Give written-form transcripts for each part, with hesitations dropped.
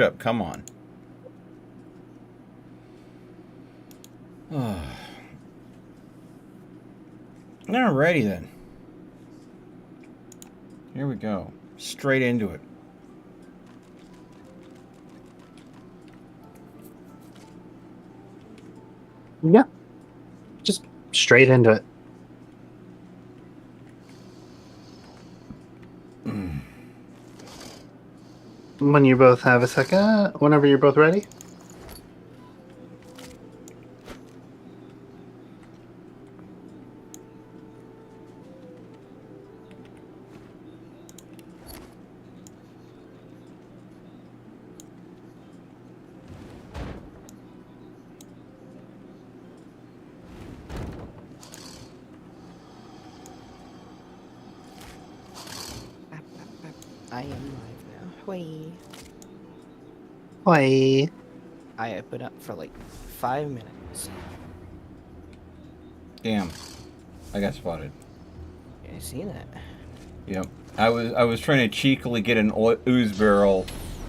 up. Come on. Alrighty then. Here we go. Straight into it. Yeah. Just straight into it. When you both have a second, whenever you're both ready. I am live now. Whee. Why? I have been up for like 5 minutes. Damn. I got spotted. I see that. Yep. I was trying to cheekily get an ooze barrel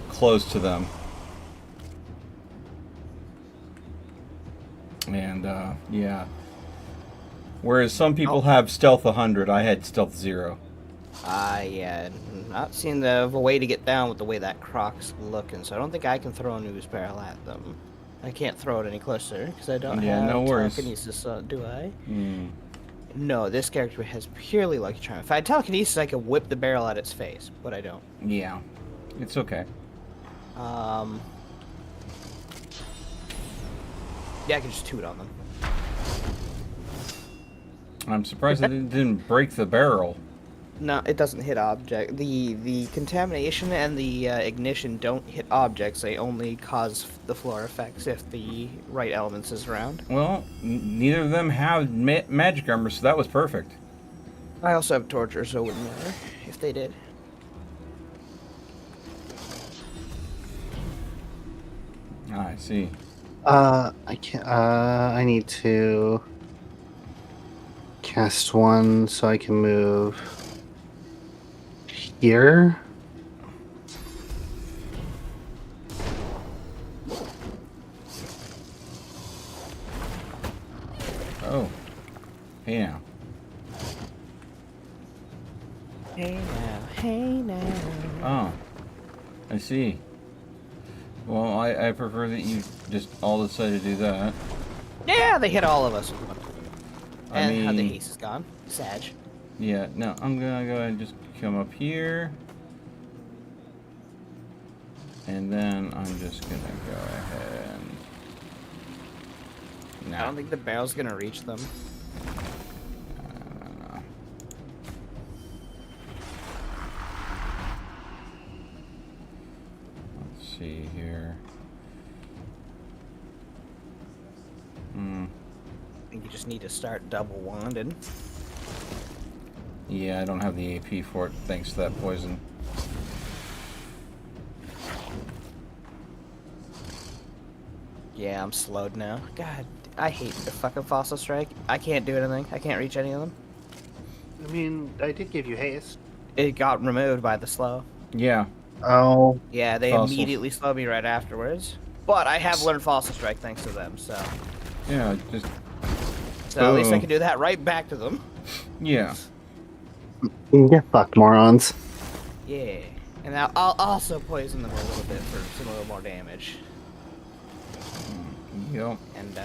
close to them. And, yeah. Whereas some people have stealth 100, I had stealth 0. Yeah, not seeing a way to get down with the way that croc's looking, so I don't think I can throw a news barrel at them. I can't throw it any closer because I don't have no worries. telekinesis, do I? Hmm. No, this character has purely Lucky Charm. If I had telekinesis, I could whip the barrel at its face, but I don't. Yeah. It's okay. Yeah, I can just toot on them. I'm surprised it didn't break the barrel. No, it doesn't hit object. The contamination and the ignition don't hit objects. They only cause the floor effects if the right elements is around. Well, neither of them have magic armor, so that was perfect. I also have torture, so it wouldn't matter if they did. Ah, I see. I can't. I need to cast one so I can move here. Oh. Hey now. Hey now, hey now. Oh. I see. Well, I prefer that you just all decided to do that. Yeah, they hit all of us. And how the mean- haste is gone. Sag. Yeah, no, I'm gonna go ahead and just come up here. And then I'm just gonna go ahead and... I don't think the barrel's gonna reach them. No. Let's see here. I think you just need to start double wanding. Yeah, I don't have the AP for it, thanks to that poison. Yeah, I'm slowed now. God, I hate the fucking fossil strike. I can't do anything. I can't reach any of them. I mean, I did give you haste. It got removed by the slow. Yeah. Oh. Yeah, they Fossils. immediately slowed me right afterwards. But I have learned fossil strike thanks to them, so Yeah, just... at least I Oh. can do that right back to them. Yeah. Get fucked, morons. Yeah, and I'll also poison them a little bit for some little more damage. Yep. And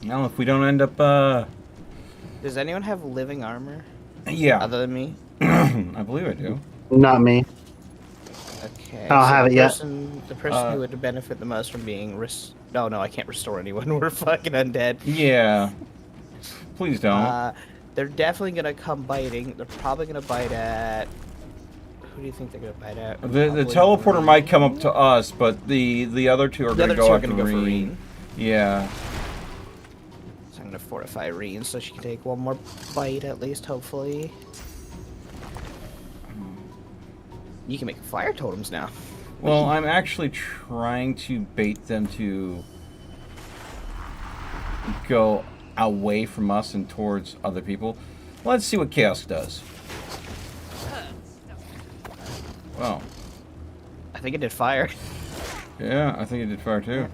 Now, if we don't end up, does anyone have living armor yeah. other than me? I believe I do. Not me. Okay. I don't have it yet. The person who would benefit the most from being no, I can't restore anyone. We're fucking undead. Yeah. Please don't. They're definitely gonna come biting. They're probably gonna bite at. Who do you think they're gonna bite at? The Probably teleporter Reen. might come up to us, but the other two are The going to other two go are after gonna go for Reen. Reen. Yeah. So I'm gonna fortify Reen so she can take one more bite at least, hopefully. You can make fire totems now. Well, I'm actually trying to bait them to go away from us and towards other people. Let's see what Chaos does. Well, think it did fire. Yeah, I think it did fire too.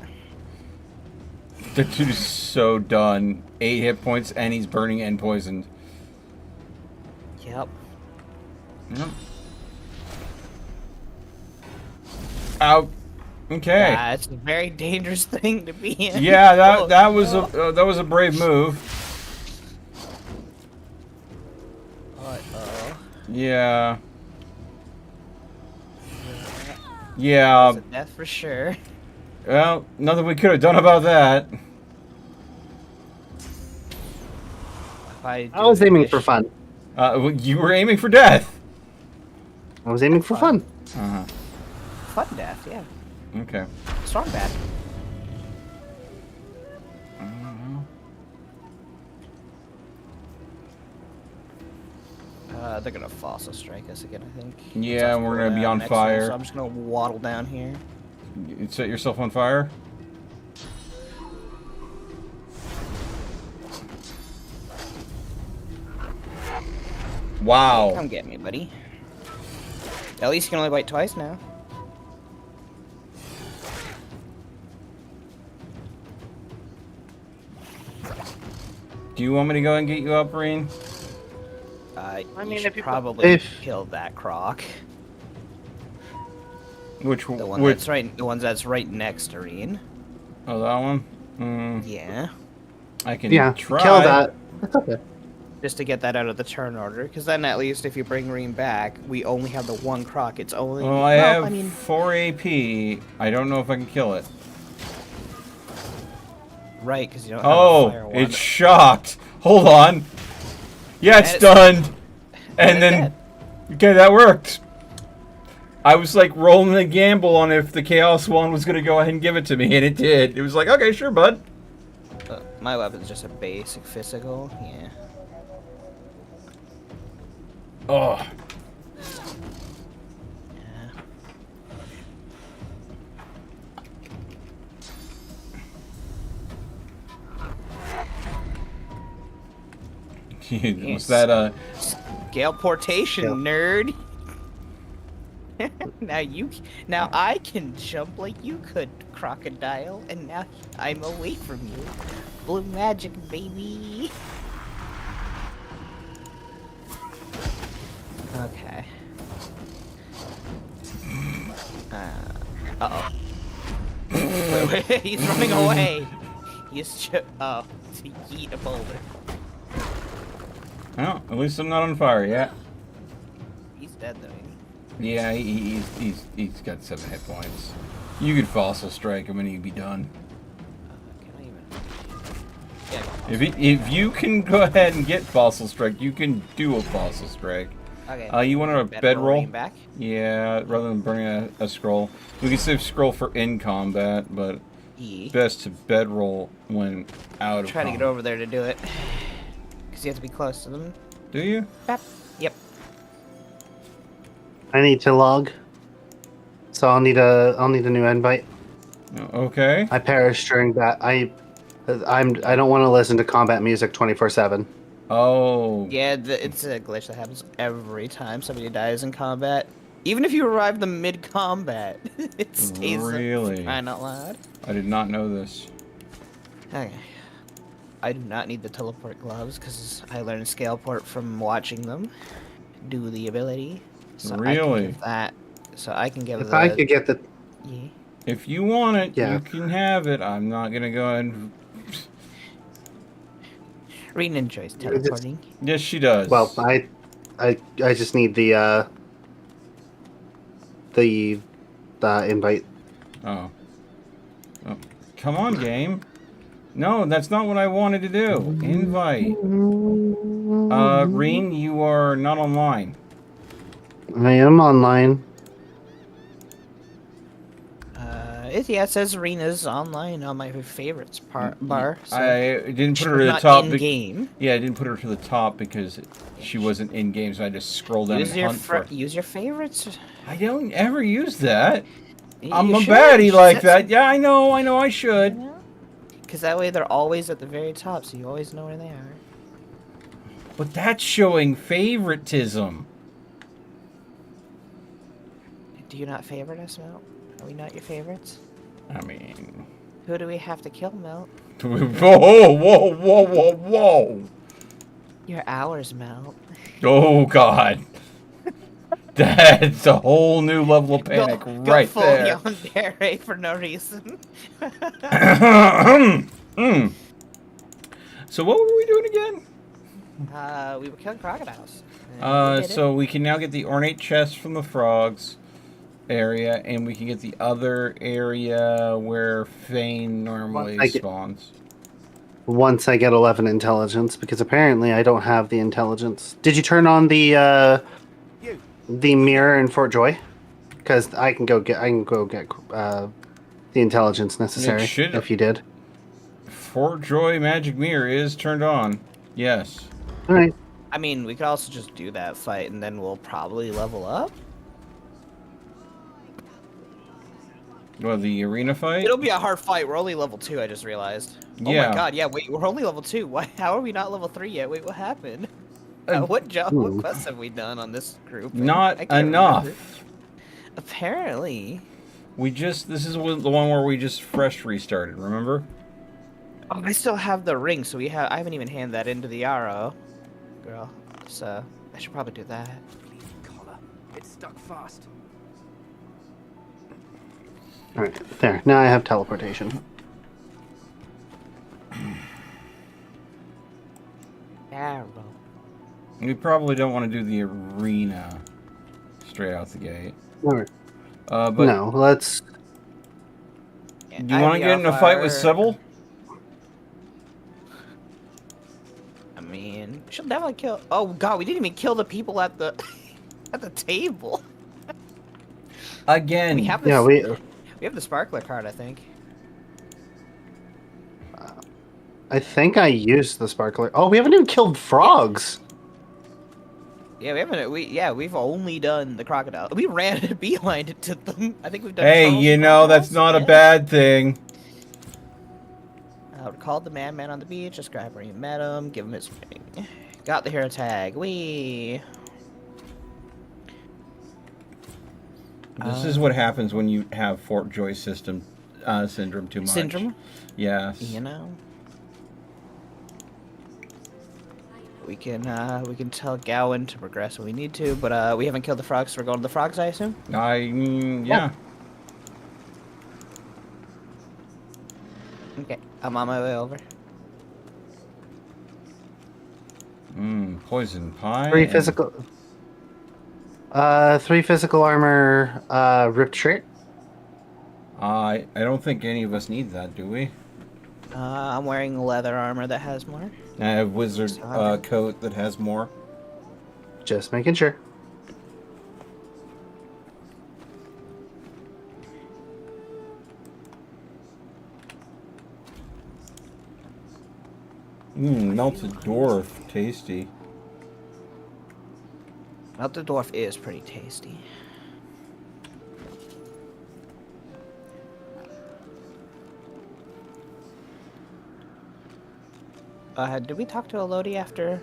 The dude is so done. 8 hit points, and he's burning and poisoned. Yep. Yep. Ow. Okay. It's a very dangerous thing to be in. Yeah, that was a brave move. Uh-oh. Yeah. Yeah. It's a death for sure. Well, nothing we could have done about that. I was aiming for fun. You were aiming for death. I was aiming for fun. Uh-huh. Fun death, yeah. Okay. Strong bad. They're gonna fossil strike us again, I think. Yeah, we're gonna be on fire. So I'm just gonna waddle down here. You set yourself on fire? Wow. Come get me, buddy. At least you can only bite twice now. Do you want me to go and get you up, Reen? I mean, mean, if you probably kill that croc. Which The one which? that's right. The ones that's right next to Reen. Oh, that one. Mm, Yeah. I can try. Kill that. That's okay. Just to get that out of the turn order, because then at least if you bring Reen back, we only have the one croc. It's only. Well, I have I mean, 4 AP. I don't know if I can kill it. right, because you don't. Oh, have a fire it's wand. shocked. Hold on. Yeah, it's And stunned. And it's then, okay, that worked. I was like rolling a gamble on if the Chaos Wand was gonna go ahead and give it to me, and it did. It was like, okay, sure, bud. My weapon's just a basic physical. Yeah. Oh. Was that Gale portation, nerd. now I can jump like you could, crocodile, and now I'm away from you. Blue magic, baby. Okay. Uh-oh. wait, he's running away. He's oh, to yeet a boulder. well, at least I'm not on fire yet. He's dead though. Yeah, he's got 7 hit points. You could fossil strike him and he'd be done. Can I even? Yeah. If you can go ahead and get fossil strike, you can do a fossil strike. Okay. You want a bedroll? Back? Yeah, rather than burning a scroll. We can save scroll for in combat, but best to bedroll when out of Try to combat. get over there to do it. Because you have to be close to them. Do you? Bap. Yep. I need to log. So I'll need a new invite. Okay. I perished during that. I don't want to listen to combat music 24/7. Oh. Yeah, it's a glitch that happens every time somebody dies in combat. Even if you arrive them mid-combat, it stays Really? kind of loud. I did not know this. Okay. I do not need the teleport gloves because I learned scale port from watching them do the ability. So Really? I can give that. So I can give If I could get the Yeah. If you want it, Yeah. you can have it. I'm not gonna go ahead and... Reen enjoys teleporting. Yes, she does. well, I just need the invite. Oh. Oh. Come on, game. No, that's not what I wanted to do. Invite. Reen, you are not online. I am online. Yeah, it says Arena's online on my favorites bar. So I didn't put she's her to the not top. in game. Yeah, I didn't put her to the top because she wasn't in game, so I just scrolled down Use and your hunt for. use your favorites. I don't ever use that. You I'm a should. baddie like that. Yeah, I know, I should. Because that way they're always at the very top, so you always know where they are. But that's showing favoritism. Do you not favorite us, Melt? Are we not your favorites? I mean... Who do we have to kill, Melt? Whoa, whoa, whoa, whoa, whoa! You're ours, Melt. Oh, God. That's a whole new level of panic right full there. yandere for no reason. So what were we doing again? We were killing crocodiles. So we can now get the ornate chest from the frogs area, and we can get the other area where Fane normally spawns. Once I get 11 intelligence, because apparently I don't have the intelligence. Did you turn on the mirror in Fort Joy? Because I can go get the intelligence necessary if you did. Fort Joy magic mirror is turned on. Yes. All right. I mean, we could also just do that fight, and then we'll probably level up. Well, the arena fight? It'll be a hard fight. We're only level 2, I just realized. Oh Yeah. my god, yeah, wait, we're only level 2. Why? How are we not level 3 yet? Wait, what happened? What quests have we done on this group? Not enough. Remember. Apparently. This is the one where we just fresh restarted, remember? Oh, I still have the ring, so I haven't even handed that into the Yarrow girl. So, I should probably do that. Collar. It's stuck fast. All right, there. Now I have teleportation. Yarrow. We probably don't want to do the arena straight out the gate. All right. But no, let's... Do you want to get in a fight with Sybil? I mean, she'll definitely kill... Oh god, we didn't even kill the people at the at the table. Again. We have this, we have the sparkler card, I think. I think I used the sparkler. Oh, we haven't even killed frogs. Yeah, we haven't. We've only done the crocodile. We ran a beeline to them. I think we've done. Hey, you know that's not a bad thing. Called the madman on the beach. Describe where you met him. Give him his ring. Got the hero tag. This is what happens when you have Fort Joy syndrome too much. Syndrome? Yes. You know. We can tell Gowan to progress when we need to, but we haven't killed the frogs, so we're going to the frogs, I assume? Yeah. Okay, I'm on my way over. Poison pie. 3 physical... 3 physical armor, ripped shirt. I don't think any of us need that, do we? I'm wearing leather armor that has more. I have wizard coat that has more. Just making sure. Melted dwarf, tasty. Melted dwarf is pretty tasty. Did we talk to Elodie after?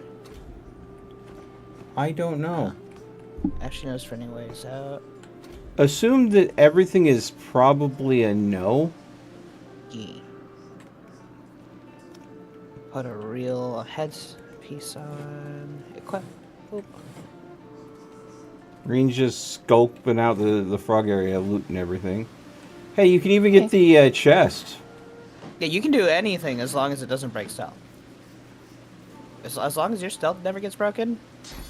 I don't know. She knows for any ways out. Assume that everything is probably a no. E. Put a real headpiece on. Equip. Boop. Green's just scoping out the frog area, looting everything. Hey, you can even get the chest. Yeah, you can do anything as long as it doesn't break stealth. As long as your stealth never gets broken,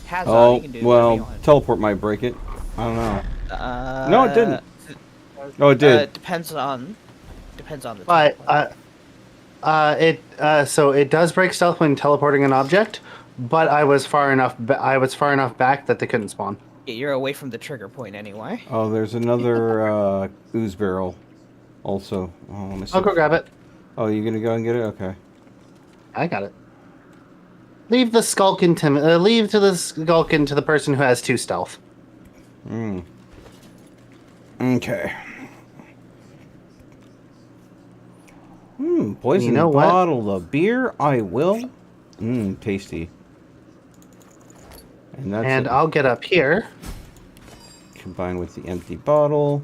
you can do whatever you want. Teleport might break it. I don't know. No, it didn't. Oh, it did. Depends on the. But so it does break stealth when teleporting an object, but I was far enough back that they couldn't spawn. Yeah, you're away from the trigger point anyway. Oh, there's another ooze barrel. Also, let me see. I'll go grab it. Oh, you gonna go and get it? Okay. I got it. Leave the skulkin to the person who has 2 stealth. Okay. Poison You know bottle of beer. I will. Tasty. And I'll get up here. combined with the empty bottle.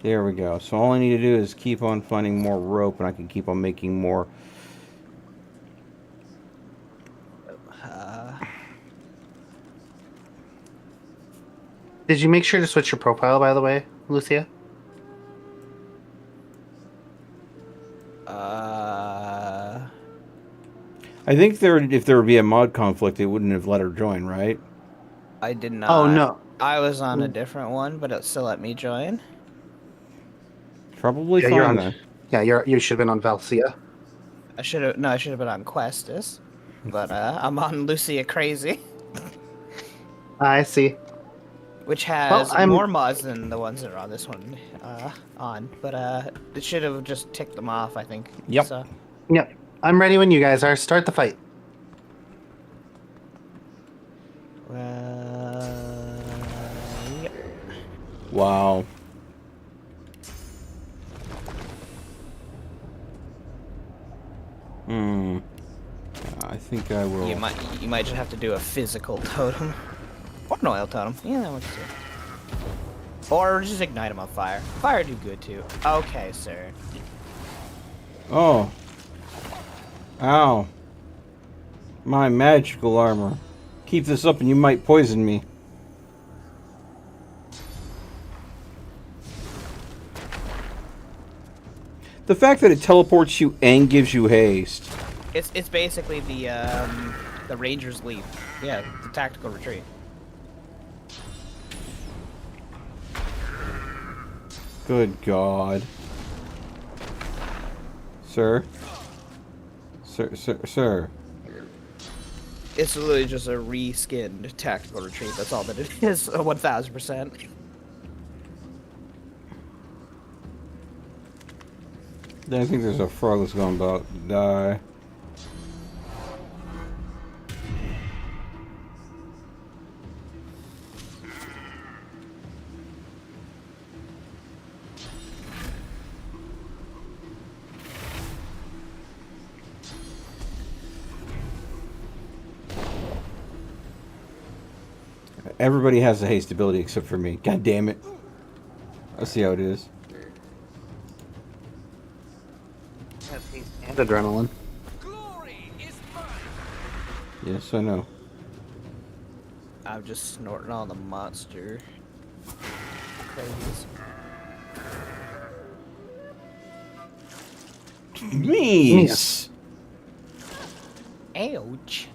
There we go. So all I need to do is keep on finding more rope, and I can keep on making more. Did you make sure to switch your profile, by the way, Lucia? I think if there would be a mod conflict, it wouldn't have let her join, right? I did not. Oh, no. I was on a different one, but it still let me join. Probably Yeah, fine you're on. then. Yeah, you should have been on Valcia. I should have been on Questus, but I'm on Lucia Crazy, I see. which has Well, more mods than the ones that are on this one. But it should have just ticked them off, I think. Yep. So, Yep. I'm ready when you guys are. Start the fight. yep. Wow. I think I will. You might just have to do a physical totem or an oil totem. Yeah, that works too. Or just ignite them on fire. Fire do good too. Okay, sir. Oh. Ow. My magical armor. Keep this up and you might poison me. The fact that it teleports you and gives you haste. It's basically the Ranger's Leap. Yeah, the tactical retreat. Good God. Sir? Sir. It's literally just a reskinned tactical retreat. That's all that it is. 1000%. I think there's a frog that's going about to die. Everybody has the haste ability except for me. God damn it. I'll see how it is. And adrenaline. Glory is mine. Yes, I know. I'm just snorting all the monster crazies. Meese. Ouch.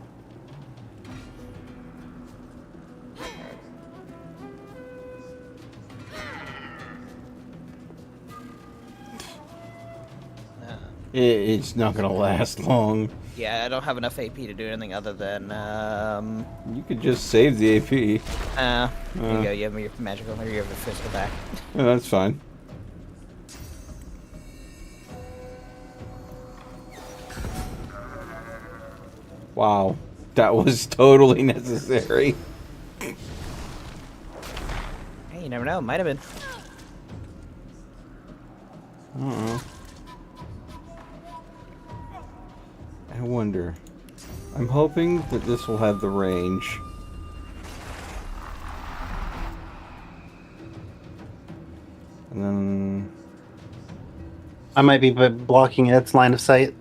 It's not gonna last long. Yeah, I don't have enough AP to do anything other than You could just save the AP. here you go. You have your magical, or you have your physical back. Yeah, that's fine. Wow, that was totally necessary. Hey, you never know. Might have been. I wonder. I'm hoping that this will have the range. And then... I might be blocking its line of sight.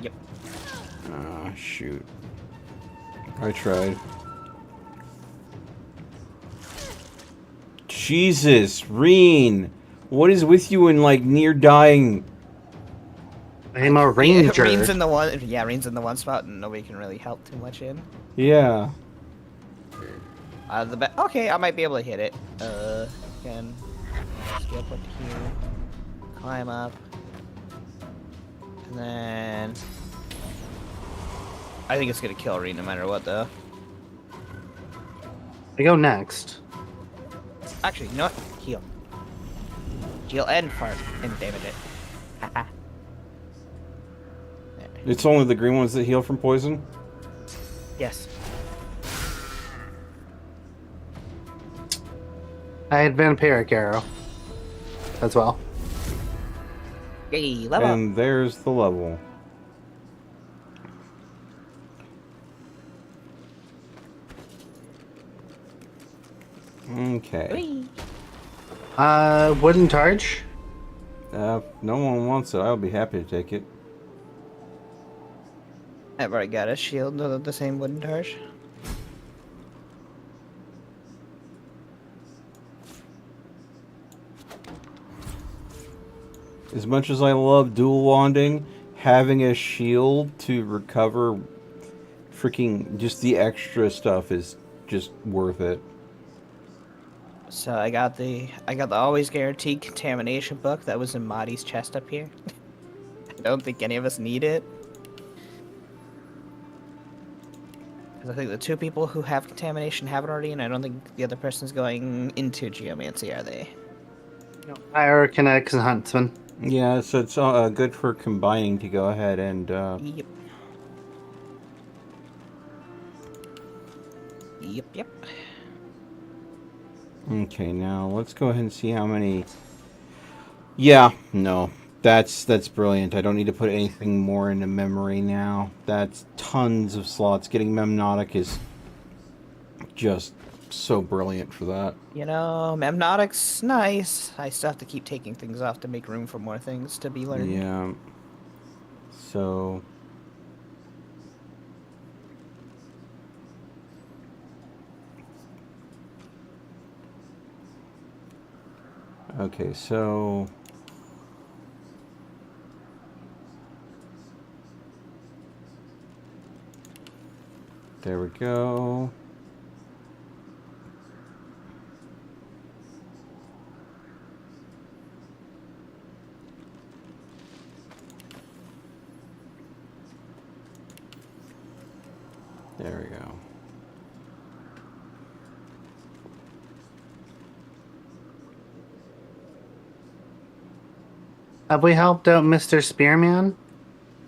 Yep. Ah, shoot. I tried. Jesus, Reen! What is with you in, like, near dying? I'm a ranger. Reen's in the one. Yeah, Reen's in the one spot, and nobody can really help too much in. Yeah. Okay, I might be able to hit it. Can skip up here, climb up, and then I think it's gonna kill Reen no matter what, though. I go next. Actually, you know what? Heal. Heal and fart and damage it. Haha. It's only the green ones that heal from poison? Yes. I had vampiric arrow as well. Hey, level up. And there's the level. Okay. Whee! Wooden targe. If no one wants it, I'll be happy to take it. I've already got a shield of the same wooden torch. As much as I love dual wanding, having a shield to recover freaking just the extra stuff is just worth it. So I got the always guaranteed contamination book that was in Marty's chest up here. I don't think any of us need it. Because I think the two people who have contamination have it already, and I don't think the other person's going into geomancy, are they? No. Pyrokinetics and Huntsman. Yeah, so it's good for combining to go ahead and Yep. Yep. okay, now let's go ahead and see how many. Yeah, no. That's brilliant. I don't need to put anything more into memory now. That's tons of slots. Getting Memnotic is just so brilliant for that. You know, Memnotic's nice. I still have to keep taking things off to make room for more things to be learned. Yeah. So okay, so there we go. There we go. Have we helped out Mr. Spearman?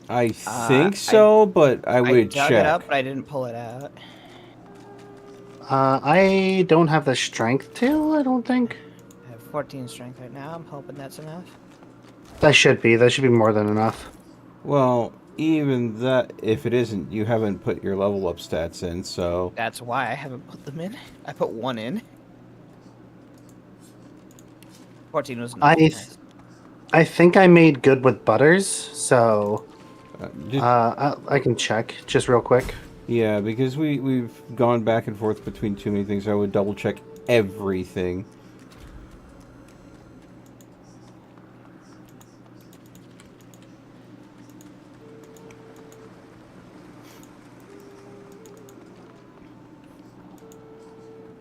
I think so, but I would dug check. it up, but I didn't pull it out. I don't have the strength to, I don't think. I have 14 strength right now. I'm hoping that's enough. That should be more than enough. Well, even that, if it isn't, you haven't put your level up stats in, so... That's why I haven't put them in. I put one in. 14 was enough. I think I made good with butters, so just, I can check just real quick. yeah, because we've gone back and forth between too many things. I would double check everything.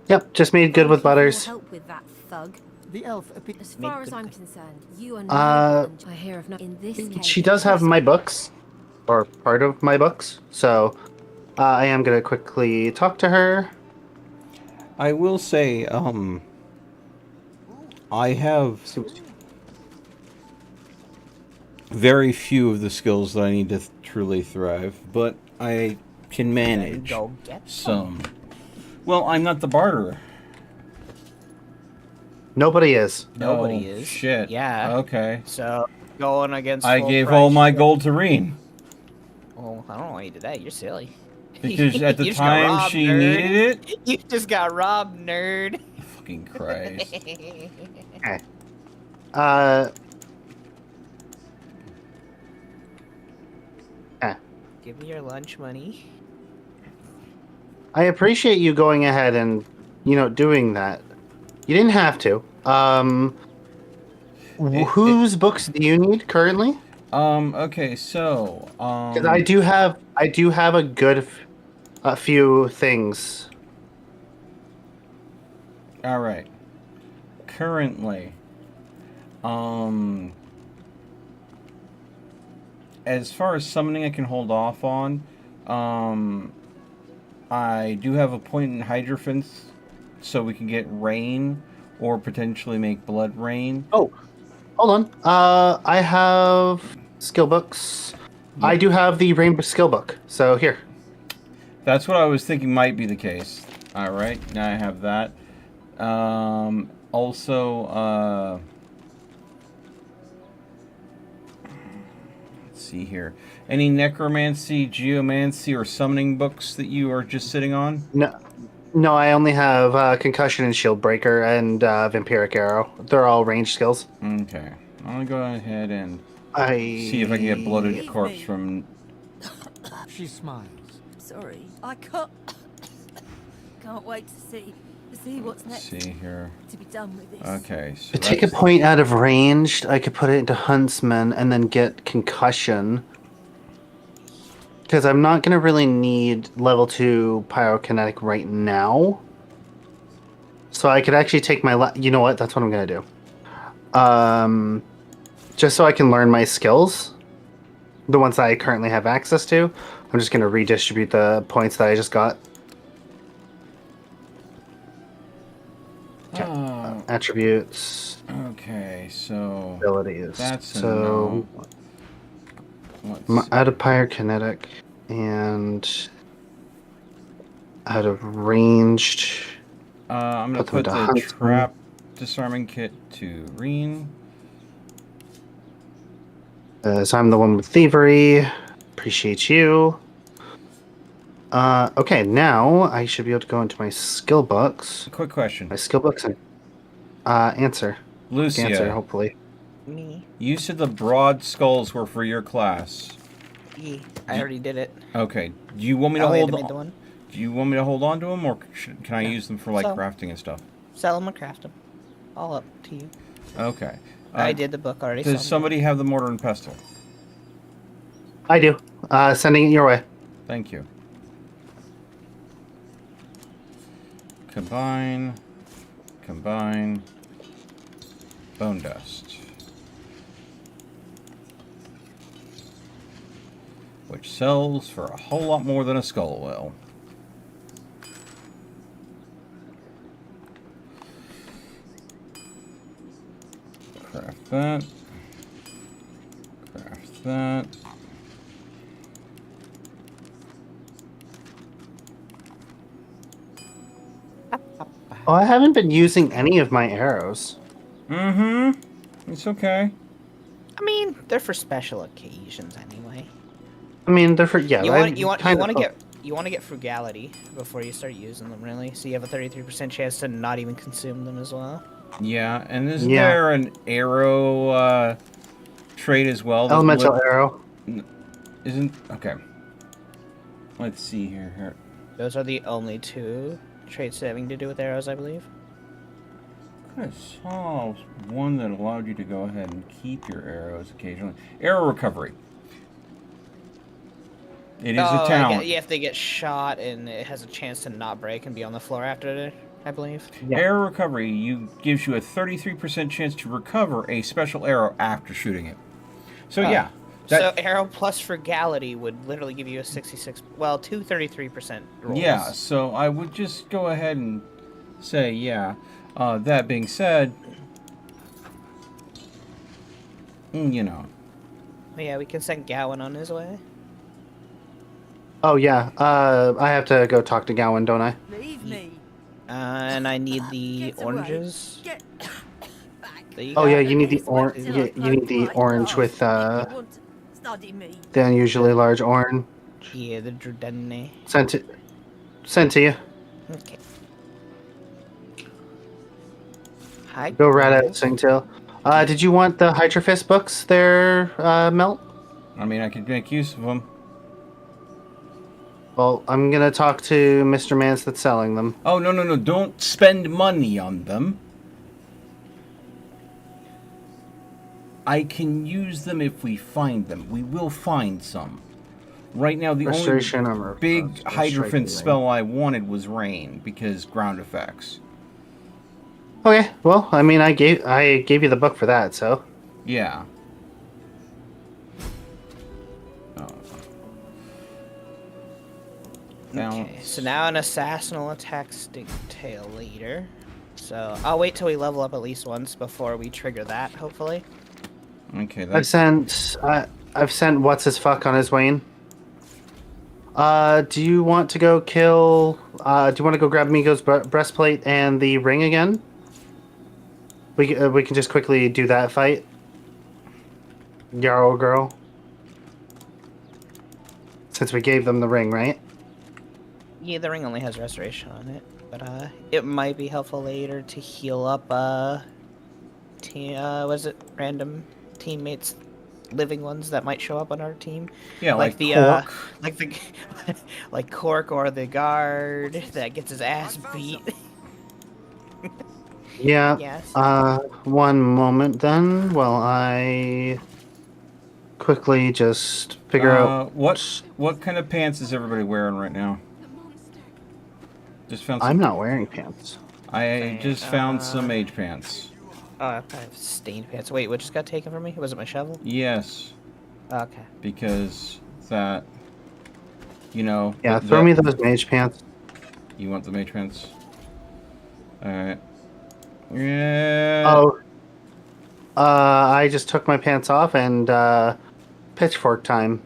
Yep, just made good with butters. Help with that thug. The elf As far as I'm concerned, you are Uh, not. I hear of no. In this case, She does have my books, or part of my books, so I am gonna quickly talk to her. I will say, I have very few of the skills that I need to truly thrive, but I can manage Go get some. Well, I'm not the barterer. Nobody is. Nobody Oh, is. Shit. Yeah. Okay. So going against. I full gave price all my shit. gold to Reen. Oh, I don't know why you did that. You're silly. Because at the You just got time robbed, she nerd. needed it. You just got robbed, nerd. Fucking Christ. Give me your lunch money. I appreciate you going ahead and, doing that. You didn't have to. Whose books do you need currently? Okay, so, Because I do have a few things. all right. Currently, as far as summoning, I can hold off on. I do have a point in Hydrophants, so we can get rain, or potentially make blood rain. Oh, hold on. I have skill books. Yeah. I do have the Rainbow skill book. So here. That's what I was thinking might be the case. All right, now I have that. Also, Let's see here. Any necromancy, geomancy, or summoning books that you are just sitting on? No, I only have concussion and shield breaker and vampiric arrow. They're all range skills. Okay. I'm gonna go ahead and I see if I can get bloated Leave corpse me. from. She smiles. Sorry, I can't wait to see what's Let's next. see here. To be done with this. Okay. So to take a that's- point out of ranged. I could put it into huntsman and then get concussion. Because I'm not going to really need level 2 pyrokinetic right now. So I could actually take my... You know what? That's what I'm going to do. Just so I can learn my skills. The ones that I currently have access to. I'm just going to redistribute the points that I just got. Attributes. Okay, so Abilities. that's a so no. Let's out of pyrokinetic and out of ranged. I'm gonna put put them the into huntsman. trap disarming kit to Reen. So I'm the one with thievery. Appreciate you. Okay, now I should be able to go into my skill books. Quick question, My skill books and answer. Lucia. Answer, hopefully. Me. You said the broad skulls were for your class. Yeah, I already did it. Okay. Do you want me to Oh, wait, I hold? made the one. Do you want me to hold on to them, or can I Yeah. use them for like So- crafting and stuff? Sell them or craft them. All up to you. Okay. I did the book already. Does so- somebody have the mortar and pestle? I do. Sending it your way. Thank you. Combine. Bone dust. Which sells for a whole lot more than a skull will. Craft that. Craft that. Oh, I haven't been using any of my arrows. Mm-hmm. It's okay. I mean, they're for special occasions anyway. I mean, they're for You want to get frugality before you start using them, really. So you have a 33% chance to not even consume them as well. Yeah, and isn't Yeah. there an arrow trait as well? that elemental li- arrow. Isn't okay. Let's see here. Those are the only two traits having to do with arrows, I believe. I saw one that allowed you to go ahead and keep your arrows occasionally. Arrow recovery. It is a talent. Yeah, if they get shot and it has a chance to not break and be on the floor after it, I believe. Yeah. Arrow recovery gives you a 33% chance to recover a special arrow after shooting it. So yeah. So arrow plus frugality would literally give you a 66, well, two 33% rolls. Yeah, so I would just go ahead and say, yeah. That being said, you know. Yeah, we can send Gowan on his way. Oh, yeah. I have to go talk to Gowan, don't I? Leave me. And I need the Get away. oranges. Get back. That you Oh, got. yeah, you need the Please orange. wait till Yeah, I've you need the learned my orange craft. with You want to study me. the unusually large orange. Yeah, the Drudenne. Sent to you. Okay. Hi. Go right at Singtail. Did you want the Hydrophist books there, Melt? I mean, I could make use of them. Well, I'm gonna talk to Mr. Mance that's selling them. Oh, no. Don't spend money on them. I can use them if we find them. We will find some. Right now, the only Restoration armor. big Striking Hydrophant range. spell I wanted was Rain, because ground effects. Okay, well, I mean, I gave you the book for that, so. Yeah. Oh. Okay, so now an assassin will attack Stingtail later. So I'll wait till we level up at least once before we trigger that, hopefully. Okay, I've that's... sent what's his fuck on his Wayne. Do you want to go kill? Do you want to go grab Migo's breastplate and the ring again? We can just quickly do that fight. Yarrow girl. Since we gave them the ring, right? Yeah, the ring only has restoration on it, but it might be helpful later to heal up was it random teammates, living ones that might show up on our team? Yeah, like the Cork. like the like Cork or the guard that gets his ass beat. Yeah. Yes. One moment then, while I quickly just figure out. What kind of pants is everybody wearing right now? Just found some. I'm not wearing pants. I just found some mage pants. Oh, I have stained pants. Wait, what just got taken from me? Was it my shovel? Yes, Okay. because that, you know. Yeah, throw me those mage pants. You want the mage pants? All right. Yeah. Oh. I just took my pants off and pitchfork time.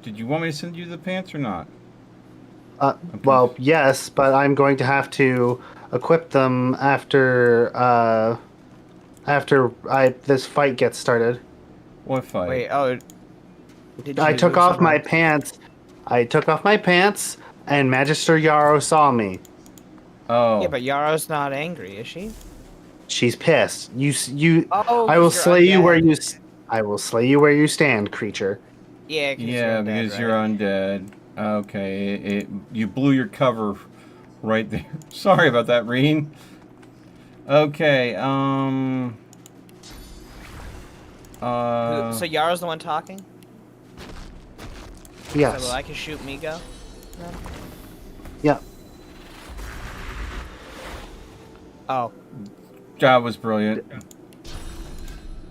Did you want me to send you the pants or not? Well, yes, but I'm going to have to equip them after this fight gets started. What fight? Wait, oh. Did I you took lose off someone? my pants. I took off my pants, and Magister Yarrow saw me. Oh. Yeah, but Yarrow's not angry, is she? She's pissed. You. Oh, I will 'cause you're slay you where undead. you. I will slay you where you stand, creature. Yeah, cause Yeah, you're because undead, you're right? undead. Okay, you blew your cover right there. Sorry about that, Reen. Okay, So Yarrow's the one talking? Yes. So I can shoot Migo? then? Yeah. Oh. that was brilliant.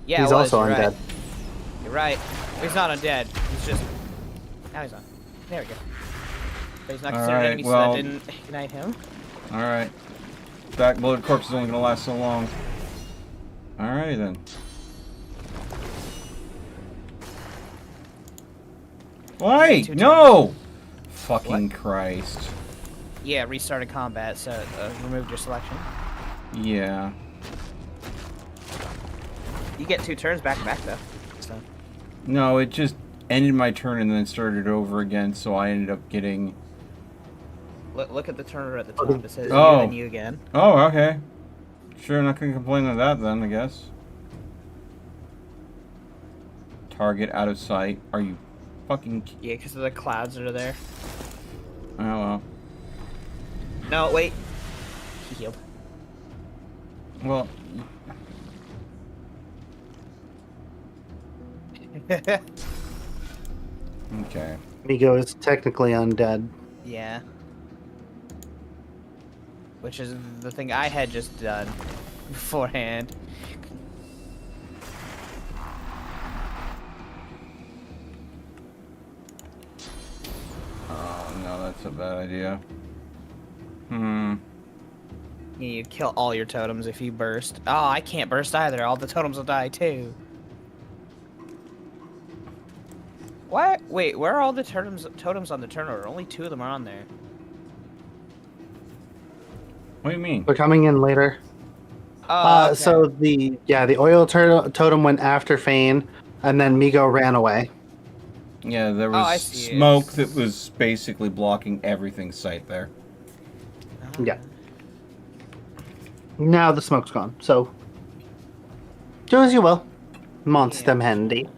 Yeah, He's it was, also you're undead. right. You're right. He's not undead. He's just... Now he's on. There we go. But he's not considered Alright, enemy, so well- that didn't ignite him. Alright. Backloaded corpse is only gonna last so long. Alrighty then. Wait! Two No! Fucking Christ. Yeah, restarted combat, so removed your selection. Yeah. You get 2 turns back to back, though. So. No, it just ended my turn and then started over again, so I ended up getting... Look at the turner at the top. It says Oh. you and you again. Oh, okay. Sure, not gonna complain of that then, I guess. Target out of sight. Are you fucking... Yeah, because of the clouds that are there. Oh, well. No, wait. He healed. Well, okay. Migo is technically undead. Yeah. Which is the thing I had just done beforehand. Oh, no, that's a bad idea. You kill all your totems if you burst. Oh, I can't burst either. All the totems will die too. What? Wait, where are all the totems on the turnover? Only 2 of them are on there. What do you mean? They're coming in later. Oh, okay. So the oil totem went after Fane, and then Migo ran away. Yeah, there I was see. smoke that was basically blocking everything's sight there. Yeah. Now the smoke's gone. So do as you will, Monster Handy.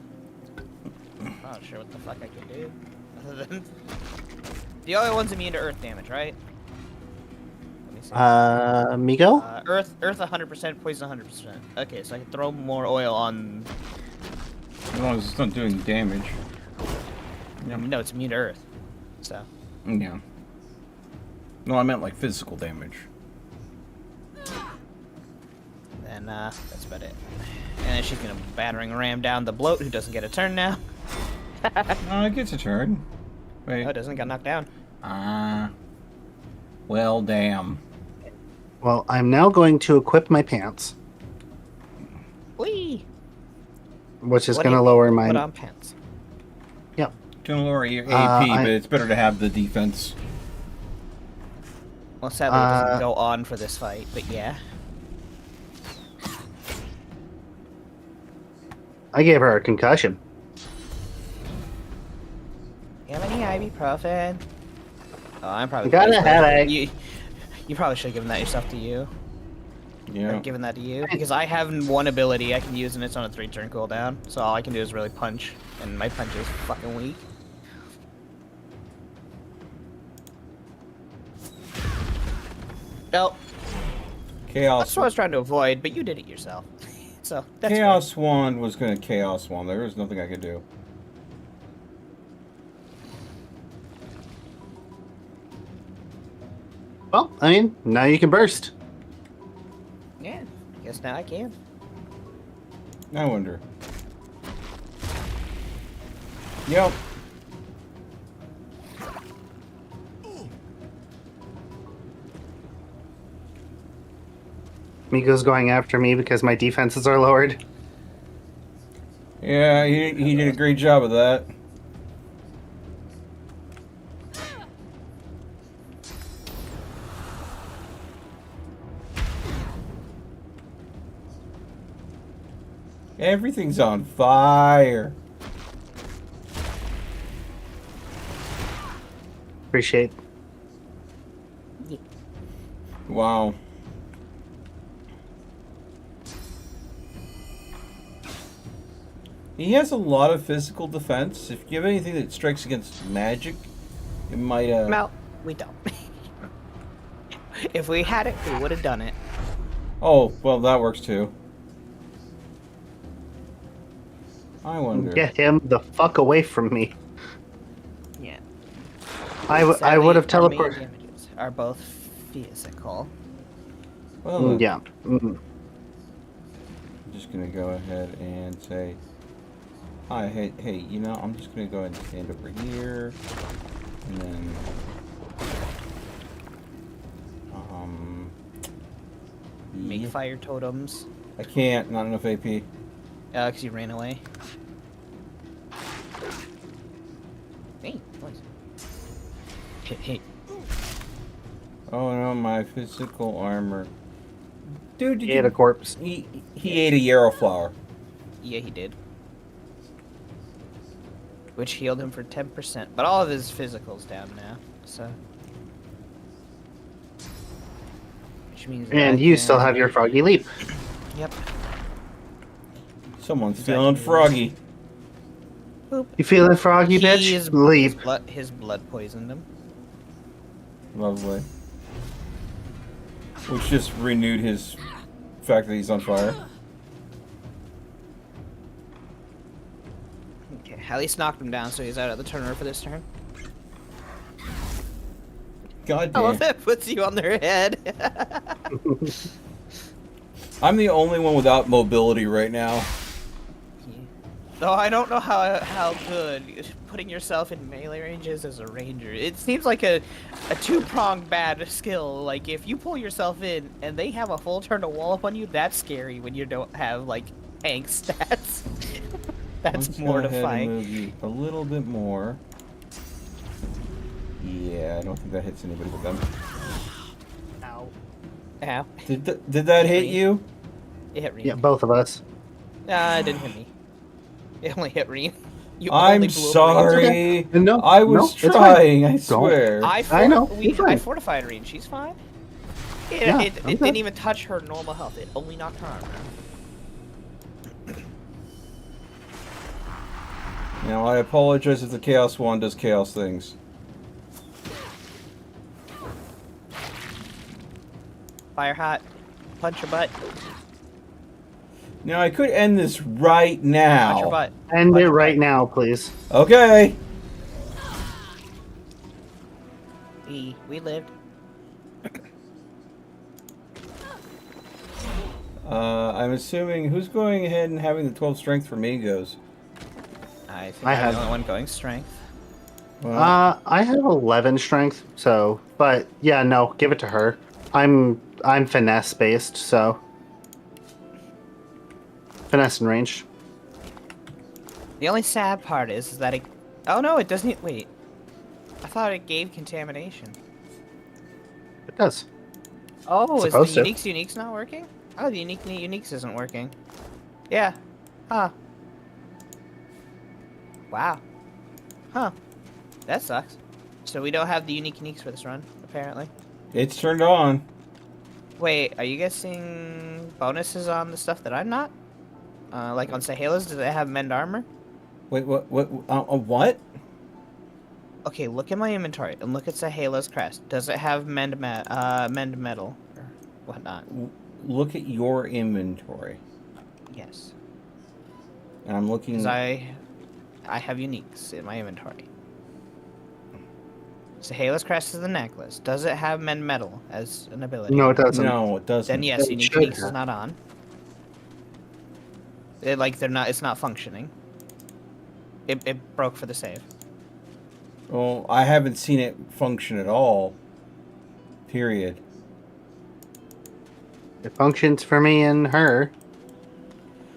I'm not sure what the fuck I can do. Other than the other one's immune to earth damage, right? Let me see. Migo. Earth 100%, poison 100%. Okay, so I can throw more oil on. As long as it's not doing damage. Yeah. No, it's immune to earth. So. Yeah. No, I meant like physical damage. Then that's about it. And then she's gonna battering ram down the bloat, who doesn't get a turn now. Oh, it gets a turn. Wait. Oh, it doesn't, got knocked down. Well, damn. Well, I'm now going to equip my pants, Whee! which is What do going to you lower Put my. on pants. Yep. Gonna lower your AP, I- but it's better to have the defense. Well, sadly, it doesn't go on for this fight, but yeah. I gave her a concussion. You have any ibuprofen? Oh, I'm probably Got a wasting- headache. You probably should have given that yourself to you. Yeah. Or given that to you. Because I have one ability I can use and it's on a 3-turn cooldown. So all I can do is really punch. And my punch is fucking weak. Well, Chaos. that's what I was trying to avoid, but you did it yourself. So, that's Chaos Wand was going to Chaos Wand. There was nothing I could do. Well, I mean, now you can burst. fair. Yeah, I guess now I can. I wonder. Yep. Miko's going after me because my defenses are lowered. Yeah, he did a great job of that. Everything's on fire. Appreciate. Wow. He has a lot of physical defense. If you have anything that strikes against magic, it might No, we don't. If we had it, we would have done it. Oh, well, that works too. I wonder. Get him the fuck away from me. Yeah. I would have Sadly, our main teleported. damages are both physical. Well, Yeah. Mm. I'm just gonna go ahead and say, hi, hey, you know, I'm just gonna go ahead and stand over here, and then, Make yeah. fire totems. I can't, not enough AP. Because you ran away. Hey, boys. Hey. Oh no, my physical armor. Dude, did He ate a you... corpse. He ate a yarrow flower. Yeah, he did. Which healed him for 10%. But all of his physical's down now, so. Which means that And I you can- still have your froggy leap. Yep. Someone's Is that feeling yours? froggy. Boop. You feeling froggy, bitch? His Leap. his blood poisoned him. Lovely. Which just renewed his fact that he's on fire. Okay, at least knocked him down, so he's out of the turner for this turn. God I love damn. that puts you on their head. I'm the only one without mobility right now. Though I don't know how good putting yourself in melee range is as a ranger. It seems like a two-pronged bad skill. Like, if you pull yourself in and they have a full turn to wall up on you, that's scary when you don't have, like, tank stats. I'm That's just gonna go ahead and mortifying. move you a little bit more. Yeah, I don't think that hits anybody with them. Ow. Ow. Did that hit you? It hit Reen. Yeah, both of us. Nah, it didn't hit me. It only hit Reen. You I'm only blew up Reen's- sorry. No, I was no, it's fine. trying, I Don't. swear. I know, you're I fine. fortified Reen. She's fine. Yeah, It I'm good. didn't even touch her normal health. It only knocked her armor. Now, I apologize if the Chaos Wand does chaos things. Fire hot. Punch her butt. Now, I could end this right now. Punch her butt. End Punch it her right butt. now, please. Okay. We lived. I'm assuming who's going ahead and having the 12 strength for Mingos? I think I I'm have- the only one going strength. Well, I have 11 strength, so, but yeah, no, give it to her. I'm finesse based, so finesse and range. The only sad part is that it... Oh no, it doesn't... Wait. I thought it gave contamination. It does. Oh, is the Supposed to. unique's not working? Oh, the unique's isn't working. Yeah. Huh. Wow. Huh. That sucks. So we don't have the uniques for this run, apparently. It's turned on. Wait, are you guys seeing bonuses on the stuff that I'm not? Like on Sahelas, does it have mend armor? Wait, what? Okay, look at my inventory and look at Sahela's crest. Does it have mend metal or whatnot? Look at your inventory. Yes. And I'm looking. Because I have uniques in my inventory. Sahela's crest is the necklace. Does it have mend metal as an ability? No, it doesn't. No, it doesn't. Then yes, It unique should uniques is have. not on. They're not. It's not functioning. It broke for the save. Well, I haven't seen it function at all. Period. It functions for me and her.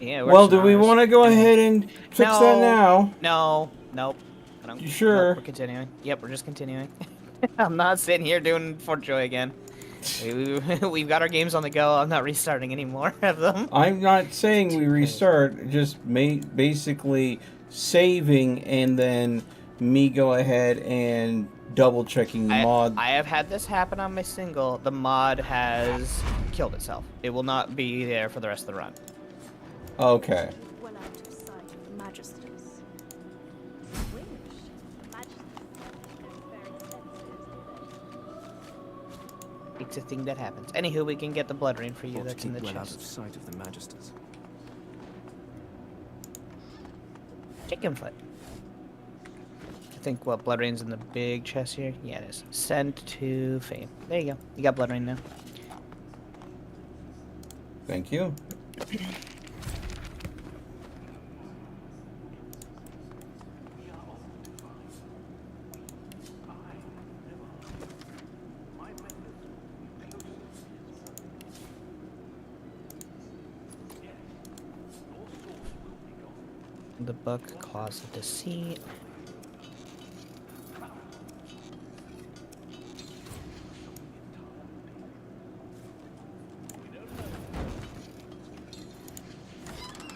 Yeah. Well, do we want to go ahead and fix that now? No. Nope. I don't, You sure? Nope, we're continuing. Yep, we're just continuing. I'm not sitting here doing Fort Joy again. We've got our games on the go. I'm not restarting any more of them. I'm not saying we restart. Just basically saving and then me go ahead and double checking the mod. I have had this happen on my single. The mod has killed itself. It will not be there for the rest of the run. Okay. Well out of sight of the Magisters. Which the Magisters are very sensitive. It's a thing that happens. Anywho, we can get the blood rain for you. That's in the well out of chest. sight of the Magisters. Chicken foot. I think what blood rain's in the big chest here. Yeah, it is. Send to Fame. There you go. You got blood rain now. Thank you. The book, Claws of Deceit.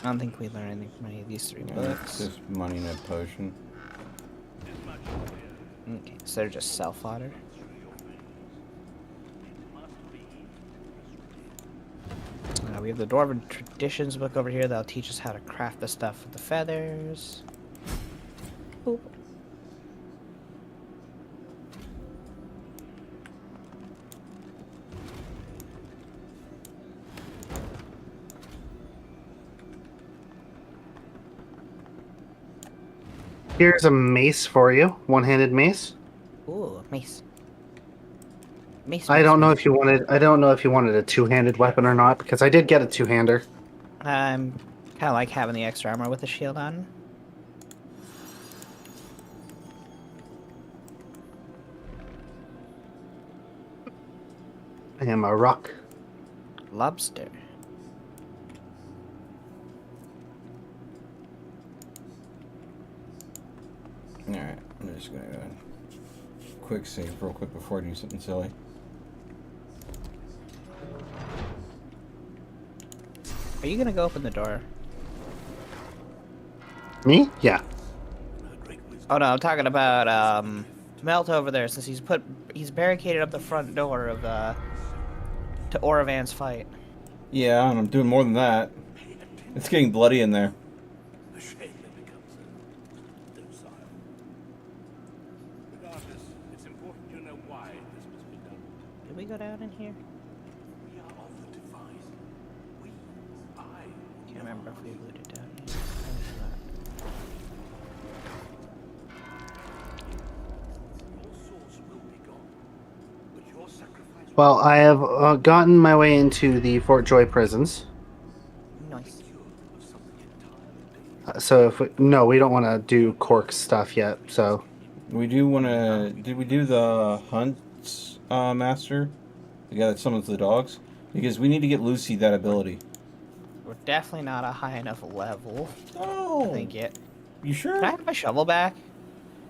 I don't think we learned anything from any of these three books. Just money and a potion. Okay, so they're just self-fodder. We have the Dwarven Traditions book over here that'll teach us how to craft the stuff with the feathers. Boop. Here's a mace for you. One-handed mace. Ooh, mace. Mace. I don't know if you wanted a two-handed weapon or not, because I did get a two-hander. I'm kind of like having the extra armor with the shield on. I am a rock. Lobster. Alright, I'm just gonna go quick save real quick before I do something silly. Are you gonna go open the door? Me? Yeah. Oh no, I'm talking about Melt over there since he's barricaded up the front door of to Oravan's fight. Yeah, and I'm doing more than that. It's getting bloody in there. Did we go down in here? Can't remember if we looted down here. Well, I have gotten my way into the Fort Joy prisons. Nice. So no, we don't want to do Cork stuff yet. So We do want to... Did we do the hunt master? The guy that summons the dogs? Because we need to get Lucy that ability. We're definitely not a high enough level. Oh! I think yet. You sure? Can I have my shovel back?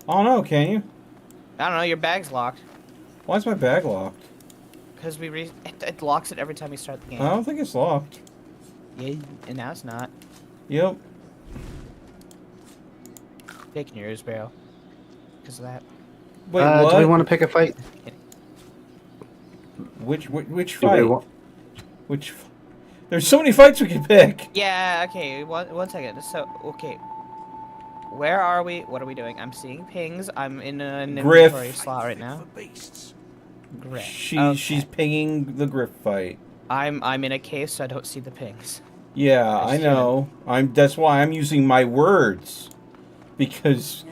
Oh no, can you? I don't know. Your bag's locked. Why is my bag locked? Because it locks it every time we start the game. I don't think it's locked. Yeah, and now it's not. Yep. Taking yours, Barrow. because of that. Wait, what? Do we want to pick a fight? Which Do we fight? wa- Which? There's so many fights we can pick. Yeah, okay, one second. So, okay. Where are we? What are we doing? I'm seeing pings. I'm in an Griff. inventory slot right now. Griff. She's pinging the Griff fight. I'm in a cave, so I don't see the pings. Yeah, I know. That's why I'm using my words, because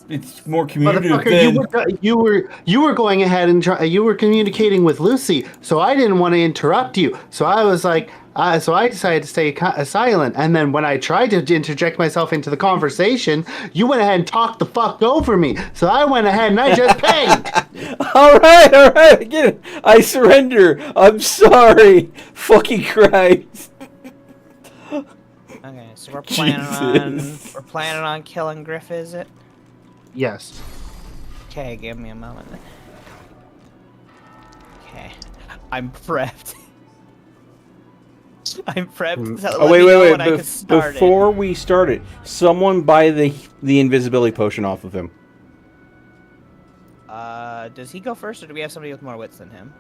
it's more communicative Motherfucker, than. you were going ahead and you were communicating with Lucy, so I didn't want to interrupt you. So I was like, so I decided to stay silent. And then when I tried to interject myself into the conversation, you went ahead and talked the fuck over me. So I went ahead and I just pinged. All right, I get it. I surrender. I'm sorry. Fucking Christ. Okay, so we're planning Jesus. on killing Griff, is it? Yes. Okay, give me a moment. Okay, I'm prepped. I'm prepped. So Oh let wait, me know wait, when I wait! can start Before we start it, someone buy the invisibility potion off of him. Does he go first, or do we have somebody with more wits than him?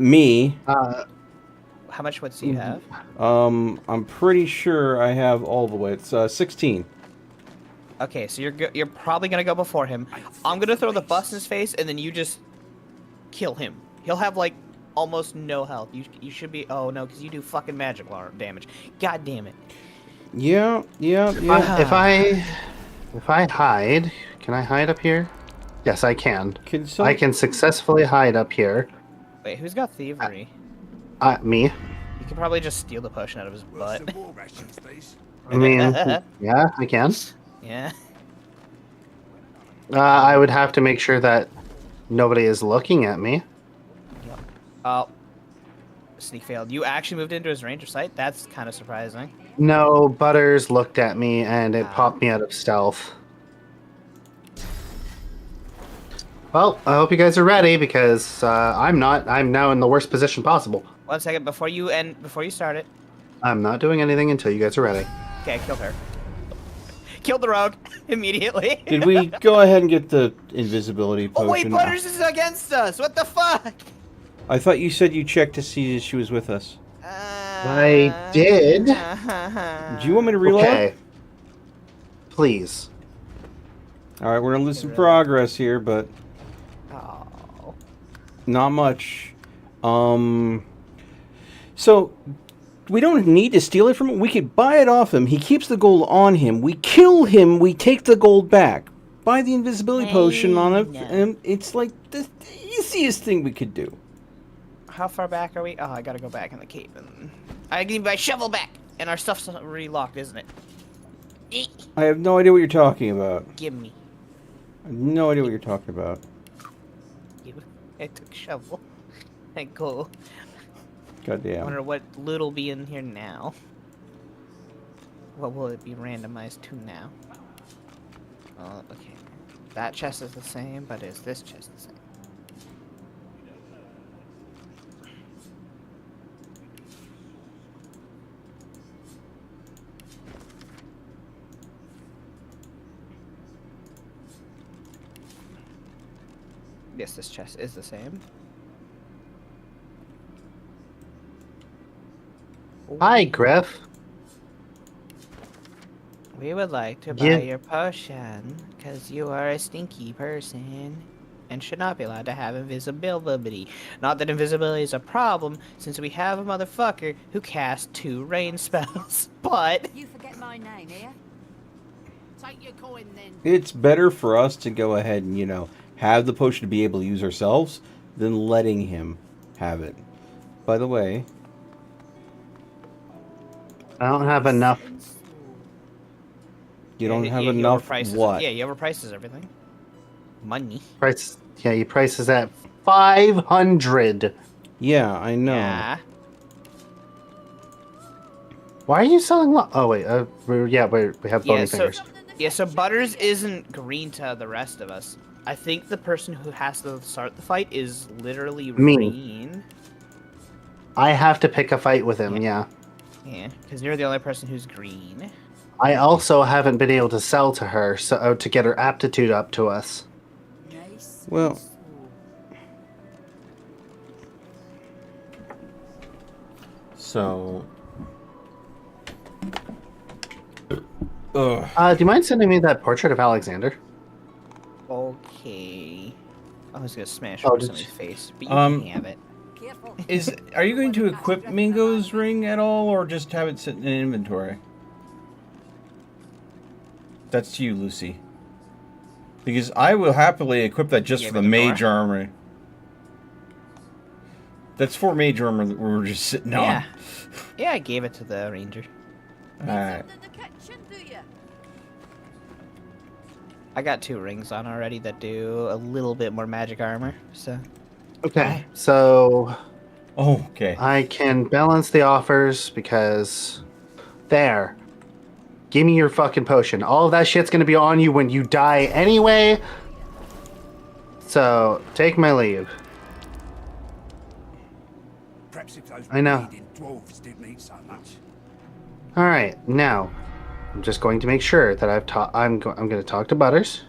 Me. How much wits do you have? I'm pretty sure I have all the wits. 16. Okay, so you're probably gonna go before him. I'm gonna throw the bus in his face, and then you just kill him. He'll have like almost no health. You should be. Oh no, because you do fucking magic damage. God damn it. Yeah. If I hide, can I hide up here? Yes, I can. I can successfully hide up here. Wait, who's got thievery? Me. You could probably just steal the potion out of his butt. I mean, yeah, I can. Yeah. I would have to make sure that nobody is looking at me. Yep. Oh. Sneak failed. You actually moved into his range of sight? That's kind of surprising. No, Butters looked at me and it popped me out of stealth. Well, I hope you guys are ready because I'm not. I'm now in the worst position possible. 1 second before you start it. I'm not doing anything until you guys are ready. Okay, I killed her. Killed the rogue immediately. Did we go ahead and get the invisibility potion? Oh wait, Butters is against us. What the fuck? I thought you said you checked to see if she was with us. I did. Do you want me to reload? Okay. Please. All right, we're gonna lose some progress here, but Oh. not much. So we don't need to steal it from him. We could buy it off him. He keeps the gold on him. We kill him. We take the gold back. Buy the invisibility potion on him, and it's like the easiest thing we could do. How far back are we? Oh, I gotta go back in the cave. And I need my shovel back. And our stuff's already locked, isn't it? Eek. I have no idea what you're talking about. Give me. I have no idea what you're talking about. I took shovel. And go. I Goddamn. wonder what loot'll be in here now. What will it be randomized to now? Oh, okay. That chest is the same, but is this chest the same? Yes, this chest is the same. Hi, Griff. We would like to buy Yeah. your potion, because you are a stinky person, and should not be allowed to have invisibility. Not that invisibility is a problem, since we have a motherfucker who casts 2 rain spells, but... You forget my name, here? Take your coin, then. It's better for us to go ahead and, have the potion to be able to use ourselves than letting him have it. By the way, I don't have enough. you don't have he enough overprices- what? Yeah, he overprices everything. Money. Price. Yeah, your price is at 500. Yeah, I know. Yeah. Why are you selling? Oh wait. We have bony Yeah, fingers. so Butters isn't green to the rest of us. I think the person who has to start the fight is literally Me. green. I have to pick a fight with him. Yeah. Yeah, because you're the only person who's green. I also haven't been able to sell to her, so to get her aptitude up to us. Well, so. Ugh. Do you mind sending me that portrait of Alexander? Okay. I was gonna smash Oh, over did somebody's you- face, but you can have it. Careful. Are you going to equip Mingo's ring at all, or just have it sit in inventory? That's to you, Lucy. Because I will happily equip that just You for the gave it the mage armor. That's for mage armor that we were just sitting Yeah. on. Yeah, I gave it to the ranger. Alright. In the kitchen, do you? I got 2 rings on already that do a little bit more magic armor, so. Okay, so Oh, okay. I can balance the offers because there. Give me your fucking potion. All of that shit's gonna be on you when you die anyway. So take my leave. Perhaps if those I know. bleeding dwarves didn't eat so much. All right, now I'm just going to make sure that I'm going to talk to Butters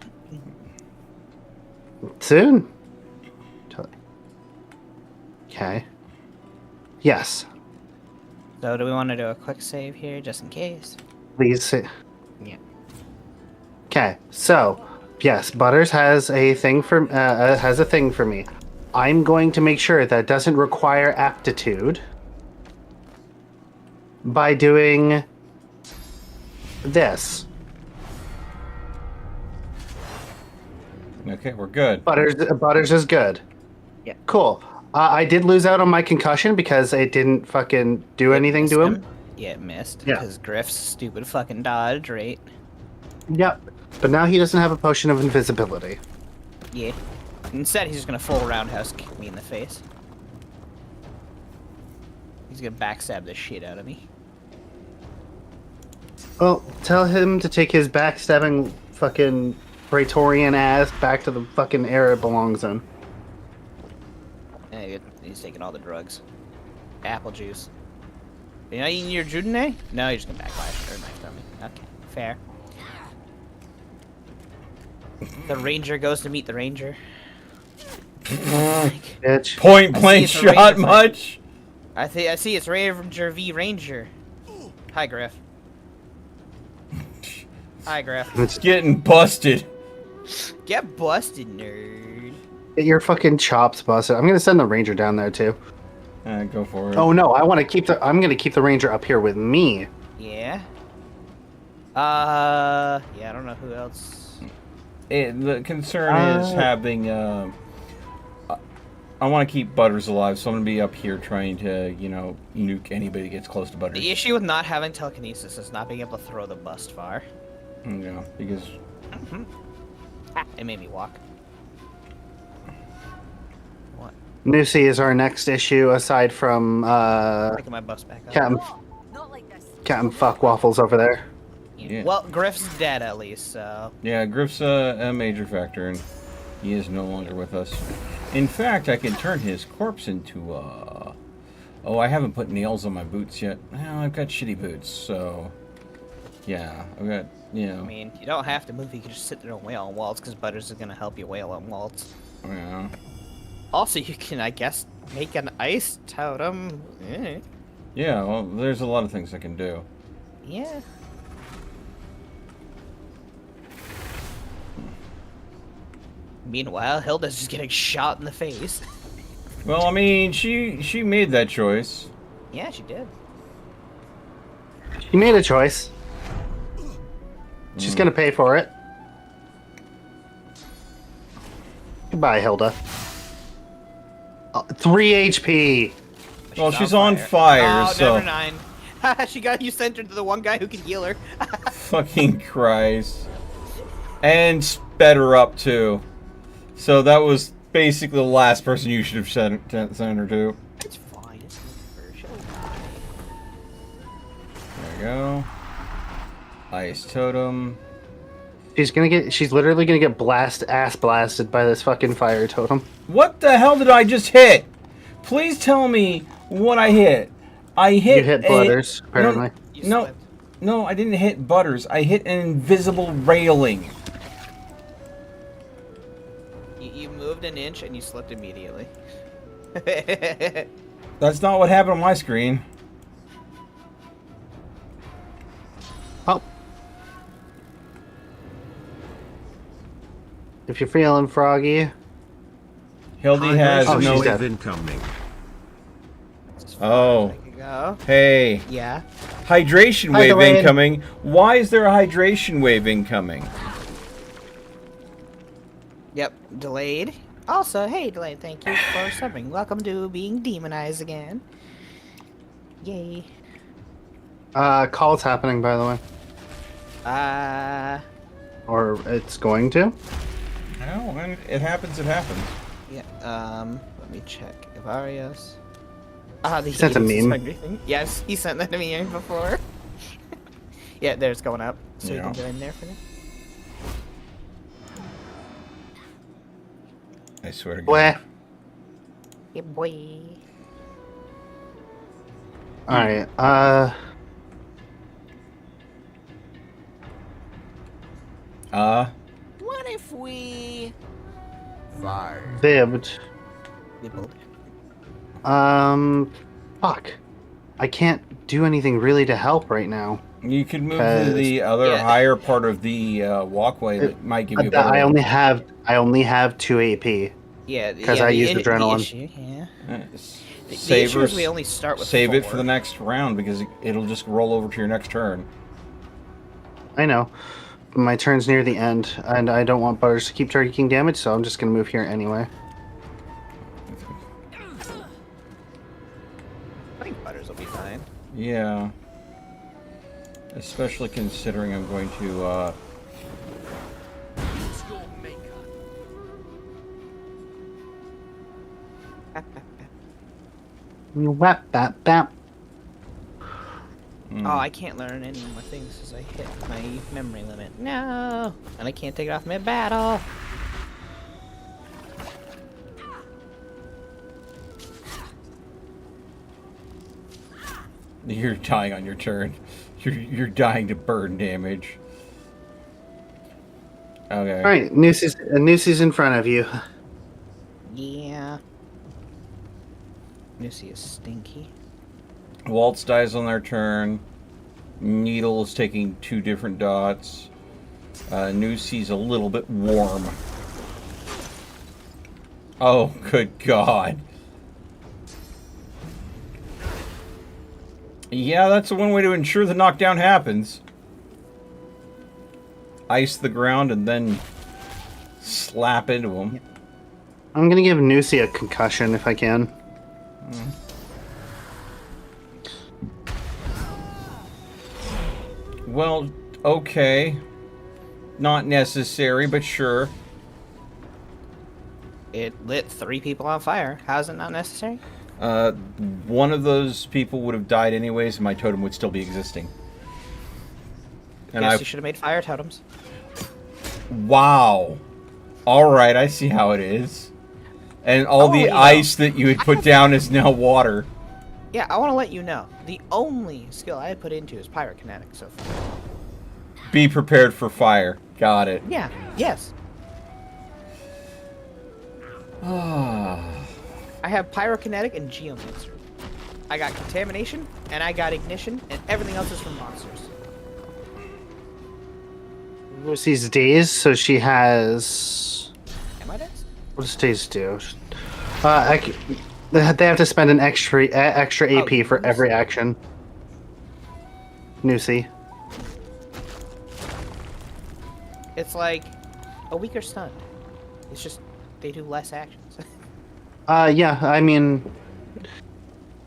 soon. Okay. Yes. So do we want to do a quick save here, just in case? Please say. Yeah. Okay. So, yes, Butters has a thing for me. I'm going to make sure that it doesn't require aptitude by doing this. Okay, we're good. Butters is good. Yeah. Cool. I did lose out on my concussion because it didn't fucking do anything to him. Yeah, it missed. Yeah. Because Griff's stupid fucking dodge, right? Yep. But now he doesn't have a potion of invisibility. Yeah. Instead, he's just gonna full roundhouse kick me in the face. He's gonna backstab the shit out of me. Well, tell him to take his backstabbing fucking Praetorian ass back to the fucking area it belongs in. And he's taking all the drugs. Apple juice. You're not eating your Judene? No, you're just gonna backlash or knife on me. Okay, fair. The ranger goes to meet the ranger. Bitch. Point blank it's a shot ranger much? I see it's Ranger v Ranger. Hi, Griff. Hi, Griff. It's getting busted. Get busted, nerd. Get your fucking chops busted. I'm gonna send the ranger down there too. Go for it. Oh no, I'm gonna keep the ranger up here with me. Yeah. Yeah, I don't know who else. The concern is having. I want to keep Butters alive, so I'm gonna be up here trying to, nuke anybody that gets close to Butters. The issue with not having telekinesis is not being able to throw the bust far. Yeah, because. It made me walk. What? Nusi is our next issue aside from Picking my bust back up. Captain Not like this. Fuck Waffles over there. Yeah. Well, Griff's dead at least, so. Yeah, Griff's a major factor, and he is no longer with us. In fact, I can turn his corpse into, Oh, I haven't put nails on my boots yet. Well, I've got shitty boots, so... Yeah, I've got, I mean, you don't have to move, you can just sit there and wail on walls, because Butters is gonna help you wail on walls. Yeah. Also, you can, I guess, make an ice totem. Yeah, well, there's a lot of things I can do. Yeah. Meanwhile, Hilda's just getting shot in the face. Well, I mean, she made that choice. Yeah, she did. She made a choice. She's gonna pay for it. Goodbye, Hilda. 3 HP. Well, she's on fire, Oh, so... never mind. She got you centered to the one guy who can heal her. Fucking Christ. And sped her up, too. So that was basically the last person you should have sent her to. It's fine. It's her. There we go. Ice totem. She's literally gonna get ass blasted by this fucking fire totem. What the hell did I just hit? Please tell me what I hit. I hit. You hit Butters, apparently. You No, slipped. no, I didn't hit Butters. I hit an invisible railing. You moved moved an inch and you slipped immediately. That's not what happened on my screen. Oh. If you're feeling froggy, Hildy has Oh, no... she's dead. incoming. Oh. There you go. Hey. Yeah. Hydration Hi, wave Delaney. incoming. Why is there a hydration wave incoming? Yep. Delayed. Also, hey, Delayed, thank you for subbing. Welcome to being demonized again. Yay. call's happening, by the way. Or it's going to. No, when it happens, it happens. Yeah, let me check. Ivarios. The Sent a Eagles meme. Hungry thing. Yes, he sent that to me before. Yeah, there's going up. So you Yeah. can go in there for now. I swear to God. Where? Yeah, boy. Alright, What if we... Vibbed. Nibbled. Fuck. I can't do anything really to help right now. You could move to the other Yeah. higher part of the walkway that might give you a better... I only have 2 AP. Yeah, 'Cause I used adrenaline. issue, yeah. The Save issue is we only start with Save it 4. for the next round because it'll just roll over to your next turn. I know. My turn's near the end, and I don't want Butters to keep taking damage, so I'm just gonna move here anyway. I think Butters will be fine. Yeah. Especially considering I'm going to, Whap, bap, bap. Oh, I can't learn any more things because I hit my memory limit. No! And I can't take it off mid-battle. You're dying on your turn. You're dying to burn damage. Okay. Alright, Noosey's in front of you. Yeah. Lucy is stinky. Waltz dies on their turn. Needle is taking 2 different dots. Noosey's a little bit warm. Oh, good God. Yeah, that's the one way to ensure the knockdown happens. Ice the ground and then slap into him. I'm gonna give Noosey a concussion if I can. Well, okay. Not necessary, but sure. It lit 3 people on fire. How's it not necessary? One of those people would have died anyways, and my totem would still be existing. And Guess I... you should have made fire totems. Wow. Alright, I see how it is. And all the you know. ice that you had put down is now water. Yeah, I want to let you know. The only skill I put into is pyrokinetic so far. Be prepared for fire. Got it. Yeah, yes. I have pyrokinetic and geomancer. I got contamination, and I got ignition, and everything else is from monsters. Noosey's dazed, so she has... Am I next? What does dazed do? They have to spend an extra AP for every action. Noosey. It's like a weaker stunned. It's just they do less actions. Yeah, I mean,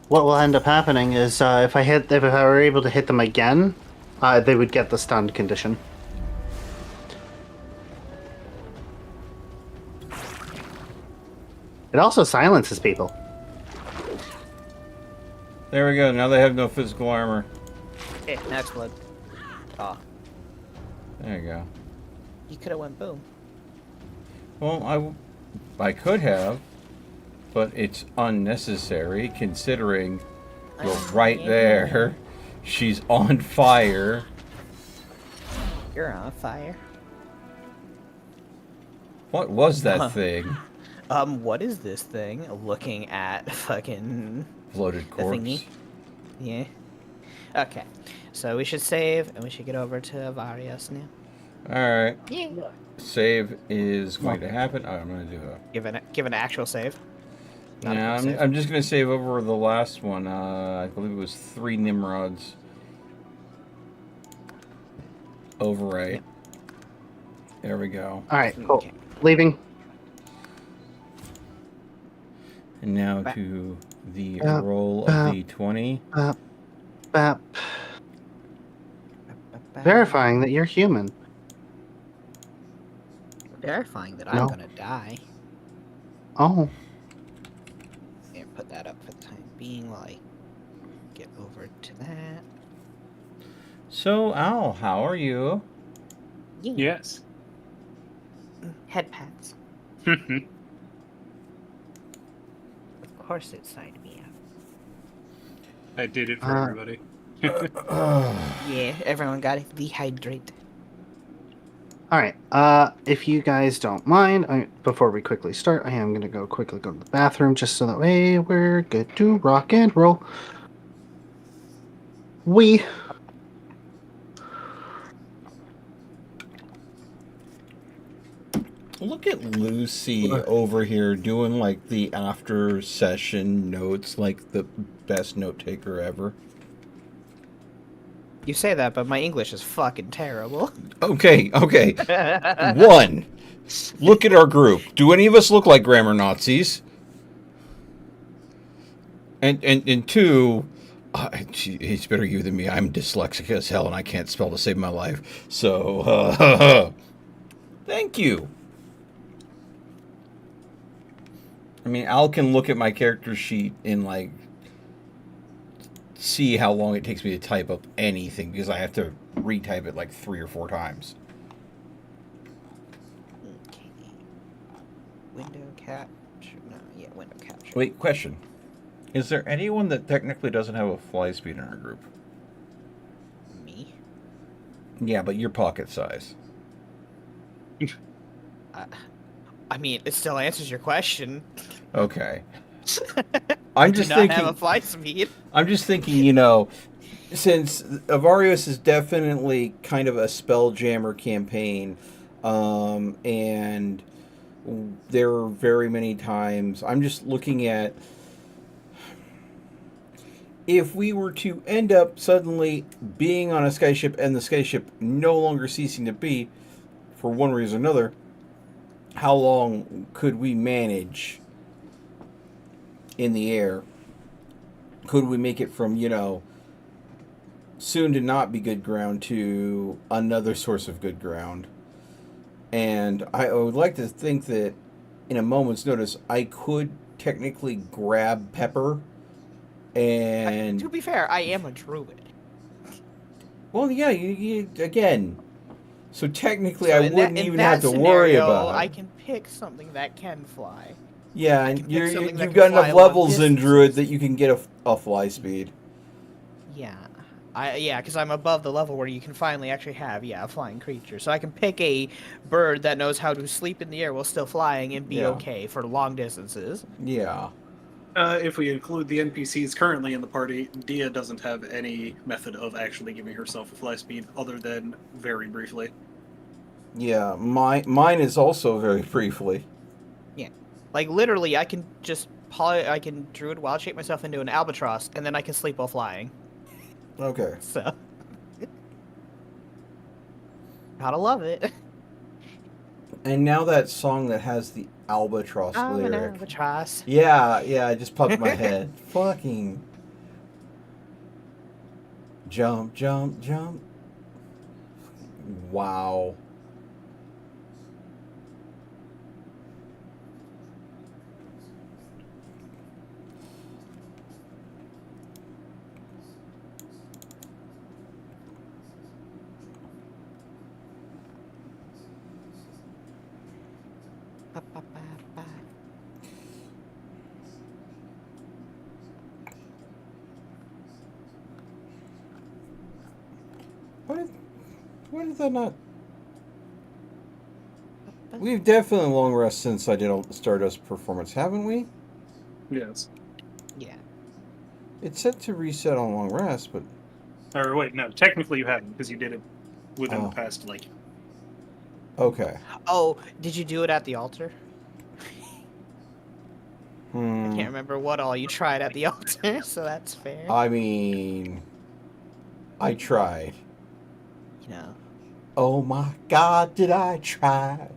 what will end up happening is if I were able to hit them again, they would get the stunned condition. It also silences people. There we go. Now they have no physical armor. Okay, next blood. Oh, There you go. you could have went boom. Well, I could have, but it's unnecessary considering you're right there. She's on fire. You're on fire. What was that thing? What is this thing? Looking at fucking Floated the corpse. thingy. Yeah. Okay. So we should save, and we should get over to Ivarios now. Alright. Yeah. Save is going to happen. Oh, I'm going to do a... Give an actual save. Not a Yeah, quick save. I'm just going to save over the last one. I believe it was 3 Nimrods. Overwrite. Yep. There we go. All right, cool. Okay. Leaving. And now Back. to the roll of the 20. Bap. Verifying that you're human. Verifying that No. I'm gonna die. Oh. Here, put that up for the time being while I get over to that. So, Al, how are you? Yes. Head pats. Of course it signed me up. I did it for everybody. Yeah, everyone got it dehydrated. All right. If you guys don't mind, before we quickly start, I am gonna quickly go to the bathroom just so that way we're good to rock and roll. Look at Lucy over here doing like the after session notes, like the best note taker ever. You say that, but my English is fucking terrible. Okay. One, look at our group. Do any of us look like grammar Nazis? And two, it's better you than me. I'm dyslexic as hell and I can't spell to save my life. So, thank you. I mean, Al can look at my character sheet and, like, see how long it takes me to type up anything, because I have to retype it, like, 3 or 4 times. Okay. Window capture. No, yeah, window capture. Wait, question. Is there anyone that technically doesn't have a fly speed in our group? Me? Yeah, but your pocket size. I mean, it still answers your question. Okay. I'm just Do not thinking... have a fly speed. I'm just thinking, you know, since Ivarios is definitely kind of a Spelljammer campaign, and there are very many times, I'm just looking at if we were to end up suddenly being on a skyship and the skyship no longer ceasing to be, for one reason or another, how long could we manage in the air? Could we make it from, you know, soon to not be good ground to another source of good ground? And I would like to think that in a moment's notice, I could technically grab Pepper and... To be fair, I am a druid. Well, yeah, you again. So technically, So I in wouldn't that even have to worry scenario, about it. I can pick something that can fly. Yeah, I and can pick something that you've can got fly enough long levels in distances. Druid that you can get a fly speed. Yeah. Because I'm above the level where you can finally actually have, a flying creature. So I can pick a bird that knows how to sleep in the air while still flying and be Yeah. okay for long distances. Yeah. If we include the NPCs currently in the party, Dia doesn't have any method of actually giving herself a fly speed other than very briefly. Yeah, mine is also very briefly. Yeah. Like, literally, I can just I can druid wild shape myself into an albatross, and then I can sleep while flying. Okay. So. Gotta love it. And now that song that has the albatross I'm an lyric. albatross. Yeah, it just popped in my head. Fucking jump, jump, jump. Wow. Why did that not? We've definitely long rest since I did a Stardust performance, haven't we? Yes. Yeah. It's set to reset on long rest, but Or wait, no. Technically, you haven't because you did it within the Oh. past okay. Oh, did you do it at the altar? I Hmm. can't remember what all you tried at the altar, so that's fair. I mean, I tried. You know. Oh my God, did I try?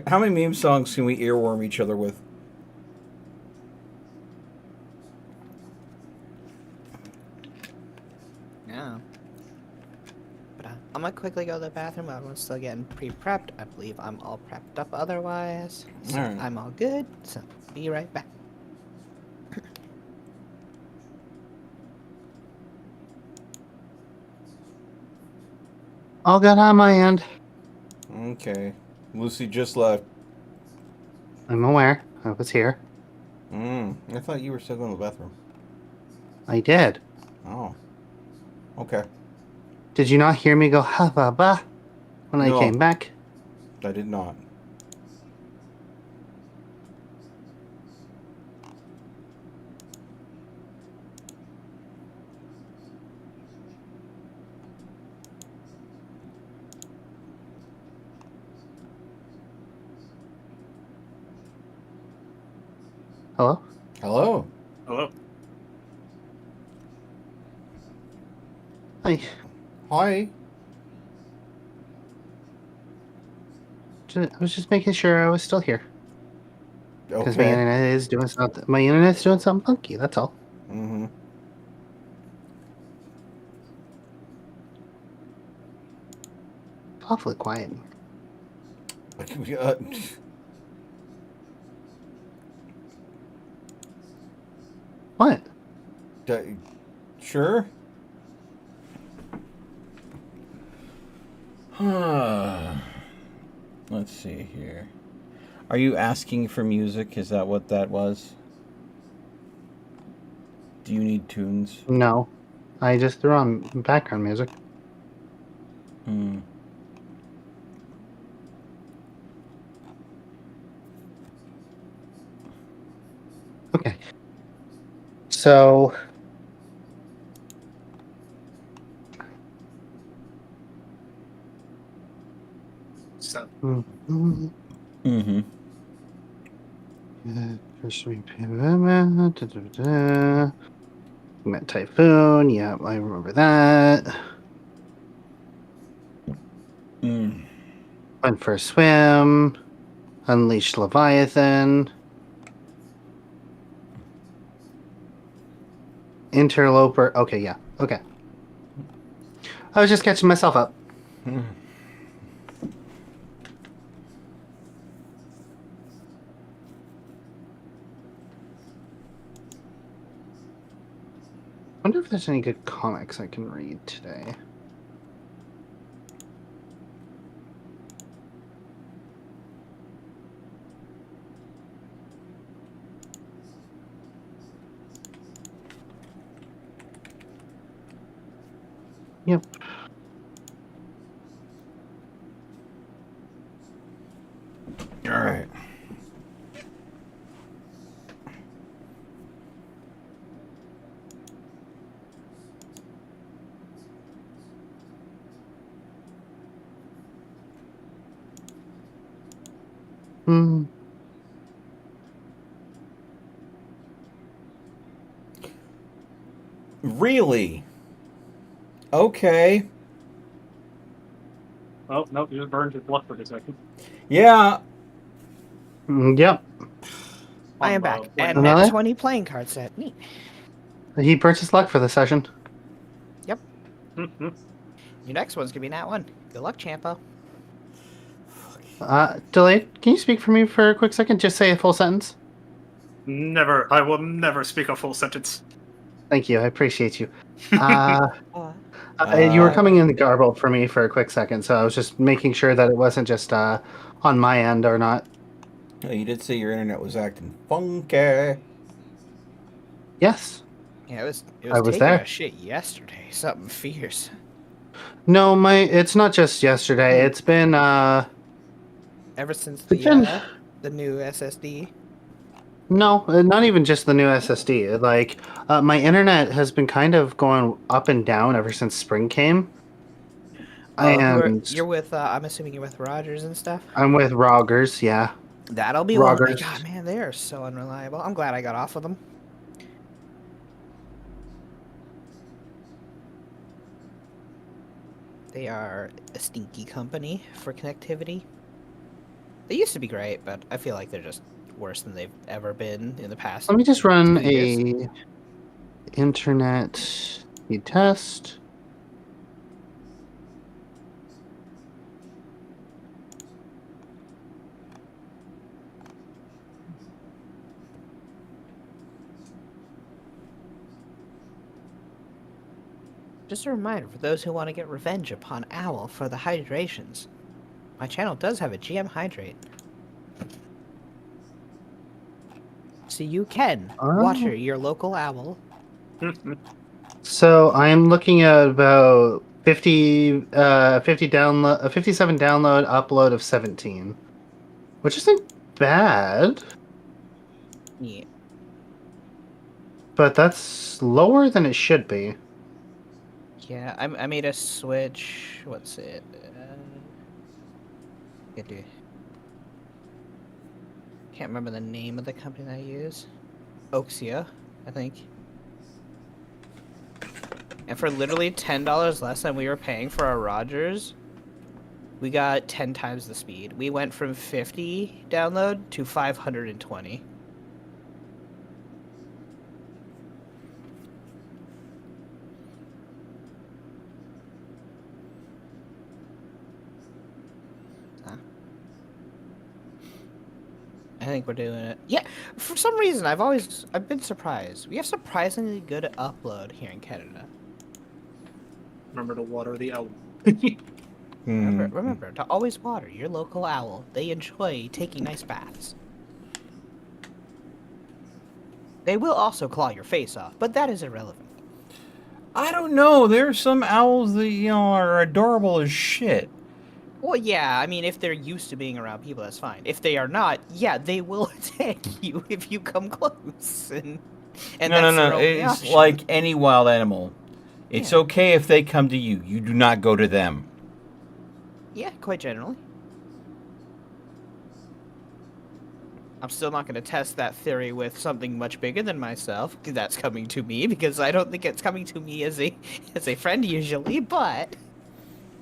How many meme songs can we earworm each other with? Yeah. But I'm gonna quickly go to the bathroom. Everyone's still getting pre-prepped. I believe I'm all prepped up otherwise. So Alright. I'm all good. So be right back. All good on my end. Okay. Lucy just left. I'm aware. I was here. I thought you were still going to the bathroom. I did. Oh. Okay. Did you not hear me go ha ba ba when I No. came back? I did not. Hello? Hello. Hello. Hi. Hi. I was just making sure I was still here. Because my Okay. internet is doing something. My internet's doing something funky. That's all. Mm-hmm. Awfully quiet. What? Sure. Let's see here. Are you asking for music? Is that what that was? Do you need tunes? No. I just threw on background music. Hmm. Okay. So. So, Mm-hmm. Mm-hmm. First we met Typhoon. Yeah, I remember that. Mm. Went for a swim. Unleashed Leviathan. Interloper. Okay, yeah. Okay. I was just catching myself up. Wonder if there's any good comics I can read today. Yep. All right. Hmm. Really? Okay. oh no, you just burned your luck for a second. Yeah. Yep. I am On, back. playing And Another? net 20 playing card set. Neat. He purchased luck for the session. Yep. Mhm. Your next one's gonna be nat 1. Good luck, Champo. Delayed, can you speak for me for a quick second? Just say a full sentence. Never. I will never speak a full sentence. Thank you. I appreciate you. You were Uh, coming in garbled for me for a quick second, so I was just making sure that it wasn't just on my end or not. You did say your internet was acting funky. Yes, Yeah, it was I was taking there. a shit yesterday. Something fierce. No, it's not just yesterday. It's been Ever since it's been the new SSD. no, not even just the new SSD. Like my internet has been kind of going up and down ever since spring came. Oh, And you're with? I'm assuming you're with Rogers and stuff. I'm with Rogers, yeah. That'll be one. Rogers. God, man, they are so unreliable. I'm glad I got off of them. They are a stinky company for connectivity. They used to be great, but I feel like they're just worse than they've ever been in the past. Let me just run 2 years. a internet speed test. Just a reminder for those who want to get revenge upon Owl for the hydrations. My channel does have a GM hydrate. So you can water your local owl. So I'm looking at about 57 download, upload of 17, which isn't bad, Yeah. but that's lower than it should be. Yeah, I made a switch. What's it? Can't remember the name of the company that I use. Oxia, I think. And for literally $10 less than we were paying for our Rogers, we got 10 times the speed. We went from 50 download to 520. I think we're doing it. Yeah, for some reason I've been surprised. We have surprisingly good upload here in Canada. Remember to water the owl. Remember to always water your local owl. They enjoy taking nice baths. They will also claw your face off, but that is irrelevant. I don't know. There's some owls that, are adorable as shit. Well, yeah, I mean, if they're used to being around people, that's fine. If they are not, yeah, they will attack you if you come close. And No. their only It's option. like any wild animal. It's Yeah. okay if they come to you. You do not go to them. Yeah, quite generally. I'm still not going to test that theory with something much bigger than myself, because that's coming to me, because I don't think it's coming to me as a friend usually, but...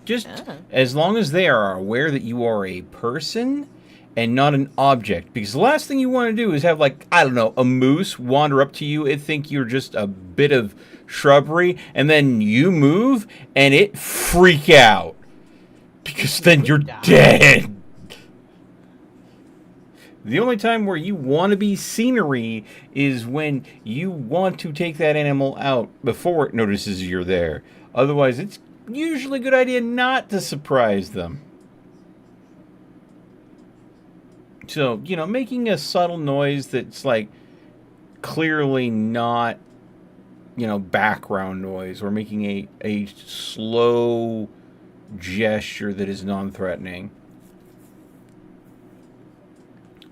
Just as long as they are aware that you are a person and not an object. Because the last thing you want to do is have, like, I don't know, a moose wander up to you and think you're just a bit of shrubbery, and then you move and it freak out. Because then you're dead. The only time where you want to be scenery is when you want to take that animal out before it notices you're there. Otherwise, it's usually a good idea not to surprise them. So, making a subtle noise that's, like, clearly not, background noise, or making a slow gesture that is non-threatening.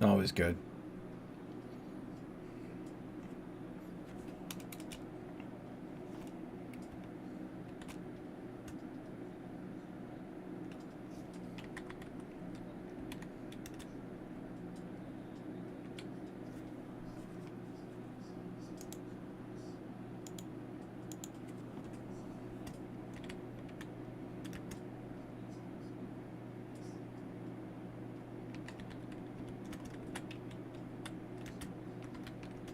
Always good.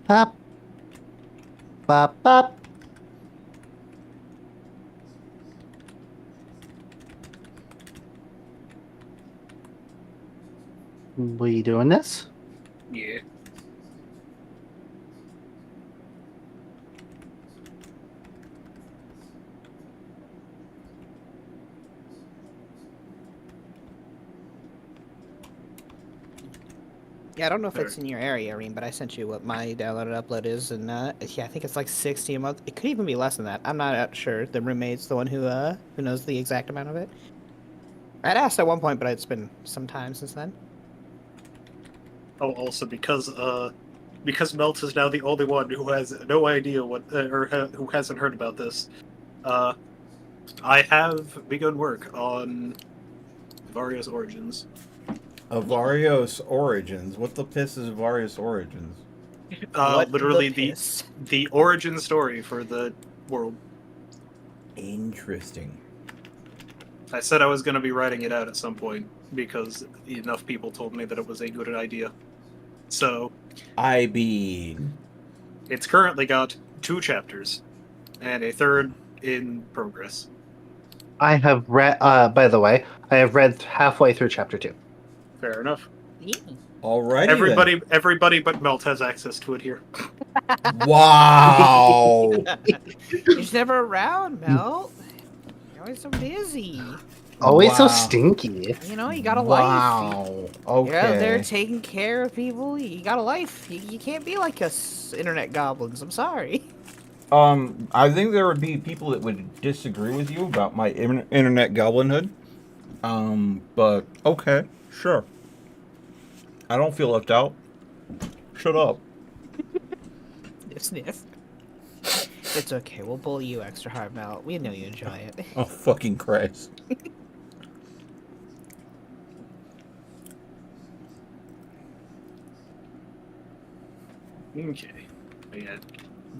Pop. Pop, pop. We doing this? Yeah. Yeah, I don't know if it's in your area, Reem, but I sent you what my downloaded upload is, and yeah, I think it's like 60 a month. It could even be less than that. I'm not sure. The roommate's the one who knows the exact amount of it. I'd asked at one point, but it's been some time since then. Oh, also because Melt is now the only one who has no idea what who hasn't heard about this. I have begun work on Ivarios Origins. Ivarios Origins. What the piss is Ivarios Origins? Literally the origin story for the world. Interesting. I said I was going to be writing it out at some point because enough people told me that it was a good idea. So, I mean, it's currently got 2 chapters and a third in progress. I have read. By the way, I have read halfway through chapter 2. Fair enough. alrighty Everybody but Melt has access to it here. then. Wow. You're just never around, Mel. You're always so busy. Always so Wow. stinky. You know, you got a life. Wow. Okay. You're out there taking care of people. You got a life. You can't be like us internet goblins. I'm sorry. I think there would be people that would disagree with you about my internet goblinhood. But okay, sure. I don't feel left out. Shut up. Sniff. It's okay. We'll bully you extra hard, Mel. We know you enjoy it. Oh, fucking Christ. Okay. Yeah.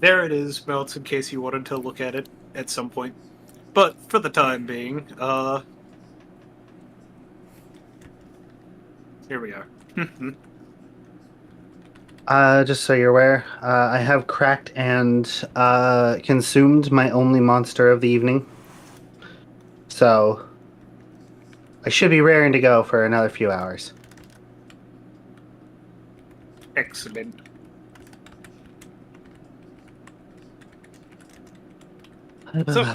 There it is, Melt, in case you wanted to look at it at some point. But for the time being, here we are. Just so you're aware, I have cracked and consumed my only monster of the evening. So, I should be raring to go for another few hours. Excellent. So,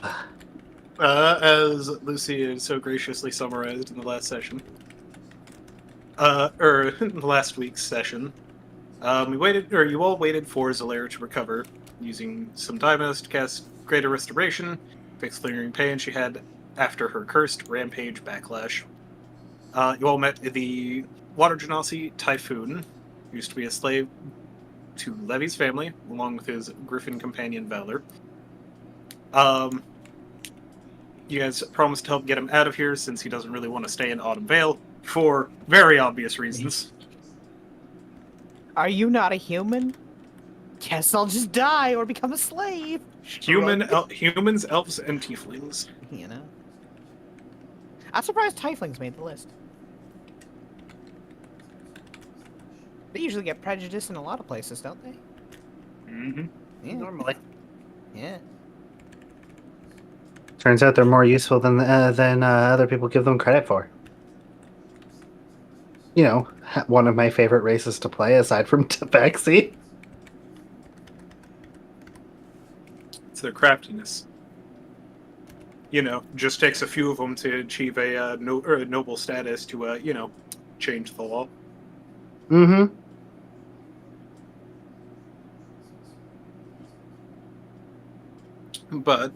as Lucy had so graciously summarized in the last session, in the last week's session, you all waited for Zalair to recover, using some diamonds to cast Greater Restoration, fix lingering pain she had after her cursed rampage backlash. You all met the Water Genasi Typhoon, who used to be a slave to Levi's family, along with his griffin companion Valor. You guys promised to help get him out of here since he doesn't really want to stay in Autumn Vale for very obvious reasons. Are you not a human? Guess I'll just die or become a slave. Humans, elves, and tieflings. You know. I'm surprised tieflings made the list. They usually get prejudice in a lot of places, don't they? Mm-hmm. Yeah. Normally. Yeah. Turns out they're more useful than other people give them credit for. You know, one of my favorite races to play, aside from Tabaxi. It's their craftiness. You know, just takes a few of them to achieve a noble status to, change the law. Mm-hmm. But,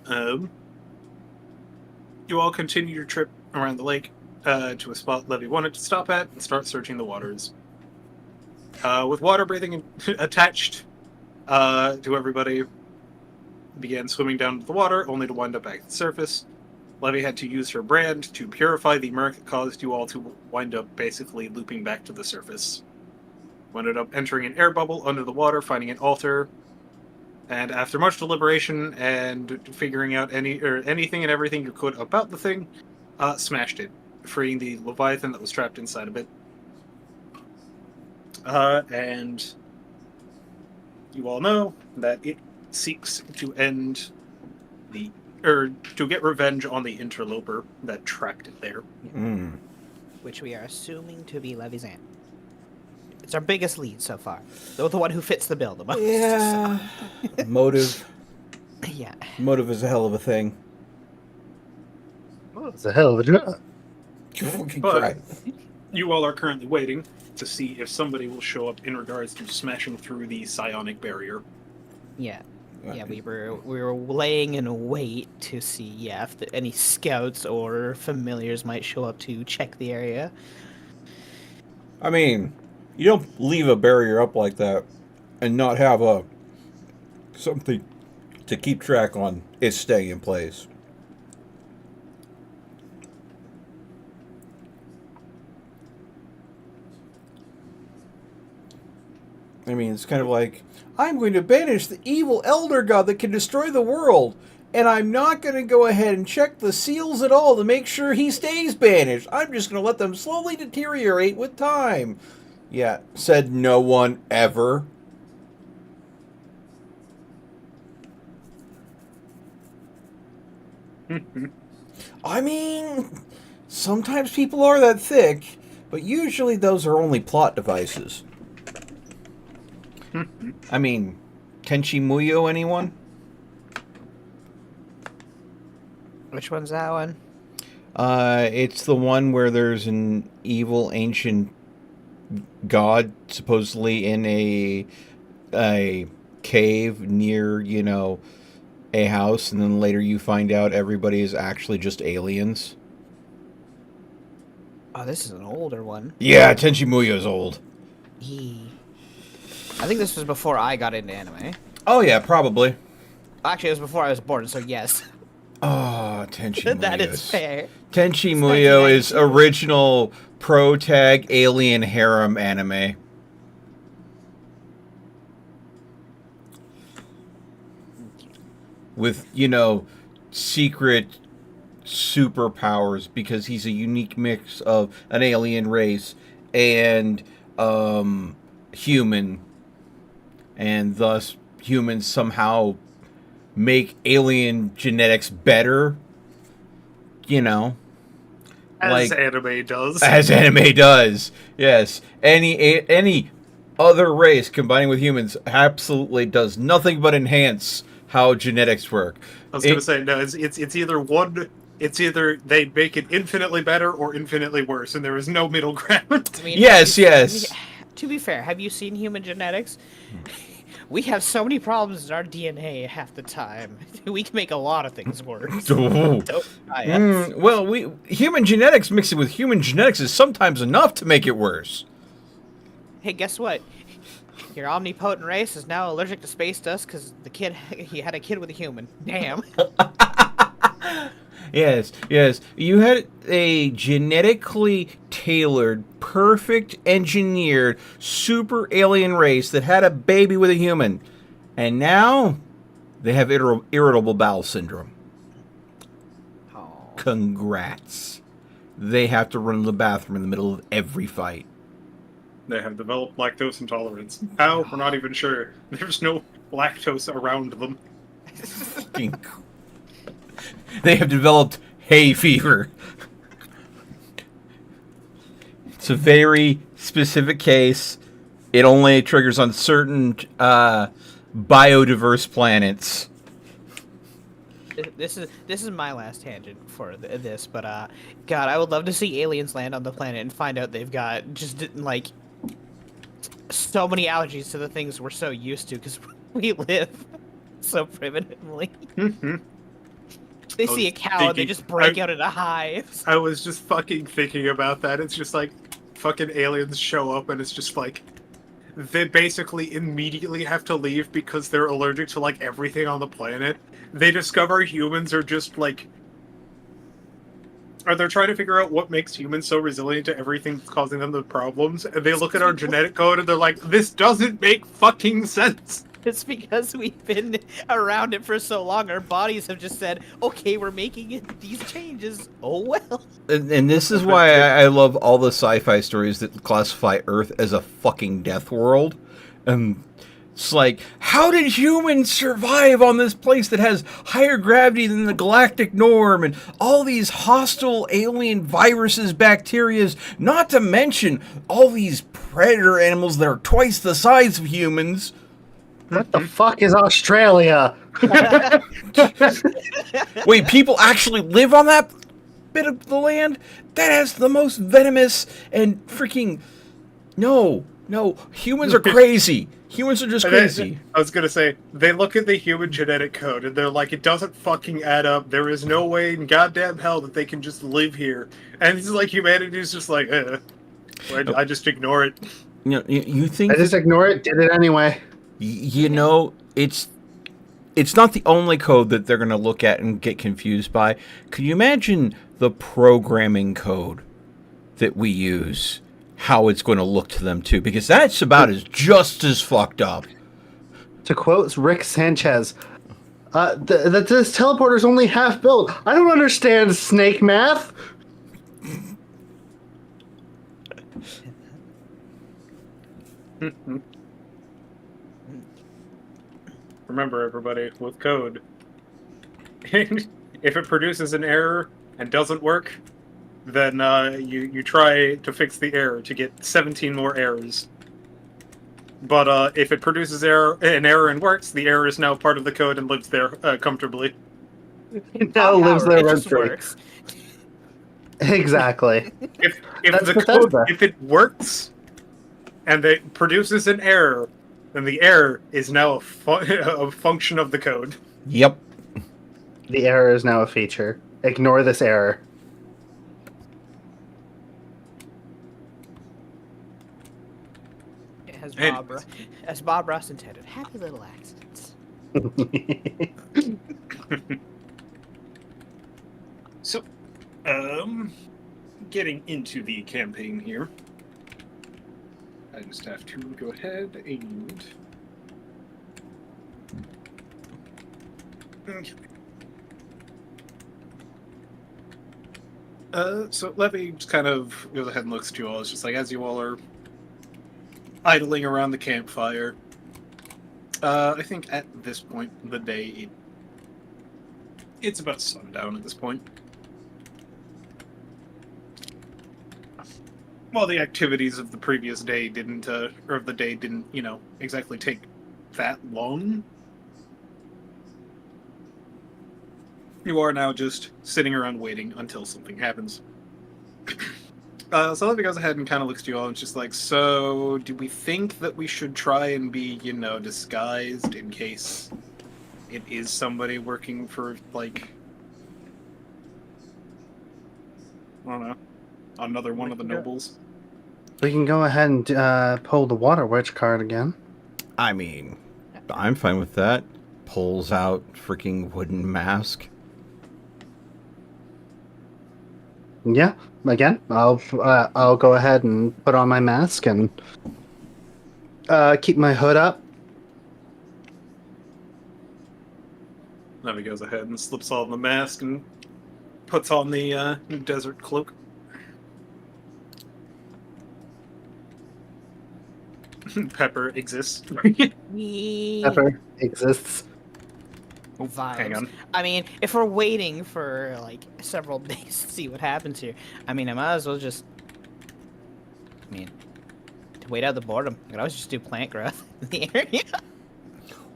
you all continue your trip around the lake to a spot Levy wanted to stop at and start searching the waters. With water breathing attached to everybody, began swimming down to the water, only to wind up back at the surface. Levy had to use her brand to purify the murk that caused you all to wind up basically looping back to the surface. Wound up entering an air bubble under the water, finding an altar, and after much deliberation and figuring out anything and everything you could about the thing, smashed it, freeing the Leviathan that was trapped inside of it. And you all know that it seeks to to get revenge on the interloper that tracked it there. Mm. Which we are assuming to be Levy's aunt. It's our biggest lead so far. The one who fits the bill the most. Yeah. Motive. Yeah. Motive is a hell of a thing. It's a hell of a job. You fucking But- Christ. you all are currently waiting to see if somebody will show up in regards to smashing through the psionic barrier. Yeah. Yeah, we were laying in wait to see if any scouts or familiars might show up to check the area. I mean, you don't leave a barrier up like that and not have something to keep track on is staying in place. I mean, it's kind of like, I'm going to banish the evil elder god that can destroy the world, and I'm not going to go ahead and check the seals at all to make sure he stays banished. I'm just going to let them slowly deteriorate with time. Yeah, said no one ever. I mean, sometimes people are that thick, but usually those are only plot devices. I mean, Tenchi Muyo, anyone? Which one's that one? It's the one where there's an evil ancient god supposedly in a cave near, a house, and then later you find out everybody is actually just aliens. Oh, this is an older one. Yeah, Tenchi Muyo's old. I think this was before I got into anime. Oh yeah, probably. Actually, it was before I was born, so yes. Oh, Tenchi Muyo. That is fair. Tenchi It's Muyo 1990. is original pro-tag alien harem anime. With, secret superpowers because he's a unique mix of an alien race and human. And thus humans somehow make alien genetics better. As anime does. As anime does. Yes. Any other race combining with humans absolutely does nothing but enhance how genetics work. I was going to say, no, it's either one. It's either they make it infinitely better or infinitely worse, and there is no middle ground. I mean, Yes, yes. To be fair, have you seen human genetics? We have so many problems in our DNA half the time. We can make a lot of things worse. Don't try us. Well, human genetics mixing with human genetics is sometimes enough to make it worse. Hey, guess what? Your omnipotent race is now allergic to space dust because he had a kid with a human. Damn. Yes. You had a genetically tailored, perfect engineered, super alien race that had a baby with a human. And now they have irritable bowel syndrome. Oh. Congrats. They have to run to the bathroom in the middle of every fight. They have developed lactose intolerance. How? We're not even sure. There's no lactose around them. They have developed hay fever. It's a very specific case. It only triggers on certain biodiverse planets. This is my last tangent for this, but God, I would love to see aliens land on the planet and find out they've got just like so many allergies to the things we're so used to because we live so primitively. They see a cow and they just break out into hives. I was just fucking thinking about that. It's just like fucking aliens show up and it's just like they basically immediately have to leave because they're allergic to like everything on the planet. They discover humans are just like they're trying to figure out what makes humans so resilient to everything that's causing them the problems, and they look at our genetic code and they're like, this doesn't make fucking sense. It's because we've been around it for so long. Our bodies have just said, okay, we're making these changes. Oh, well. And this is why I love all the sci-fi stories that classify Earth as a fucking death world. And it's like, how did humans survive on this place that has higher gravity than the galactic norm and all these hostile alien viruses, bacterias, not to mention all these predator animals that are twice the size of humans? What the fuck is Australia? Wait, people actually live on that? bit of the land that has the most venomous and freaking... No, humans are crazy. Humans are just crazy. I was gonna say, they look at the human genetic code and they're like, it doesn't fucking add up. There is no way in goddamn hell that they can just live here. And it's like humanity's just like, I just ignore it. You think I just ignore it, did it anyway. It's not the only code that they're going to look at and get confused by. Could you imagine the programming code that we use? How it's going to look to them too, because that's about just as fucked up. To quote Rick Sanchez, that this teleporter's only half built. I don't understand snake math. Remember, everybody, with code, if it produces an error and doesn't work, then you try to fix the error to get 17 more errors. But if it produces an error and works, the error is now part of the code and lives there comfortably. It now lives there It rent just free. works. Exactly. If That's the Bethesda. code, if it works and it produces an error, then the error is now a function of the code. Yep. The error is now a feature. Ignore this error. As Bob Ross intended, happy little accidents. So, getting into the campaign here, I just have to go ahead and... Okay. So Levy just kind of goes ahead and looks at you all. It's just like, as you all are idling around the campfire, I think at this point in the day, it's about sundown at this point. Well, the activities of the previous day didn't, or of the day didn't, exactly take that long. You are now just sitting around waiting until something happens. So Levy goes ahead and kind of looks to you all and just like, so do we think that we should try and be, disguised in case it is somebody working for, like, I don't know, another one of the nobles? We can go ahead and pull the Water Witch card again. I mean, I'm fine with that. Pulls out freaking wooden mask. Yeah, again, I'll go ahead and put on my mask and keep my hood up. Levy goes ahead and slips on the mask and puts on the desert cloak. Pepper exists. Pepper exists. Vibes. Hang on. I mean, if we're waiting for like several days to see what happens here, I mean, I might as well just. To wait out the boredom, I could always just do plant growth in the area.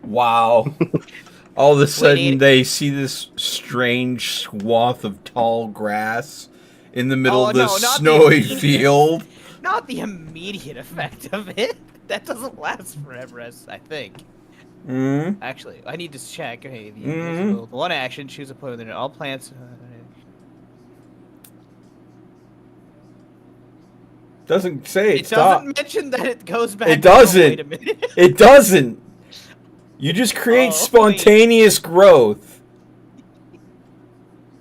Wow. All of a sudden, Wait. they see this strange swath of tall grass in the middle Oh, of this no, not the snowy immediate- field. Not the immediate effect of it. That doesn't last forever, as I think. Mm-hmm. Actually, I need to check. Okay, the Mhm. invisible- the one action, choose a point within all plants. Doesn't say It stop. doesn't mention that it goes back. It to, oh, doesn't. wait a minute. It doesn't. You just create Oh, spontaneous growth.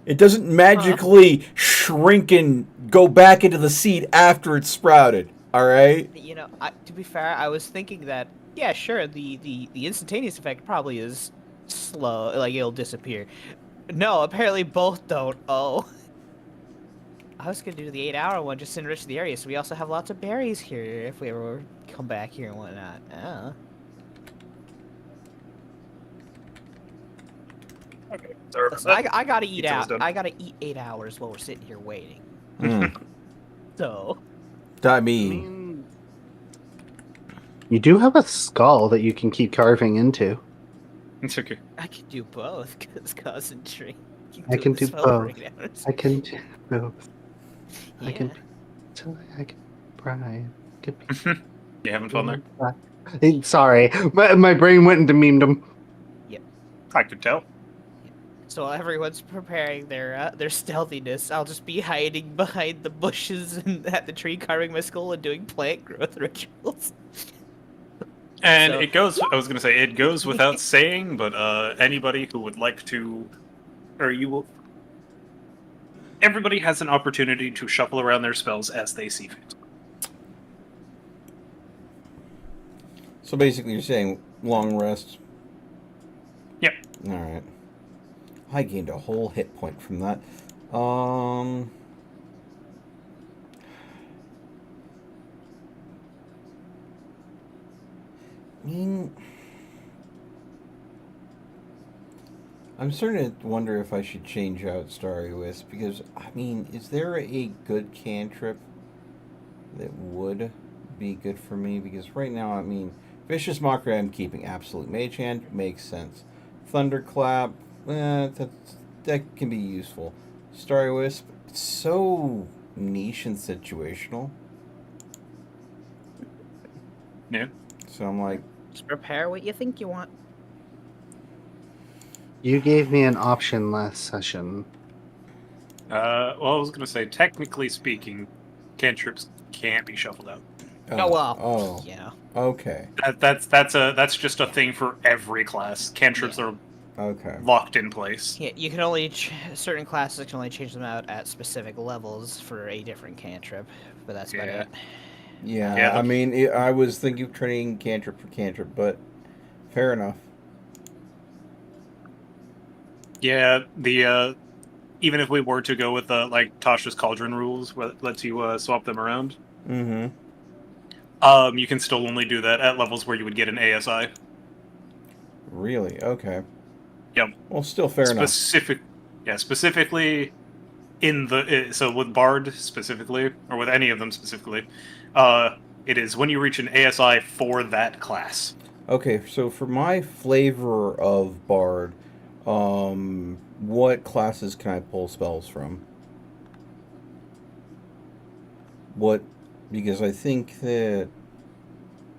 It doesn't magically shrink and go back into the seed after it's sprouted. All right. To be fair, I was thinking that yeah, sure, the instantaneous effect probably is slow, like it'll disappear. No, apparently both don't. Oh. I was gonna do the 8-hour one just to enrich the area, so we also have lots of berries here if we ever come back here and whatnot. Oh. Okay, sorry about Listen, that. I gotta eat Pizza was out. done. I gotta eat 8 hours while we're sitting here waiting. So. I mean, You do have a skull that you can keep carving into. It's okay. I could do both, because concentrate. I can the do spell both. breakdowns. I can do both. I can Yeah. till I can cry. Could be You having fun there? Sorry, my brain went into memedom. I could tell. So everyone's preparing their stealthiness. I'll just be hiding behind the bushes and at the tree, carving my skull and doing plant growth rituals. And So- it goes. I was going to say it goes without saying, but anybody who would like to, or you will. Everybody has an opportunity to shuffle around their spells as they see fit. So basically, you're saying long rest. Yep. All right. I gained a whole hit point from that. I mean, I'm starting to wonder if I should change out Starry Wisp because, I mean, is there a good cantrip that would be good for me? Because right now, I mean, Vicious Mockery I'm keeping. Absolute Mage Hand makes sense. Thunderclap, that can be useful. Starry Wisp, it's so niche and situational. Yeah. So I'm like, Just prepare what you think you want. You gave me an option last session. Well, I was going to say, technically speaking, cantrips can't be shuffled out. Oh well. Oh, Yeah. okay. That's just a thing for every class. Cantrips Yeah. are Okay. locked in place. Yeah, you can only certain classes can only change them out at specific levels for a different cantrip, but that's about Yeah. it. Yeah, Yeah, I mean, I was thinking of trading cantrip for cantrip, but fair enough. Yeah, the even if we were to go with like Tasha's Cauldron rules, where it lets you swap them around, Mm-hmm. you can still only do that at levels where you would get an ASI. Really? Okay. Yep. Well, still fair enough. Specifically in the so with Bard specifically, or with any of them specifically, it is when you reach an ASI for that class. Okay, so for my flavor of Bard, what classes can I pull spells from? What? Because I think that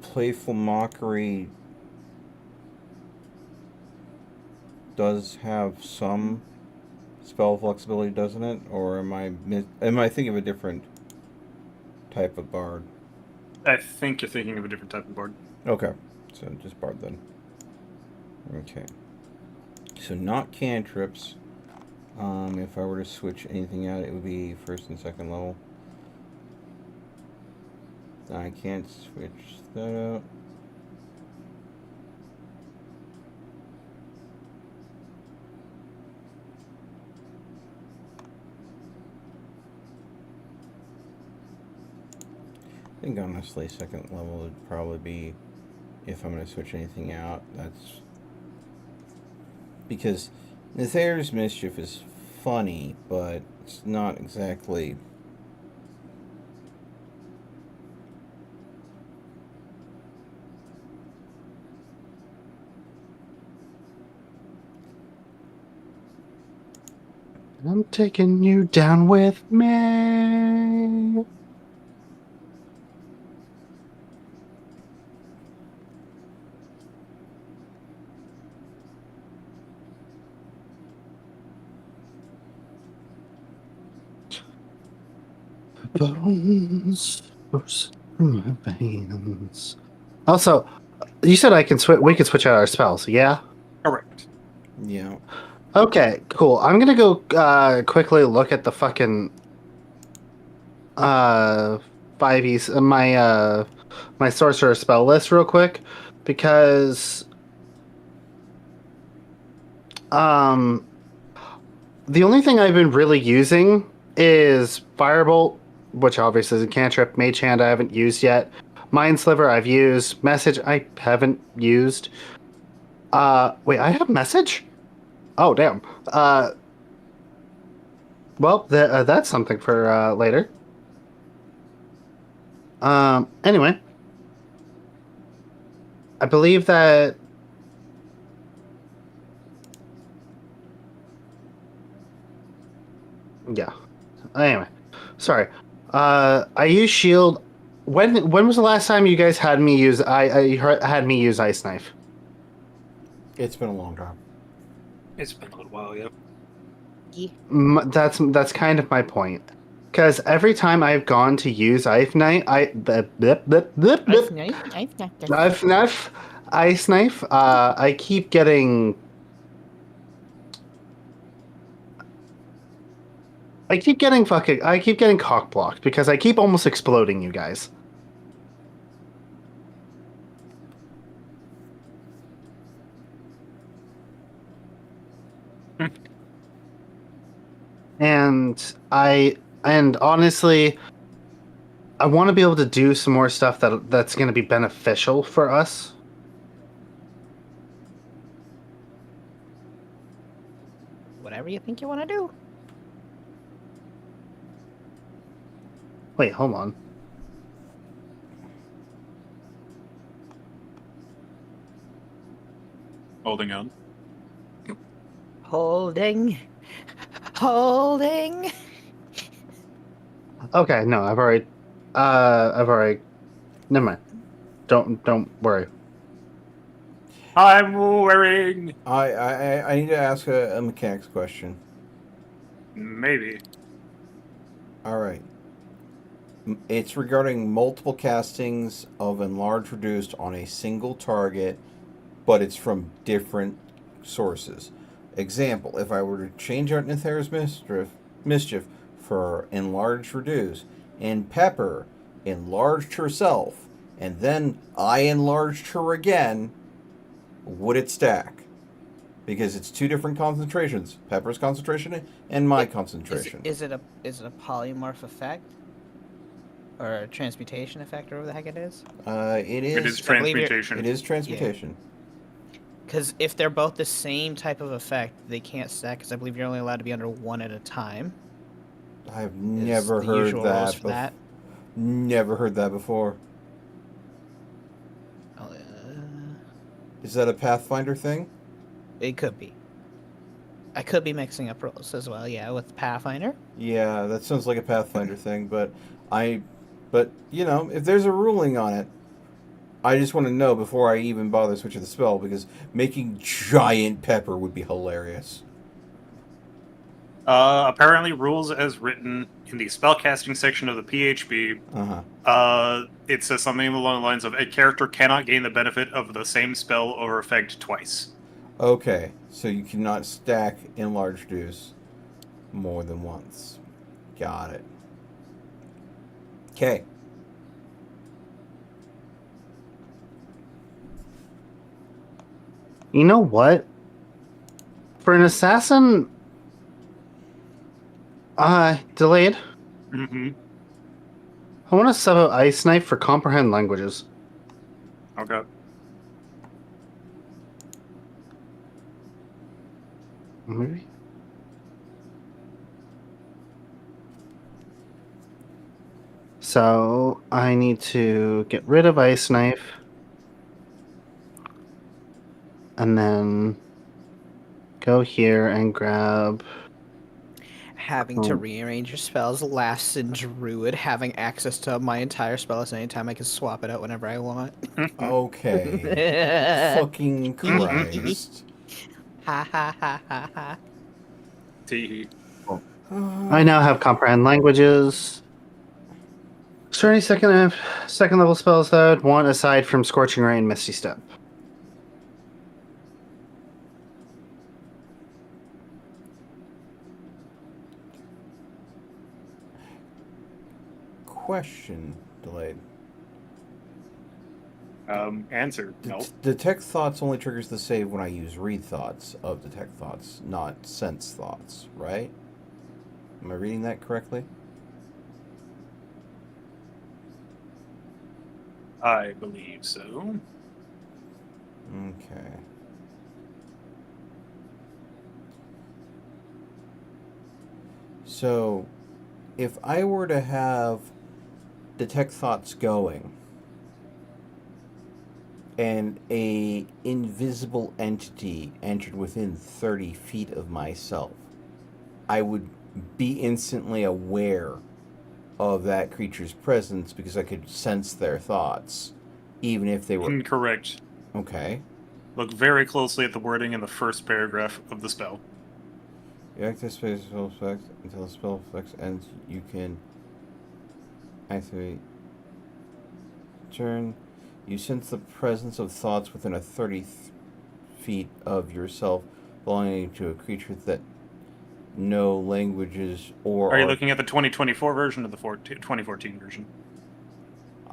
Playful Mockery does have some spell flexibility, doesn't it? Or am I thinking of a different type of Bard? I think you're thinking of a different type of Bard. Okay, so just Bard then. Okay. So not cantrips. If I were to switch anything out, it would be first and second level. I can't switch that out. I think honestly, second level would probably be, if I'm going to switch anything out, that's because Nether's Mischief is funny, but it's not exactly. I'm taking you down with me. Bones burst through my veins. Also, you said I can switch. We could switch out our spells. Yeah. Correct. Yeah. Okay. Cool. I'm gonna go quickly look at the fucking 5e my sorcerer spell list real quick because the only thing I've been really using is Firebolt, which obviously is a cantrip. Mage Hand I haven't used yet. Mind Sliver I've used. Message I haven't used. Wait, I have Message? Oh, damn. Well, that's something for later. Anyway. I believe that Yeah. Anyway, sorry. I use shield. When was the last time you guys had me use had me use ice knife? It's been a long time. It's been a little while, yeah. That's kind of my point. Because every time I've gone to use ice knife, ice knife, I keep getting. I keep getting cock blocked because I keep almost exploding you guys. And honestly, I want to be able to do some more stuff that's going to be beneficial for us. Whatever you think you want to do. Wait, hold on. Holding on. Holding. Holding. Okay, no, I've already never mind. Don't worry. I'm wearing. I need to ask a mechanics question. Maybe. All right. It's regarding multiple castings of enlarged reduced on a single target, but it's from different sources. Example, if I were to change out Nethera's mischief for enlarged reduce, and Pepper enlarged herself, and then I enlarged her again, would it stack? Because it's two different concentrations: Pepper's concentration and my concentration. Is it a polymorph effect? Or a transmutation effect, or whatever the heck it is? It is. It is transmutation. It is transmutation. Because if they're both the same type of effect, they can't stack, because I believe you're only allowed to be under one at a time. I've never heard that. Never heard that before. Is that a Pathfinder thing? It could be. I could be mixing up rules as well, yeah, with Pathfinder. Yeah, that sounds like a Pathfinder thing, but you know, if there's a ruling on it, I just want to know before I even bother switching the spell, because making giant Pepper would be hilarious. Apparently, rules as written in the spellcasting section of the PHB, it says something along the lines of a character cannot gain the benefit of the same spell or effect twice. Okay, so you cannot stack enlarged deuce more than once. Got it. Okay. You know what? For an assassin, delayed. Mm-hmm. I want to sub out Ice Knife for comprehend languages. Okay. Maybe. So I need to get rid of Ice Knife. And then go here and grab... Having to rearrange your spells lasts in Druid. Having access to my entire spell list anytime, I can swap it out whenever I want. Okay. Fucking Christ. Ha ha ha ha ha. Tee. I now have comprehend languages. Is there any second level spells that I would want aside from Scorching Ray and Misty Step? Question delayed. Answer. No. Detect Thoughts only triggers the save when I use Read Thoughts of Detect Thoughts, not Sense Thoughts, right? Am I reading that correctly? I believe so. Okay. So, if I were to have Detect Thoughts going, and a invisible entity entered within 30 feet of myself, I would be instantly aware of that creature's presence because I could sense their thoughts, even if they were Incorrect. okay. Look very closely at the wording in the first paragraph of the spell. You activate space spell effect until the spell effect ends. You can activate turn. You sense the presence of thoughts within a 30 feet of yourself, belonging to a creature that no languages or. Are you looking at the 2024 version or the 2014 version?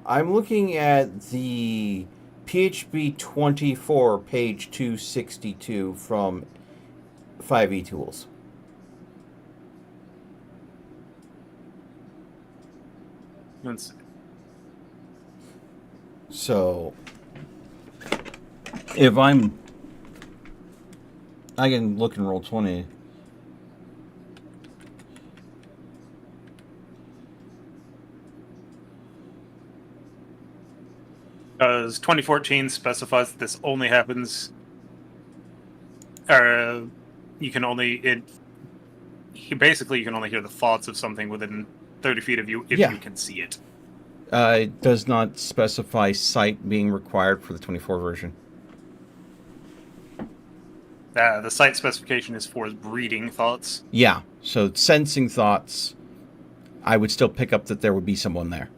I'm looking at the PHB 24, page 262 from 5e Tools. Let's see. So, if I can look and roll 20. Because 2014 specifies that this only happens. You can only you can only hear the thoughts of something within 30 feet of you if you can see it. It does not specify sight being required for the 24 version. The sight specification is for reading thoughts. Yeah, so sensing thoughts, I would still pick up that there would be someone there,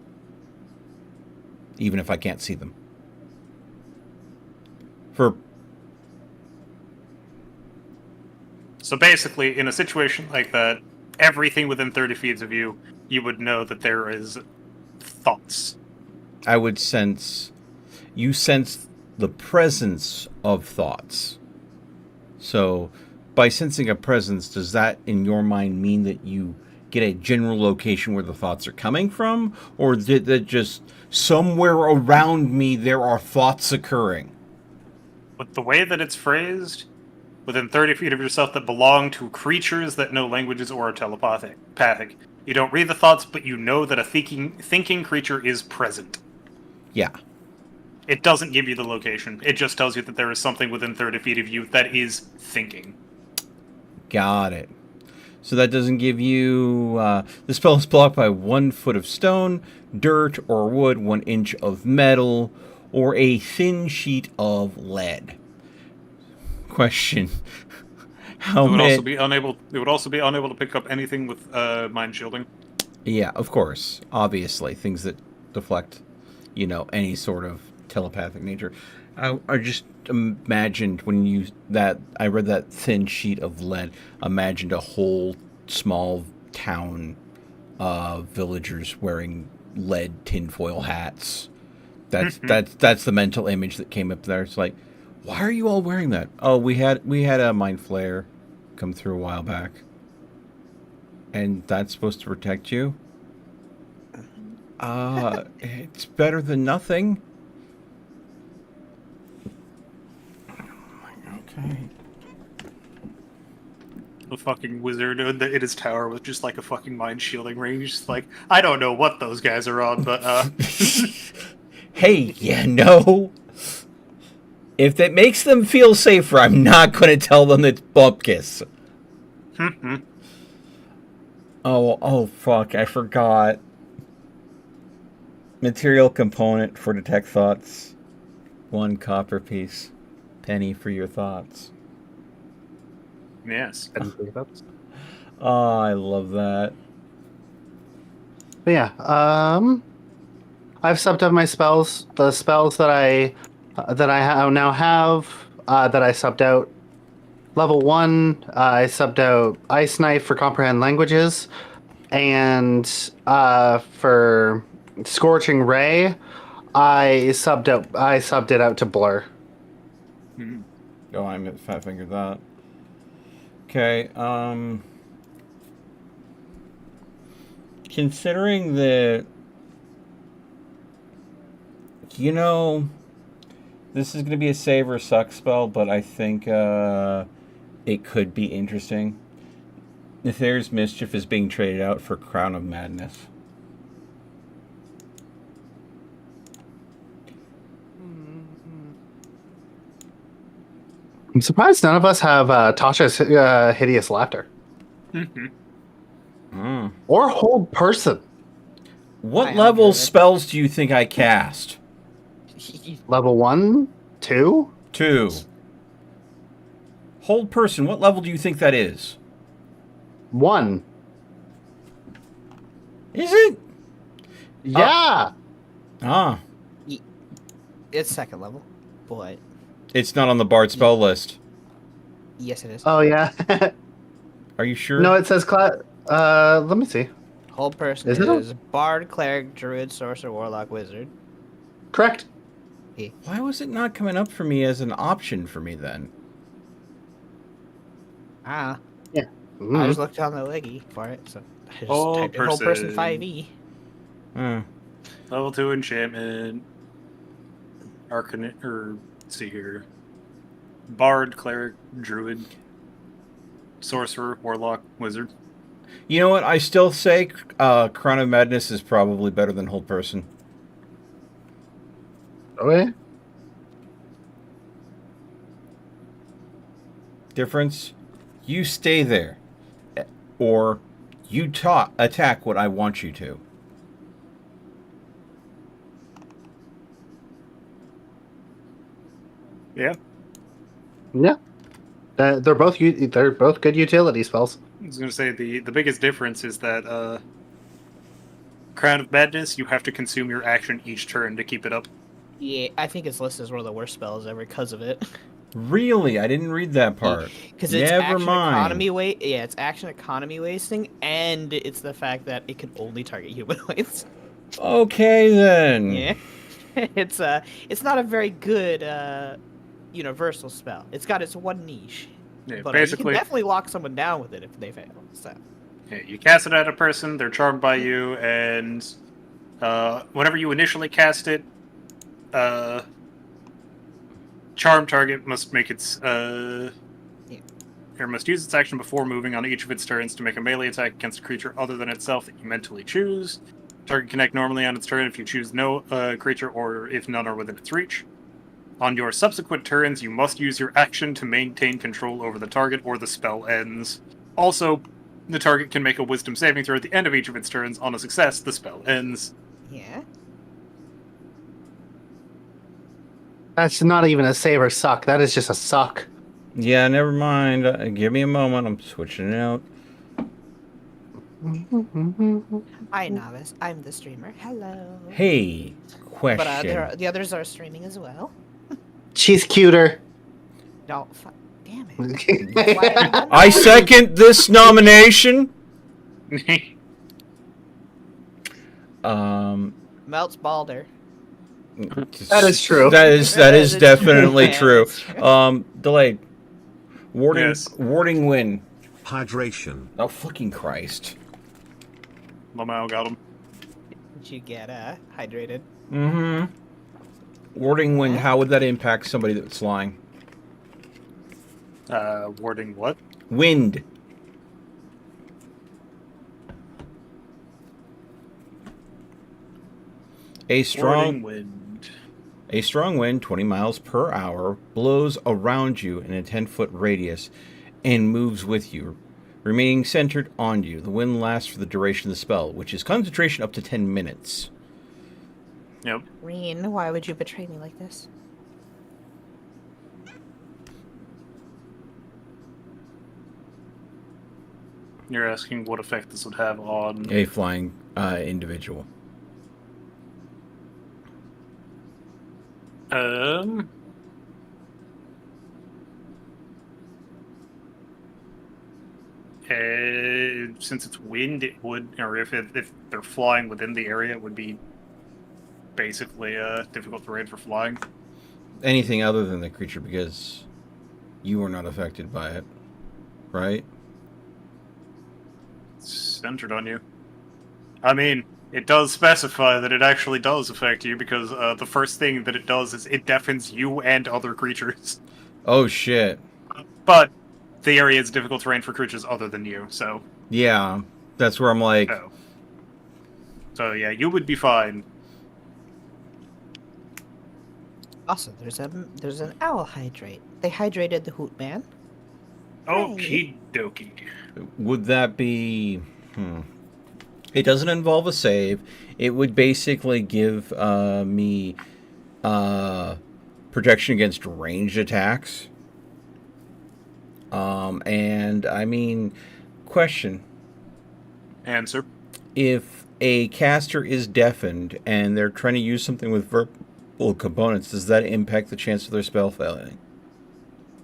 even if I can't see them. So basically, in a situation like that, everything within 30 feet of you, you would know that there is thoughts. I would sense the presence of thoughts. So, by sensing a presence, does that, in your mind, mean that you get a general location where the thoughts are coming from? Or did that just, somewhere around me, there are thoughts occurring? But the way that it's phrased, within 30 feet of yourself that belong to creatures that know languages or are telepathic. You don't read the thoughts, but you know that a thinking creature is present. Yeah. It doesn't give you the location. It just tells you that there is something within 30 feet of you that is thinking. Got it. So that doesn't give you... the spell is blocked by 1 foot of stone, dirt or wood, 1 inch of metal, or a thin sheet of lead. Question. It would also be unable to pick up anything with mind shielding. Yeah, of course. Obviously. Things that deflect, any sort of telepathic nature. I just imagined when I read that thin sheet of lead, imagined a whole small town of villagers wearing lead tinfoil hats. That's the mental image that came up there. It's like, why are you all wearing that? Oh, we had a mind flare come through a while back. And that's supposed to protect you? It's better than nothing. Okay. The fucking wizard in his tower with just like a fucking mind shielding ring. He's just like, I don't know what those guys are on, but Hey, if that makes them feel safer, I'm not going to tell them it's Bupkis. Oh, fuck, I forgot. Material component for detect thoughts. 1 copper piece. Penny for your thoughts. yes. Oh, I love that. But yeah, I've subbed up my spells. The spells that I now have that I subbed out. Level 1, I subbed out Ice Knife for Comprehend Languages, and for Scorching Ray, I subbed it out to Blur. Oh, I fat fingered that. Okay, considering that, this is going to be a save or suck spell, but I think it could be interesting. If there's Mischief is being traded out for Crown of Madness. I'm surprised none of us have Tasha's Hideous Laughter. Or hold person. What I level agree. spells do you think I cast? Level 1, 2. 2. Hold person, what level do you think that is? 1. Is it? Yeah. Ah. It's second level, but It's not on the Bard spell list. yes, it is. Oh yeah. Are you sure? No, it says class. Let me see. Whole person Is it is bard, cleric, druid, sorcerer, warlock, wizard. Correct. Why was it not coming up for me as an option for me then? Ah, Yeah. I Mhm. just looked on the wiki for it, so I just Whole typed in whole person person. 5e. Level 2 enchantment. Arcanist, or let's see here. Bard, cleric, druid, sorcerer, warlock, wizard. You know what? I still say Crown of Madness is probably better than Hold Person. Okay. Difference? You stay there. Or you attack what I want you to. Yeah. Yeah. They're both good utility spells. I was going to say the biggest difference is that Crown of Madness, you have to consume your action each turn to keep it up. Yeah, I think it's listed as one of the worst spells ever because of it. Really? I didn't read that part. Because it's Never action mind. economy Yeah, it's action economy wasting, and it's the fact that it can only target humanoids. Okay then. Yeah, it's not a very good universal spell. It's got its one niche, Yeah, but you basically, can definitely lock someone down with it if they fail. So yeah, you cast it at a person, they're charmed by you, and whenever you initially cast it, charm target must make its or must use its action before moving on each of its turns to make a melee attack against a creature other than itself that you mentally choose. Target can act normally on its turn if you choose no creature or if none are within its reach. On your subsequent turns, you must use your action to maintain control over the target or the spell ends. Also, the target can make a wisdom saving throw at the end of each of its turns. On a success, the spell ends. yeah, That's not even a save or suck. That is just a suck. Yeah, never mind. Give me a moment. I'm switching it out. Hi novice, I'm the streamer. Hello. Hey, question. But the others are streaming as well. She's cuter. No, damn it. Why- I second this nomination. Melts Balder. That is true. That is It's definitely true. true. Delayed. Warding win. Hydration. Oh fucking Christ. Lamau got him. Did you get hydrated? Mm-hmm. Warding wind, how would that impact somebody that's flying? Warding what? Wind. Warding wind. A strong wind, 20 miles per hour, blows around you in a 10-foot radius and moves with you, remaining centered on you. The wind lasts for the duration of the spell, which is concentration up to 10 minutes. Yep. Reen, why would you betray me like this? You're asking what effect this would have on... A flying individual. Since it's wind, it would, or if they're flying within the area, it would be basically difficult terrain for flying. Anything other than the creature, because you are not affected by it, right? It's centered on you. I mean, it does specify that it actually does affect you, because the first thing that it does is it deafens you and other creatures. Oh shit. But the area is difficult terrain for creatures other than you, so... Yeah, that's where I'm like... Oh. So yeah, you would be fine. Also, there's an owl hydrate. They hydrated the Hoot Man. Okie dokie. Would that be... It doesn't involve a save. It would basically give me protection against ranged attacks. And I mean, question. Answer. If a caster is deafened and they're trying to use something with verbal components, does that impact the chance of their spell failing?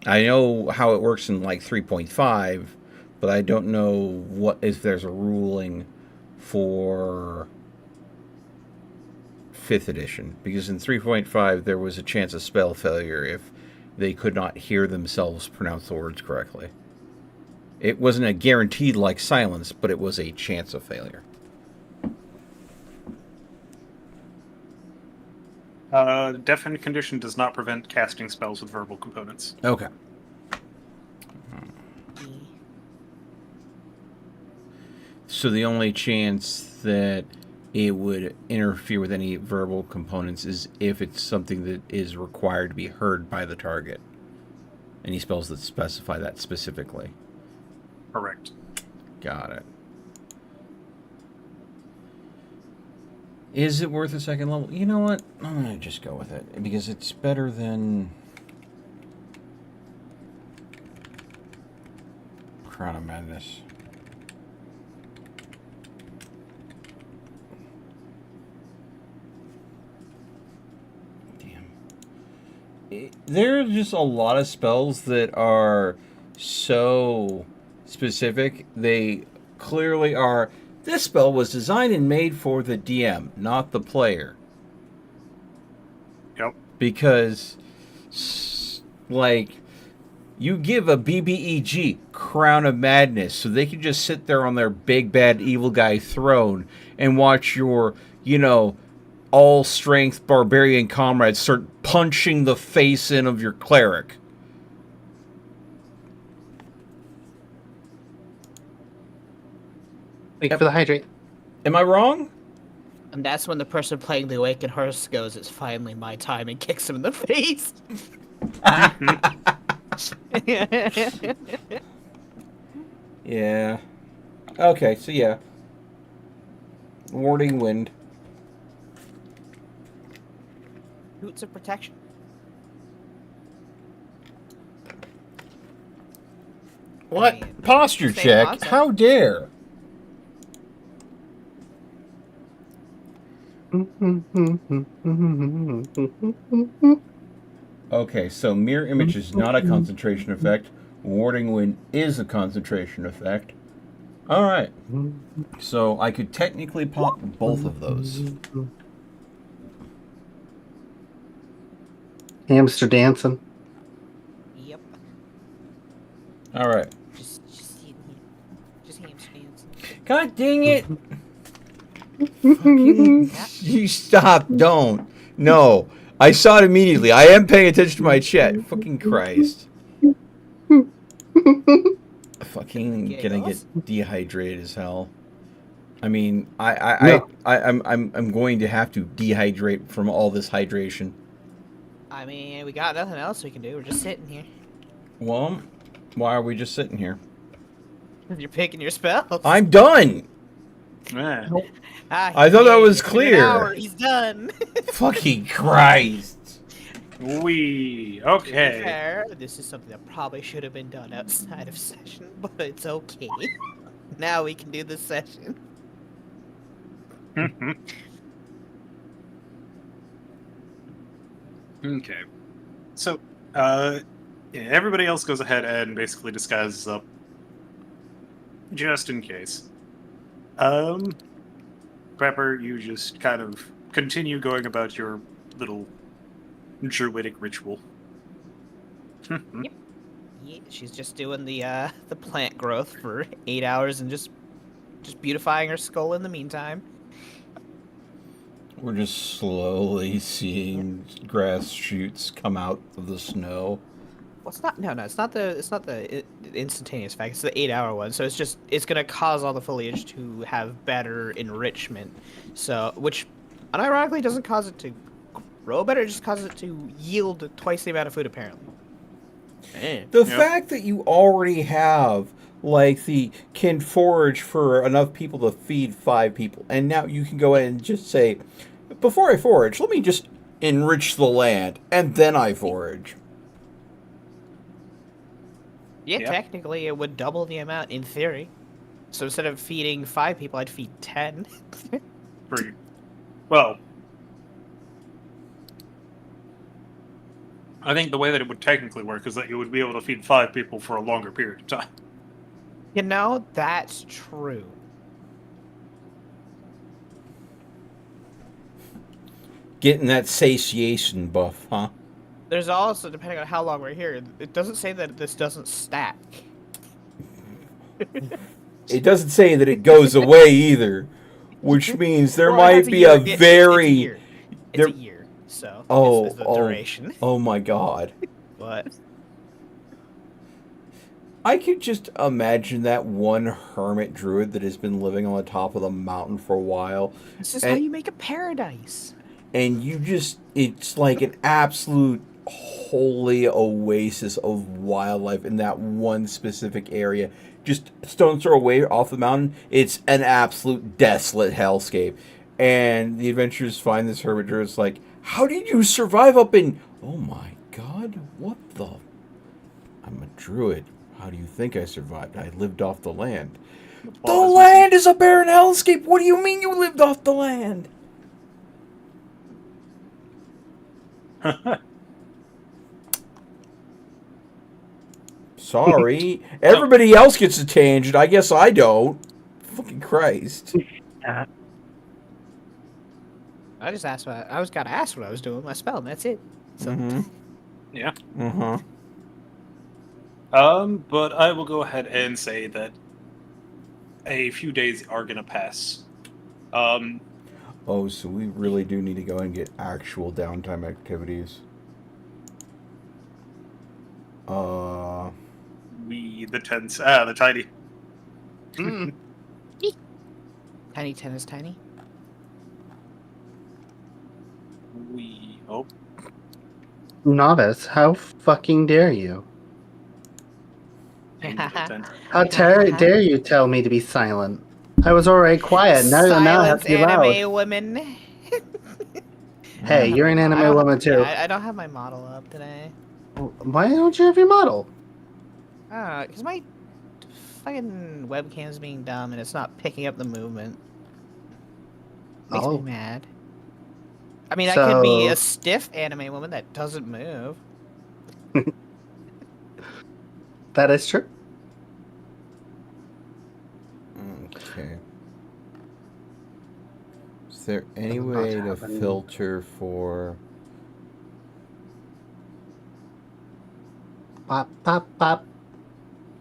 I know how it works in like 3.5, but I don't know what if there's a ruling for 5th edition, because in 3.5 there was a chance of spell failure if they could not hear themselves pronounce the words correctly. It wasn't a guaranteed like silence, but it was a chance of failure. Deafened condition does not prevent casting spells with verbal components. Okay. So the only chance that it would interfere with any verbal components is if it's something that is required to be heard by the target. Any spells that specify that specifically. Correct. Got it. Is it worth a second level? You know what? I'm going to just go with it, because it's better than Crown of Madness. Damn. There are just a lot of spells that are so specific. They clearly are. This spell was designed and made for the DM, not the player. Yep. Because, like, you give a BBEG Crown of Madness so they can just sit there on their big bad evil guy throne and watch your, all-strength barbarian comrades start punching the face in of your cleric. Wait for the hydrate. Am I wrong? And that's when the person playing the Awakened Hearse goes, "It's finally my time," and kicks him in the face. Yeah. Okay, so yeah. Warding wind. Boots of protection. What? I mean, Posture same check? concept. How dare? Okay, so mirror image is not a concentration effect. Warding wind is a concentration effect. Alright. So I could technically pop both of those. Hamster dancing. Yep. Alright. Just sitting here. Just hamster dancing. God dang it! Fucking, you stop, don't. No. I saw it immediately. I am paying attention to my chat. Fucking Christ. Fucking gonna get dehydrated as hell. I mean, I'm going to have to dehydrate from all this hydration. I mean, we got nothing else we can do. We're just sitting here. Well, why are we just sitting here? You're picking your spells. I'm done! Yeah. I thought that was clear. In an hour, he's done. Fucking Christ. Okay. Fair. This is something that probably should have been done outside of session, but it's okay. Now we can do this session. Okay. So, everybody else goes ahead and basically disguises up, just in case. Pepper, you just kind of continue going about your little druidic ritual. Yep. Yeah, she's just doing the plant growth for 8 hours and just beautifying her skull in the meantime. We're just slowly seeing grass shoots come out of the snow. Well, it's not. No, it's not the instantaneous fact. It's the 8-hour one. So it's gonna cause all the foliage to have better enrichment. So, which, unironically, doesn't cause it to grow better. It just causes it to yield twice the amount of food, apparently. The fact that you already have like the can forage for enough people to feed 5 people. And now you can go ahead and just say, before I forage, let me just enrich the land, and then I forage. Yeah, Yeah. technically it would double the amount in theory. So instead of feeding 5 people, I'd feed 10. Pretty well. I think the way that it would technically work is that you would be able to feed 5 people for a longer period of time. You know, that's true. Getting that satiation buff, huh? There's also, depending on how long we're here, it doesn't say that this doesn't stack. It doesn't say that it goes away either, which means there Well, might it's be a year. very... It's a year. It's there- a year, so Oh, it's the oh, duration. oh my god. But I could just imagine that one hermit druid that has been living on the top of the mountain for a while. this is how And- you make a paradise. And you just, it's like an absolute holy oasis of wildlife in that one specific area. Just stone's throw away off the mountain, it's an absolute desolate hellscape. And the adventurers find this hermit druid. It's like, how did you survive up in... Oh my god, what the... I'm a druid. How do you think I survived? I lived off the land. The land is a barren hellscape! What do you mean you lived off the land? Sorry. Everybody else gets a tangent. I guess I don't. Fucking Christ. I just asked what I was gotta ask what I was doing with my spell, and that's it. So Yeah. Uh-huh. But I will go ahead and say that a few days are gonna pass. Oh, so we really do need to go and get actual downtime activities. The tiny. Tiny 10 is tiny. Oh, Novice, how fucking dare you? How dare you tell me to be silent? I was already quiet. Now I have Silence to be loud. anime women. Hey, you're an anime woman too. I don't have my model up today. Why don't you have your model? Because my fucking webcam's being dumb and it's not picking up the movement. Makes me mad. I mean, I could be a stiff anime woman that doesn't move. That is true. Okay. Is there any Doesn't not way to happen. filter for... Pop, pop, pop.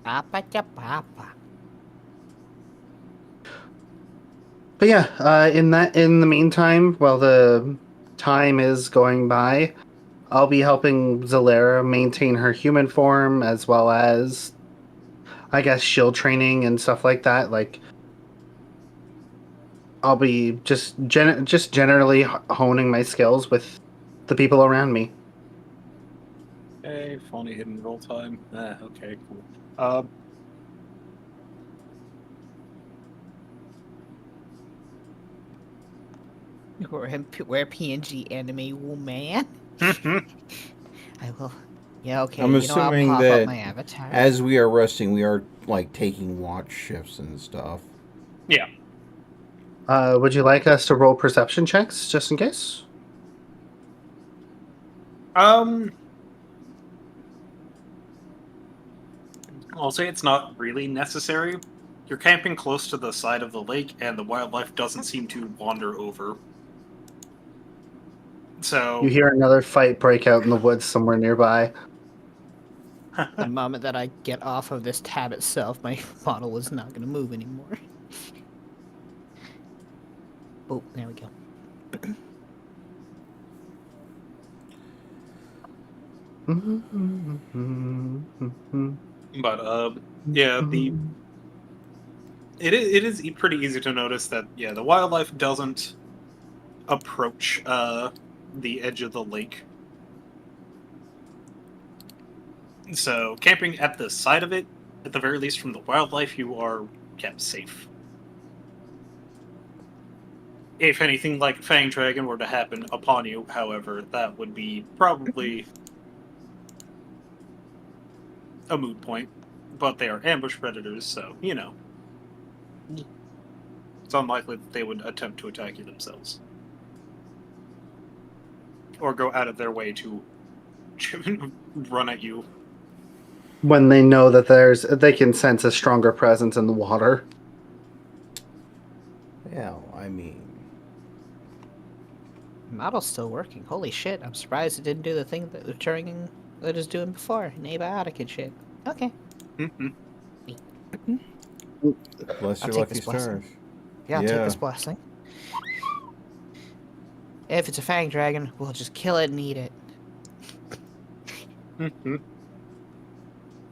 Papa. But yeah, in the meantime, while the time is going by, I'll be helping Zalera maintain her human form as well as, I guess, shield training and stuff like that. Like, I'll be just generally honing my skills with the people around me. hey, phony hidden roll time. Okay, cool. We're PNG anime woman. I will. Yeah, okay. I'm I'll assuming pop that up my avatar. as we are resting, we are, like, taking watch shifts and stuff. Yeah. Would you like us to roll perception checks just in case? I'll say it's not really necessary. You're camping close to the side of the lake, and the wildlife doesn't seem to wander over. So You hear another fight break out in the woods somewhere nearby. The moment that I get off of this tab itself, my model is not going to move anymore. Oh, there we go. But yeah, it is pretty easy to notice that the wildlife doesn't approach the edge of the lake. So camping at the side of it at the very least from the wildlife, you are kept safe. If anything like Fang Dragon were to happen upon you, however, that would be probably a moot point. But they are ambush predators, so, you know. It's unlikely that they would attempt to attack you themselves. Or go out of their way to run at you. When they know that they can sense a stronger presence in the water. Yeah, I mean, Model's still working. Holy shit, I'm surprised it didn't do the thing that the Turing that it was doing before. An abiotic and shit. Okay. bless I'll your take lucky this blessing. stars. Yeah, I'll take this blessing. If it's a Fang Dragon, we'll just kill it and eat it.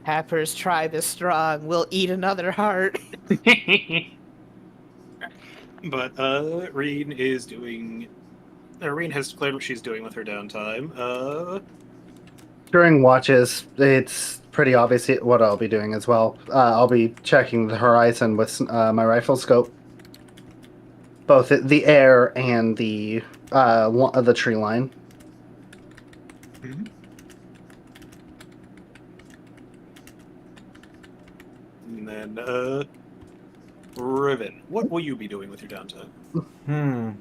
Happers tribe is strong. We'll eat another heart. But Reen is doing. Reen has declared what she's doing with her downtime. During watches, it's pretty obvious what I'll be doing as well. I'll be checking the horizon with my rifle scope, both the air and the tree line. And then, Riven, what will you be doing with your downtime?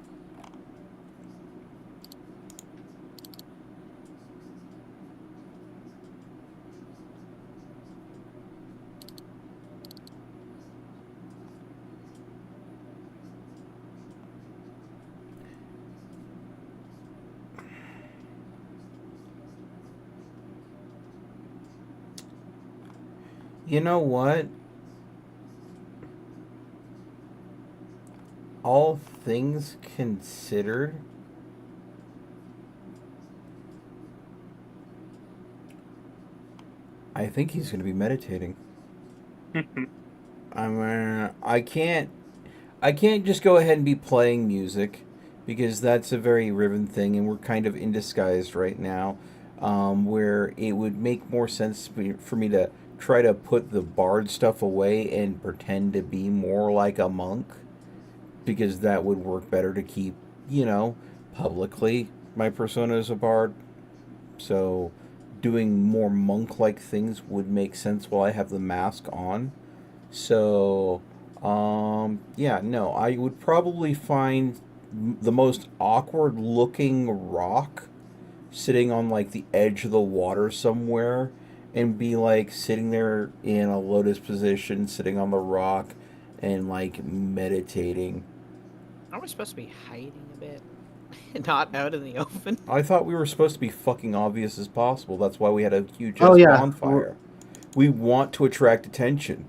You know what? All things considered, I think he's going to be meditating. I can't just go ahead and be playing music because that's a very Riven thing, and we're kind of in disguise right now, where it would make more sense for me to try to put the bard stuff away and pretend to be more like a monk, because that would work better to keep, publicly my persona as a bard. So doing more monk-like things would make sense while I have the mask on. So, I would probably find the most awkward-looking rock sitting on, the edge of the water somewhere and be, sitting there in a lotus position, sitting on the rock and, meditating. Aren't we supposed to be hiding a bit? Not out in the open? I thought we were supposed to be fucking obvious as possible. That's why we had a huge bonfire. We want to attract attention.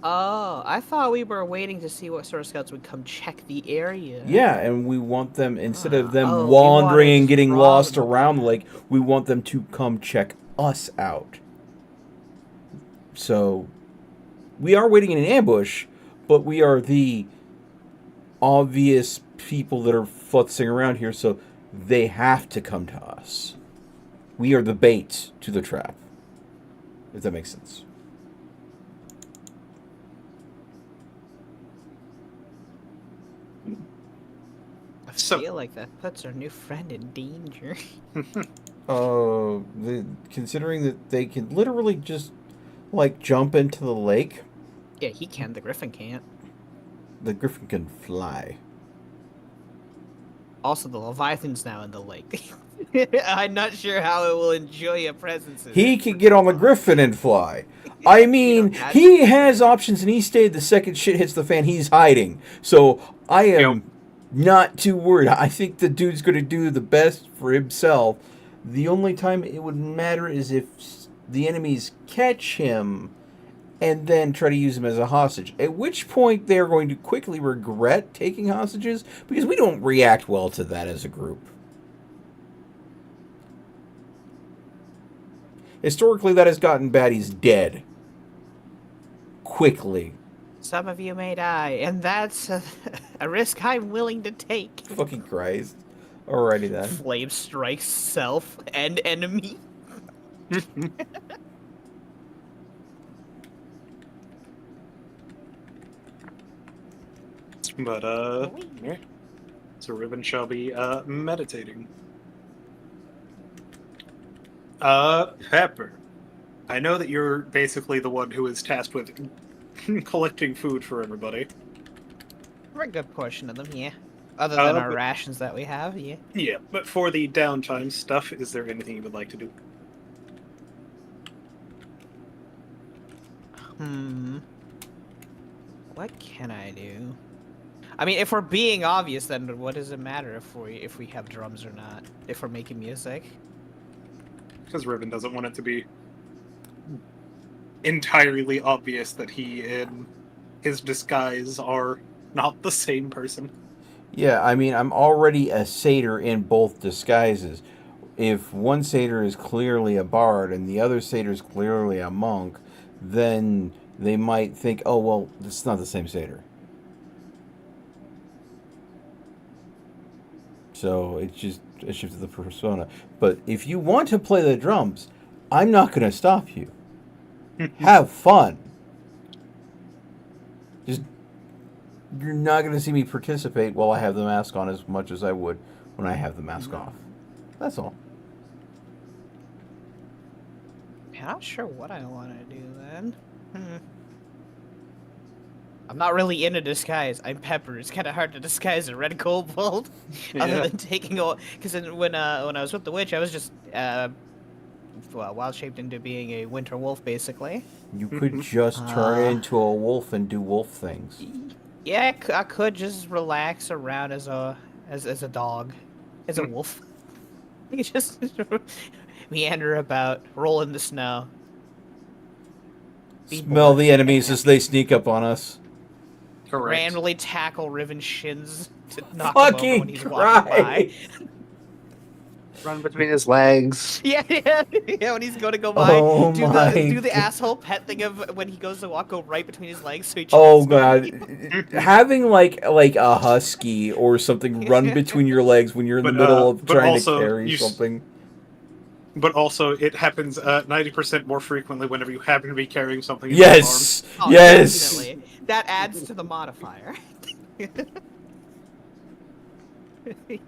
Oh, I thought we were waiting to see what sort of scouts would come check the area. Yeah, and we want them, instead of them wandering and getting lost around the lake, we want them to come check us out. So, we are waiting in an ambush, but we are the obvious people that are futzing around here, so they have to come to us. We are the bait to the trap, if that makes sense. I feel like that puts our new friend in danger. Considering that they can literally just, jump into the lake. Yeah, he can. The Griffin can't. The Griffin can fly. Also, the Leviathan's now in the lake. I'm not sure how it will enjoy a presence. He can get on the Griffin and fly. I mean, he has options, and he stayed the second shit hits the fan. He's hiding. So, I am not too worried. I think the dude's going to do the best for himself. The only time it would matter is if the enemies catch him and then try to use him as a hostage. At which point they are going to quickly regret taking hostages, because we don't react well to that as a group. Historically, that has gotten bad. He's dead. Quickly. Some of you may die, and that's a risk I'm willing to take. Fucking Christ. Alrighty then. Flame strikes self and enemy. But, yeah. So Riven shall be, meditating. Pepper. I know that you're basically the one who is tasked with collecting food for everybody. For a good portion of them, yeah. Other than our but- rations that we have, yeah. Yeah, but for the downtime stuff, is there anything you would like to do? What can I do? I mean, if we're being obvious, then what does it matter if we have drums or not? If we're making music? Because Riven doesn't want it to be entirely obvious that he and his disguise are not the same person. Yeah, I mean, I'm already a satyr in both disguises. If one satyr is clearly a bard and the other satyr is clearly a monk, then they might think, oh, well, it's not the same satyr. So it's just a shift of the persona. But if you want to play the drums, I'm not going to stop you. Have fun. Just, you're not going to see me participate while I have the mask on as much as I would when I have the mask off. That's all. I'm not sure what I want to do then. I'm not really in a disguise. I'm Pepper. It's kind of hard to disguise a red kobold, other than taking a. Because when I was with the witch, I was just wild shaped into being a winter wolf, basically. You could just turn into a wolf and do wolf things. Yeah, I could just relax around as a dog, as a wolf. I could just meander about, roll in the snow. Smell the enemies as they sneak up on us. Correct. Randomly tackle Riven's shins to knock him over when Fucking he's walking by. Christ! Run between his legs. Yeah, when he's going to go by, Oh do my the God. asshole pet thing of when he goes to walk, go right between his legs. So he Oh jumps. god, having like a husky or something run between your legs when you're in the middle of but trying also to carry you s- something. But also, it happens 90% more frequently whenever you happen to be carrying something in Yes, Oh, yes. definitely. That adds to the modifier.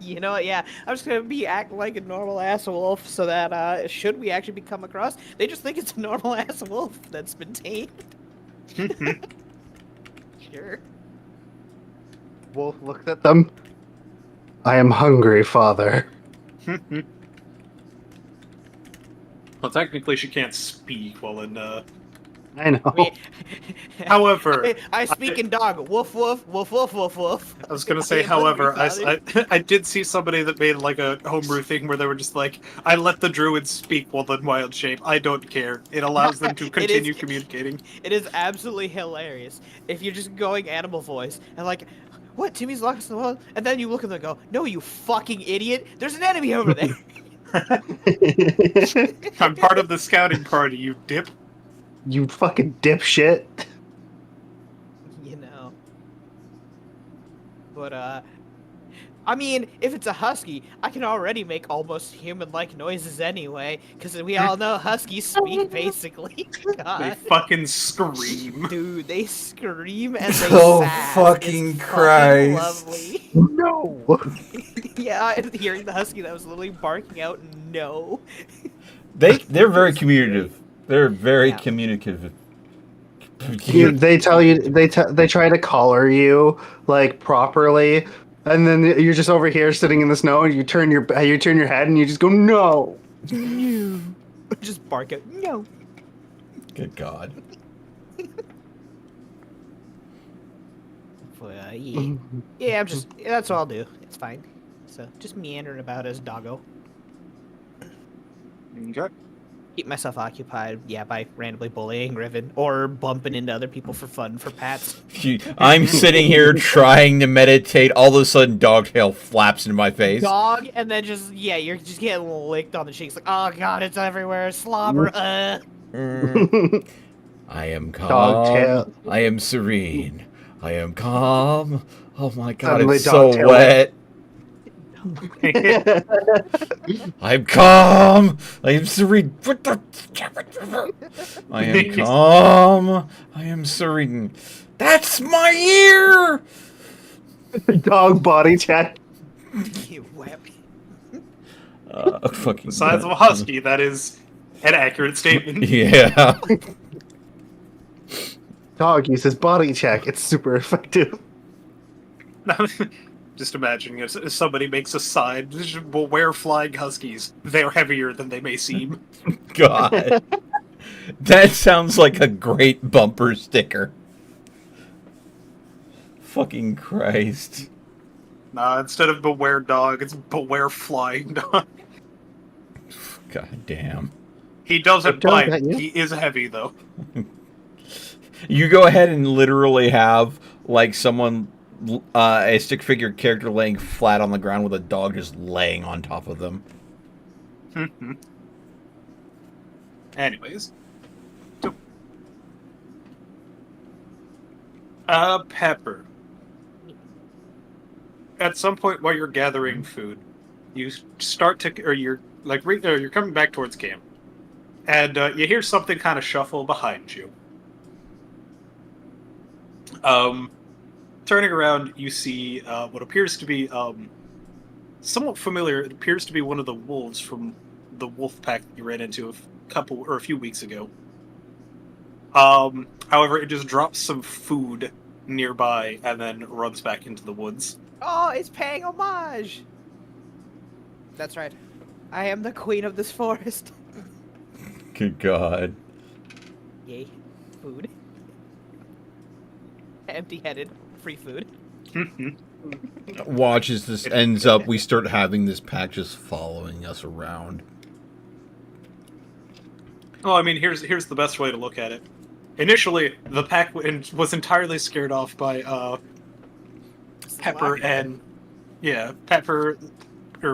You know what? Yeah, I'm just gonna be acting like a normal ass wolf, so that should we actually be come across, they just think it's a normal ass wolf that's been tamed. Sure. Wolf looked at them. I am hungry, father. arm. Well, technically, she can't speak while in. I know. However, I speak in dog. Woof woof woof woof woof woof. I was gonna say, am hungry, however, father. I did see somebody that made like a homebrew thing where they were just like, I let the druids speak while in wild shape. I don't care. It allows them to It continue is- communicating. It is absolutely hilarious if you're just going animal voice and like, what? Timmy's lost in the world, and then you look at them and go, no, you fucking idiot! There's an enemy over there. I'm part of the scouting party, you dip. You fucking dipshit. You know. But I mean, if it's a husky, I can already make almost human-like noises anyway, because we all know huskies speak, basically. They God. fucking scream. Dude, they scream and they Oh, sass. fucking It's Christ. lovely. No. Yeah, hearing the husky that was literally barking out no. They're very communicative. They're very Yeah. communicative. They tell you they try to collar you like properly, and then you're just over here sitting in the snow, and you turn your head and you just go no. Just bark out no. Good God. But, yeah, I'm just, that's what I'll do. It's fine. So, just meandering about as doggo. Okay. Keep myself occupied, yeah, by randomly bullying Riven, or bumping into other people for fun, for pats. I'm sitting here trying to meditate. All of a sudden, Dogtail flaps into my face. Dog, and then just, yeah, you're just getting licked on the cheeks, like, oh god, it's everywhere, slobber, I am calm. Dogtail. I am serene. I am calm. Oh my God, Suddenly it's so Dogtail wet. I'm calm. I am serene. I am calm. I am serene. That's my ear. Dog body check. You web. Fucking The size of a husky, that is an accurate statement. Yeah. Dog uses body check. It's super effective. Just imagine if somebody makes a sign, beware flying huskies. They're heavier than they may seem. God. That sounds like a great bumper sticker. Fucking Christ. Nah, instead of beware dog, it's beware flying dog. God damn. He doesn't Don't bite. get you. He is heavy, though. You go ahead and literally have, like, someone, a stick figure character laying flat on the ground with a dog just laying on top of them. Anyways. So, Pepper. At some point while you're gathering food, you start to, or you're like, you're coming back towards camp, and you hear something kind of shuffle behind you. Turning around, you see what appears to be somewhat familiar. It appears to be one of the wolves from the wolf pack that you ran into a few weeks ago. However, it just drops some food nearby and then runs back into the woods. Oh, it's paying homage. That's right. I am the queen of this forest. Good God. Yay. Food. Empty-headed. Free food. Watch as this ends up, we start having this pack just following us around. Well, I mean, here's the best way to look at it. Initially, the pack was entirely scared off by Pepper and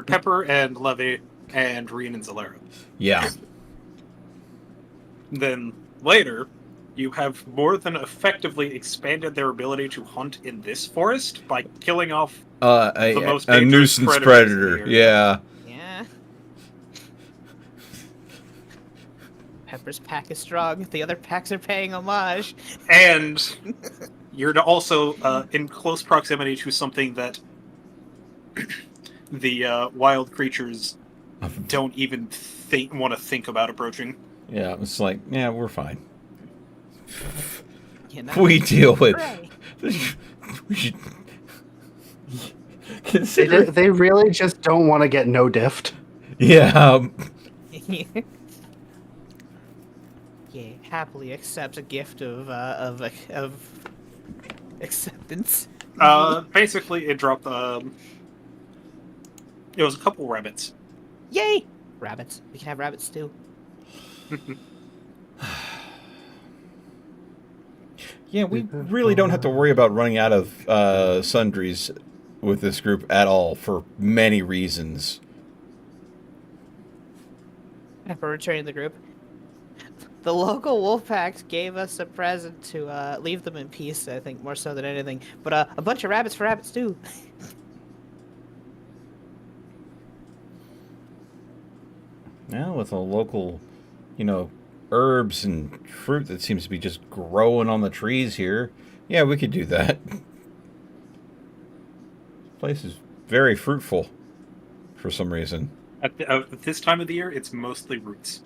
Pepper and Levy and Reen and Zalera. Yeah. Then later, you have more than effectively expanded their ability to hunt in this forest by killing off the most a dangerous nuisance predators in the predator. area. Yeah. Yeah. Pepper's pack is strong. The other packs are paying homage. And you're also in close proximity to something that the wild creatures don't even want to think about approaching. Yeah, it's like, yeah, we're fine. You know? We deal with. Hooray. We should consider. They really just don't want to get no diffed. Yeah. Yeah, happily accept a gift of acceptance. Basically, it dropped. It was a couple rabbits. Yay! Rabbits. We can have rabbits too. Yeah, we really don't have to worry about running out of sundries with this group at all for many reasons. Pepper returning the group. The local wolf packs gave us a present to leave them in peace, I think, more so than anything. But a bunch of rabbits for rabbits too. Now with a local, herbs and fruit that seems to be just growing on the trees here, yeah, we could do that. This place is very fruitful for some reason. At this time of the year, it's mostly roots.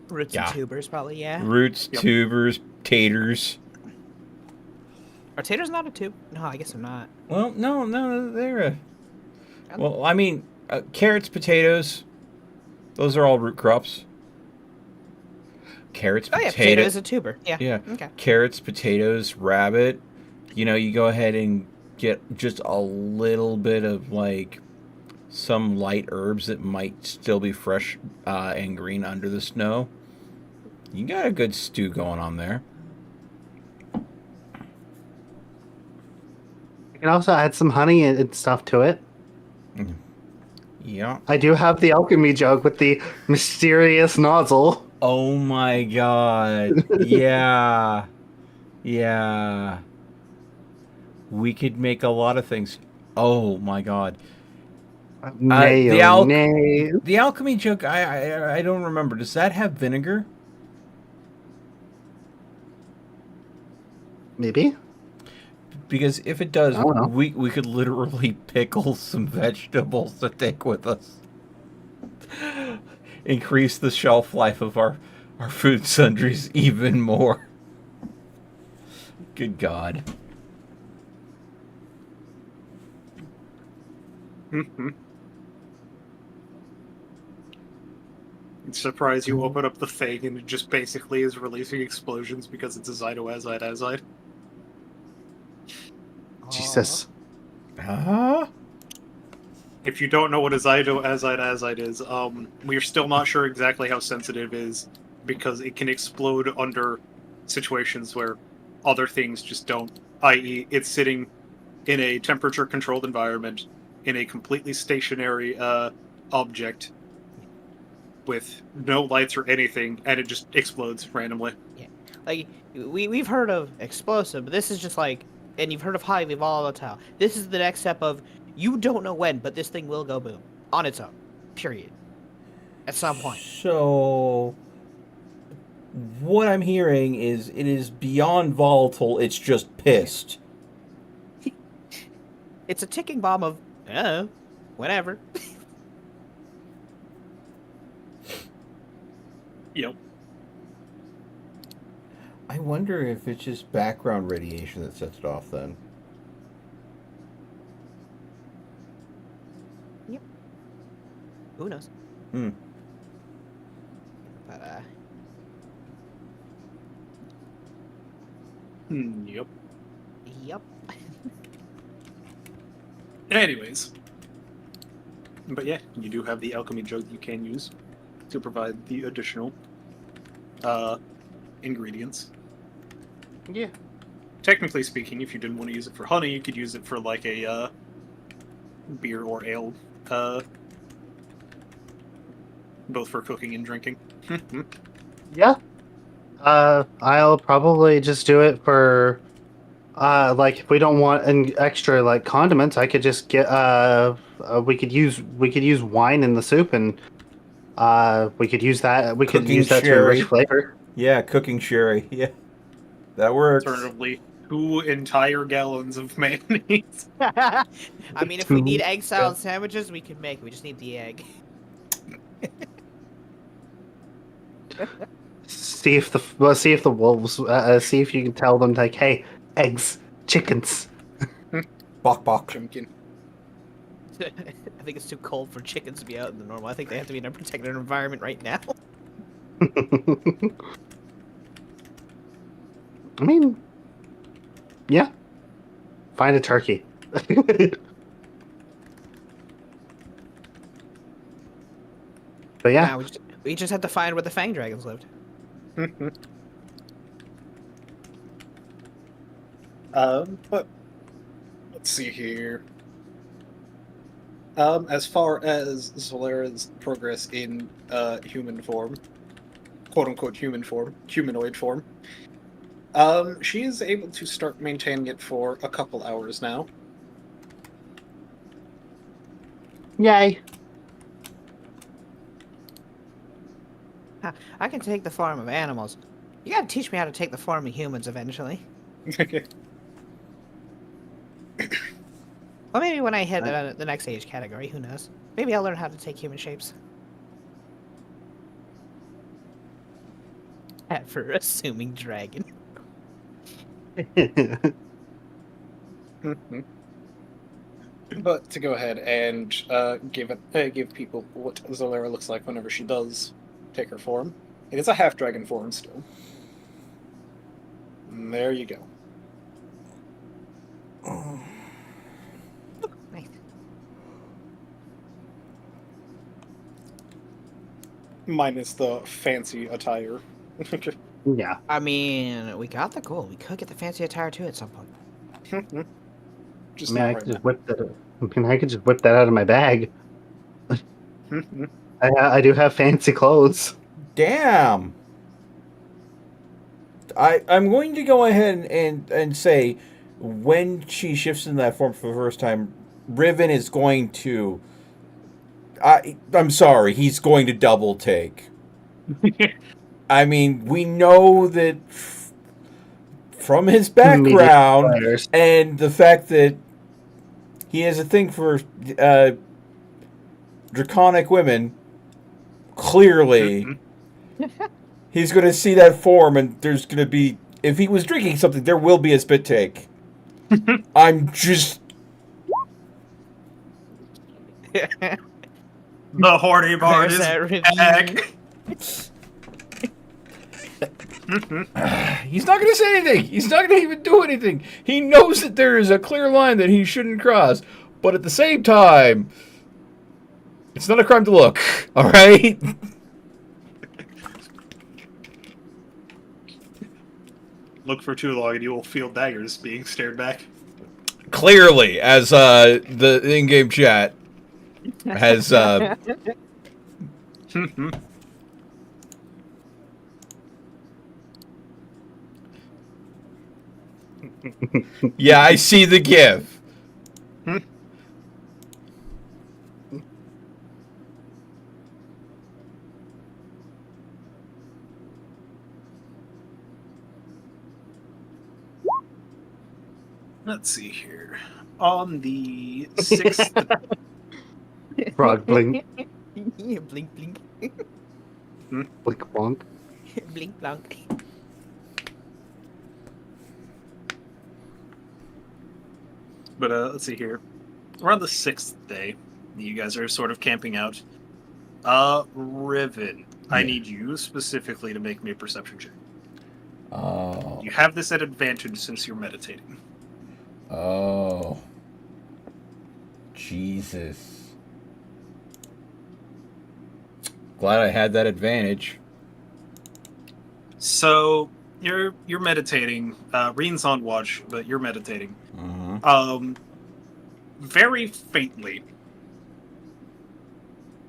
Roots Yeah. and tubers, probably, yeah. Roots, Yep. tubers, taters. Are taters not a tube? No, I guess I'm not. Well, no, they're a... Well, I mean, carrots, potatoes, those are all root crops. Carrots, Oh yeah, potatoes. potato is a tuber. Yeah. Yeah. Okay. Carrots, potatoes, rabbit. You go ahead and get just a little bit of, some light herbs that might still be fresh and green under the snow. You got a good stew going on there. You can also add some honey and stuff to it. Yeah. I do have the alchemy jug with the mysterious nozzle. Oh my god. Yeah. Yeah. We could make a lot of things. Oh my god. Nay, the oh, nay. The alchemy jug, I don't remember. Does that have vinegar? Maybe. Because if it does, I don't know. we could literally pickle some vegetables to take with us. Increase the shelf life of our food sundries even more. Good God. It's surprised you open up the thing and it just basically is releasing explosions because it's a zytoazide. Jesus. Huh? If you don't know what a zytoazide is, we're still not sure exactly how sensitive it is because it can explode under situations where other things just don't. I.e., it's sitting in a temperature-controlled environment in a completely stationary object with no lights or anything, and it just explodes randomly. Yeah. Like, we've heard of explosive, but this is just like, and you've heard of highly volatile. This is the next step of, you don't know when, but this thing will go boom. On its own. Period. At some point. So, what I'm hearing is it is beyond volatile, it's just pissed. It's a ticking bomb of, whenever. Yep. I wonder if it's just background radiation that sets it off then. Yep. Who knows? Hmm. But, Yep. yep. Anyways. But yeah, you do have the alchemy jug you can use to provide the additional ingredients. Yeah. Technically speaking, if you didn't want to use it for honey, you could use it for like a beer or ale, both for cooking and drinking. Yeah. I'll probably just do it for like if we don't want an extra like condiments, I could just get we could use wine in the soup and we could use that Cooking use that to sherry. enrich flavor. Yeah, cooking sherry. Yeah. That works. Alternatively, 2 entire gallons of mayonnaise. I mean, if we need Two. egg salad sandwiches, we could make it. We just need the egg. See if the wolves see if you can tell them like, hey, eggs, chickens. Bok bok. Pumpkin. I think it's too cold for chickens to be out in the normal. I think they have to be in a protected environment right now. I mean, yeah. Find a turkey. But yeah, Nah, we just had to find where the fang dragons lived. But let's see here. As far as Zolera's progress in human form, quote unquote human form, humanoid form, she is able to start maintaining it for a couple hours now. yay. I can take the form of animals. You gotta teach me how to take the form of humans eventually. Well, maybe when I hit the next age category, who knows? Maybe I'll learn how to take human shapes. For assuming dragon. But to go ahead and give people what Zolera looks like whenever she does take her form, it is a half dragon form still. And there you go. Nice. Minus the fancy attire. Yeah. I mean, we got the goal. We could get the fancy attire too at some point. Just I mean, not I right could just whip that. I mean, I could just whip that out of my bag. now. I do have fancy clothes. Damn. I'm going to go ahead and say when she shifts into that form for the first time, Riven is going to I'm sorry, he's going to double take. I mean, we know that from his Immediate background players. and the fact that he has a thing for draconic women, clearly he's going to see that form, and there's going to be, if he was drinking something, there will be a spit take. I'm just... The horny bard There's is that review. back. He's not going to say anything. He's not going to even do anything. He knows that there is a clear line that he shouldn't cross. But at the same time, it's not a crime to look. All right? Look for too long and you will feel daggers being stared back. Clearly, as the in-game chat has... yeah, I see the gif. Let's see here. On the 6th... Frog blink, blink, blink. blink, bonk. Blink, blonk. But let's see here. Around the 6th day, you guys are sort of camping out. Riven, I Yeah. need you specifically to make me a perception check. Oh. You have this at advantage since you're meditating. Oh. Jesus. Glad I had that advantage. So you're meditating. Reen's on watch, but you're meditating. Uh-huh. Very faintly,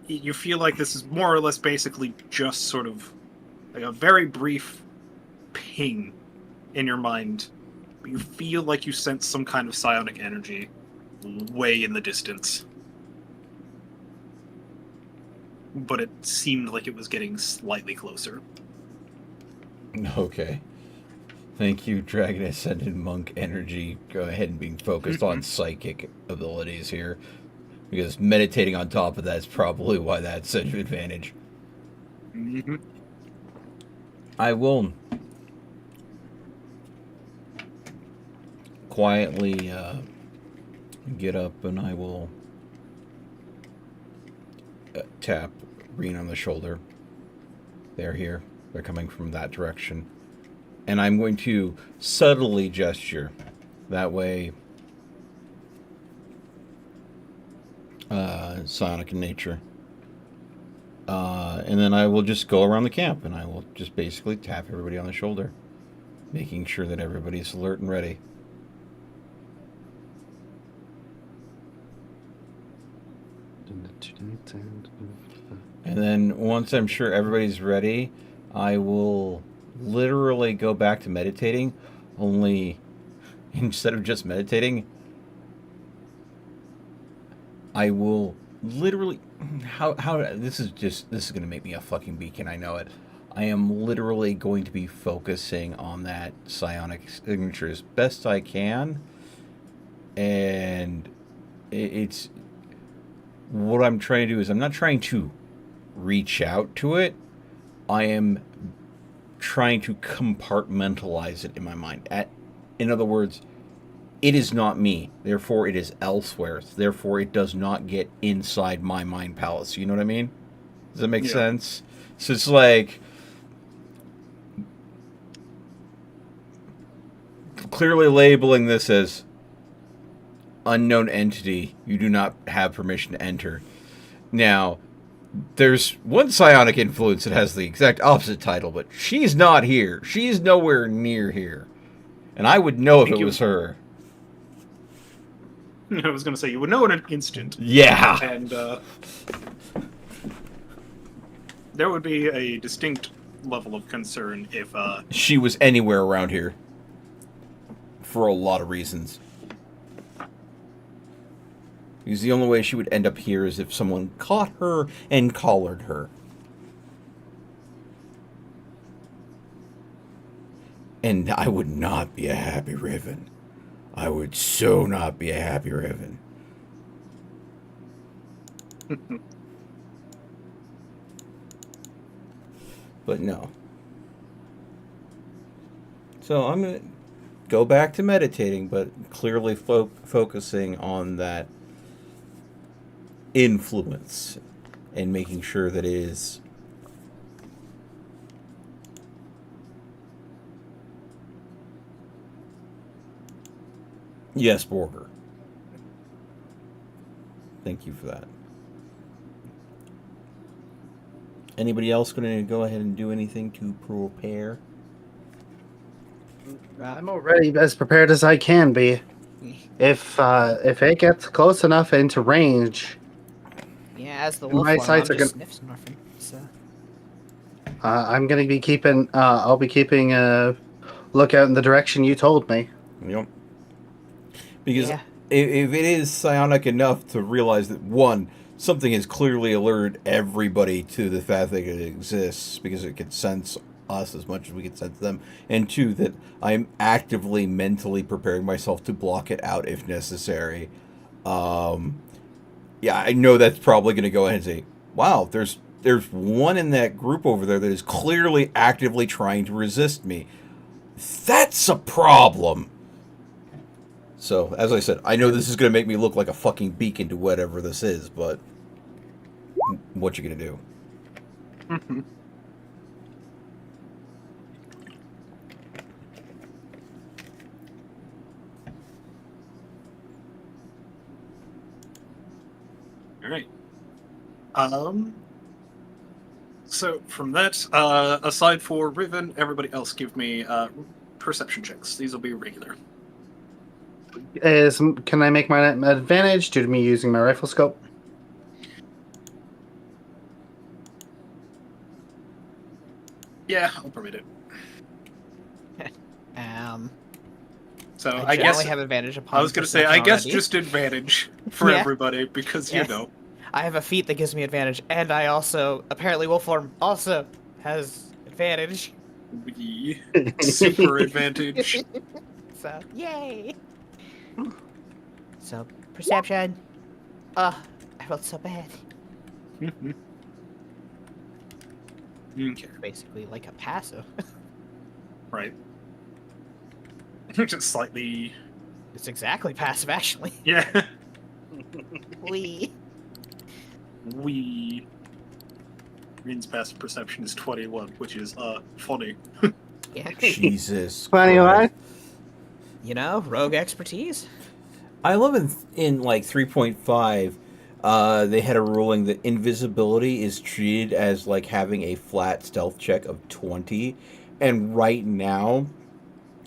you feel like this is more or less basically just sort of like a very brief ping in your mind. You feel like you sense some kind of psionic energy way in the distance. But it seemed like it was getting slightly closer. Okay. Thank you, Dragon Ascended Monk Energy. Go ahead and being focused on psychic abilities here. Because meditating on top of that is probably why that's such an advantage. Mm-hmm. I will quietly get up and I will tap Reen on the shoulder. They're here. They're coming from that direction. And I'm going to subtly gesture. That way, psionic in nature. And then I will just go around the camp and I will just basically tap everybody on the shoulder, making sure that everybody's alert and ready. And then once I'm sure everybody's ready, I will literally go back to meditating, only instead of just meditating, I will literally how this is going to make me a fucking beacon, I know it. I am literally going to be focusing on that psionic signature as best I can, and it's what I'm trying to do is I'm not trying to reach out to it. I am trying to compartmentalize it in my mind. In other words, it is not me. Therefore, it is elsewhere. Therefore, it does not get inside my mind palace. You know what I mean? Does that make sense? So it's like clearly labeling this as unknown entity. You do not have permission to enter. Now, there's one psionic influence that has the exact opposite title, but she's not here. She's nowhere near here. And I would know if it was her. I was going to say, you would know in an instant. Yeah. And there would be a distinct level of concern if... she was anywhere around here. For a lot of reasons. Because the only way she would end up here is if someone caught her and collared her. And I would not be a happy Riven. I would so not be a happy Riven. But no. So I'm going to go back to meditating, but clearly focusing on that influence and making sure that it is yes, Borger. Thank you for that. Anybody else going to go ahead and do anything to prepare? I'm already as prepared as I can be. If it gets close enough into range, Yeah, as the wolf My form, I'm sights are just gonna- sniff snuffing. So. I'm gonna be keeping. I'll be keeping a lookout in the direction you told me. Yep. Because Yeah. if it is psionic enough to realize that, one, something has clearly alerted everybody to the fact that it exists because it can sense us as much as we can sense them, and two, that I'm actively mentally preparing myself to block it out if necessary. Yeah, I know that's probably going to go ahead and say, wow, there's one in that group over there that is clearly actively trying to resist me. That's a problem. So, as I said, I know this is going to make me look like a fucking beacon to whatever this is, but what you going to do? All right. So from that, aside for Riven, everybody else give me perception checks. These will be regular. Can I make my advantage due to me using my rifle scope? Yeah, I'll permit it. So I I guess generally have advantage upon. I was gonna say I perception guess already. just advantage for Yeah. everybody because Yes. you know. I have a feat that gives me advantage, and I also apparently wolf form also has advantage. We super advantage. So yay! So perception. I felt so bad. Okay, Basically like a passive. right. Just slightly. It's exactly passive actually. Yeah. We. Green's passive perception is 21, which is funny. Yeah. Jesus. 21? Christ. You know, rogue expertise. I love in like 3.5, they had a ruling that invisibility is treated as like having a flat stealth check of 20. And right now,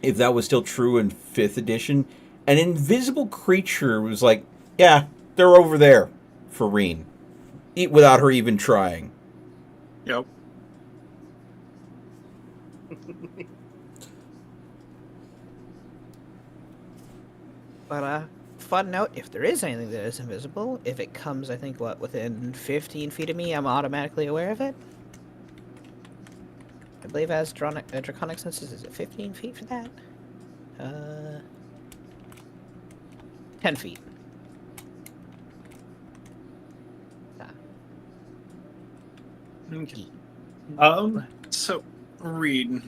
if that was still true in 5th edition, an invisible creature was like, yeah, they're over there for Reen. Without her even trying. Yep. But fun note, if there is anything that is invisible, if it comes, I think, within 15 feet of me, I'm automatically aware of it. I believe as draconic senses, is it 15 feet for that? 10 feet. Okay. So, Reed,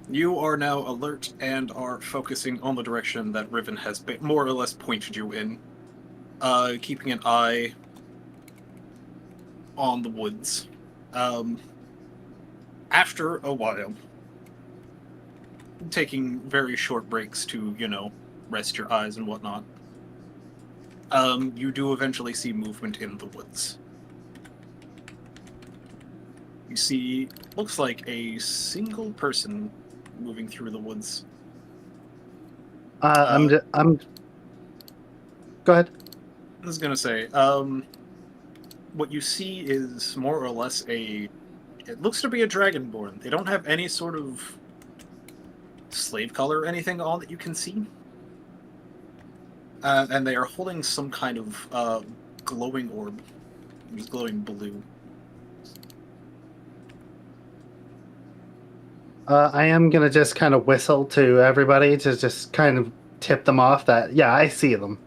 you are now alert and are focusing on the direction that Riven has more or less pointed you in, keeping an eye on the woods. After a while, taking very short breaks to, rest your eyes and whatnot, you do eventually see movement in the woods. You see, looks like a single person moving through the woods. I'm. Go ahead. I was gonna say, what you see is more or less it looks to be a dragonborn. They don't have any sort of slave color or anything on that you can see. And they are holding some kind of glowing orb. It's glowing blue. I am gonna just kind of whistle to everybody to just kind of tip them off that yeah, I see them.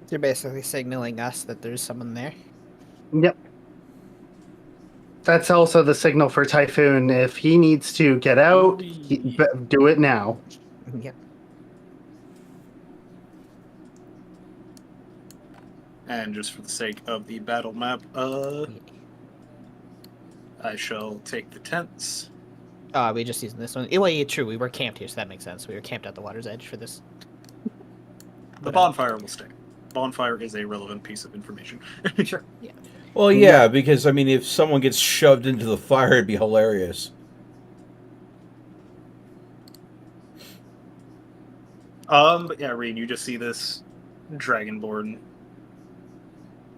You're basically signaling us that there's someone there. Yep. That's also the signal for Typhoon. If he needs to get out, do it now. Yep. And just for the sake of the battle map, I shall take the tents. We just using this one. Well, yeah, true. We were camped here, so that makes sense. We were camped at the water's edge for this. The bonfire will stay. Bonfire is a relevant piece of information. Sure. Yeah. Well, yeah, because, I mean, if someone gets shoved into the fire, it'd be hilarious. But yeah, Reen, you just see this dragonborn.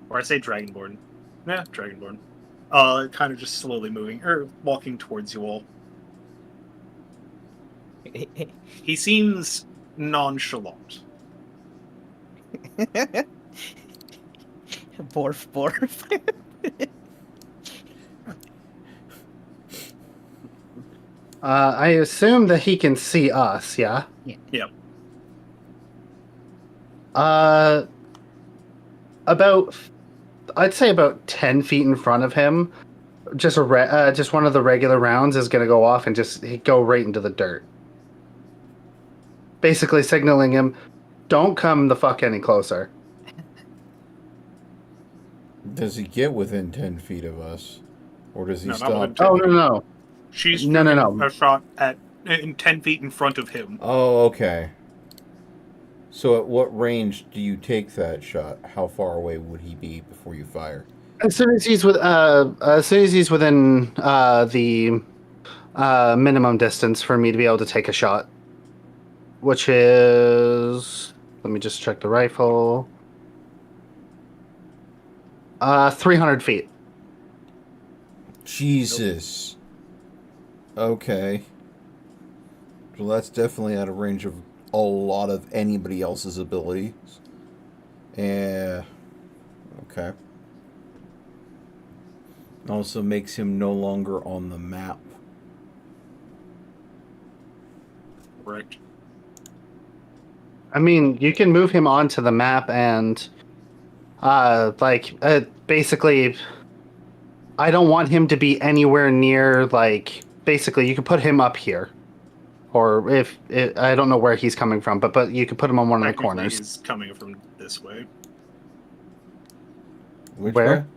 Or I say dragonborn. Yeah, dragonborn. Kind of just slowly moving, or walking towards you all. He seems nonchalant. Borf, borf. I assume that he can see us, yeah? Yep. I'd say about 10 feet in front of him, just one of the regular rounds is going to go off and just go right into the dirt. Basically signaling him, don't come the fuck any closer. Does he get within 10 feet of us? Or does he No, not stop? within 10 Oh, feet. no. She's No. shooting a shot at 10 feet in front of him. Oh, okay. So at what range do you take that shot? How far away would he be before you fire? As soon as he's within the minimum distance for me to be able to take a shot, which is, let me just check the rifle. 300 feet. Jesus. Okay. Well, that's definitely out of range of a lot of anybody else's abilities. Okay. Also makes him no longer on the map. Correct. I mean, you can move him onto the map and, basically, I don't want him to be anywhere near, basically, you could put him up here. Or I don't know where he's coming from, but you could put him on one of the corners. He's coming from this way. Which Where?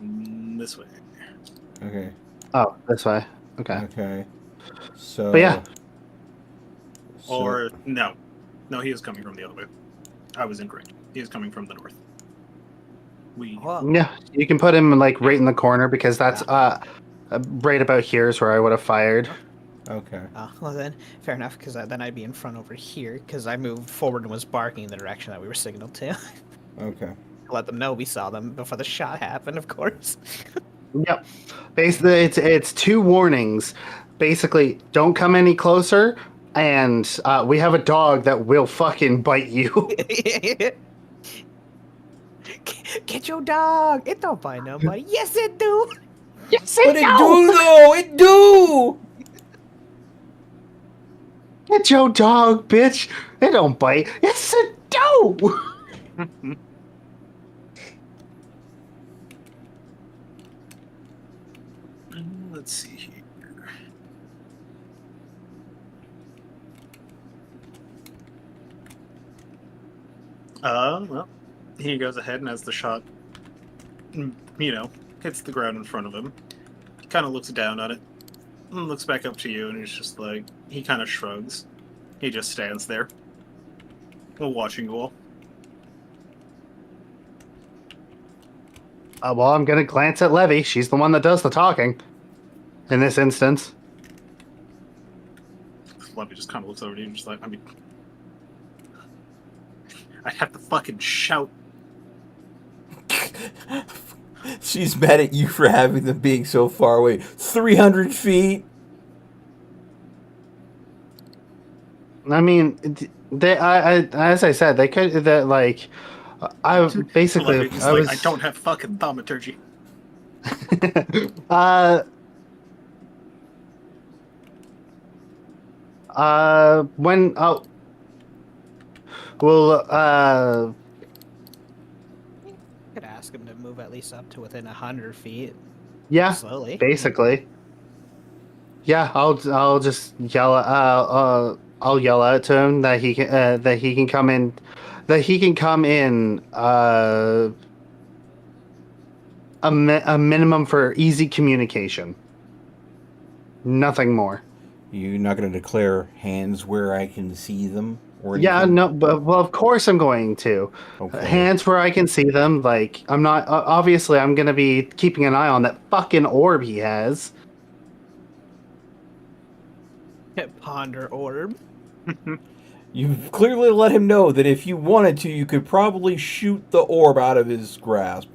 way? This way. Okay. Oh, this way. Okay. Okay. So. But yeah. Or, no. No, he is coming from the other way. I was incorrect. He is coming from the north. Yeah, you can put him right in the corner because that's right about here is where I would have fired. Okay. Well then, fair enough, because then I'd be in front over here, because I moved forward and was barking in the direction that we were signaled to. Okay. Let them know we saw them before the shot happened, of course. Yep. Basically, it's 2 warnings. Basically, don't come any closer, and we have a dog that will fucking bite you. Get your dog! It don't bite nobody. Yes, it do! Yes, But it do, though! It do! Get your dog, bitch! It don't bite. Yes, it do! Let's see here. Well, he goes ahead, and as the shot, hits the ground in front of him, he kind of looks down at it, and looks back up to you, and he's just like, he kind of shrugs. He just stands there, watching you all. Well, I'm gonna glance at Levy. She's the one that does the talking. In this instance. Levy just kind of looks over to you and just like, I mean, I'd have to fucking shout. She's mad at you for having them being so far away. 300 feet? I mean, as I said, they could, I basically Levy just I was. I don't have fucking thaumaturgy. When well Could ask him to move at least up to within 100 feet. yeah, Slowly. basically. Yeah, I'll just yell I'll yell out to him that he can come in a minimum for easy communication. Nothing more. You're not going to declare hands where I can see them or Yeah, anything? no, but well, of course I'm going to. Okay. Hands where I can see them. Like I'm not. Obviously, I'm gonna be keeping an eye on that fucking orb he has. Ponder orb. You've clearly let him know that if you wanted to, you could probably shoot the orb out of his grasp.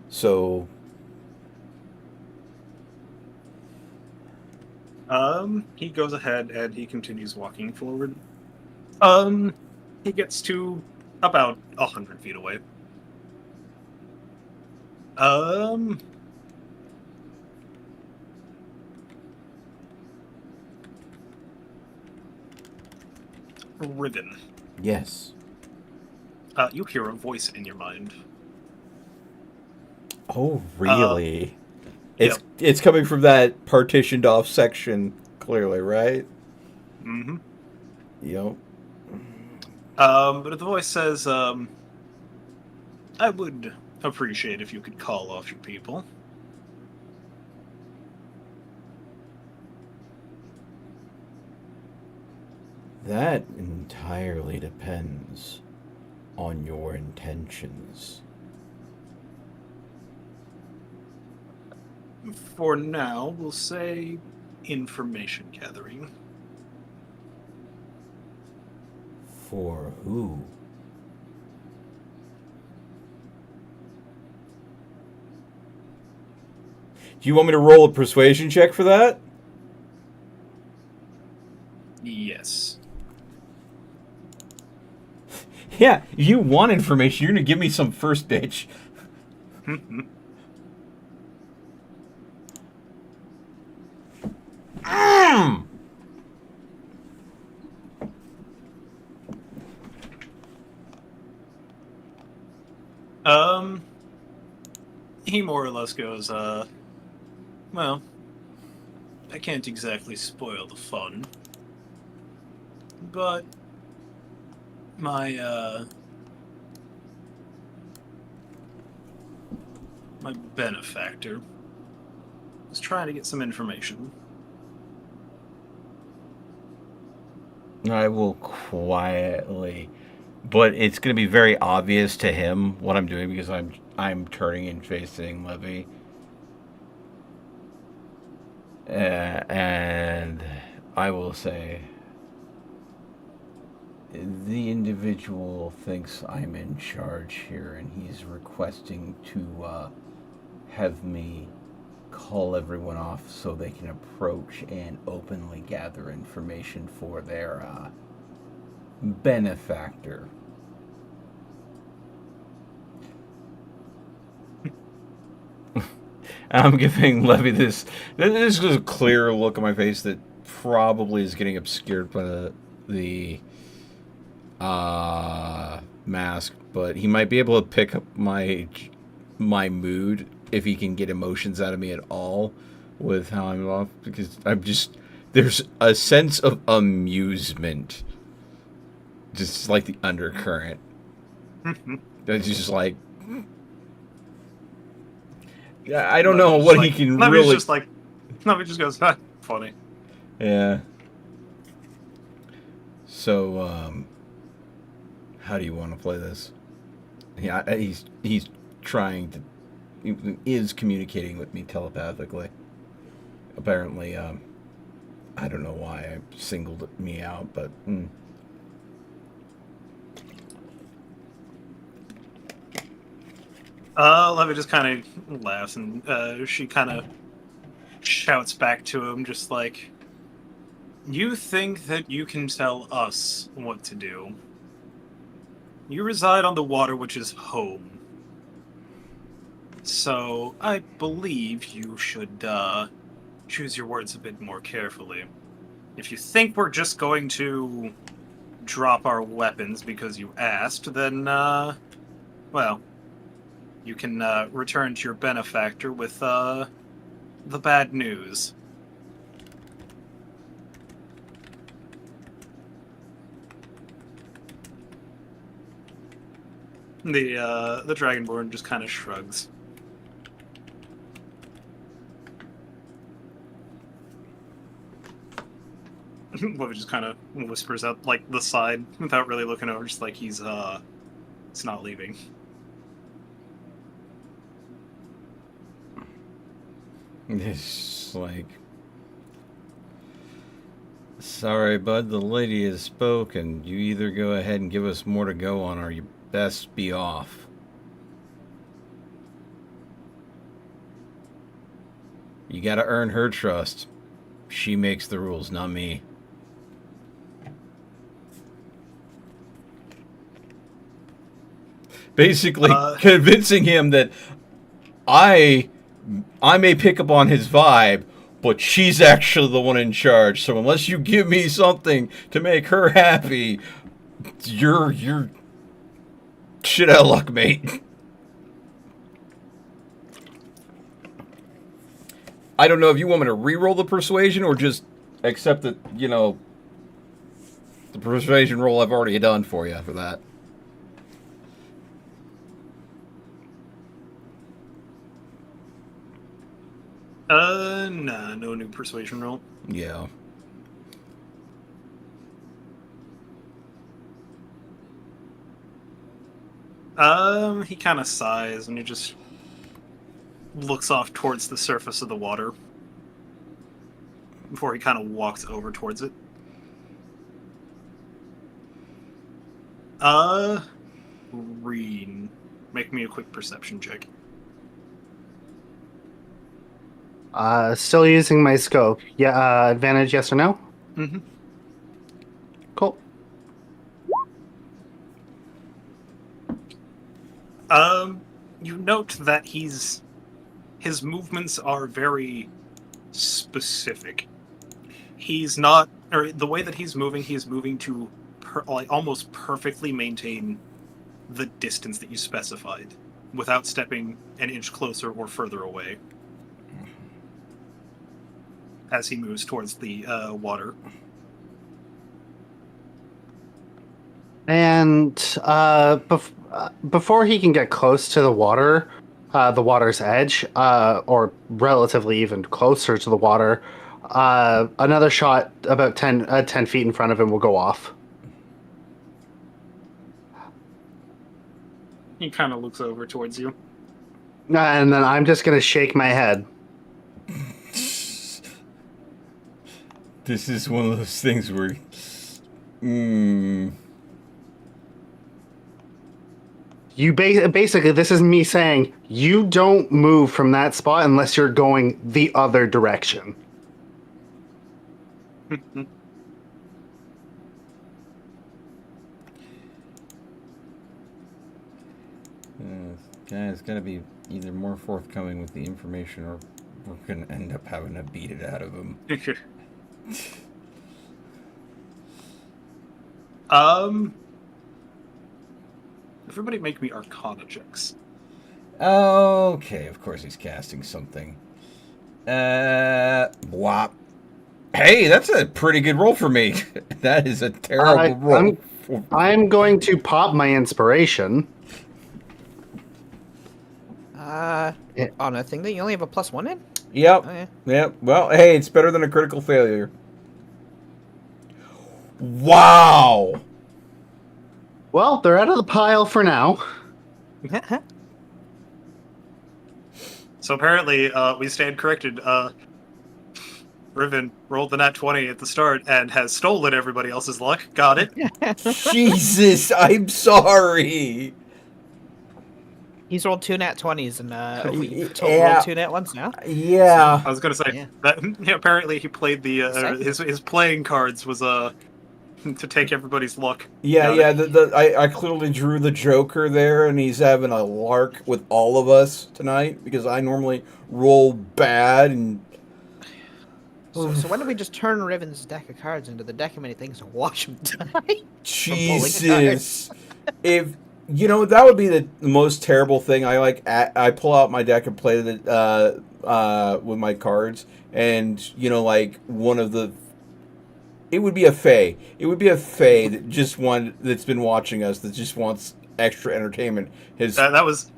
So, He goes ahead and he continues walking forward. He gets to about 100 feet away. Riven. yes. You hear a voice in your mind. Oh, really? It's coming from that partitioned off section, clearly, right? Mm-hmm. Yep. But the voice says, I would appreciate if you could call off your people. That entirely depends on your intentions. For now, we'll say information gathering. For who? Do you want me to roll a persuasion check for that? Yes. Yeah, you want information. You're going to give me some first, bitch. He more or less goes, well, I can't exactly spoil the fun, but my benefactor was trying to get some information. I will quietly, but it's going to be very obvious to him what I'm doing because I'm turning and facing Levy, and I will say, the individual thinks I'm in charge here, and he's requesting to have me call everyone off so they can approach and openly gather information for their benefactor. I'm giving Levy this is a clear look on my face that probably is getting obscured by the mask, but he might be able to pick up my mood if he can get emotions out of me at all with how I'm off, because there's a sense of amusement, just like the undercurrent. That's just like, I don't know what he can really. Just like, Levy just goes, funny. Yeah. So, how do you want to play this? Yeah, he's trying to, he is communicating with me telepathically. Apparently, I don't know why I singled me out, but. Levy just kind of laughs, and she kind of shouts back to him, just like, you think that you can tell us what to do, You reside on the water which is home. So, I believe you should choose your words a bit more carefully. If you think we're just going to drop our weapons because you asked, then, well, you can return to your benefactor with the bad news. The Dragonborn just kind of shrugs. Well, just kind of whispers out like the side without really looking over, just like he's not leaving. It's like, sorry, bud, the lady has spoken. You either go ahead and give us more to go on, or you best be off. You gotta earn her trust. She makes the rules, not me. Basically, convincing him that I may pick up on his vibe, but she's actually the one in charge. So unless you give me something to make her happy, you're shit out of luck, mate. I don't know if you want me to re-roll the persuasion or just accept that, you know, the persuasion roll I've already done for you for that. Nah, no new persuasion roll. Yeah. He kind of sighs and he just looks off towards the surface of the water before he kind of walks over towards it. Reen, make me a quick perception check. Still using my scope. Yeah, advantage, yes or no? Mm-hmm. Cool. You note that his movements are very specific. He's not, or the way that he's moving to almost perfectly maintain the distance that you specified, without stepping an inch closer or further away as he moves towards the water. And before he can get close to the water's edge, or relatively even closer to the water, another shot about 10 feet in front of him will go off. He kind of looks over towards you. And then I'm just going to shake my head. This is one of those things where... You basically, this is me saying, you don't move from that spot unless you're going the other direction. Guy's got to be either more forthcoming with the information, or we're going to end up having to beat it out of him. Everybody make me Arcana checks. Okay, of course he's casting something. Whop. Hey, that's a pretty good roll for me. That is a terrible roll. I'm going to pop my inspiration. On a thing that you only have a +1 in? Yep. Oh, yeah. Yep. Well, hey, it's better than a critical failure. Wow. Well, they're out of the pile for now. So apparently, we stand corrected. Riven rolled the nat 20 at the start and has stolen everybody else's luck. Got it. Jesus, I'm sorry. He's rolled 2 nat 20s and we've Yeah. rolled 2 nat 1s now. Yeah. I was gonna say Yeah. that apparently he played the his playing cards was to take everybody's luck. Yeah, Got it. I clearly drew the Joker there, and he's having a lark with all of us tonight because I normally roll bad and. So when do we just turn Riven's deck of cards into the deck of many things and watch him die? Jesus. If that would be the most terrible thing. I pull out my deck and play it with my cards, and one of the. It would be a Fae. It would be a Fae that's been watching us that just wants extra entertainment. That was.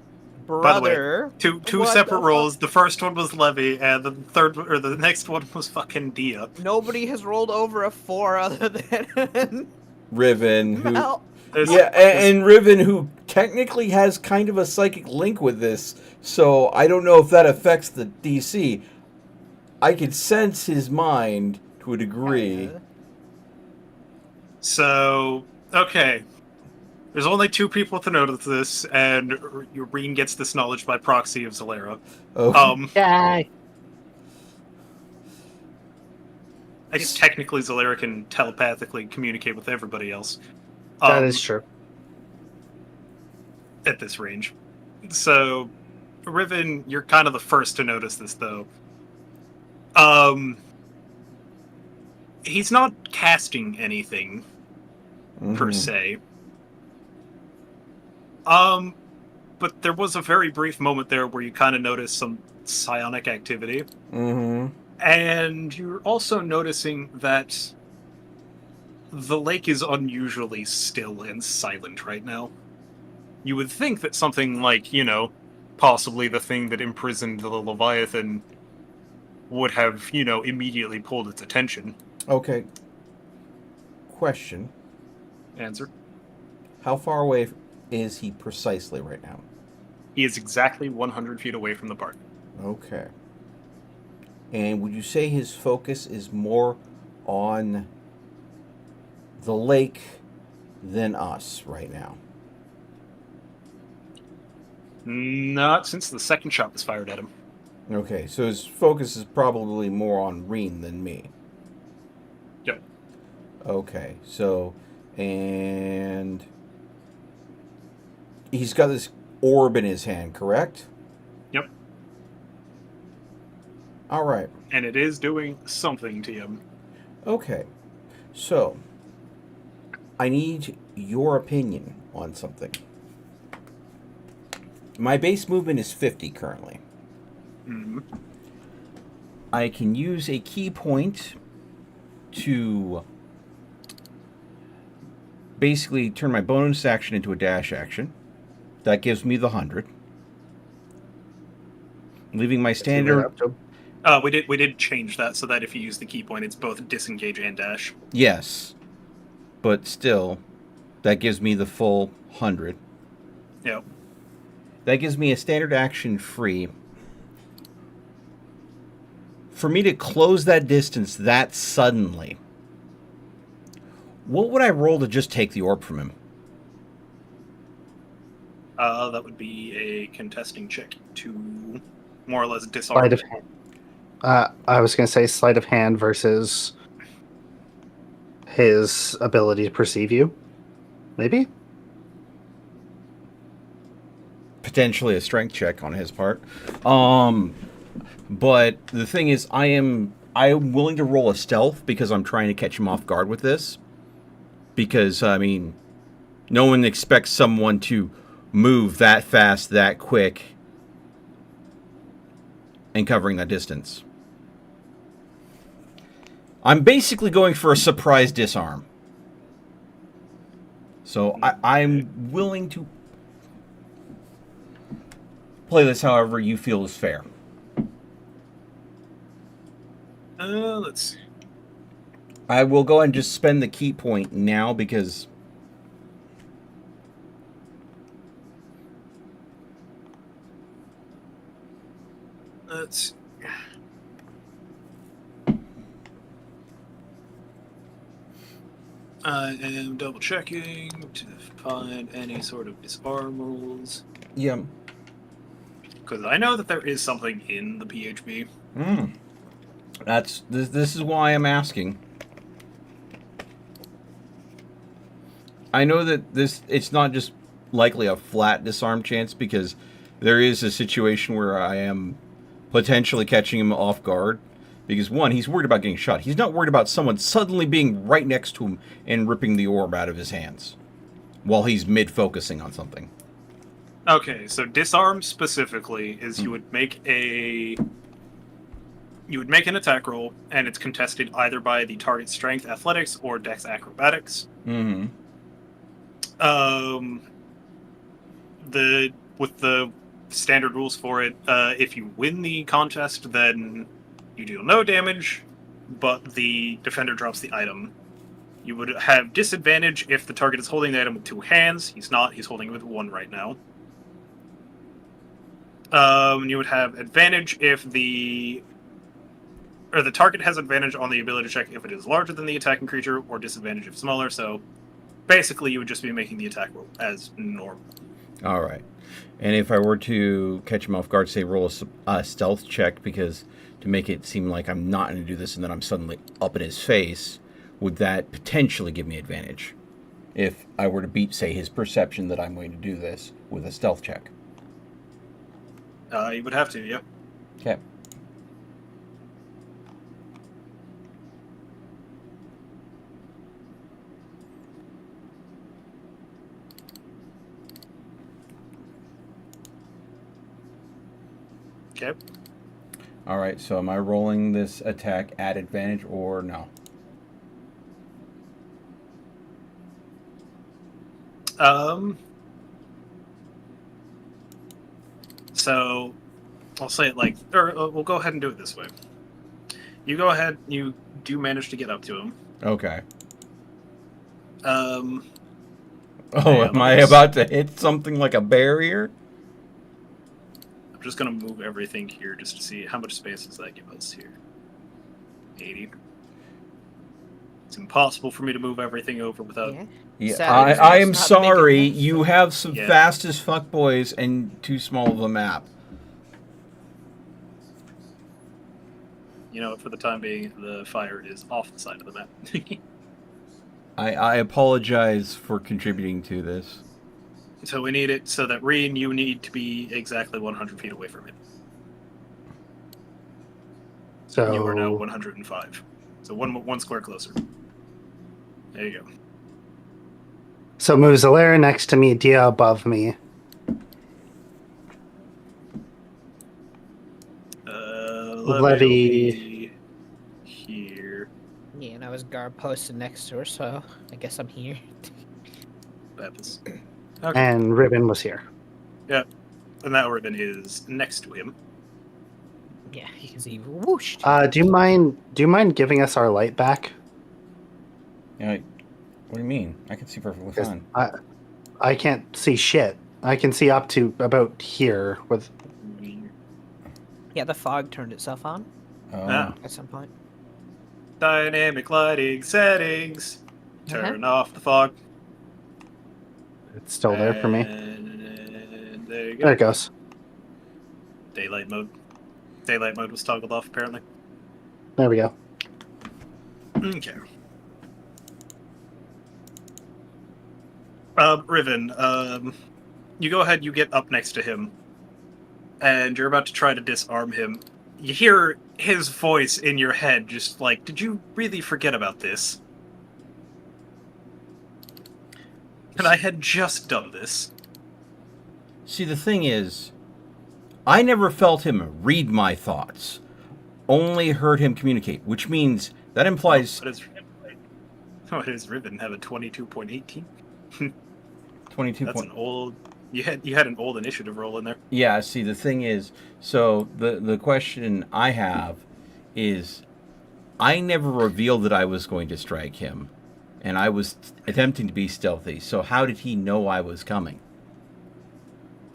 By the way, Brother, two what separate the rolls. The first one was Levy, and the next one was fucking Dia. Nobody has rolled over a 4 other than Riven, who Mel. and Riven, who technically has kind of a psychic link with this, so I don't know if that affects the DC. I could sense his mind to a degree. So, okay. There's only 2 people to notice this, and Ureen gets this knowledge by proxy of Zalera. Oh. Yay! I guess technically Zalera can telepathically communicate with everybody else. That is true. At this range. So, Riven, you're kind of the first to notice this, though. He's not casting anything, per se. But there was a very brief moment there where you kind of noticed some psionic activity. Mm-hmm. And you're also noticing that the lake is unusually still and silent right now. You would think that something like, possibly the thing that imprisoned the Leviathan would have, immediately pulled its attention. Okay. Question. Answer. How far away is he precisely right now? He is exactly 100 feet away from the park. Okay. And would you say his focus is more on the lake than us right now? Not since the second shot was fired at him. Okay, so his focus is probably more on Reen than me. Yep. Okay, so, and he's got this orb in his hand, correct? Yep. All right. And it is doing something to him. Okay, so I need your opinion on something. My base movement is 50 currently. Mm-hmm. I can use a key point to basically turn my bonus action into a dash action. That gives me the 100. Leaving my standard... We did change that so that if you use the key point, it's both disengage and dash. Yes. But still, that gives me the full 100. Yep. That gives me a standard action free. For me to close that distance that suddenly, what would I roll to just take the orb from him? That would be a contesting check to more or less disarm. Sleight of hand. I was going to say sleight of hand versus his ability to perceive you. Maybe? Potentially a strength check on his part. But the thing is, I am willing to roll a stealth because I'm trying to catch him off guard with this. Because, I mean, no one expects someone to move that fast, that quick, and covering that distance. I'm basically going for a surprise disarm. So I'm willing to play this however you feel is fair. Let's see. I will go and just spend the key point now because let's. I am double checking to find any sort of disarm rules. yeah. Because I know that there is something in the PHB. That's this is why I'm asking. I know that it's not just likely a flat disarm chance, because there is a situation where I am potentially catching him off guard. Because, one, he's worried about getting shot. He's not worried about someone suddenly being right next to him and ripping the orb out of his hands while he's mid-focusing on something. Okay, so disarm specifically is you would make an attack roll, and it's contested either by the target's strength athletics or dex acrobatics. Mm-hmm. With the standard rules for it, if you win the contest, then you deal no damage, but the defender drops the item. You would have disadvantage if the target is holding the item with 2 hands. He's not. He's holding it with 1 right now. You would have advantage if the target has advantage on the ability check if it is larger than the attacking creature, or disadvantage if smaller. So basically, you would just be making the attack roll as normal. All right. And if I were to catch him off guard, say roll a stealth check, because to make it seem like I'm not going to do this and then I'm suddenly up in his face, would that potentially give me advantage? If I were to beat, say, his perception that I'm going to do this with a stealth check. You would have to, yeah. Okay. Okay. All right, so am I rolling this attack at advantage or no? So I'll say it like, or we'll go ahead and do it this way. You go ahead. You do manage to get up to him. Okay. Yeah, Am I about to hit something like a barrier? I'm just gonna move everything here just to see how much space does that give us here. 80. It's impossible for me to move everything over without. Yeah. Yeah, Sadly, I it's am not big sorry. enough, You so- have some Yeah. fast as fuck boys and too small of a map. You know, for the time being, the fire is off the side of the map. I apologize for contributing to this. So we need it so that Reen, you need to be exactly 100 feet away from it. So You are now 105. So one square closer. There you go. So move Zalaira next to me, Dia above me. Levy will be here. Yeah, and I was guard posted next to her, so I guess I'm here. Baptist. Okay. And Ribbon was here. Yeah. And that ribbon is next to him. Yeah, you can see whoosh. Do you mind giving us our light back? Yeah, what do you mean? I can see perfectly 'Cause fine. I can't see shit. I can see up to about here with. Yeah, the fog turned itself on Ah. at some point. Dynamic lighting settings. Turn off the fog. It's still there for me. And there you go. There it goes. Daylight mode. Daylight mode was toggled off, apparently. There we go. Okay. Riven, you go ahead, you get up next to him, and you're about to try to disarm him. You hear his voice in your head, just like, did you really forget about this? And I had just done this. See, the thing is, I never felt him read my thoughts, only heard him communicate, which means that implies What does Riven have a 22.18? 22 That's an old. You had an old initiative roll in there. Yeah, see, the thing is, so the question I have is, I never revealed that I was going to strike him, and I was attempting to be stealthy, so how did he know I was coming?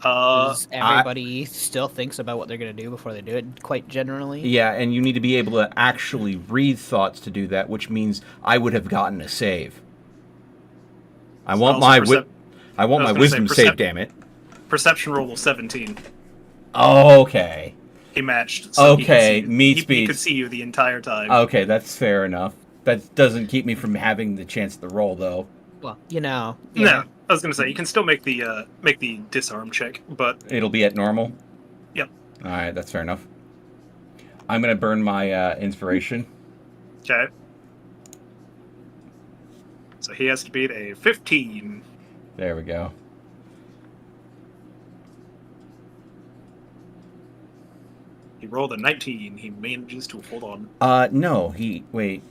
'Cause everybody still thinks about what they're going to do before they do it, quite generally. Yeah, and you need to be able to actually read thoughts to do that, which means I would have gotten a save. I want my wisdom save, damn it. Perception roll was 17. Okay. He matched. So Okay, he could see, meets he beats. could see you the entire time. Okay, that's fair enough. That doesn't keep me from having the chance to roll, though. Well, you know. No, Yeah. I was gonna say you can still make the disarm check, but It'll be at normal? Yep. Alright, that's fair enough. I'm going to burn my inspiration. okay. So he has to beat a 15. There we go. He rolled a 19. He manages to hold on. No, wait.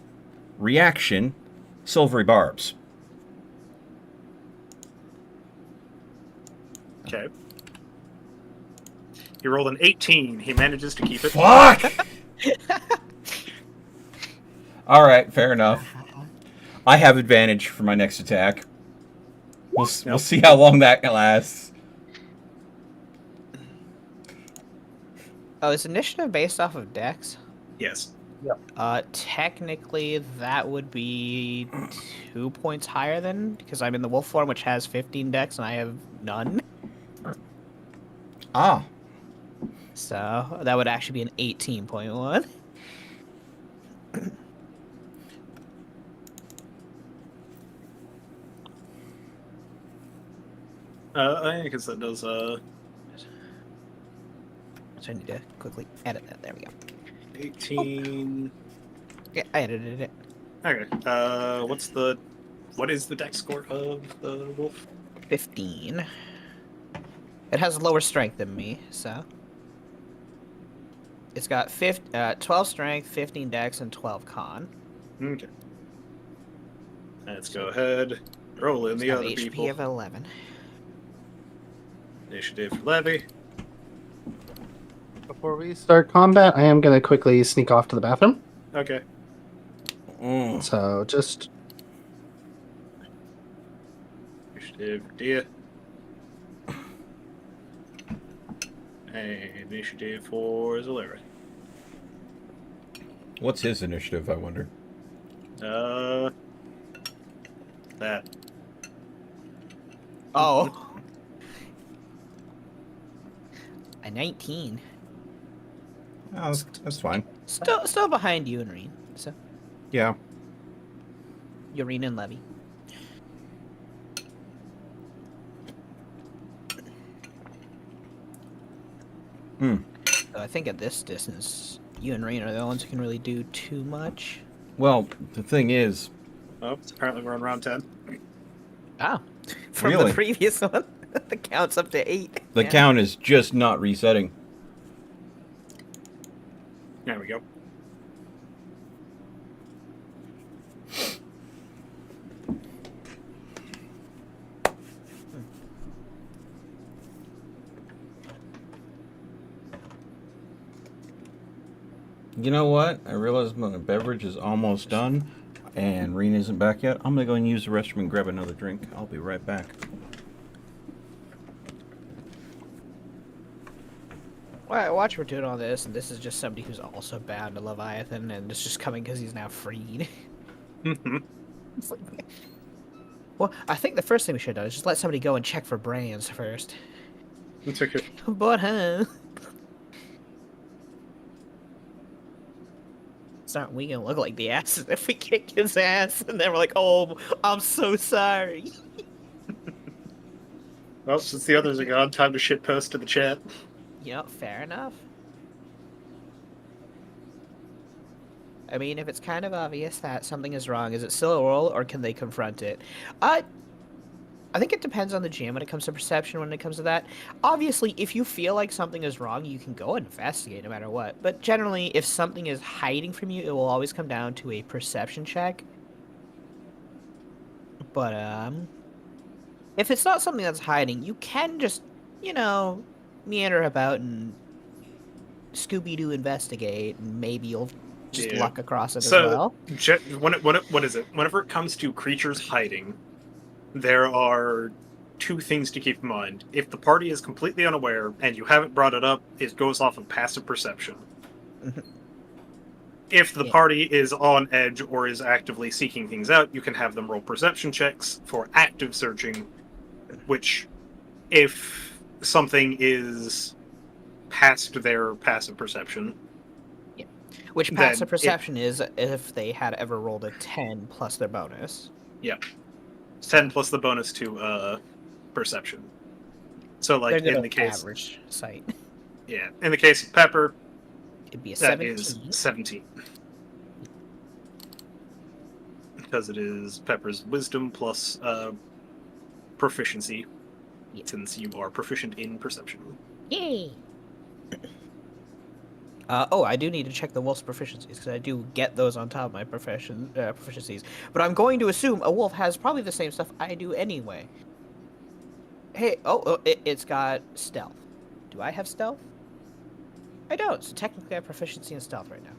Reaction, silvery barbs. Okay. He rolled an 18. He manages to keep it. Fuck! Alright, fair enough. I have advantage for my next attack. We'll see how long that lasts. Oh, is initiative based off of dex? Yes. Technically, that would be 2 points higher then, because I'm in the wolf form, which has 15 dex, and I have none. Ah. So that would actually be an 18.1. I guess that does. So I need to quickly edit that. There we go. 18. Yeah, I edited it. Okay. What is the dex score of the wolf? 15. It has lower strength than me, so. It's got 12 strength, 15 dex, and 12 con. Okay. Let's go ahead. Roll in the Have other HP people. of 11. Initiative for Levy. Before we start combat, I am going to quickly sneak off to the bathroom. Okay. So just Initiative for Dia. And initiative for Zalera. What's his initiative, I wonder? That. Oh. A 19. Oh, that's fine. Still behind you and Reen. So Yeah. Urine and Levy. So I think at this distance, you and Reen are the ones who can really do too much. Well, the thing is, Oh, apparently we're on round 10. Oh. From Really? the previous one. The count's up to 8. the Yeah. count is just not resetting. There we go. You know what? I realize my beverage is almost done, and Reen isn't back yet. I'm gonna go and use the restroom and grab another drink. I'll be right back. Well, watch we're doing all this, and this is just somebody who's also bound to Leviathan, and it's just coming because he's now freed. It's like, well, I think the first thing we should do is just let somebody go and check for brands first. It's okay. But, huh? Aren't we gonna look like the asses if we kick his ass? And then we're like, oh, I'm so sorry. Well, since the others are gone, time to shitpost to the chat. Yep, fair enough. I mean, if it's kind of obvious that something is wrong, is it still a roll, or can they confront it? I think it depends on the GM when it comes to perception, when it comes to that. Obviously, if you feel like something is wrong, you can go investigate no matter what. But generally, if something is hiding from you, it will always come down to a perception check. But, if it's not something that's hiding, you can just, you know, meander about and Scooby-Doo investigate, and maybe you'll just Yeah. luck across it So, as well. what is it? Whenever it comes to creatures hiding, there are two things to keep in mind. If the party is completely unaware and you haven't brought it up, it goes off of passive perception. If the Yeah. party is on edge or is actively seeking things out, you can have them roll perception checks for active searching, which, if something is past their passive perception, Which then passive it- perception is if they had ever rolled a 10 plus their bonus. yeah. 10 plus the bonus to perception. So, like, They're good in on the case... average sight. Yeah, in the case of Pepper, It'd be a that 17. is 17. Because it is Pepper's wisdom plus proficiency, since you are proficient in perception. Yay! I do need to check the wolf's proficiencies, because I do get those on top of my proficiencies. But I'm going to assume a wolf has probably the same stuff I do anyway. Hey, it's got stealth. Do I have stealth? I don't, so technically I have proficiency in stealth right now.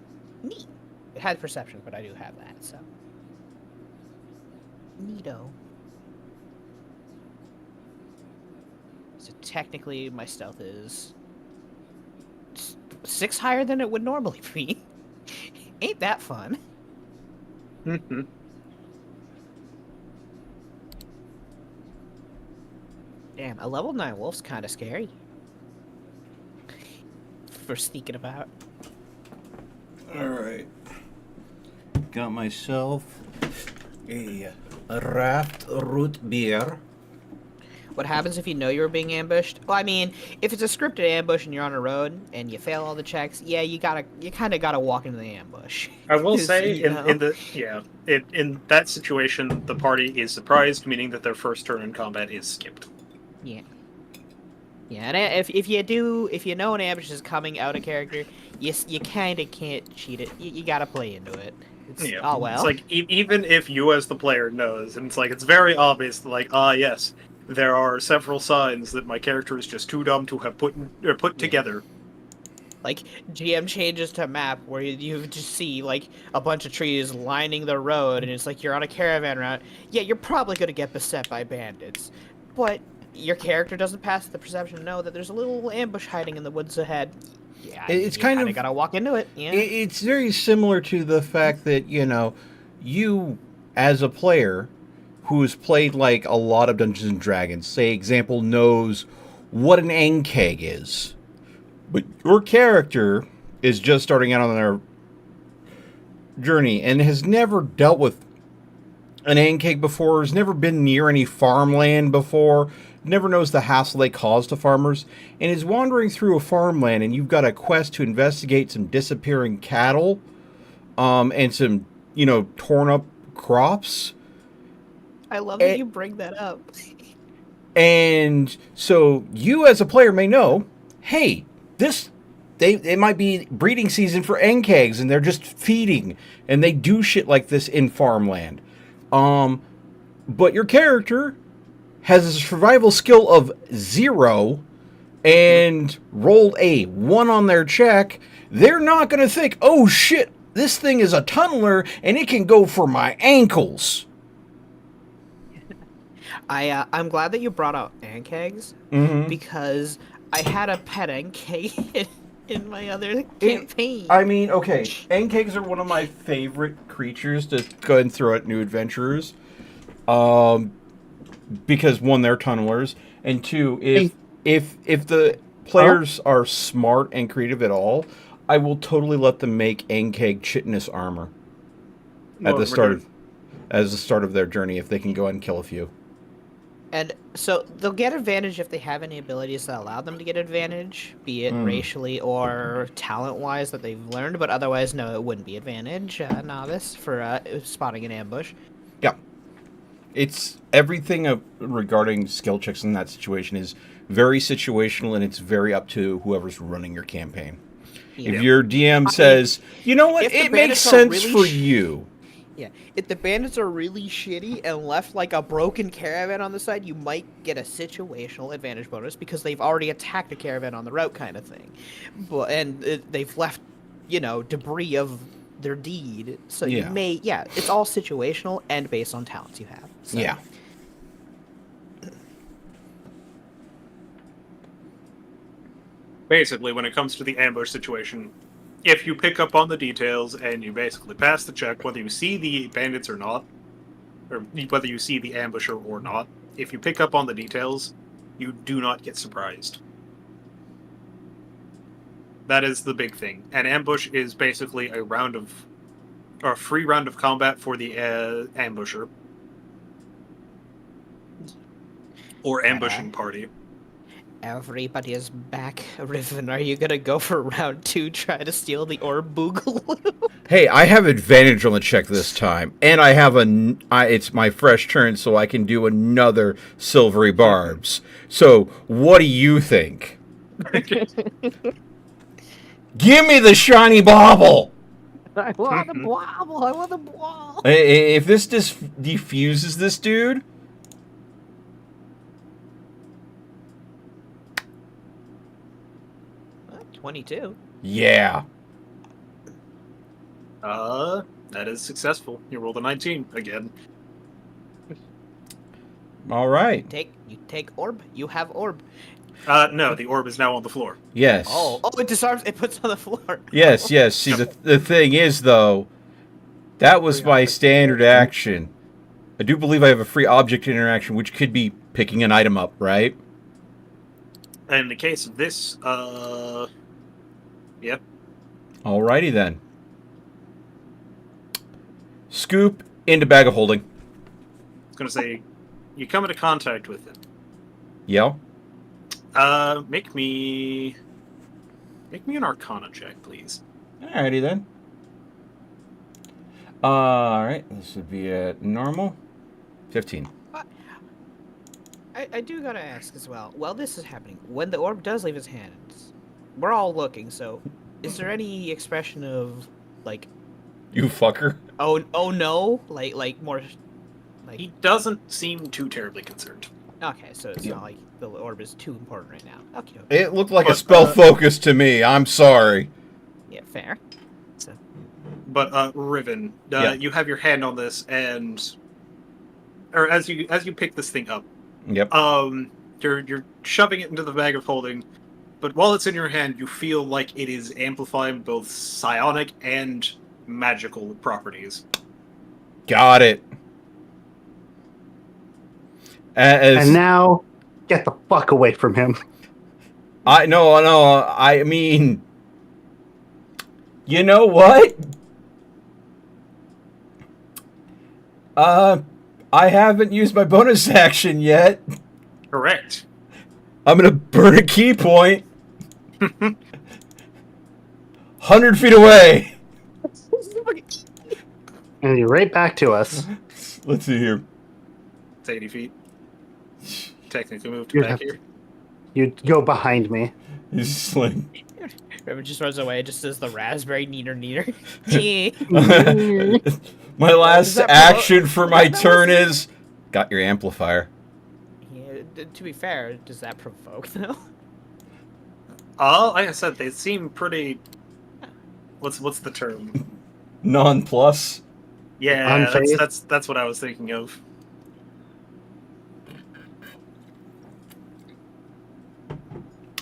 Neat. It had perception, but I do have that, so. Neato. So technically my stealth is 6 higher than it would normally be. Ain't that fun? Mm-hmm. Damn, a level 9 wolf's kind of scary. For sneaking about. Alright. Got myself a raft root beer. What happens if you know you're being ambushed? Well, I mean, if it's a scripted ambush and you're on a road and you fail all the checks, yeah, you kind of gotta walk into the ambush. I will 'Cause, say, you know. in that situation, the party is surprised, meaning that their first turn in combat is skipped. Yeah. Yeah, and if you know an ambush is coming out of character, you kind of can't cheat it. You gotta play into it. Yeah. Oh well. It's like even if you as the player knows, and it's like it's very obvious, like yes, there are several signs that my character is just too dumb to have put together. Like GM changes to map where you just see like a bunch of trees lining the road, and it's like you're on a caravan route. Yeah, you're probably gonna get beset by bandits, but your character doesn't pass the perception to know that there's a little ambush hiding in the woods ahead. Yeah, It's you kind kinda of gotta walk into it. Yeah. It's very similar to the fact that, you as a player who's played like a lot of Dungeons and Dragons, say example, knows what an ANKEG is. But your character is just starting out on their journey and has never dealt with an ANKEG before, has never been near any farmland before, never knows the hassle they cause to farmers, and is wandering through a farmland, and you've got a quest to investigate some disappearing cattle, and some, torn up crops. I love that you bring that up. And so you as a player may know, hey, it might be breeding season for ANKEGs, and they're just feeding, and they do shit like this in farmland. But your character has a survival skill of 0 and rolled a 1 on their check. They're not going to think, oh shit, this thing is a tunneler and it can go for my ankles. I'm glad that you brought out ANKEGs, because I had a pet ANKEG in my other campaign. Okay, ANKEGs are one of my favorite creatures to go ahead and throw at new adventurers. Because 1, they're tunnelers, and 2, if the players are smart and creative at all, I will totally let them make ANKEG chitinous armor at the start of their journey if they can go ahead and kill a few. And so they'll get advantage if they have any abilities that allow them to get advantage, be it racially or talent-wise that they've learned, but otherwise, no, it wouldn't be advantage, novice, for spotting an ambush. Yeah. It's everything regarding skill checks in that situation is very situational, and it's very up to whoever's running your campaign. Yeah. If your DM says, you know what, it makes sense for you. Yeah, if the bandits are really shitty and left like a broken caravan on the side, you might get a situational advantage bonus because they've already attacked a caravan on the route, kind of thing. They've left, debris of their deed. So you may, it's all situational and based on talents you have. So. Yeah. Basically, when it comes to the ambush situation, if you pick up on the details and you basically pass the check, whether you see the bandits or not, or whether you see the ambusher or not, if you pick up on the details, you do not get surprised. That is the big thing. An ambush is basically a free round of combat for the ambusher. or ambushing party. Everybody is back. Riven, are you gonna go for round 2, try to steal the orb boogaloo? Hey, I have advantage on the check this time, and I have it's my fresh turn, so I can do another silvery barbs. So, what do you think? Give me the shiny bauble! I want a bauble! I want a bauble! If this defuses this dude... 22. Yeah. That is successful. You rolled a 19 again. All right. You take orb. You have orb. No, the orb is now on the floor. Yes. Oh, it disarms. It puts on the floor. Yes, yes. See, the thing is, though, that was my standard action. I do believe I have a free object interaction, which could be picking an item up, right? In the case of this, yep. Alrighty then. Scoop into bag of holding. I was gonna say, you come into contact with it. Yeah. Make me an Arcana check, please. Alrighty then. Alright, this would be at normal. 15. I do gotta ask as well. While this is happening, when the orb does leave his hands, we're all looking. So, is there any expression of like, You fucker. oh no, like more, like? He doesn't seem too terribly concerned. Okay, so it's not like the orb is too important right now. Okay. It looked like a spell focus to me. I'm sorry. Yeah, fair. So. But Riven, Yeah. you have your hand on this, or as you pick this thing up, Yep. you're shoving it into the bag of holding, but while it's in your hand, you feel like it is amplifying both psionic and magical properties. Got it. And now, get the fuck away from him. I mean, you know what? I haven't used my bonus action yet. Correct. I'm gonna burn a key point. 100 feet away. And you're right back to us. Let's see here. It's 80 feet. Technically moved You'd back have- here. You go behind me. He's just like... Riven just runs away, just says the raspberry neener. My last that action for my turn is... Got your amplifier. Yeah, to be fair, does that provoke though? Like I said, they seem pretty. What's the term? Non-plus. Yeah, Unfazed? that's what I was thinking of.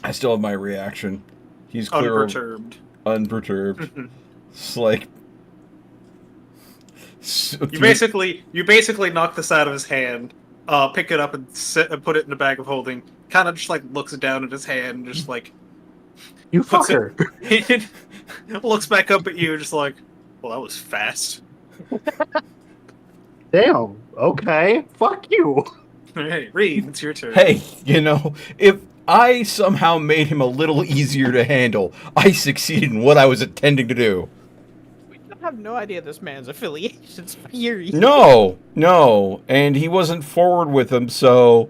I still have my reaction. He's clear. Unperturbed. Unperturbed. It's like... You basically knock this out of his hand, pick it up and put it in a bag of holding. Kind of just like looks down at his hand, just like You puts fucker. it. Looks back up at you, just like, well, that was fast. Damn. Okay. Fuck you. Hey, Reed, it's your turn. Hey, if I somehow made him a little easier to handle, I succeeded in what I was intending to do. We have no idea this man's affiliations. Fury. No, and he wasn't forward with him, so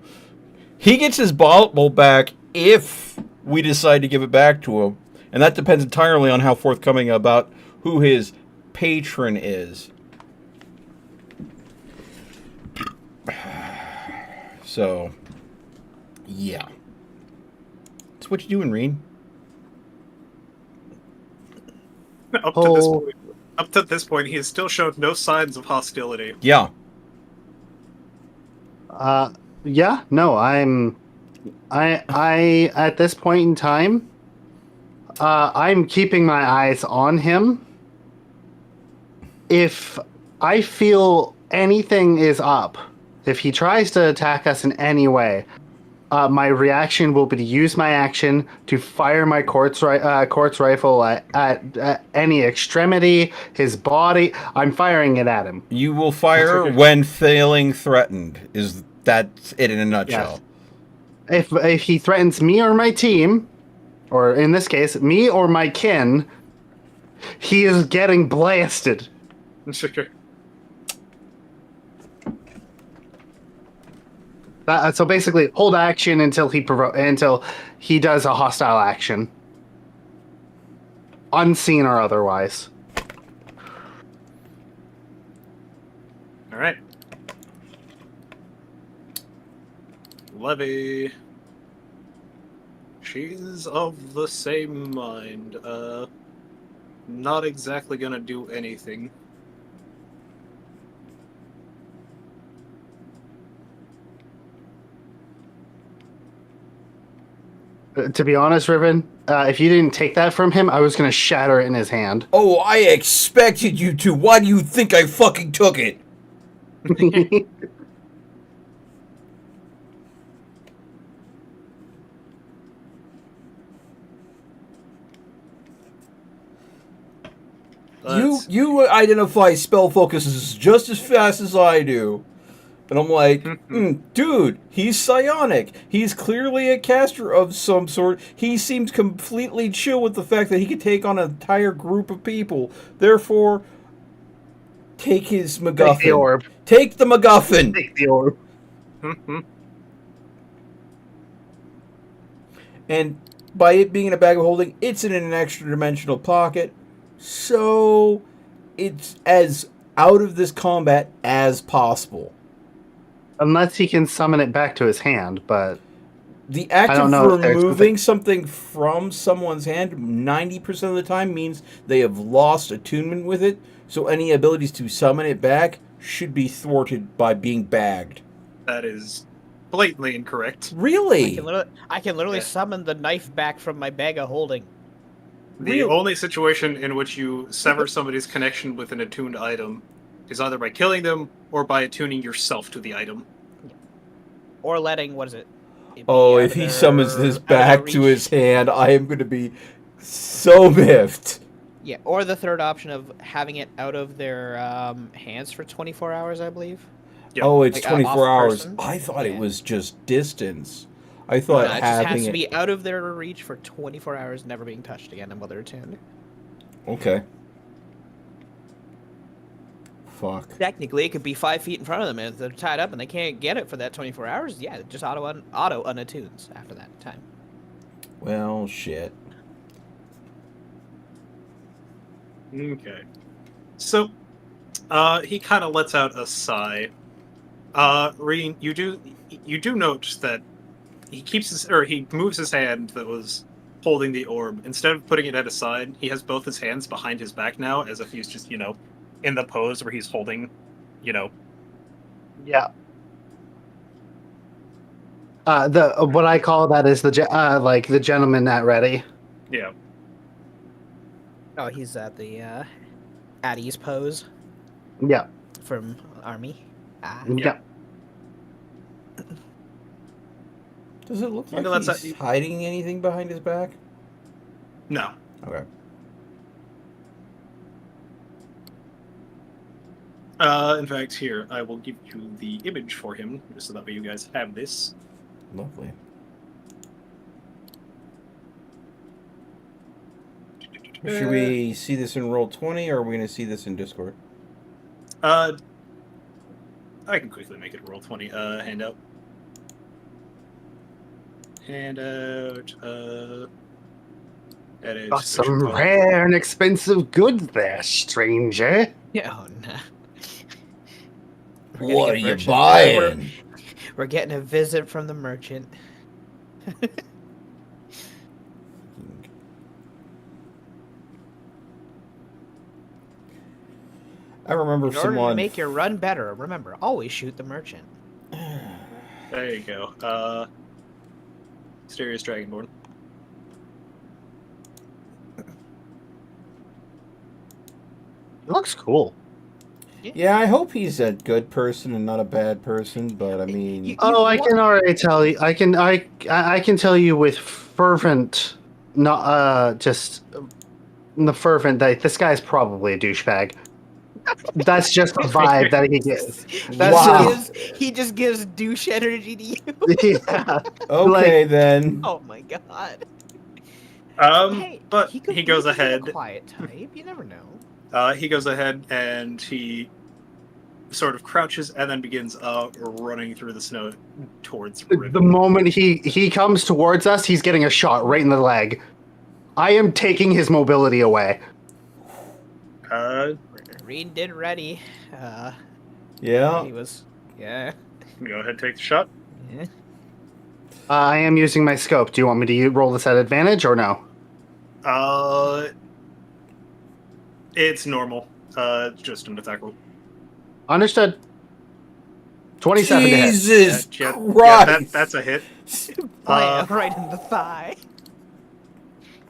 he gets his bauble back if we decide to give it back to him, and that depends entirely on how forthcoming about who his patron is. So, yeah. So what you doing, Reen? Up to this point, he has still shown no signs of hostility. Yeah. Yeah. No, I at this point in time, I'm keeping my eyes on him. If I feel anything is up, if he tries to attack us in any way, my reaction will be to use my action to fire my quartz rifle at any extremity, his body. I'm firing it at him. You will fire when failing threatened. That's it in a nutshell. If he threatens me or my team, or in this case, me or my kin, he is getting blasted. Sure. So basically, hold action until he does a hostile action, unseen or otherwise. All right. Levy. She's of the same mind. Not exactly gonna do anything. To be honest, Riven, if you didn't take that from him, I was going to shatter it in his hand. Oh, I expected you to. Why do you think I fucking took it? You identify spell focuses just as fast as I do. And I'm like, dude, he's psionic. He's clearly a caster of some sort. He seems completely chill with the fact that he could take on an entire group of people. Therefore, take his MacGuffin. Take the orb. Take the MacGuffin. Take the orb. And by it being in a bag of holding, it's in an extra dimensional pocket. So it's as out of this combat as possible. Unless he can summon it back to his hand, but the act of removing something from someone's hand 90% of the time means they have lost attunement with it, so any abilities to summon it back should be thwarted by being bagged. That is blatantly incorrect. Really? I can literally summon the knife back from my bag of holding. The only situation in which you sever somebody's connection with an attuned item is either by killing them or by attuning yourself to the item. Or letting, what is it? Oh, if he summons this back to his hand, I am going to be so miffed. Yeah, or the third option of having it out of their hands for 24 hours, I believe. Yep. Oh, it's Like, 24 hours. person? I thought it was just distance. I thought It just having has to it... be out of their reach for 24 hours, never being touched again while they're attuned. Okay. Fuck. Technically, it could be 5 feet in front of them, and if they're tied up and they can't get it for that 24 hours, yeah, it just auto unattunes after that time. Well, shit. Okay. So, he kind of lets out a sigh. Reen, you do note that he moves his hand that was holding the orb. Instead of putting it at his side, he has both his hands behind his back now, as if he's just, in the pose where he's holding, Yeah. What I call that is the gentleman at ready. Yeah. Oh, he's at the at ease pose Yeah. from Army. Yeah. Does it look You know, like that's he's hiding anything behind his back? No. Okay. In fact, here, I will give you the image for him, just so that way you guys have this. Lovely. Should we see this in Roll20, or are we going to see this in Discord? I can quickly make it a Roll20 handout. Edit. Got some rare and expensive goods there, stranger. Yeah, oh no. What are you buying? We're getting a visit from the merchant. I remember In order to someone... make your run better, remember, always shoot the merchant. There you go. Mysterious Dragonborn. It looks cool. Yeah, I hope he's a good person and not a bad person, but I mean... I can already tell you. I can tell you with fervent, not just the fervent that this guy's probably a douchebag. That's just the vibe that he gets. That's Wow. He just gives douche energy to you. yeah. Okay, then. Oh my god. Hey, but he could he goes be a ahead. quiet type. You never know. He goes ahead and he sort of crouches and then begins running through the snow towards The Riven. moment he comes towards us, he's getting a shot right in the leg. I am taking his mobility away. Reed did ready. Yeah. He was. Yeah. Go ahead, take the shot. Yeah. I am using my scope. Do you want me to roll this at advantage or no? It's normal. Just an attack roll. Understood. 27 to hit. Jesus Yeah, Christ. that's a hit. Blam, right in the thigh.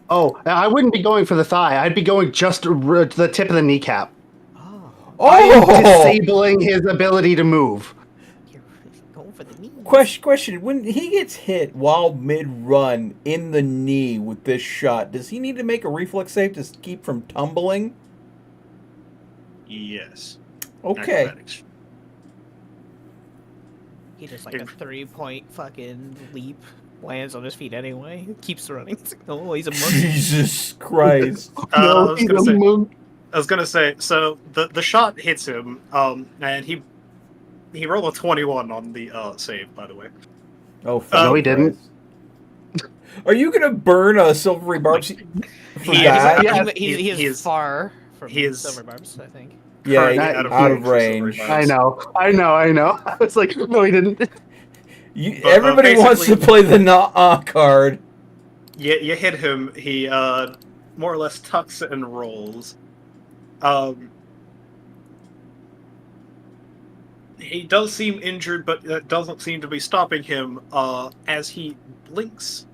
Oh, I wouldn't be going for the thigh. I'd be going just to the tip of the kneecap. Oh, I am Oh! disabling his ability to move. you're going for the knee. Question. When he gets hit while mid-run in the knee with this shot, does he need to make a reflex save to keep from tumbling? Yes. Okay. Acrobatics. He just like a 3-point fucking leap. Lands on his feet anyway. Keeps running. It's like, oh, he's a monkey. Jesus Christ. I was he's gonna a say- monk. I was gonna say, so the shot hits him, and he rolled a 21 on the save, by the way. Oh, No, he didn't. Christ. Are you gonna burn a silvery barbs for He- that? Yeah, he is far from he is- Silver Barbs, I think. Yeah, currently out out of of range. for I Silver know. I was like, no, he didn't. But, Everybody wants to basically- play the not card. You hit him. He more or less tucks and rolls. He does seem injured, but that doesn't seem to be stopping him. As he blinks,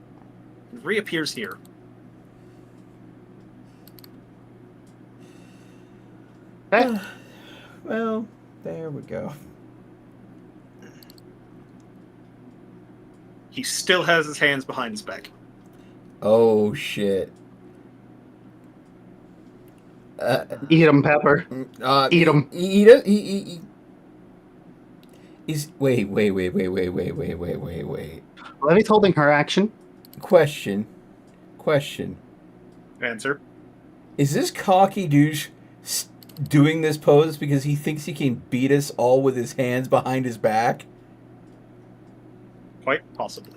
reappears here. Well, there we go. He still has his hands behind his back. Oh shit. Eat him, Pepper. Eat 'em. He He's wait. Levy's holding her action. Question. Answer. Is this cocky douche doing this pose because he thinks he can beat us all with his hands behind his back? Quite possibly.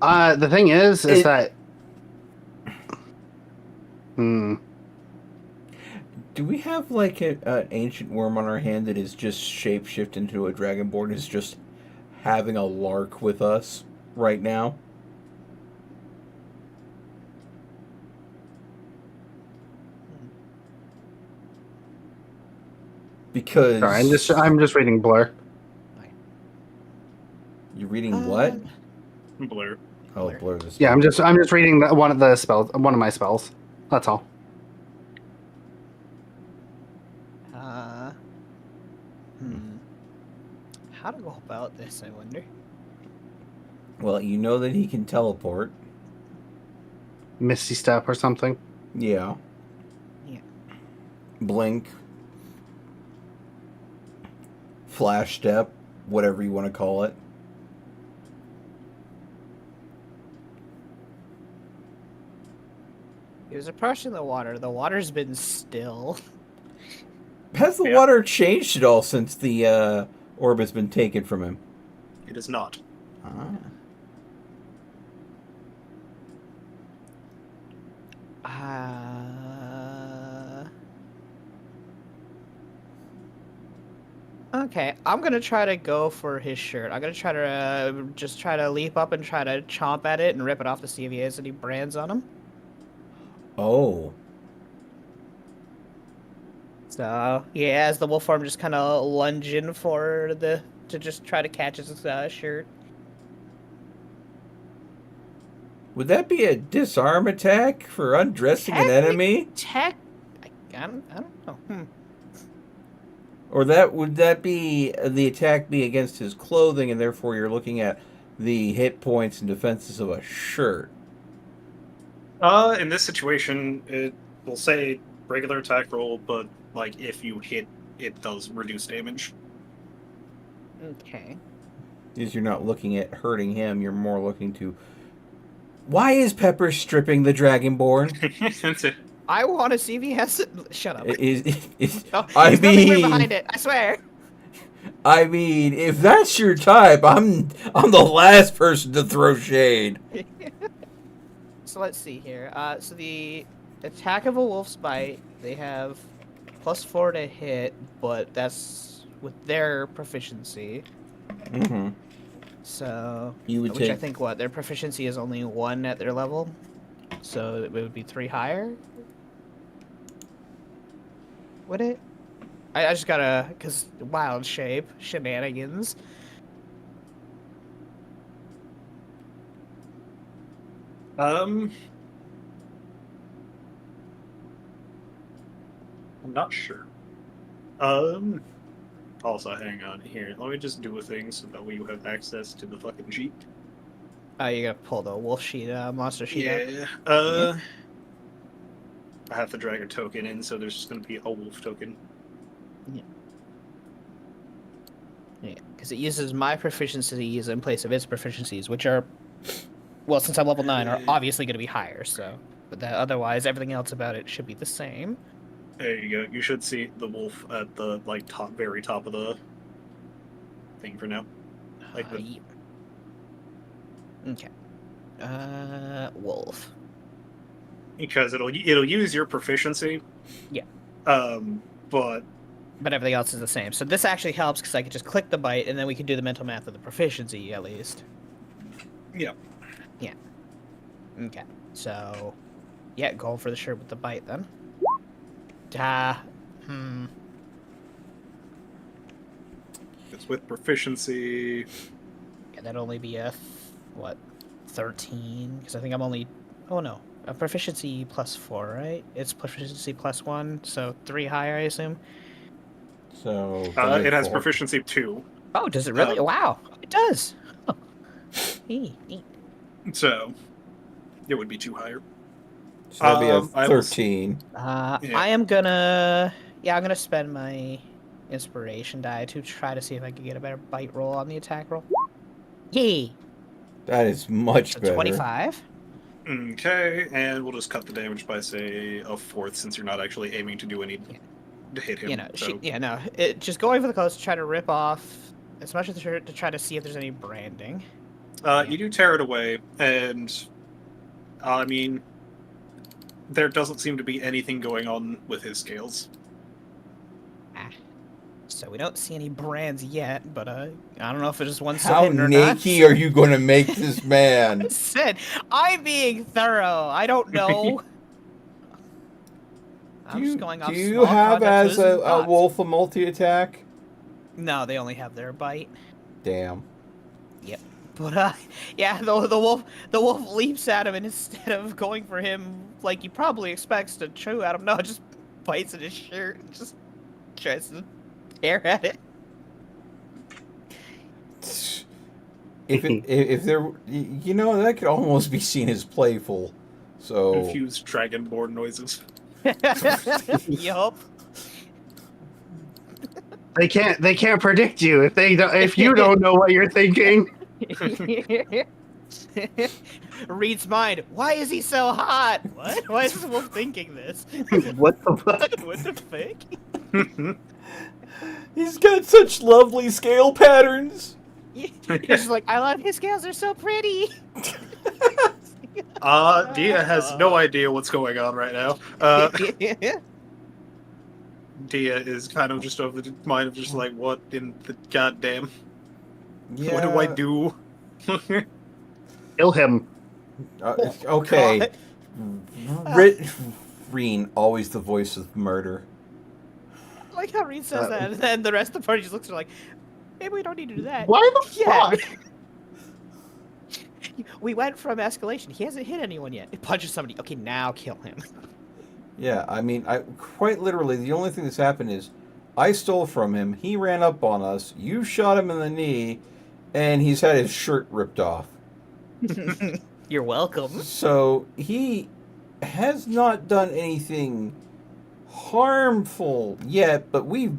The thing is that. Do we have like an ancient worm on our hand that is just shapeshift into a dragonborn and is just having a lark with us right now? Because Sorry, I'm just reading Blur. you're reading what? Blur. Oh, blur this. Yeah, I'm just reading one of my spells. That's all. How to go about this, I wonder. Well, you know that he can teleport. Misty Step or something. Yeah. Yeah. Blink. Flash step, whatever you want to call it. He was approaching the water. The water's been still. Has the Yeah. water changed at all since the orb has been taken from him? It is not. Ah. Okay, I'm gonna try to go for his shirt. I'm gonna try to just try to leap up and try to chomp at it and rip it off to see if he has any brands on him. Oh. So yeah, as the wolf form just kind of lunging for to just try to catch his shirt. Would that be a disarm attack for undressing an enemy? I don't know. Or would that be the attack be against his clothing and therefore you're looking at the hit points and defenses of a shirt? In this situation, it will say regular attack roll, but like if you hit, it does reduce damage. Okay. Is you're not looking at hurting him, you're more looking to. Why is Pepper stripping the Dragonborn? That's it. I want to see if he has. Shut up. Oh, I there's nothing weird mean, behind it. I swear. I mean, if that's your type, I'm the last person to throw shade. So let's see here. So the attack of a wolf's bite, they have +4 to hit, but that's with their proficiency. Mm-hmm. So You would which I take. think what their proficiency is only 1 at their level, so it would be 3 higher. Would it? I just gotta because wild shape shenanigans. I'm not sure. Also, hang on here. Let me just do a thing so that way you have access to the fucking sheet. Oh, you gotta pull the wolf sheet, monster sheet. Out. Yeah. I have to drag a token in, so there's just gonna be a wolf token. Yeah, because it uses my proficiencies in place of its proficiencies, which are, well, since I'm level 9, are obviously going to be higher. So, but that otherwise, everything else about it should be the same. There you go. You should see the wolf at the very top of the thing for now. Like the Yeah. Okay. Wolf. because it'll use your proficiency. Yeah. But everything else is the same. So this actually helps because I can just click the bite, and then we can do the mental math of the proficiency at least. yeah. Okay. So, yeah, going for the shirt with the bite then. It's with proficiency. Yeah, that'd only be a, 13? Because I think I'm only, oh no, a proficiency +4, right? It's proficiency +1, so 3 higher, I assume. So. It has 4. proficiency 2. Oh, does it really? Wow, it does. Oh. Neat. So it would be 2 higher. So that'd be a I will 13. I am gonna, I'm gonna spend my inspiration die to try to see if I can get a better bite roll on the attack roll. Yay! That is much So better. 25. Okay, and we'll just cut the damage by say a 4th, since you're not actually aiming to do any to hit him. You know, so. just going for the clothes to try to rip off as much of the shirt to try to see if there's any branding. You do tear it away, and I mean, there doesn't seem to be anything going on with his scales. So we don't see any brands yet, but I don't know if it's just one How hidden or not. naked are you going to make this man? Said I'm being thorough. I don't know. I'm just going off. Do you small have context as clues and a thoughts. wolf a multi-attack? No, they only have their bite. Damn. Yep. But yeah, the wolf leaps at him, and instead of going for him like he probably expects to chew at him, no, just bites at his shirt and just tries to tear at it. If there, that could almost be seen as playful. So Confused dragonborn noises. Yup. They can't predict you if you don't know what you're thinking. Reed's mind. Why is he so hot? What? Why is this wolf thinking this? What the fuck? What the fuck? he's got such lovely scale patterns. He's just like, I love his scales. They're so pretty. Dia has no idea what's going on right now. Dia is kind of just of the mind of just like, what in the goddamn? Yeah. What do I do? Kill him. Okay. Reen, always the voice of murder. I like how Reed says that, and then the rest of the party just looks at her like, maybe we don't need to do that. Why the fuck? We went from escalation. He hasn't hit anyone yet. He punches somebody. Okay, now kill him. Yeah, I mean, quite literally, the only thing that's happened is I stole from him, he ran up on us, you shot him in the knee, and he's had his shirt ripped off. You're welcome. So he has not done anything harmful yet, but we've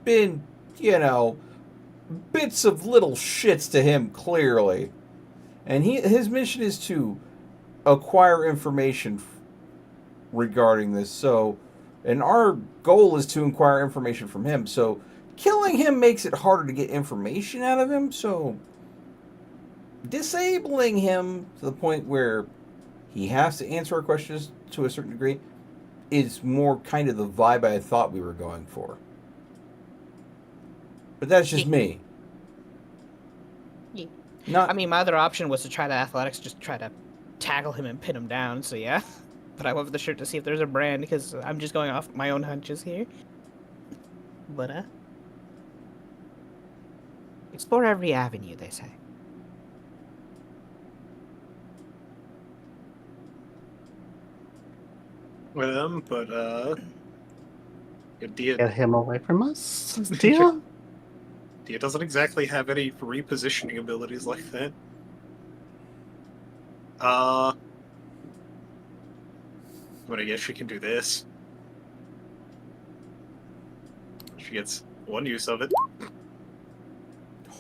been, bits of little shits to him, clearly. And his mission is to acquire information regarding this. So, and our goal is to acquire information from him. So, killing him makes it harder to get information out of him. So, disabling him to the point where he has to answer our questions to a certain degree is more kind of the vibe I thought we were going for. But that's just me. Yeah. Not, I mean, my other option was to try the athletics, just try to tackle him and pin him down. So yeah, but I went for the shirt to see if there's a brand because I'm just going off my own hunches here. But explore every avenue, they say. But Dia Get him away from us, Dia. Dia doesn't exactly have any repositioning abilities like that. But I guess she can do this. She gets one use of it.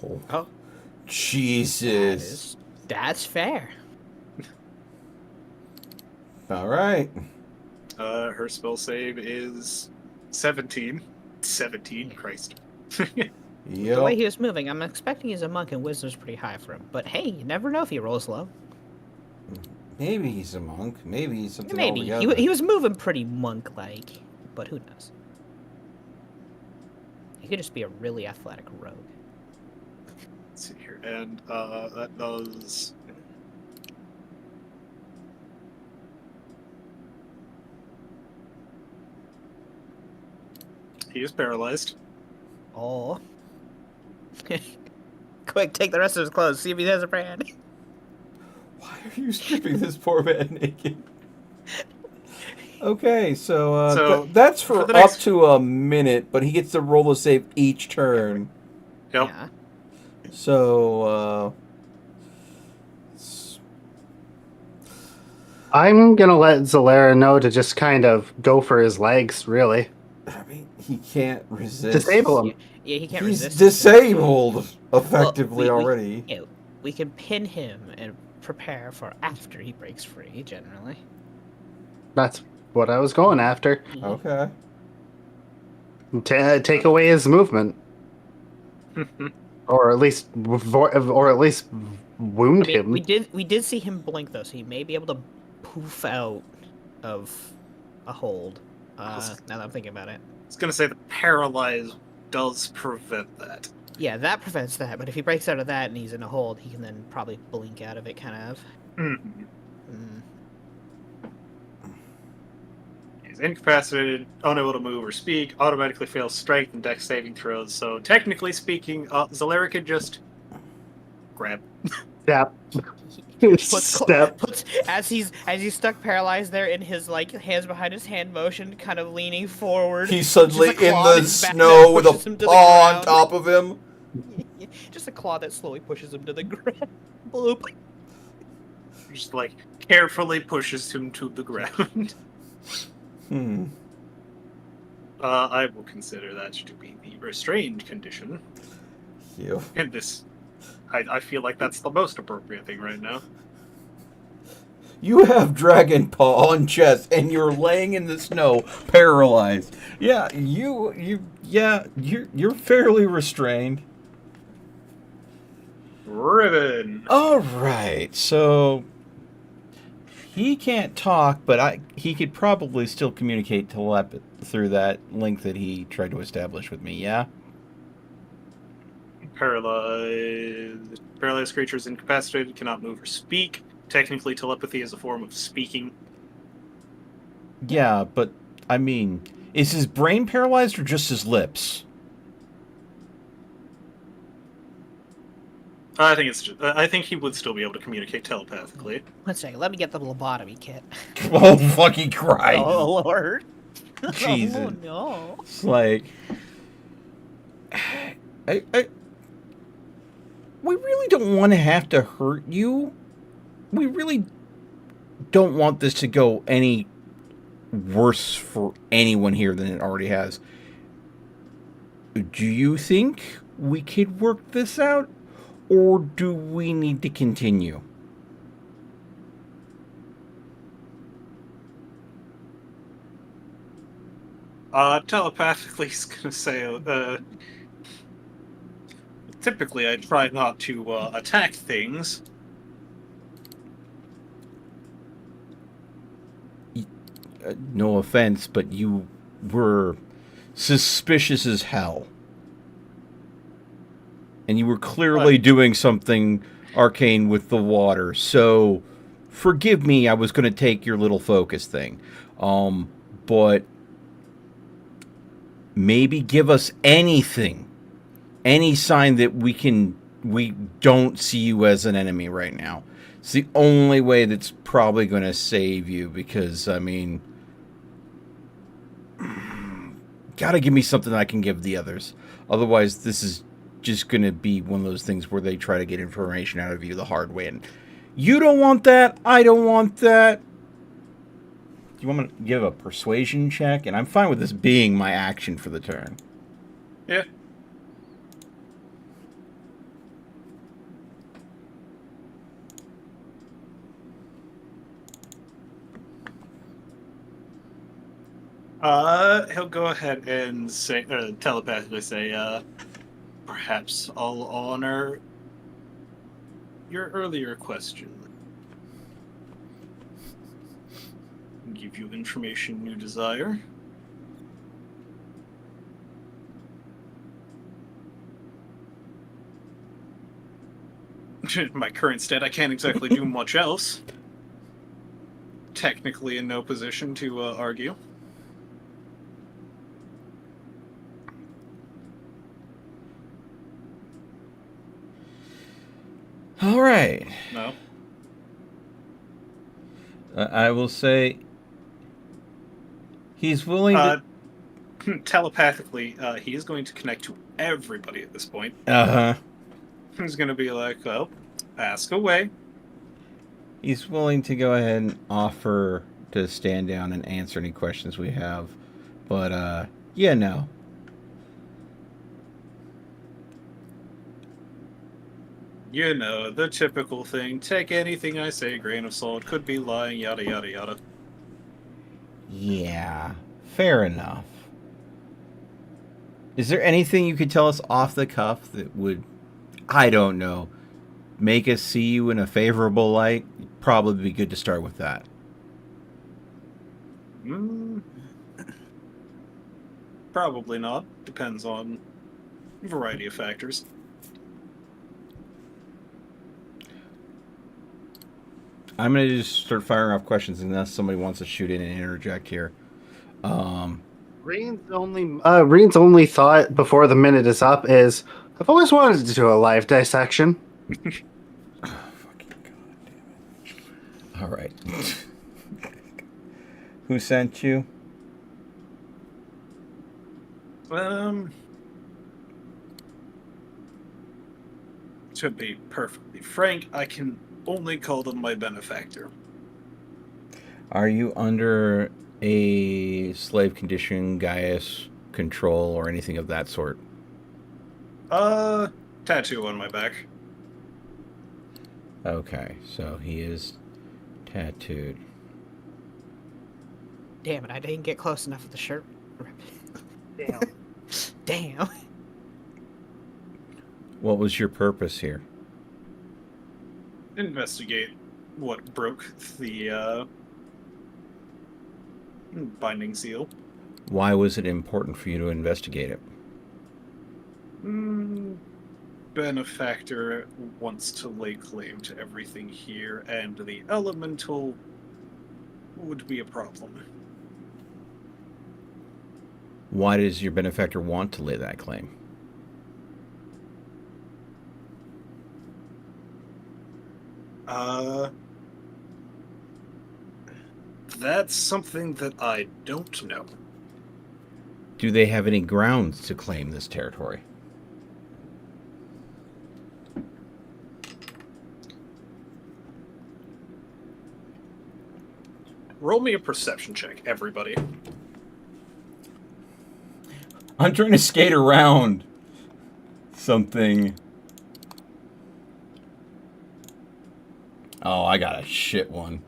oh, Jesus. That's fair. All right. Her spell save is 17. 17, Christ. The way Yep. he was moving, I'm expecting he's a monk and wisdom's pretty high for him. But hey, you never know if he rolls low. Maybe he's a monk. Maybe he's something Maybe. altogether. He was moving pretty monk-like, but who knows? He could just be a really athletic rogue. Let's see here. And that does... He is paralyzed. Oh. Quick, take the rest of his clothes, see if he has a brand. Why are you stripping this poor man naked? Okay, so, that's for the up next- to a minute, but he gets to roll a save each turn. Yep. Yeah. So, I'm gonna let Zalera know to just kind of go for his legs, really. I mean, he can't resist. Disable him. Yeah, he can't He's resist. disabled effectively Well, already. Yeah, we can pin him and prepare for after he breaks free, generally. That's what I was going after. Okay. Take away his movement, or at least wound I mean, him. we did see him blink though, so he may be able to poof out of a hold. Now that I'm thinking about it. I was gonna say the paralyze does prevent that. Yeah, that prevents that, but if he breaks out of that and he's in a hold, he can then probably blink out of it, kind of. Mhm. Mm. He's incapacitated, unable to move or speak, automatically fails strength and dex saving throws. So technically speaking, Zalera could just grab. Step. Step. Puts as he's stuck paralyzed there in his hands behind his hand motion, kind of leaning forward. He's suddenly Just a in claw the in his back snow that with a pushes him to the paw on ground. top of him. Just a claw that slowly pushes him to the ground. Bloop. Just carefully pushes him to the ground. Hmm. I will consider that to be the restrained condition. You. And this, I feel like that's the most appropriate thing right now. You have dragon paw on chest, and you're laying in the snow, paralyzed. Yeah, you're fairly restrained. Ribbon. All right, so he can't talk, but he could probably still communicate through that link that he tried to establish with me. Yeah. Paralyzed creatures incapacitated, cannot move or speak. Technically, telepathy is a form of speaking. Yeah, but I mean, is his brain paralyzed or just his lips? I think it's. I think he would still be able to communicate telepathically. One second, let me get the lobotomy kit. Oh fucking Christ! Oh Lord. Jesus. Oh no. It's like, we really don't want to have to hurt you. We really don't want this to go any worse for anyone here than it already has. Do you think we could work this out, or do we need to continue? Telepathically, he's gonna say, typically I try not to, attack things. No offense, but you were suspicious as hell. And you were clearly doing something arcane with the water. So, forgive me, I was going to take your little focus thing. But maybe give us anything. Any sign that we don't see you as an enemy right now. It's the only way that's probably going to save you, because, I mean, gotta give me something I can give the others. Otherwise, this is just going to be one of those things where they try to get information out of you the hard way. And you don't want that. I don't want that. Do you want me to give a persuasion check? And I'm fine with this being my action for the turn. Yeah. He'll go ahead and say, telepathically say, perhaps I'll honor your earlier question. Give you information you desire. My current state, I can't exactly do much else. Technically in no position to argue. All right. No. I will say he's willing to... Telepathically, he is going to connect to everybody at this point. Uh-huh. He's going to be like, well, ask away. He's willing to go ahead and offer to stand down and answer any questions we have. But, yeah, no. You know, the typical thing. Take anything I say, grain of salt. Could be lying, yada, yada, yada. Yeah, fair enough. Is there anything you could tell us off the cuff that would, I don't know, make us see you in a favorable light? Probably be good to start with that. Probably not. Depends on a variety of factors. I'm going to just start firing off questions unless somebody wants to shoot in and interject here. Reen's only thought before the minute is up is, I've always wanted to do a live dissection. Fucking God damn it. All right. Who sent you? To be perfectly frank, I can only call them my benefactor. Are you under a slave condition, Gaius control, or anything of that sort? Tattoo on my back. Okay, so he is tattooed. Damn it, I didn't get close enough with the shirt. Damn. Damn. What was your purpose here? Investigate what broke the binding seal. Why was it important for you to investigate it? Benefactor wants to lay claim to everything here, and the elemental would be a problem. Why does your benefactor want to lay that claim? That's something that I don't know. Do they have any grounds to claim this territory? roll me a perception check, everybody. I'm trying to skate around something. Oh, I got a shit one.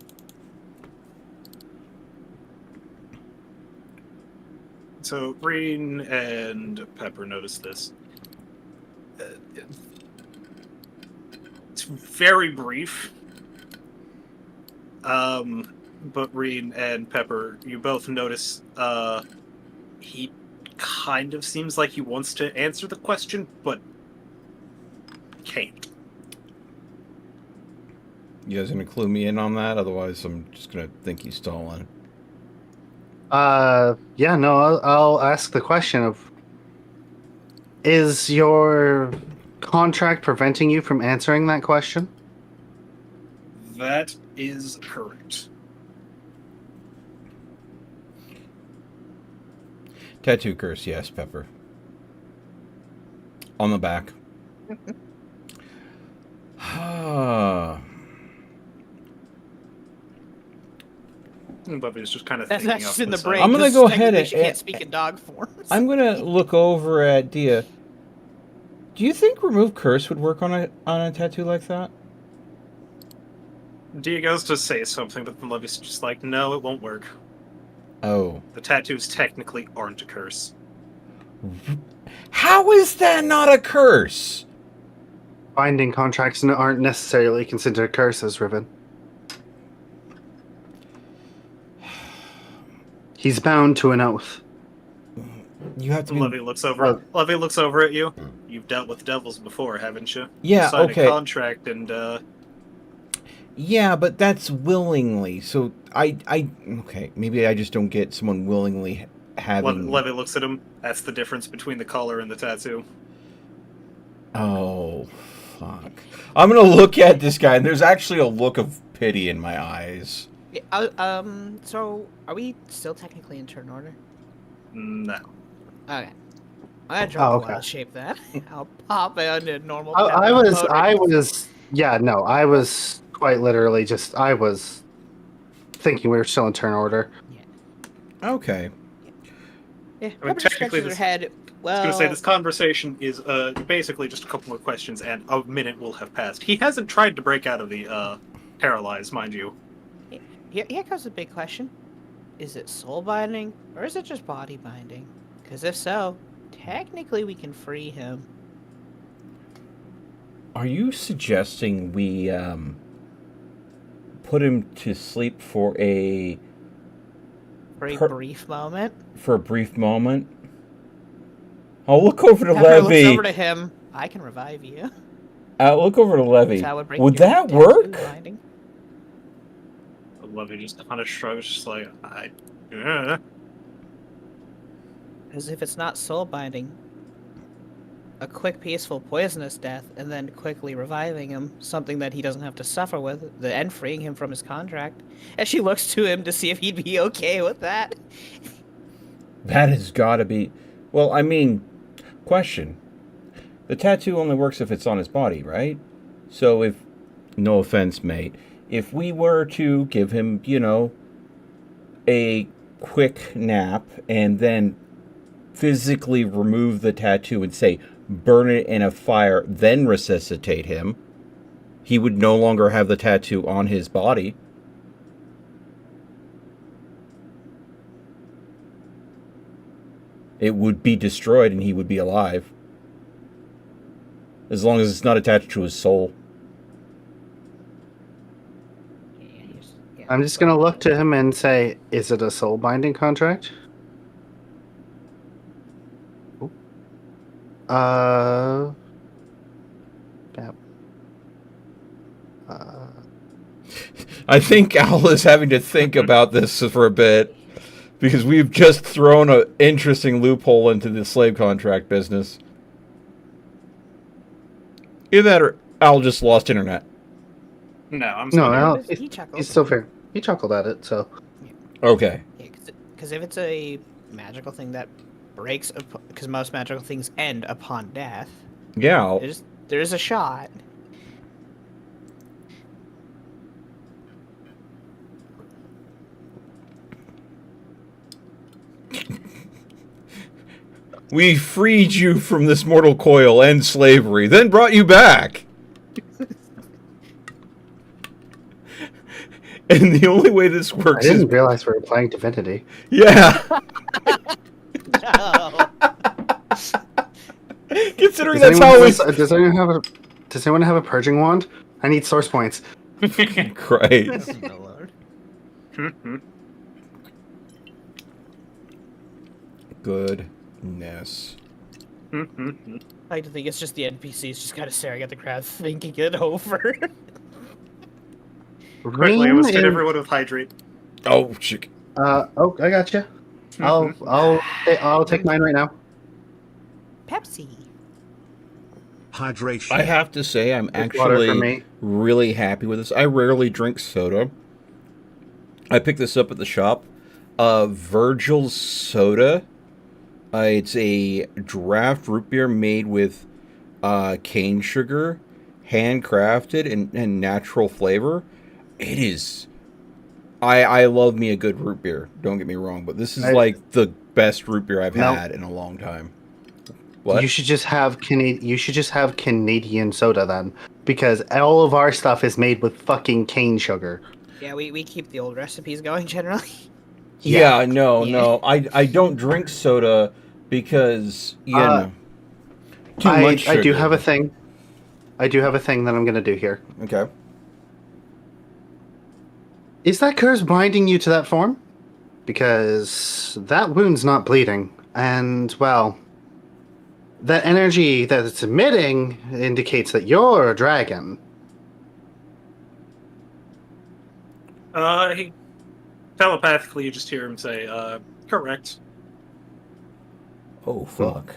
So Green and Pepper notice this. It's very brief. But Green and Pepper, you both notice he kind of seems like he wants to answer the question, but can't. You guys gonna clue me in on that? Otherwise, I'm just gonna think he's stolen. Yeah, no, I'll ask the question of, is your contract preventing you from answering that question? That is correct. Tattoo curse, yes, Pepper. On the back. Bubby's just kind of That's thinking just off in the side. brain. I'm gonna 'cause go ahead technically she and- can't speak in dog forms. I'm gonna look over at Dia. Do you think remove curse would work on a tattoo like that? Dia goes to say something, but then Levy's just like, no, it won't work. Oh. The tattoos technically aren't a curse. How is that not a curse? Binding contracts aren't necessarily considered curses, Riven. He's bound to an oath. You have to be... Levy looks over. Levy looks over at you. You've dealt with devils before, haven't you? Yeah, You signed okay. a contract and Yeah, but that's willingly. So okay, maybe I just don't get someone willingly having... Levy looks at him. That's the difference between the collar and the tattoo. Oh, fuck. I'm gonna look at this guy, and there's actually a look of pity in my eyes. Yeah, so are we still technically in turn order? No. Okay. I drop okay. a wild shape then. I'll pop it under normal. I was quite literally just, I was thinking we were still in turn order. Okay. Yeah, I mean, technically her this- head. I Well, was going to say, this conversation is basically just a couple more questions, and a minute will have passed. He hasn't tried to break out of the paralyzed, mind you. Here comes the big question: is it soul binding or is it just body binding? Because if so, technically we can free him. Are you suggesting we put him to sleep for a Brief moment. For a brief moment? I'll look over to Pepper looks Levy. over to him. I can revive you. I'll look over to Levy. So I would break Would your that tattoo work? binding. Levy just kind of shrugs, just like, Because if it's not soul binding, a quick, peaceful, poisonous death, and then quickly reviving him, something that he doesn't have to suffer with, and freeing him from his contract. And she looks to him to see if he'd be okay with that. That has got to be... Well, I mean, question. The tattoo only works if it's on his body, right? So if... No offense, mate. If we were to give him, you know, a quick nap and then physically remove the tattoo and say, burn it in a fire, then resuscitate him, he would no longer have the tattoo on his body. It would be destroyed and he would be alive. As long as it's not attached to his soul. I'm just gonna look to him and say, is it a soul binding contract? Yeah. I think Al is having to think about this for a bit. Because we've just thrown an interesting loophole into the slave contract business. Either that or Al just lost internet. No, I'm No, sorry. Al, He chuckled. he's still fair. He chuckled at it, so. Okay. Because if it's a magical thing that breaks, because most magical things end upon death, Yeah. there's a shot. We freed you from this mortal coil and slavery, then brought you back. And the only way this I works is... didn't realize we were playing Divinity. Yeah. No. Considering that's how we... Does anyone have a purging wand? I need source points. Christ. My lord. Goodness. I like to think it's just the NPCs just kind of staring at the crowd, thinking it over. Quickly, I must hit everyone with hydrate. Oh, shit. I got you. I'll take mine right now. Pepsi. Hydration. I have to say, I'm Water for actually me. really happy with this. I rarely drink soda. I picked this up at the shop. Virgil's Soda. It's a draft root beer made with cane sugar, handcrafted and natural flavor. It is... I love me a good root beer. Don't get me wrong, but this is like the best root beer I've had in a long time. What? You should just have Canadian soda then, because all of our stuff is made with fucking cane sugar. Yeah, we keep the old recipes going generally. Yeah, no. I don't drink soda because you know too much sugar. I do have a thing. I do have a thing that I'm gonna do here. Okay. Is that curse binding you to that form? Because that wound's not bleeding, and well, the energy that it's emitting indicates that you're a dragon. He telepathically, you just hear him say, correct. Oh fuck.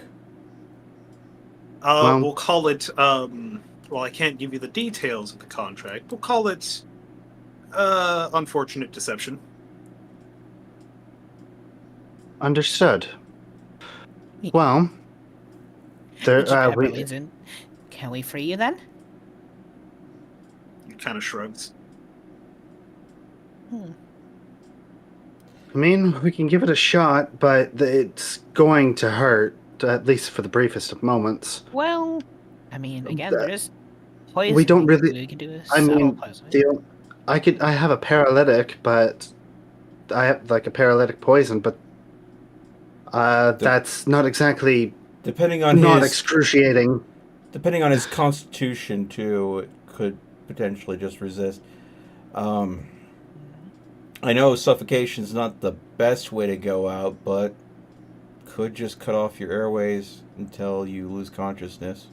We'll call it, well, I can't give you the details of the contract. We'll call it, unfortunate deception. Understood. Well, there. Can we free you then? He kind of shrugs. I mean, we can give it a shot, but it's going to hurt, at least for the briefest of moments. Well, I mean, again, there is poison. We don't really. We can do a I subtle mean, poison. I have a paralytic, but I have like a paralytic poison, but that's not exactly Depending on not his excruciating. depending on his constitution too, it could potentially just resist. I know suffocation's not the best way to go out, but could just cut off your airways until you lose consciousness.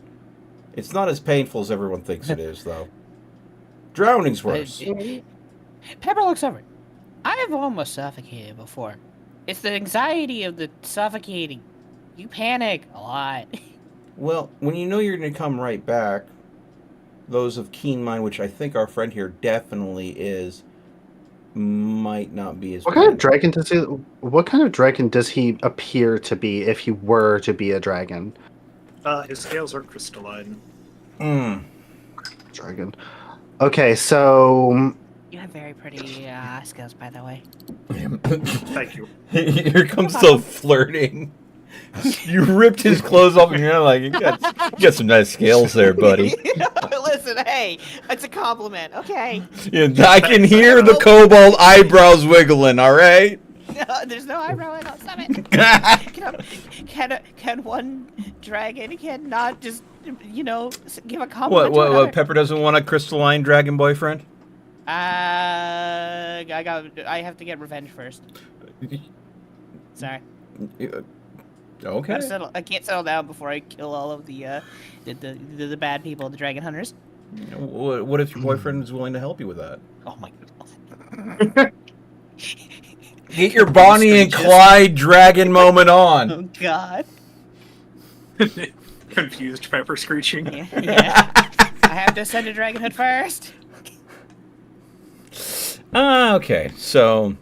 It's not as painful as everyone thinks it is, though. Drowning's worse. Pepper looks over. I've almost suffocated before. It's the anxiety of the suffocating. You panic a lot. Well, when you know you're going to come right back, those of keen mind, which I think our friend here definitely is, might not be as What bad. kind of dragon does he? What kind of dragon does he appear to be if he were to be a dragon? His scales are crystalline. Dragon. Okay, so You have very pretty skills, by the way. Thank you. Here comes the flirting. You ripped his clothes off and you're like, you got some nice scales there, buddy. Listen, hey, it's a compliment, okay? Yeah, I can hear the kobold eyebrows wiggling, all right? No, there's no eyebrow in. Stop it. Can one dragon cannot just, give a compliment to another? What? Pepper doesn't want a crystalline dragon boyfriend? I have to get revenge first. Sorry. Okay. I can't settle down before I kill all of the bad people, the dragon hunters. What if your boyfriend is willing to help you with that? Oh my god. Get your Bonnie and Clyde dragon moment on. Oh god. Confused Pepper screeching. Yeah. I have to send a dragon hood first. Okay, so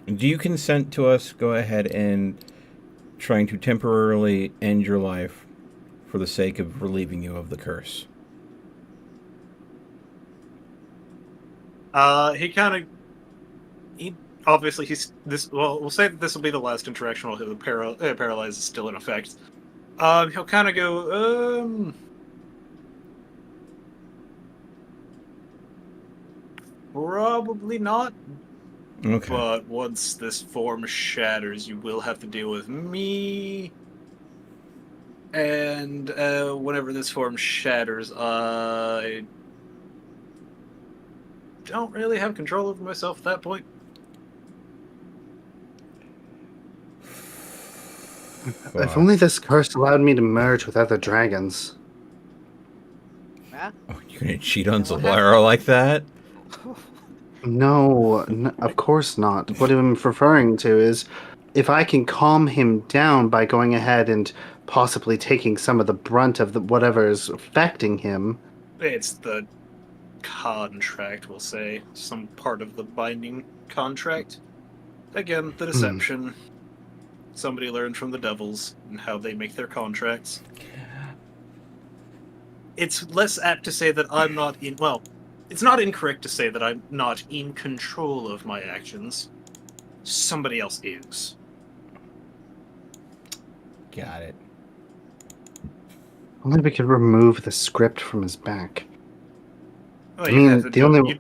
do you consent to us go ahead and trying to temporarily end your life for the sake of relieving you of the curse? He obviously he's this. Well, we'll say that this will be the last interaction while the paralyze is still in effect. He'll kind of go. Probably not. Okay. But once this form shatters, you will have to deal with me. And whenever this form shatters, I don't really have control over myself at that point. If only this curse allowed me to merge with other dragons. Yeah. Oh, you're gonna cheat on Zalera like that? No, of course not. What I'm referring to is if I can calm him down by going ahead and possibly taking some of the brunt of whatever is affecting him. It's the contract, we'll say. Some part of the binding contract. Again, the deception. Somebody learned from the devils and how they make their contracts. It's less apt to say that I'm not in... Well, it's not incorrect to say that I'm not in control of my actions. Somebody else is. Got it. Only we could remove the script from his back. Well, I mean,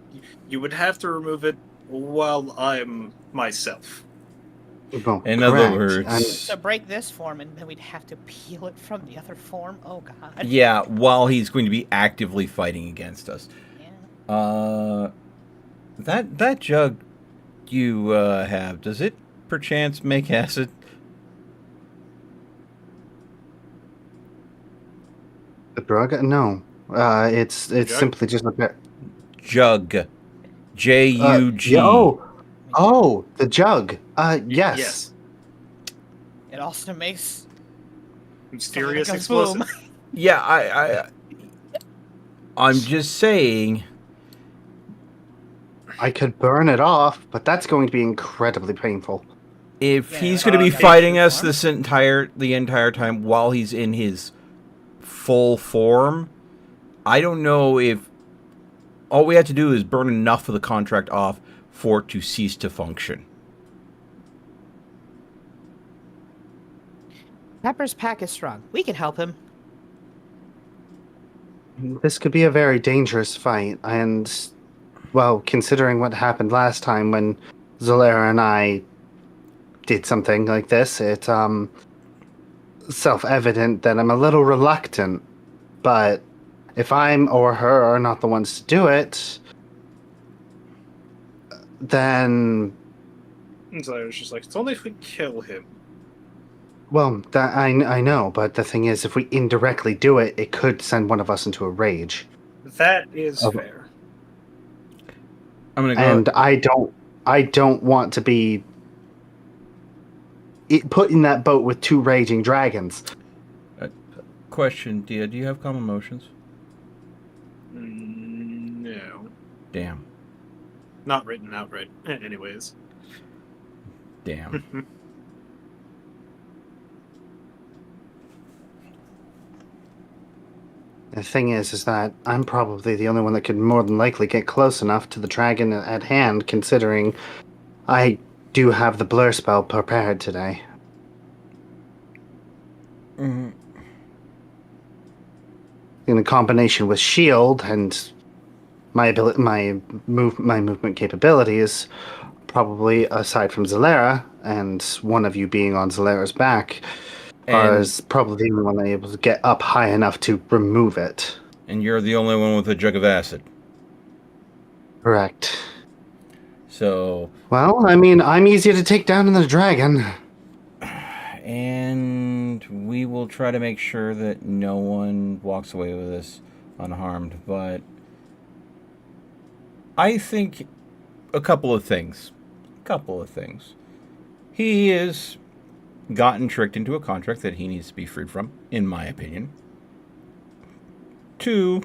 you would have to remove it while I'm myself. Well, In other correct. words, So break this form, and then we'd have to peel it from the other form. Oh god. yeah, while he's going to be actively fighting against us. Yeah. That jug you have, does it perchance make acid? The drug? No. It's Jug? simply just a bit. Jug. J-U-G. Yeah, oh, the jug. Yes. Yes. It also makes Mysterious something that goes explosive. boom. Yeah, I'm just saying. I could burn it off, but that's going to be incredibly painful. If Yeah, he's going to be okay. fighting us the entire time while he's in his full form, I don't know if all we have to do is burn enough of the contract off for it to cease to function. Pepper's pack is strong. We can help him. This could be a very dangerous fight, and, well, considering what happened last time when Zolera and I did something like this, it's self-evident that I'm a little reluctant, but if I'm or her are not the ones to do it, then... And so I was just like, it's only if we kill him. Well, that I know, but the thing is, if we indirectly do it, it could send one of us into a rage. That is fair. I'm going to go. And I don't want to be put in that boat with two raging dragons. Question, Dia, do you have calm emotions? No. Damn. Not written outright. Anyways. Damn. The thing is that I'm probably the only one that could more than likely get close enough to the dragon at hand, considering I do have the blur spell prepared today. Mm-hmm. In combination with shield and my movement capabilities, probably aside from Zalera and one of you being on Zalera's back, is probably the only one able to get up high enough to remove it. And you're the only one with a jug of acid. Correct. So... Well, I mean, I'm easier to take down than the dragon. And we will try to make sure that no one walks away with this unharmed. But I think a couple of things. He is gotten tricked into a contract that he needs to be freed from, in my opinion. 2,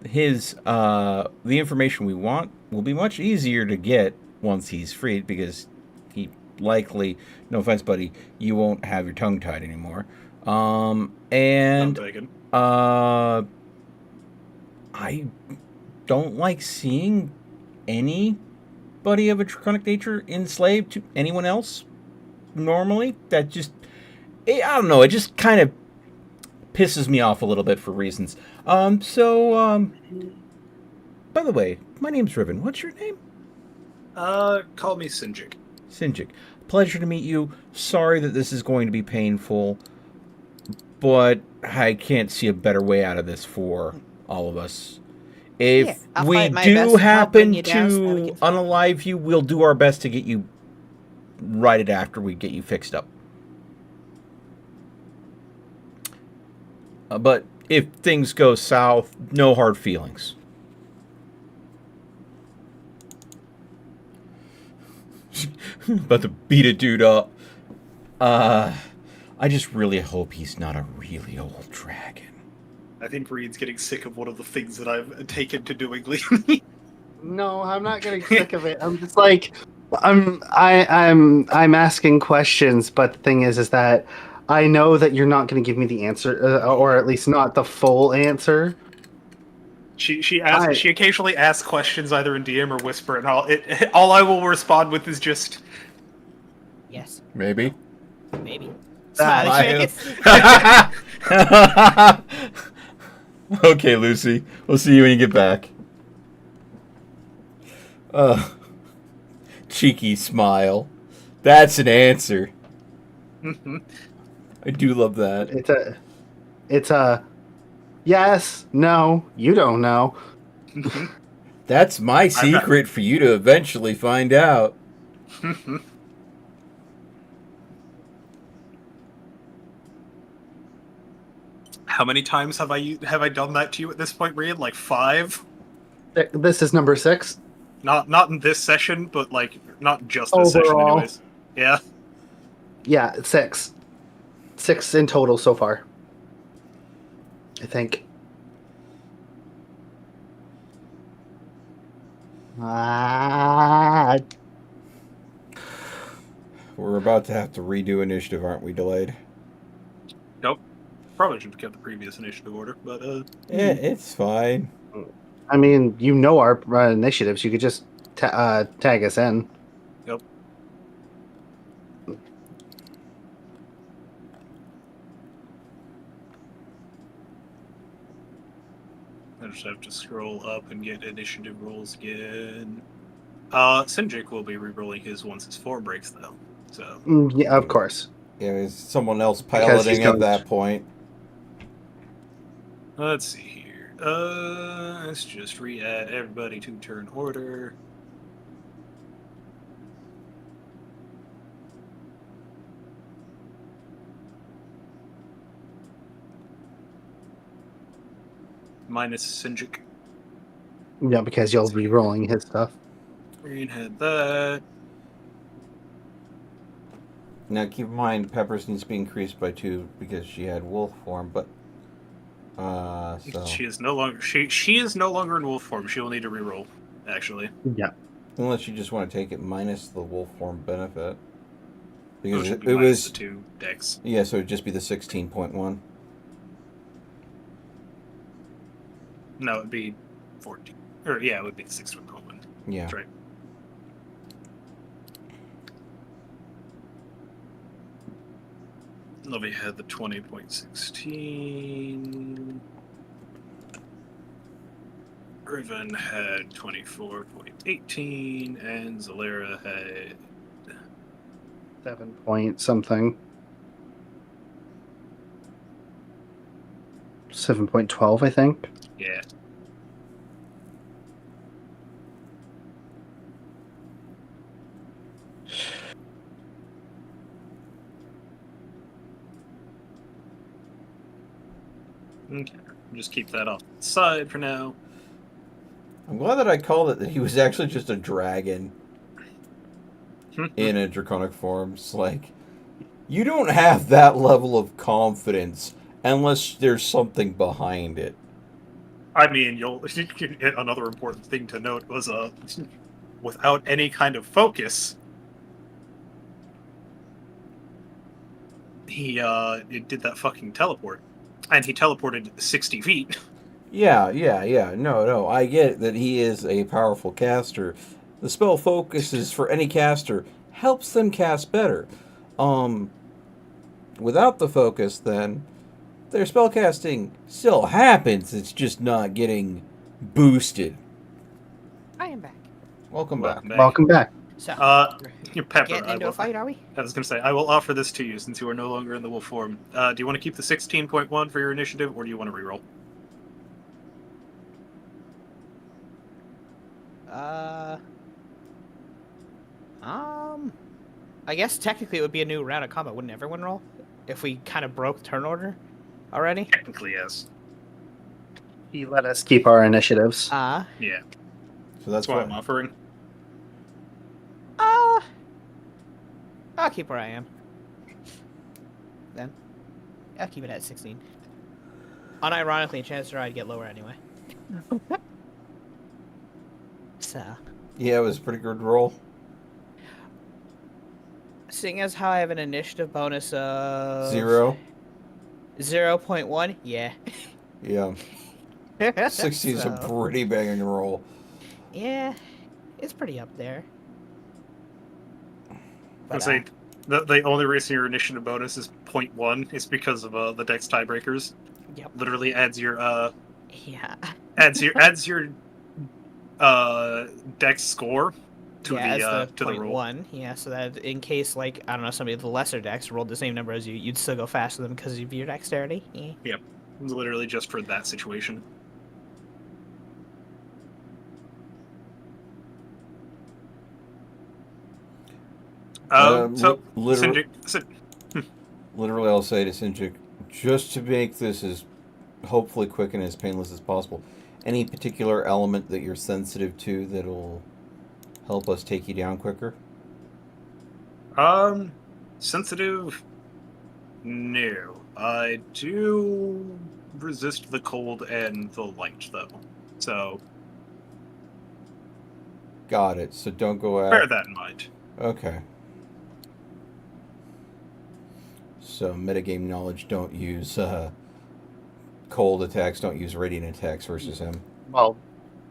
his the information we want will be much easier to get once he's freed, because he likely, no offense, buddy, you won't have your tongue tied anymore. And I don't like seeing any anybody of a draconic nature enslaved to anyone else normally. That just, I don't know, it just kind of pisses me off a little bit for reasons. By the way, my name's Riven. What's your name? Call me Sinjik. Sinjik. Pleasure to meet you. Sorry that this is going to be painful, but I can't see a better way out of this for all of us. If I'll we fight my best do to help happen bring you down so that we to can fight. unalive you, we'll do our best to get you righted after we get you fixed up. But if things go south, no hard feelings. About to beat a dude up. I just really hope he's not a really old dragon. I think Reed's getting sick of one of the things that I've taken to doing lately. No, I'm not getting sick of it. I'm just like, I'm asking questions, but the thing is that I know that you're not going to give me the answer, or at least not the full answer. She occasionally asks questions either in DM or whisper, and all I will respond with is just Yes, Maybe. maybe. That- Smiley face. Okay, Lucy. We'll see you when you get back. Cheeky smile. That's an answer. I do love that. It's a yes, no, you don't know. That's my secret for you to eventually find out. How many times have I done that to you at this point, Reed? Like 5? This is number 6. Not in this session, but like not just this session, Overall. anyways. Yeah. Yeah, 6. 6 in total so far. I think. We're about to have to redo initiative, aren't we, Delayed? Nope. Probably should have kept the previous initiative order, but Yeah, it's fine. I mean, you know our initiatives. You could just tag us in. Yep. I just have to scroll up and get initiative rolls again. Sinjik will be re-rolling his once his 4 breaks, though. So Yeah, of course. Yeah, there's someone else Because he's piloting at going- that point. let's see here. Let's just re-add everybody to turn order. Minus Sinjik. Yeah, because you'll be rolling his stuff. Green had that. Now, keep in mind, Peppers needs to be increased by 2 because she had wolf form, but... so... She is no longer she is no longer in wolf form. She will need to reroll, actually. Yeah. Unless you just want to take it minus the wolf form benefit. Because Should it be minus was... the 2 dex. Yeah, so it'd just be the 16.1. No, it'd be 14. Or yeah, it would be 6.1. Yeah. That's right. Lovey had the 20.16. Riven had 24.18, and Zalera had 7 point something. 7.12, I think. yeah. Okay, just keep that off the side for now. I'm glad that I called it that he was actually just a dragon in a draconic form. It's like, you don't have that level of confidence unless there's something behind it. I mean, another important thing to note was without any kind of focus, he did that fucking teleport, and he teleported 60 feet. Yeah. No, I get that he is a powerful caster, The spell focuses for any caster, helps them cast better. Without the focus, then, their spellcasting still happens. It's just not getting boosted. I am back. Welcome back. Welcome back. So, Pepper, getting into a fight, are we? I was going to say, I will offer this to you since you are no longer in the wolf form. Do you want to keep the 16.1 for your initiative, or do you want to reroll? I guess technically it would be a new round of combat. Wouldn't everyone roll? If we kind of broke turn order already? Technically, yes. He let us keep our initiatives. Yeah. So That's why I'm offering. I'll keep where I am. Then. I'll keep it at 16. Unironically, chances are I'd get lower anyway. So. Yeah, it was a pretty good roll. Seeing as how I have an initiative bonus of... 0.1? Yeah. Yeah. 60 is a pretty banging roll. Yeah. It's pretty up there. I'd say the only reason your initiative bonus is 0.1 is because of the dex tiebreakers. Yep. Literally adds your Yeah. adds your dex score to the roll. 0.1. Yeah, so that in case, like, I don't know, somebody with the lesser dex rolled the same number as you, you'd still go faster than them because of your dexterity. Yeah. Yep. It's literally just for that situation. Literally, Sinjik, literally, I'll say to Sinjik, just to make this as hopefully quick and as painless as possible, any particular element that you're sensitive to that'll help us take you down quicker? Sensitive? No. I do resist the cold and the light, though. So, Got it. So don't go out. bear that in mind. Okay. So metagame knowledge, don't use cold attacks, don't use radiant attacks versus him. Well,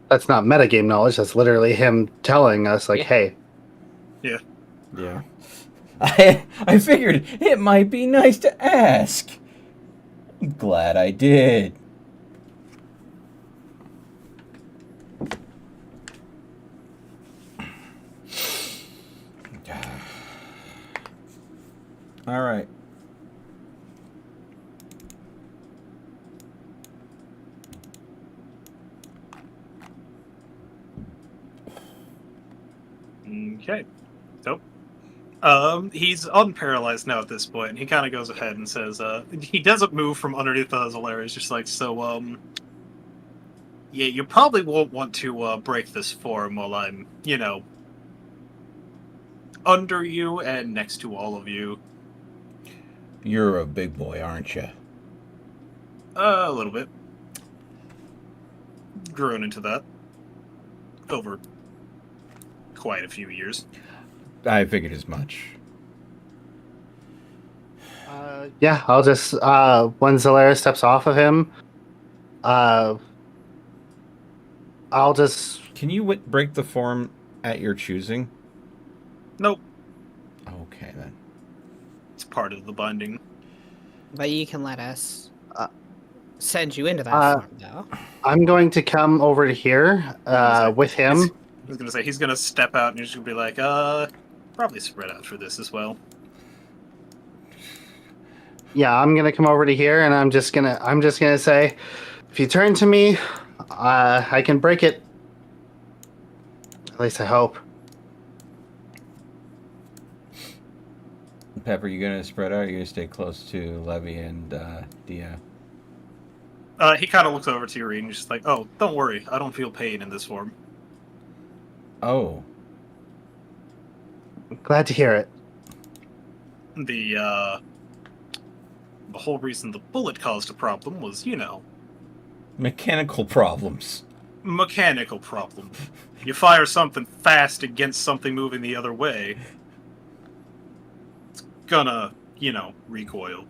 that's not metagame knowledge. That's literally him telling us, like, Yeah. hey. Yeah. Yeah. I figured it might be nice to ask. I'm glad I did. All right. Okay. So, he's unparalyzed now at this point, and he kind of goes ahead and says, he doesn't move from underneath Zalaris, he's just like, so, yeah, you probably won't want to, break this form while I'm, you know, under you and next to all of you. You're a big boy, aren't you? A little bit. Grown into that. Over quite a few years. I figured as much. Yeah, I'll just, when Zalaris steps off of him, I'll just... Can you break the form at your choosing? Nope. Okay, then. It's part of the binding. But you can let us send you into that form, though. I'm going to come over to here with him. I was going to say, he's going to step out and he's going to be like, probably spread out for this as well. Yeah, I'm gonna come over to here, and I'm just gonna say, if you turn to me, I can break it. At least I hope. Pepper, you gonna spread out? Or you gonna stay close to Levy and Dia? He kind of looks over to Irene and just like, oh, don't worry, I don't feel pain in this form. Oh. Glad to hear it. The whole reason the bullet caused a problem was, you know... Mechanical problems. Mechanical problem. You fire something fast against something moving the other way, it's gonna, you know, recoil.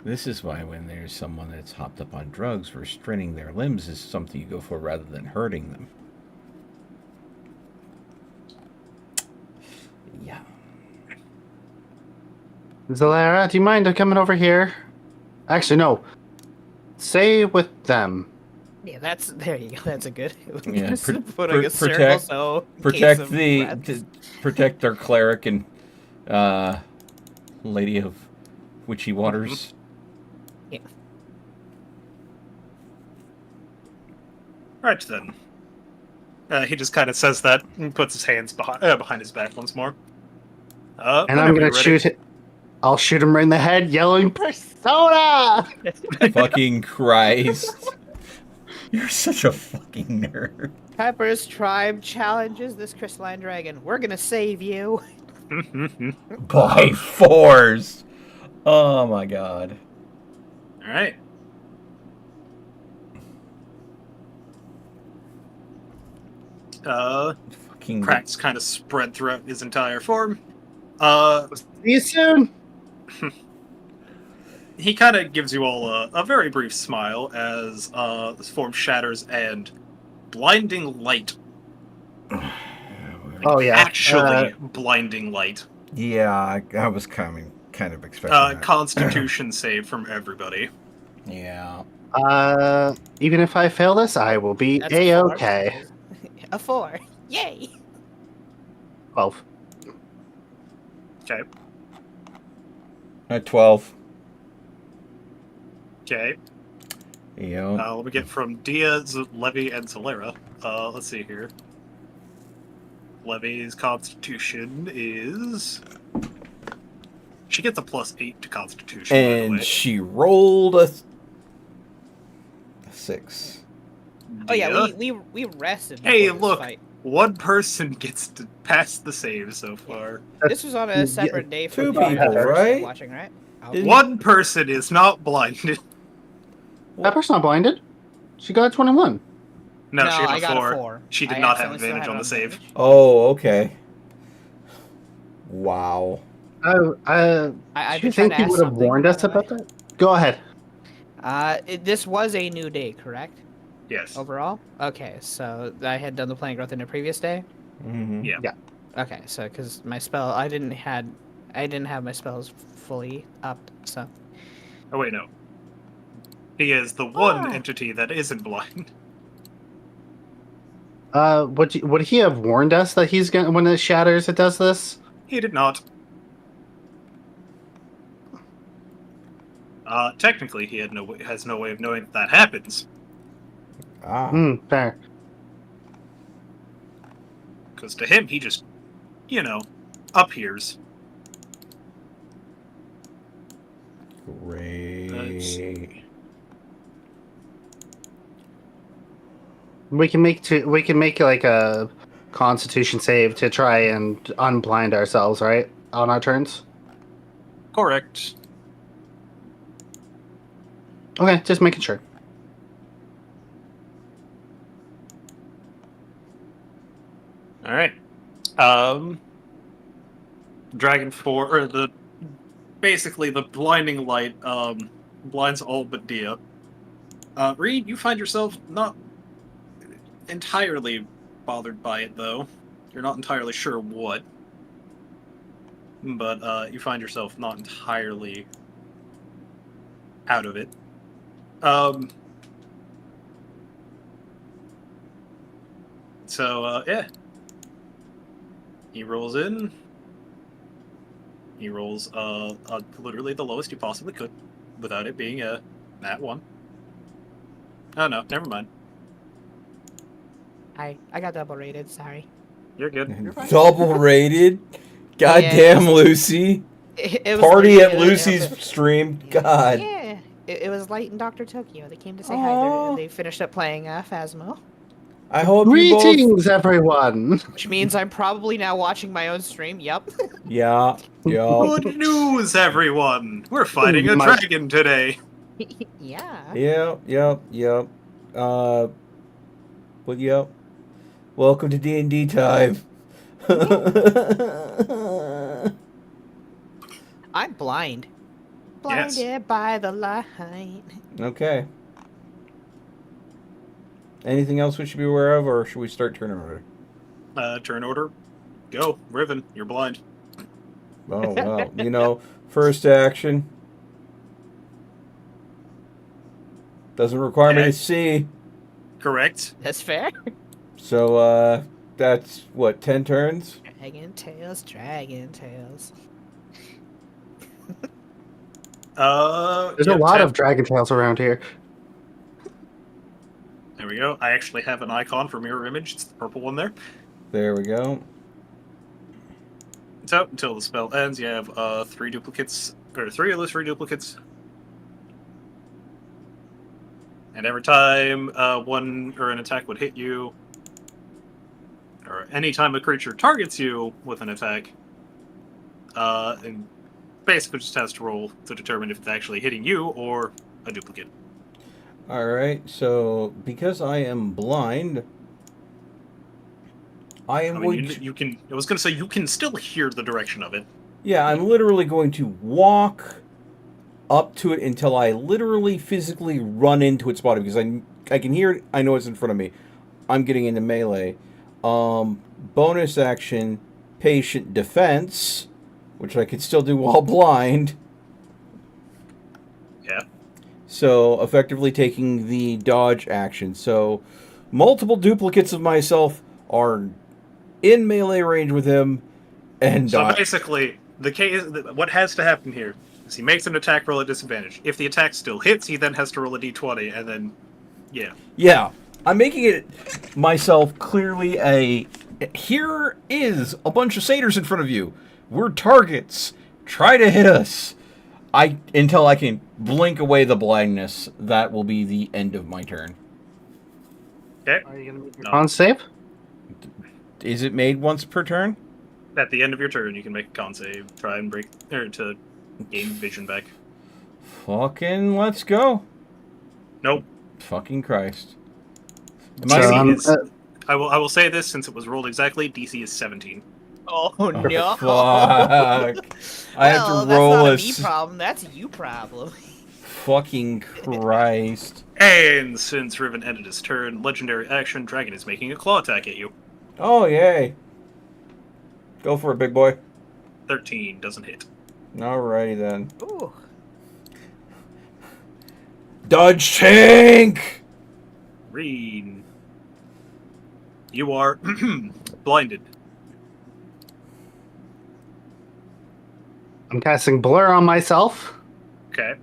This is why when there's someone that's hopped up on drugs, restraining their limbs is something you go for rather than hurting them. Zalara, do you mind coming over here? Actually, no. Stay with them. Yeah, there you go. That's a good. Yeah, Just putting a circle so in case protect of the rats. protect their cleric and lady of witchy waters. Yeah. Right then. He just kind of says that and puts his hands behind his back once more. And I'm gonna shoot it. I'll shoot him right in the head, yelling, Persona! Fucking Christ. You're such a fucking nerd. Pepper's tribe challenges this crystalline dragon. We're gonna save you. By force. Oh my god. All right. Fucking Cracks kind of spread throughout his entire form. See you soon! He kind of gives you all a very brief smile as this form shatters and blinding light. Oh, yeah. Actually, blinding light. Yeah, I was kind of expecting that. Constitution save from everybody. Yeah. Even if I fail this, I will be That's A-okay. A 4. Yay! 12. Okay. At 12. Okay. Yeah. Let me get from Dia, Levy, and Solera. Let's see here. Levy's Constitution is... She gets a +8 to Constitution, by the And way. she rolled a 6. Oh yeah, Dia? we rested. Hey, before this look! fight. One person gets to pass the save so far. This was on a separate day for Two the people, person right? watching, right? Didn't- One person is not blinded. Pepper's not blinded. She got a 21. No, No, she had I a got a 4. 4. She did I not have accidentally still advantage had on the save. advantage. Oh, okay. Wow. I've Do you been trying think to you ask would have something, warned by us the way. about that? Go ahead. This was a new day, correct? Yes. Overall? Okay, so I had done the plant growth in a previous day? Mm-hmm. Yeah. Okay, so because my spell, I didn't have my spells fully up, so. Oh, wait, no. He is the one Ah. entity that isn't blind. Would he have warned us that he's gonna, when it shatters, it does this? He did not. Technically, he has no way of knowing that happens, Ah. Fair. because to him, he just, appears. Great. We can make like a Constitution save to try and unblind ourselves, right? On our turns. Correct. Okay, just making sure. All right. Dragon 4, or basically the blinding light blinds all but Dia. Reed, you find yourself not entirely bothered by it, though. You're not entirely sure what. But you find yourself not entirely out of it. Yeah. He rolls in. He rolls literally the lowest you possibly could, without it being a nat 1. Oh no, never mind. I got double rated, sorry. You're good. You're fine. Double rated. Goddamn, Lucy. It was Party late, at Lucy's stream. God. Yeah, it was Light and Dr. Tokyo. They came to say Aw. hi. They finished up playing Phasmo, I hope you both. Greetings, everyone. which means I'm probably now watching my own stream. Yep. Yeah. Yeah. Good news, everyone! We're fighting a My- dragon today. Yeah. Yep. But yep. Welcome to D&D time. I'm blind. Yes. Blinded by the light. Okay. Anything else we should be aware of, or should we start turn order? Turn order. Go. Riven, you're blind. Oh, well. First action. Doesn't require me Okay. to see. Correct. That's fair. So, that's, what, 10 turns? Dragon Tales, Dragon Tales. There's yeah, a lot tap. of Dragon Tales around here. There we go. I actually have an icon for mirror image. It's the purple one there. There we go. So until the spell ends, you have 3 duplicates, or 3 of those 3 duplicates. And every time one or an attack would hit you, or any time a creature targets you with an attack, and basically just has to roll to determine if it's actually hitting you or a duplicate. Alright, so because I am blind, I am I going mean, to... you can. I was going to say you can still hear the direction of it. Yeah, I'm literally going to walk up to it until I literally physically run into its body, because I can hear it, I know it's in front of me. I'm getting into melee. Bonus action, patient defense, which I could still do while blind. Yeah. So, effectively taking the dodge action. So, multiple duplicates of myself are in melee range with him, and So basically, the case, what has to happen here is he makes an attack roll at disadvantage. If the attack still hits, he then has to roll a d20, and then, yeah. Yeah, I'm making it myself clearly a... Here is a bunch of satyrs in front of you. We're targets. Try to hit us. Until I can blink away the blindness, that will be the end of my turn. Okay. Are you going to make your No. con save? Is it made once per turn? At the end of your turn, you can make a con save. Try and break, or to gain vision back. Fucking let's go. Nope. Fucking Christ. Am So, I... DC is, I will say this since it was rolled exactly. DC is 17. Oh Oh, no! fuck. I have Well, to that's roll not a... a me problem. That's a you problem. Fucking Christ. And since Riven ended his turn, legendary action, Dragon is making a claw attack at you. Oh, yay. Go for it, big boy. 13 doesn't hit. Alrighty then. Ooh. Dodge tank! Reen. You are blinded. I'm casting Blur on myself. Okay.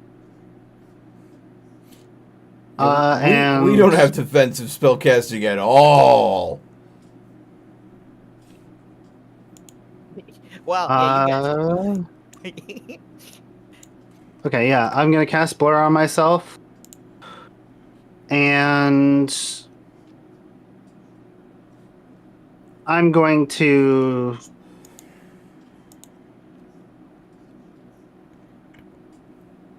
And We don't have defensive spellcasting at all. Well, yeah, Uh, you guys. okay, yeah, I'm gonna cast Blur on myself, and I'm going to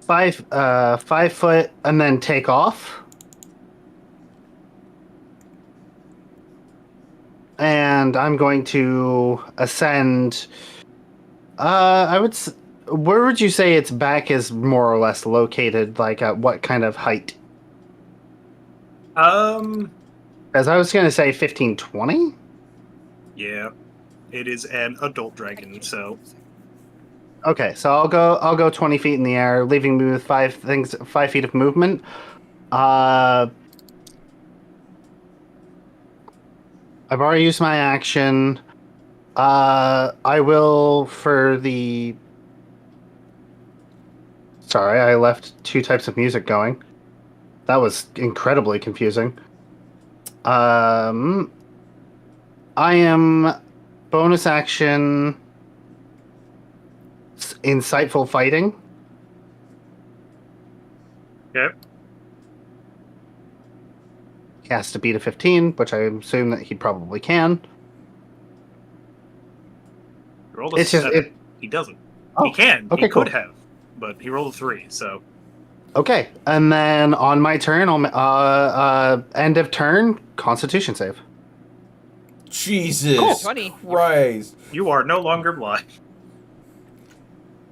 5 foot and then take off. And I'm going to ascend. Where would you say its back is more or less located? Like at what kind of height? As I was going to say 15, 20? Yeah. It is an adult dragon, so Okay, so I'll go 20 feet in the air, leaving me with 5 feet of movement. I've already used my action. I will for the. Sorry, I left 2 types of music going. That was incredibly confusing. I am bonus action. Insightful fighting. Yep. He has to beat a 15, which I assume that he probably can. Roll a It's just 7. He doesn't. Oh, He can. okay, He could cool. have, but he rolled a 3. So Okay, and then on my turn, I'll end of turn Constitution save. Jesus Cool. 20. Christ. you are no longer blind.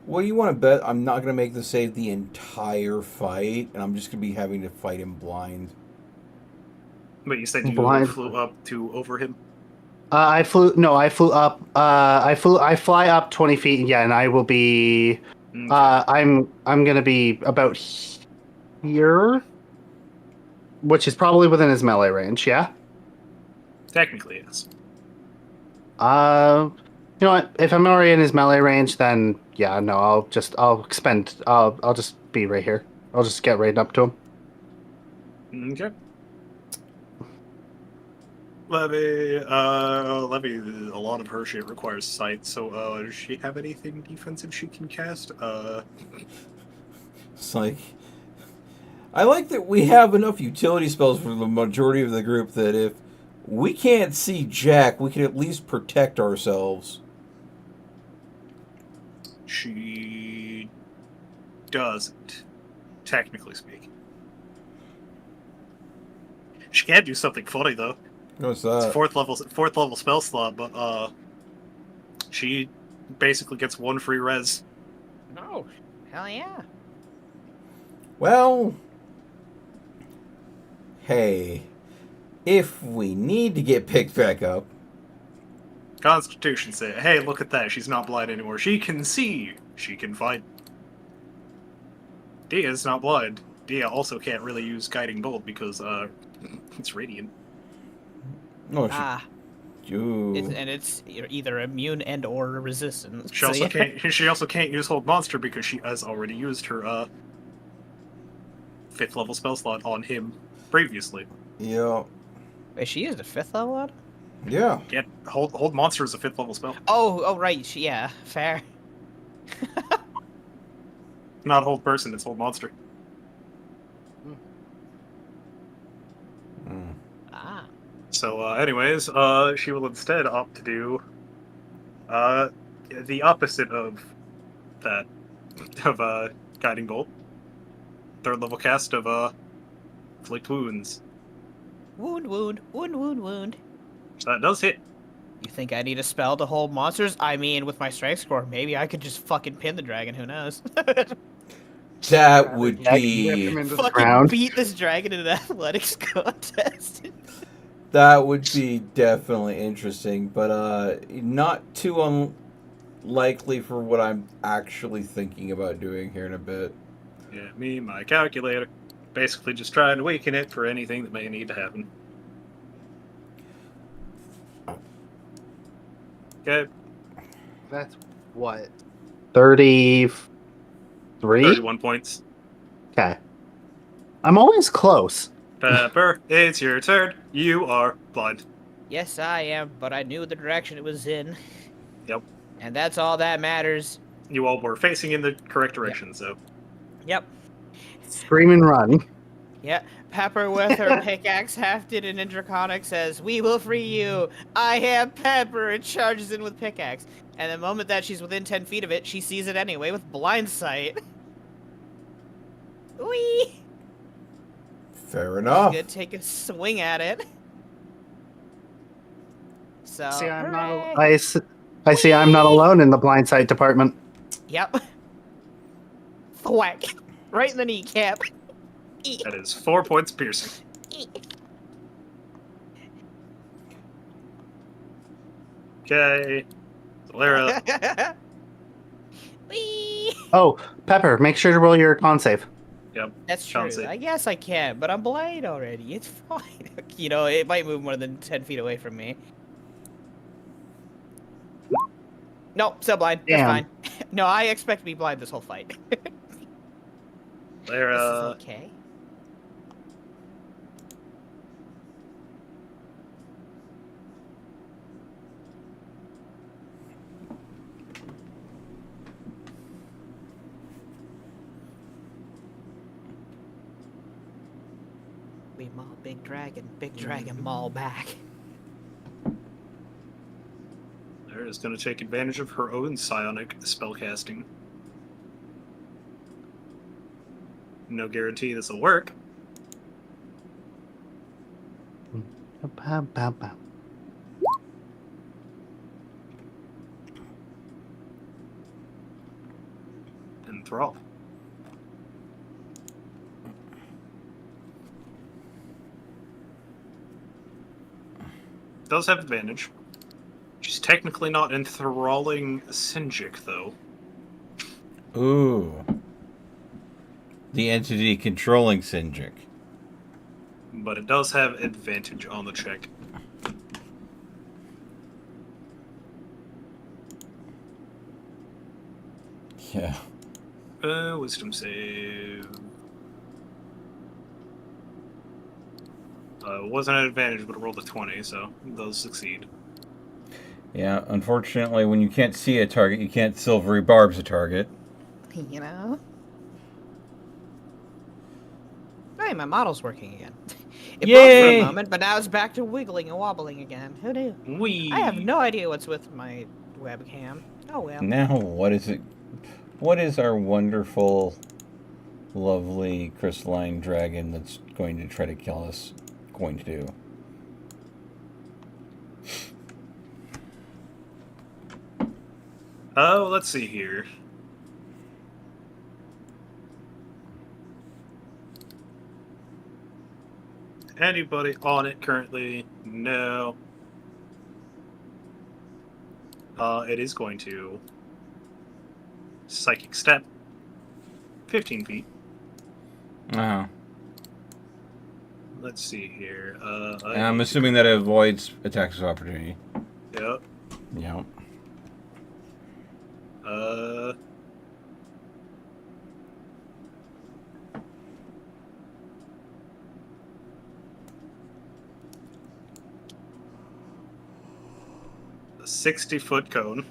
What do you want to bet? I'm not going to make the save the entire fight, and I'm just going to be having to fight him blind. But you said you Blind. flew up to over him. I flew up. I fly up 20 feet. Yeah, and I will be Okay. I'm gonna be about here, which is probably within his melee range. Yeah. Technically, yes. You know what? If I'm already in his melee range, then yeah, no, I'll just be right here. I'll just get right up to him. Okay. Levy, a lot of her shit requires sight, so, does she have anything defensive she can cast? It's like, I like that we have enough utility spells for the majority of the group that if we can't see Jack, we can at least protect ourselves. She doesn't, technically speaking. She can do something funny, though. What's It's a that? fourth level spell slot, but, she basically gets 1 free res. No. Hell yeah. Well, hey, if we need to get picked back up, Constitution say, hey, look at that, she's not blind anymore. She can see. She can fight. Dia's not blind. Dia also can't really use Guiding Bolt because, it's radiant. no, And it's either immune and or resistant. She also can't. She also can't use Hold Monster because she has already used her 5th level spell slot on him previously. yeah, Wait, she used a 5th level one? yeah. Yeah, Hold Monster is a 5th level spell. Oh, right. Yeah, fair. Not Hold Person. It's Hold Monster. Ah. So, anyways, she will instead opt to do the opposite of that of Guiding Bolt. 3rd level cast of Inflict Wounds. Wound, wound, wound, wound, wound. So that does hit. You think I need a spell to hold monsters? I mean, with my strength score, maybe I could just fucking pin the dragon. Who knows? That would Yeah, rip be him into the Fucking ground. beat this dragon in an athletics contest. that would be definitely interesting, but not too unlikely for what I'm actually thinking about doing here in a bit. Yeah, me, my calculator. Basically just trying to weaken it for anything that may need to happen. Okay, That's what 33. 31 points. Okay. I'm always close. Pepper, it's your turn. You are blind. Yes, I am, but I knew the direction it was in. Yep. And that's all that matters. You all were facing in the correct direction, so. Yep. Scream and run. Yeah. Pepper with her pickaxe hefted in Draconic says, "We will free you. I am Pepper," and charges in with pickaxe. And the moment that she's within 10 feet of it, she sees it anyway with blind sight. Whee! Fair enough. Gonna take a swing at it. So, See, hooray! I see I'm not alone in the blind sight department. Yep. Thwack. Right in the kneecap. That is 4 points piercing. Okay. Lara. Whee! Oh, Pepper, make sure to roll your con save. Yep. That's true. Con save. I guess I can, but I'm blind already. It's fine. You know, it might move more than 10 feet away from me. No, still blind. Damn. That's fine. No, I expect to be blind this whole fight. Lara. This is okay. We maul big dragon maul back. Lara is going to take advantage of her own psionic spellcasting. No guarantee this will work. Enthrall. Does have advantage. She's technically not enthralling Sinjik, though. Ooh. The entity controlling Sindric. But it does have advantage on the check. Yeah. Wisdom save. Wasn't an advantage, but it rolled a 20, so those succeed. Yeah, unfortunately, when you can't see a target, you can't silvery barbs a target. You know? Hey, my model's working again. It broke for Yay! a moment, but now it's back to wiggling and wobbling again. Who knew? Whee! I have no idea what's with my webcam. Oh well. Now, what is it? What is our wonderful, lovely crystalline dragon that's going to try to kill us going to do? Oh, let's see here. Anybody on it currently? No. It is going to Psychic Step 15 feet. Uh-huh. Let's see here. And I'm assuming that avoids attacks of opportunity. Yep. Yep. Uh. A 60-foot cone.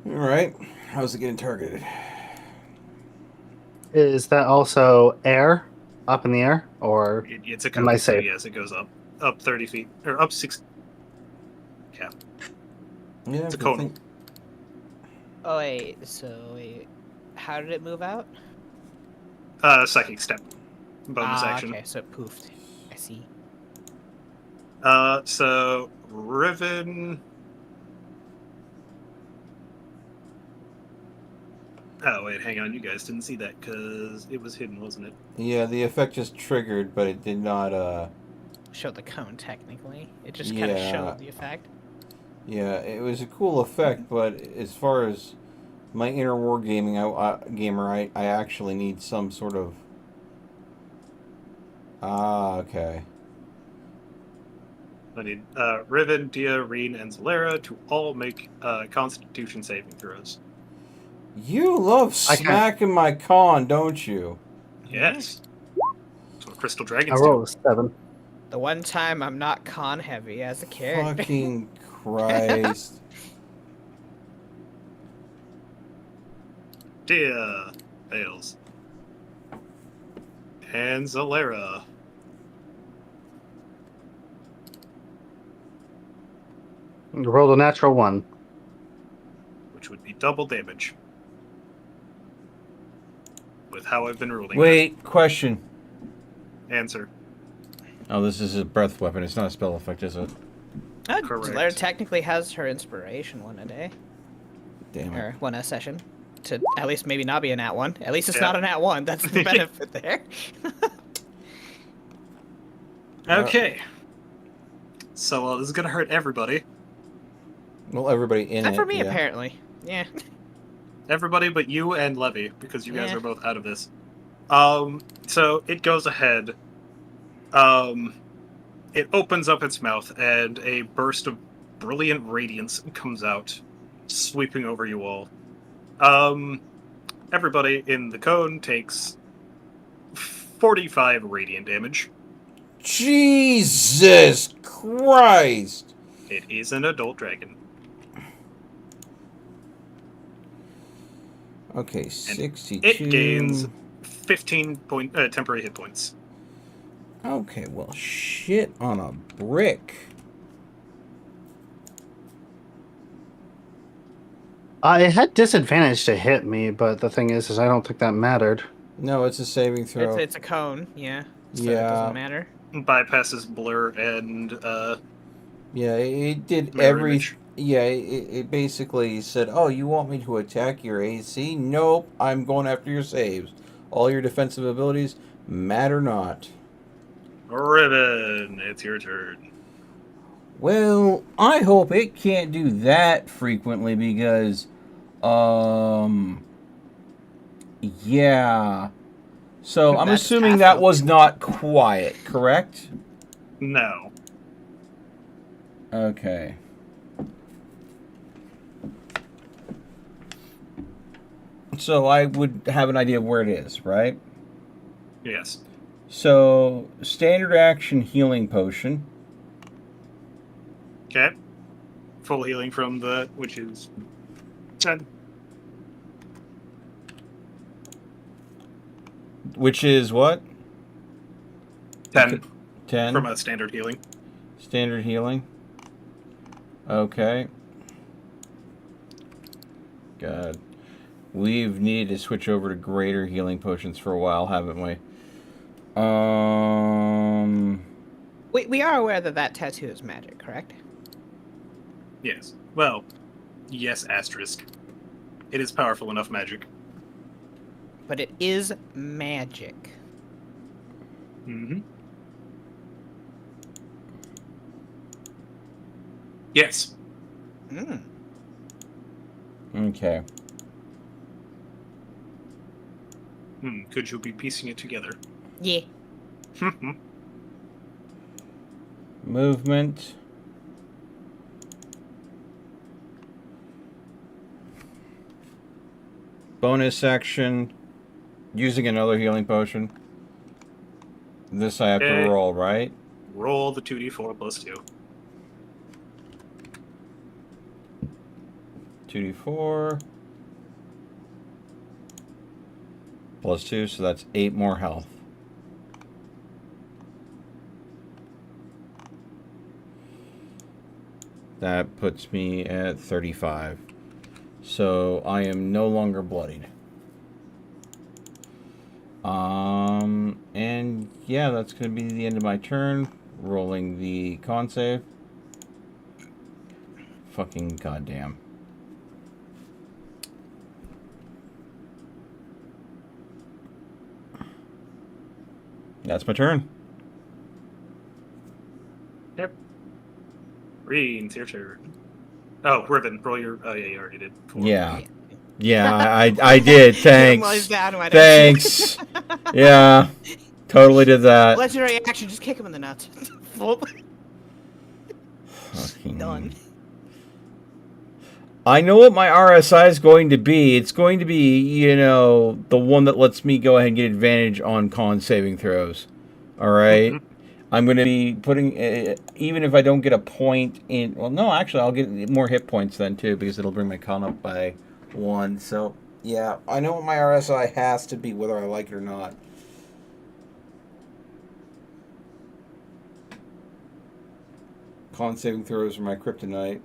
Alright. How's it getting targeted? Is that also air? Up in the air? Or It's a Am I cone, so safe? yes, it goes up 30 feet or up 6. Yeah, Yeah, it's a cone. Oh wait, how did it move out? Psychic Step, bonus action. Okay, so it poofed. I see. So Riven. Oh wait, hang on. You guys didn't see that because it was hidden, wasn't it? Yeah, the effect just triggered, but it did not, Show the cone technically. It just kind of Yeah. showed the effect. yeah, it was a cool effect, but as far as my inner wargaming gamer, I actually need some sort of... Ah, okay. I need Riven, Dia, Reen, and Zalera to all make Constitution saving throws. You love I can't- smacking my con, don't you? Yes. That's what Crystal I Dragons do. rolled a 7. The one time I'm not con heavy as a character. Fucking Christ. Dia fails. And Zalera. I rolled a natural 1. Which would be double damage. With how I've been ruling. Wait, question. it. Answer. Oh, this is a breath weapon. It's not a spell effect, is it? Correct. Blair technically has her inspiration one a day, Damn it. or one a session, to at least maybe not be a nat one. At least it's Yeah. not a nat one. That's the benefit there. Okay. So this is gonna hurt everybody. Well, everybody in Not it. for me, yeah. apparently. Yeah. Everybody but you and Levy, because you guys Yeah. are both out of this. So it goes ahead. It opens up its mouth, and a burst of brilliant radiance comes out, sweeping over you all. Everybody in the cone takes 45 radiant damage. Jesus Christ! It is an adult dragon. Okay, 62. It gains 15 temporary hit points. Okay, well, shit on a brick. It had disadvantage to hit me, but the thing is I don't think that mattered. No, it's a saving throw. It's a cone, yeah. So it Yeah. doesn't matter. Bypasses blur and Yeah, it did mirror every... image. Yeah, it basically said, oh, you want me to attack your AC? Nope, I'm going after your saves. All your defensive abilities matter not. Ribbon, it's your turn. Well, I hope it can't do that frequently because, Yeah. So I'm That's assuming half that of was it. not quiet, correct? No. Okay. So I would have an idea of where it is, right? Yes. So, standard action healing potion. Okay. Full healing from the, which is 10. Which is what? 10 10. from a standard healing. Standard healing. Okay. God. We've needed to switch over to greater healing potions for a while, haven't we? We are aware that that tattoo is magic, correct? Yes. Well, yes, asterisk. It is powerful enough magic. But it is magic. Mm-hmm. Yes. Mm. Okay. Could you be piecing it together? Yeah. Movement. Bonus action. Using another healing potion. This I have to Okay. roll, right? Roll the 2d4 plus 2. 2d4. Plus 2, so that's 8 more health. That puts me at 35. So I am no longer bloodied. And yeah, that's going to be the end of my turn. Rolling the con save. Fucking goddamn. That's my turn. Yep. Green, it's your turn. Oh, Ribbon, roll your... Oh, yeah, you already did. 4. Yeah. Yeah, I did. Thanks. Down, why don't Thanks. Yeah. Totally did that. Legendary action, just kick him in the nuts. Fucking Done. I know what my RSI is going to be. It's going to be, you know, the one that lets me go ahead and get advantage on con saving throws. All right? I'm going to be putting, even if I don't get a point in, well, no, actually, I'll get more hit points then, too, because it'll bring my con up by 1. So, yeah, I know what my RSI has to be, whether I like it or not. Con saving throws are my kryptonite.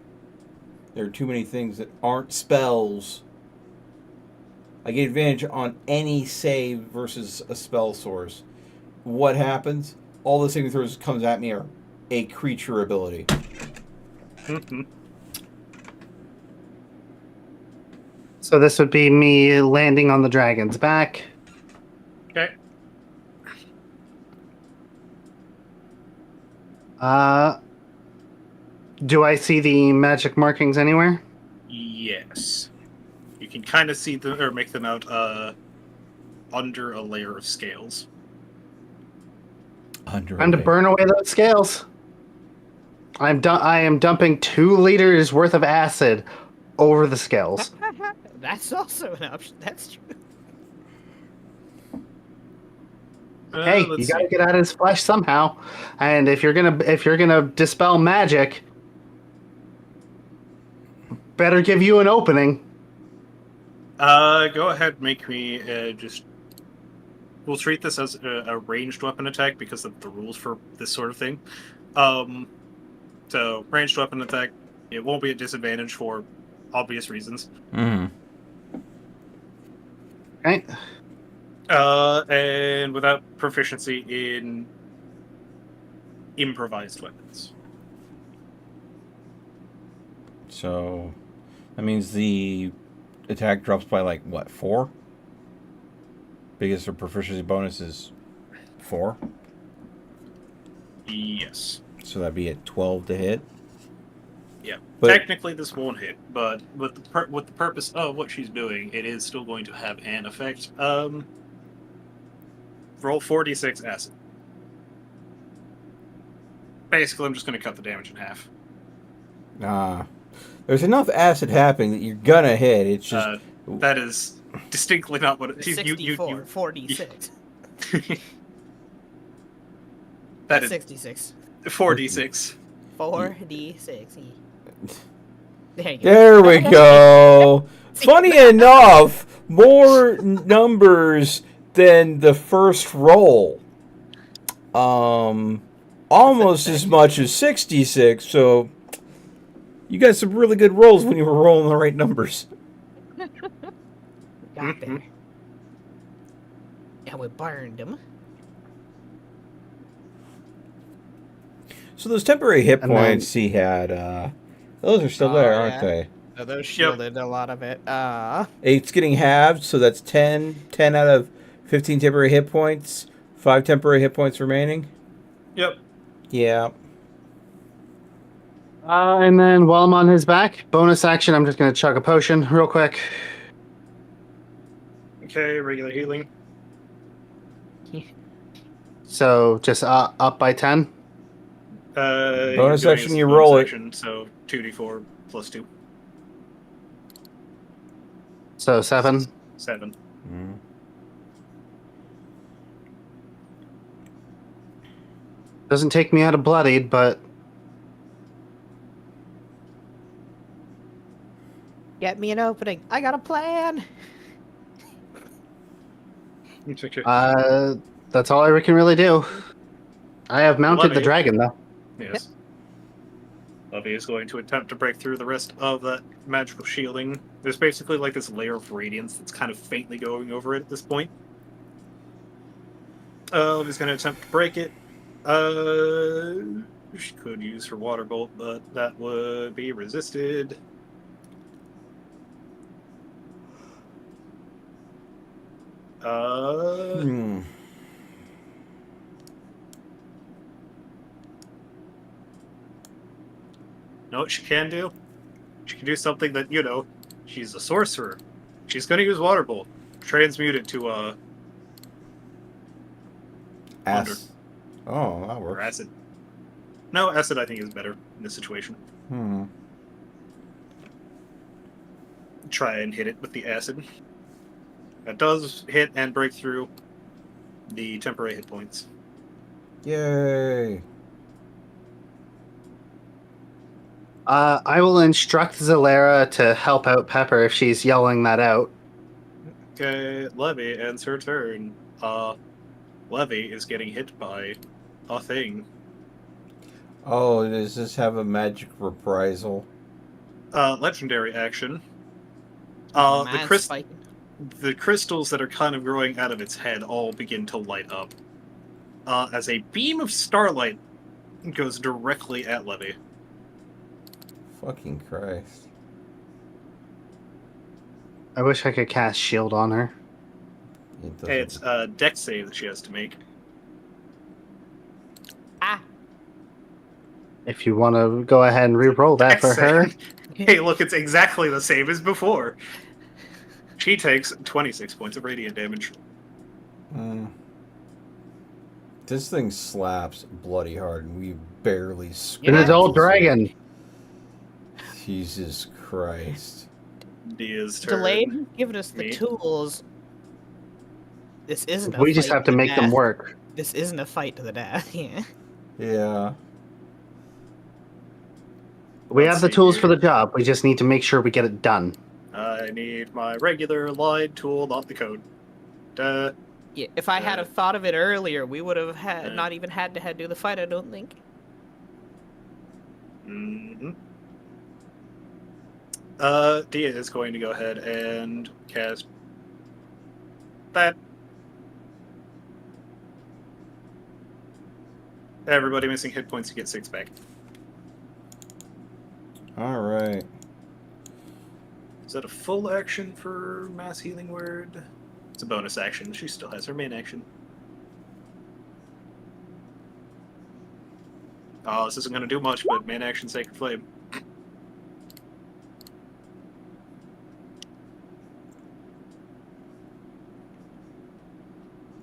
There are too many things that aren't spells. I get advantage on any save versus a spell source. What happens? All the saving throws comes at me are a creature ability. So this would be me landing on the dragon's back. Okay. Do I see the magic markings anywhere? Yes. You can kind of see them, or make them out under a layer of scales. Time to burn away those scales. I am dumping 2 liters worth of acid over the scales. That's also an option. That's true. Hey, you Let's gotta see. get out of his flesh somehow. And if you're gonna dispel magic, better give you an opening. Go ahead, make me just... We'll treat this as a ranged weapon attack because of the rules for this sort of thing. So, ranged weapon attack, it won't be a disadvantage for obvious reasons. Mm-hmm. Right? And without proficiency in improvised weapons. So that means the attack drops by like what, 4? Biggest or proficiency bonus is 4. Yes. So that'd be at 12 to hit. Yeah. But- Technically, this won't hit, but with the purpose of what she's doing, it is still going to have an effect. Roll 4d6 acid. Basically, I'm just going to cut the damage in half. There's enough acid happening that you're gonna hit. It's just That is distinctly not what it is. 64, 46. That is 66. 4d6. 4d6. There you go. there we go. Funny enough, more numbers than the first roll. Almost as much as 66. So you got some really good rolls when you were rolling the right numbers. Got there. And we burned him. So those temporary hit And then- points he had, those are still Oh, there, yeah. aren't they? So those shielded a lot of it. It's getting halved, so that's 10 out of 15 temporary hit points. 5 temporary hit points remaining. Yep. Yeah. And then while I'm on his back, bonus action, I'm just going to chug a potion real quick. Okay, regular healing. So just up by 10. You're Bonus doing action, this you bonus roll it. action, so 2d4 plus 2. So 7. 7. Doesn't take me out of bloodied, but Get me an opening. I got a plan. that's all I can really do. I have mounted the Levy. dragon, though. Yes. Levy is going to attempt to break through the rest of that magical shielding. There's basically like this layer of radiance that's kind of faintly going over it at this point. Levy's going to attempt to break it. She could use her water bolt, but that would be resisted. Know what she can do? She can do something that, you know, she's a sorcerer. She's going to use water bolt. Transmute it to Ass. Oh, that or works. acid. No, acid I think is better in this situation. Try and hit it with the acid. That does hit and break through the temporary hit points. Yay. I will instruct Zalera to help out Pepper if she's yelling that out. Okay, Levy ends her turn. Levy is getting hit by a thing. Oh, does this have a magic reprisal? Legendary action. The Man's fighting. the crystals that are kind of growing out of its head all begin to light up. As a beam of starlight goes directly at Levy. Fucking Christ. I wish I could cast shield on her. It doesn't- Hey, it's a dex save that she has to make. If you want to go ahead and re-roll that for Dex her. save. Hey, look, it's exactly the same as before. She takes 26 points of radiant damage. This thing slaps bloody hard, and we barely An scratched. adult dragon. Jesus Christ. Dia's turn. Delayed giving us the Me. tools. This isn't a We just fight have to the make them death. work. This isn't a fight to the death. Yeah. Yeah. We Let's have the see tools here. for the job. We just need to make sure we get it done. I need my regular line tool, not the code. Yeah, if I had have thought of it earlier, we would have had Uh. not even had to do the fight. I don't think. Mm-hmm. Dia is going to go ahead and cast that. Everybody missing hit points, you get 6 back. All right. Is that a full action for Mass Healing Word? It's a bonus action. She still has her main action. Oh, this isn't going to do much, but main action Sacred Flame.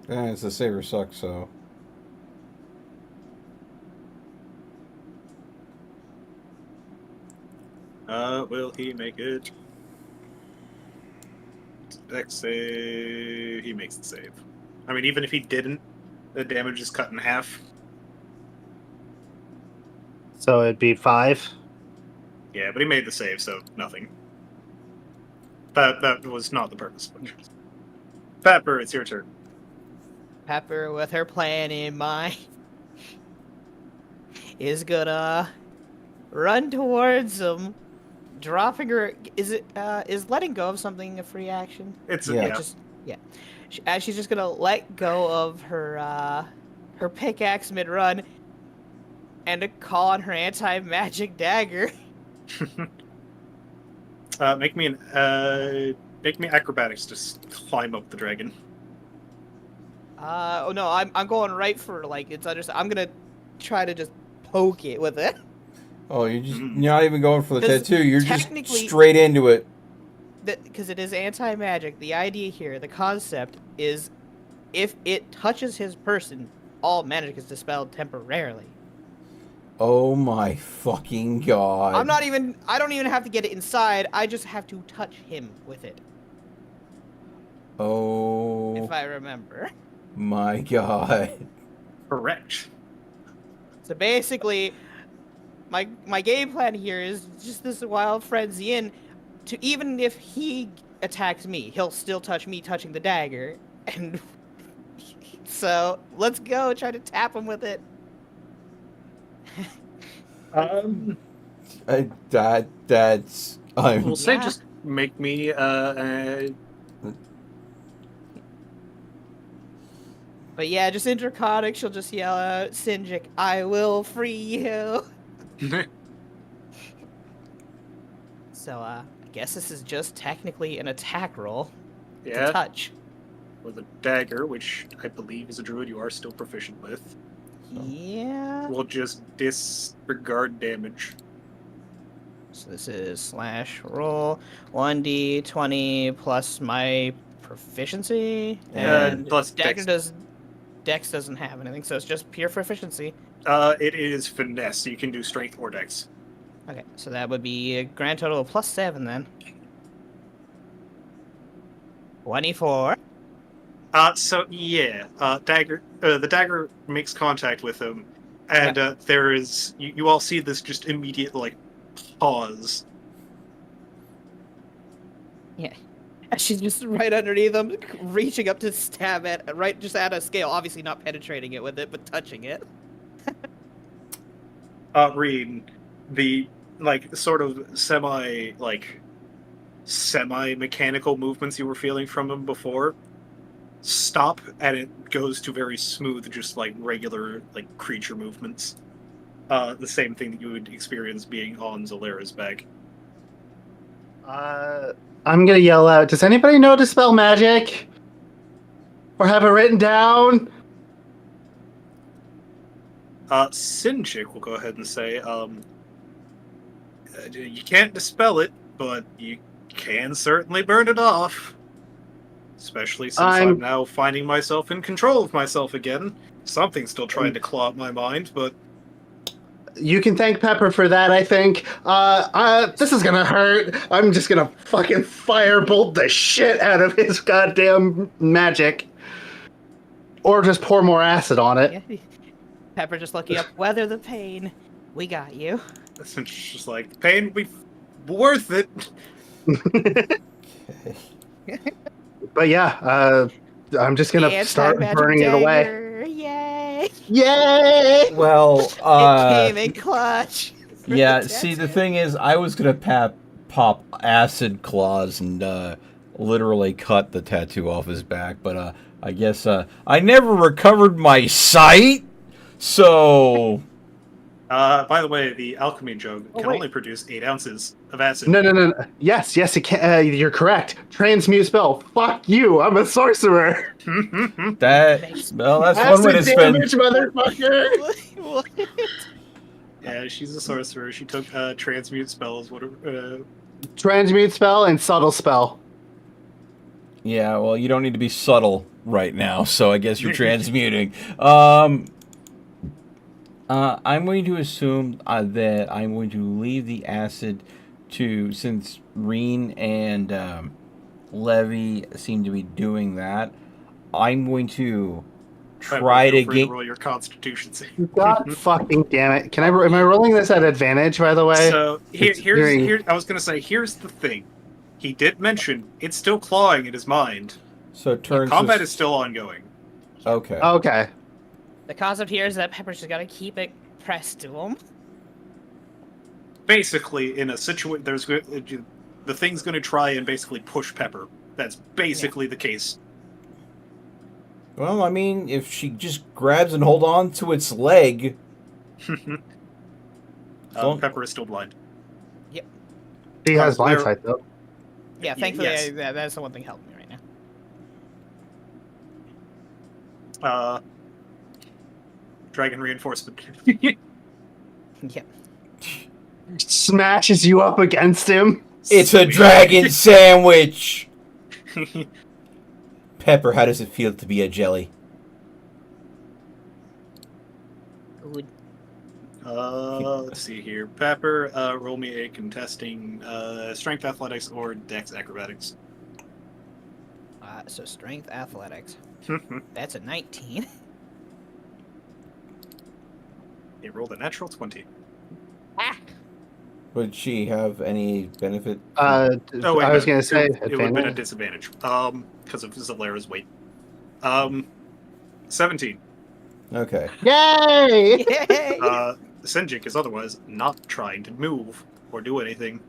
It's the saber sucks, so. Will he make it? Dex save. He makes the save. I mean, even if he didn't, the damage is cut in half. So it'd be 5. Yeah, but he made the save, so nothing. That was not the purpose. Pepper, it's your turn. Pepper, with her plan in mind, is gonna run towards him, dropping her. Is letting go of something a free action? It's Yeah. yeah. She's just gonna let go of her her pickaxe mid run, and to call on her anti-magic dagger. Make me acrobatics to climb up the dragon. Oh no, I'm going right for like it's I'm gonna try to just poke it with it. Oh, you're not even going for the 'Cause tattoo. You're just technically- straight into it. Because it is anti-magic. The idea here, the concept is, if it touches his person, all magic is dispelled temporarily. Oh my fucking god. I don't even have to get it inside. I just have to touch him with it, Oh if I remember. my god. Correct. So basically, my game plan here is just this wild frenzy in, to even if he attacks me, he'll still touch me touching the dagger, and so let's go try to tap him with it. That's. We'll say Yeah. just make me But yeah, just in Draconic, she'll just yell out, Sinjik, I will free you. So, I guess this is just technically an attack roll to yeah, touch. with a dagger, which I believe is a druid you are still proficient with. Yeah. We'll just disregard damage. So this is slash roll 1d20 plus my proficiency. And plus dagger dex. Dex doesn't have anything, so it's just pure proficiency. It is finesse, so you can do strength or dex. Okay, so that would be a grand total of +7 then. 24. So yeah, dagger. The dagger makes contact with him, and there is you all see this just immediate like pause. Yeah. And she's just right underneath him, reaching up to stab at, right just at a scale. Obviously not penetrating it with it, but touching it. Reed, the like sort of semi mechanical movements you were feeling from him before stop, and it goes to very smooth, just like regular like creature movements. The same thing that you would experience being on Zalera's back. I'm gonna yell out, does anybody know Dispel Magic? Or have it written down? Sinjik will go ahead and say, you can't dispel it, but you can certainly burn it off. Especially since I'm now finding myself in control of myself again. Something's still trying to claw at my mind, but... You can thank Pepper for that, I think. This is gonna hurt. I'm just gonna fucking firebolt the shit out of his goddamn magic. Or just pour more acid on it. Yeah. Pepper just looking up, weather the pain. We got you. It's just like, pain will be worth it. But yeah, I'm just gonna start Anti-magic burning it away. dagger. Yay! Yay! Well, It came in clutch. for yeah, the see, the tattoo. thing is, I was going to pop acid claws and literally cut the tattoo off his back, but I guess I never recovered my sight, so... By the way, the alchemy jug can wait. only produce 8 ounces of acid. No. Yes, it can. You're correct. Transmute spell. Fuck you. I'm a sorcerer. That's one way to Acid spend... damage, motherfucker. What? Yeah, she's a sorcerer. She took transmute spells. Whatever. Transmute spell and subtle spell. Yeah, well, you don't need to be subtle right now, so I guess you're transmuting. I'm going to assume that I'm going to leave the acid to, since Reen and Levy seem to be doing that, I'm going to try to Feel free get... roll your Constitution save. God fucking damn it! Can I? Am I rolling this at advantage? By the way. So It's hearing- here's I was gonna say here's the thing. He did mention it's still clawing at his mind. So it turns Combat this- is still ongoing. Okay. Okay. The concept here is that Pepper's just gotta keep it pressed to him. Basically, in a situation, the thing's going to try and basically push Pepper. That's basically the case. Well, I mean, if she just grabs and hold on to its leg... Pepper is still blind. He has blind Where- sight though. Yeah, thankfully yes. that's the one thing helping me right now. Dragon reinforcement. Yep. Smashes you up against him. It's a dragon sandwich! Pepper, how does it feel to be a jelly? Good. Let's see here. Pepper, roll me a contesting strength athletics or dex acrobatics. So strength athletics. That's a 19. It rolled a natural 20. Ah! Would she have any benefit? Oh, wait, I was no, going to say it would have been a advantage. disadvantage. Because of Zalera's weight. 17. Okay. Yay! Yay! Senjik is otherwise not trying to move or do anything.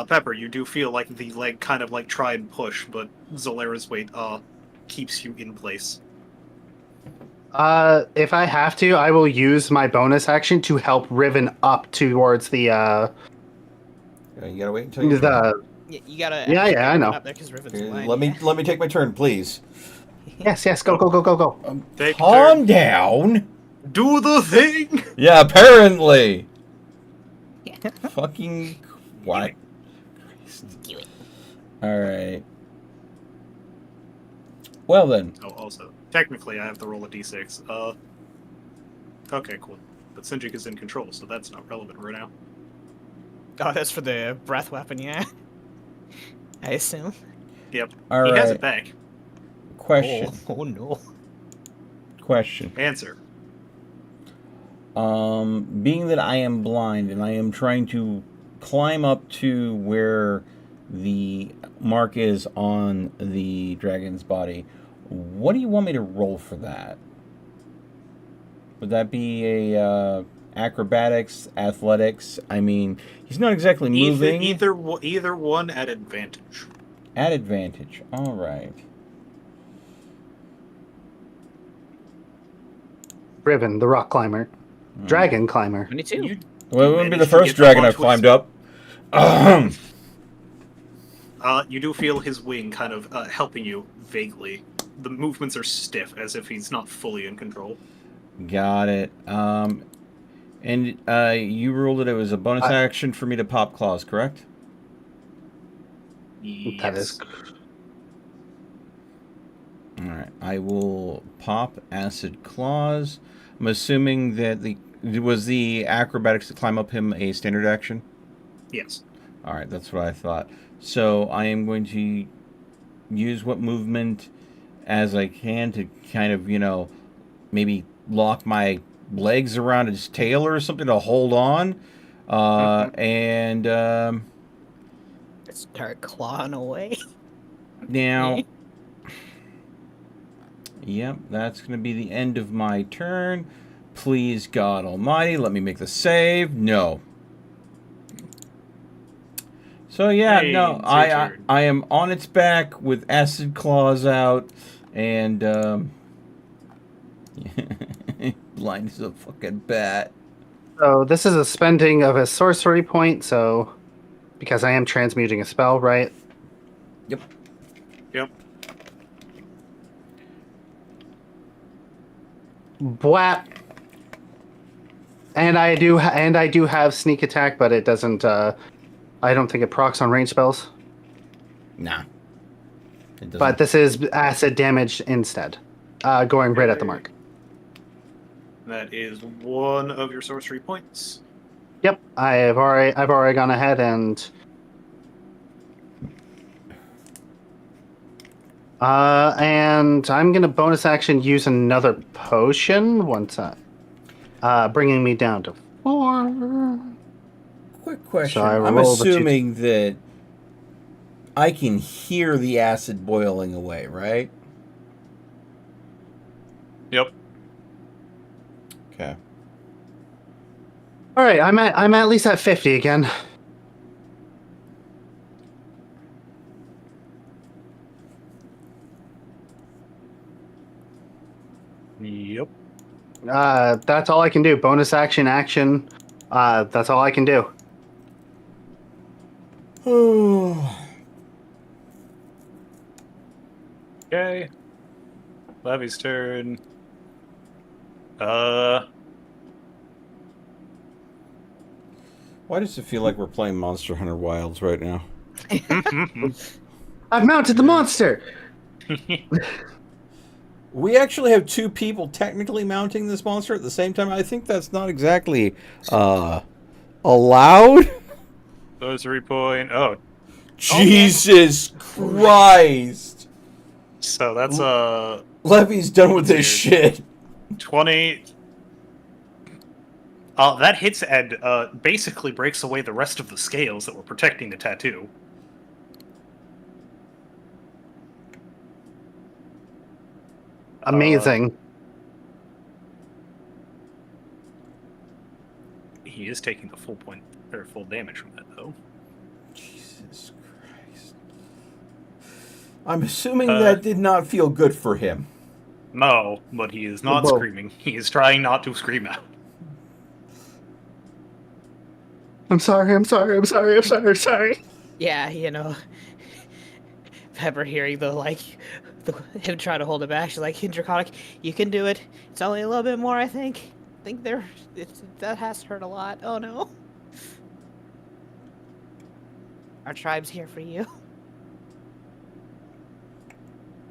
Pepper, you do feel like the leg kind of like try and push, but Zalera's weight keeps you in place. If I have to, I will use my bonus action to help Riven up towards the You gotta wait until you... You gotta. Yeah, actually yeah, I get know. Up there 'cause Riven's Okay, blind, let me take my turn, please. Yes, go. Take Calm turn. down! Do the thing! Yeah, apparently! Fucking... What? Do it. Alright. Well then. Oh, also, technically I have to roll a d6. Okay, cool. But Senjik is in control, so that's not relevant right now. Oh, that's for the breath weapon, yeah. I assume. Yep. Alright. He has it back. Question. Oh no. Question. Answer. Being that I am blind and I am trying to climb up to where the mark is on the dragon's body, what do you want me to roll for that? Would that be a acrobatics, athletics? I mean, he's not exactly moving. Either one at advantage. At advantage. All right. Riven, the rock climber. Dragon climber. 22. Well, it wouldn't be the managed to first get dragon up I've onto climbed up. You do feel his wing kind of helping you vaguely. The movements are stiff, as if he's not fully in control. Got it. And you ruled that it was a bonus action for me to pop claws, correct? That is. All right. I will pop acid claws. I'm assuming that was the acrobatics to climb up him a standard action? Yes. All right, that's what I thought. So I am going to use what movement as I can to kind of, maybe lock my legs around his tail or something to hold on. And Start clawing away. now, yep, that's going to be the end of my turn. Please, God Almighty, let me make the save. No. So yeah, Hey, no, it's your I turn. am on its back with acid claws out, and blind as a fucking bat. So this is a spending of a sorcery point, so because I am transmuting a spell, right? Yep. Yep. Bwap. And I do have sneak attack, but it doesn't. I don't think it procs on range spells. Nah. It doesn't. But this is acid damage instead, going right at the mark. That is one of your sorcery points. Yep, I've already gone ahead and I'm gonna bonus action use another potion once bringing me down to 4. Quick question. So I I'm rolled a two- assuming that I can hear the acid boiling away, right? Yep. Okay. All right, I'm at least at 50 again. Yep. That's all I can do. Bonus action. That's all I can do. Okay. Levy's turn. Why does it feel like we're playing Monster Hunter Wilds right now? I've mounted the monster. We actually have 2 people technically mounting this monster at the same time. I think that's not exactly allowed. Sorcery point. Oh, Jesus Christ! so that's Levy's done with this shit. 20. That hits and basically breaks away the rest of the scales that were protecting the tattoo. Amazing. He is taking the full point or full damage from that, though. Jesus Christ! I'm assuming that did not feel good for him. No, but he is not Whoa. screaming. He is trying not to scream out. I'm sorry. Yeah, you know, Pepper hearing him try to hold it back. She's like, Draconic, you can do it. It's only a little bit more, I think. That has to hurt a lot. Oh no. Our tribe's here for you.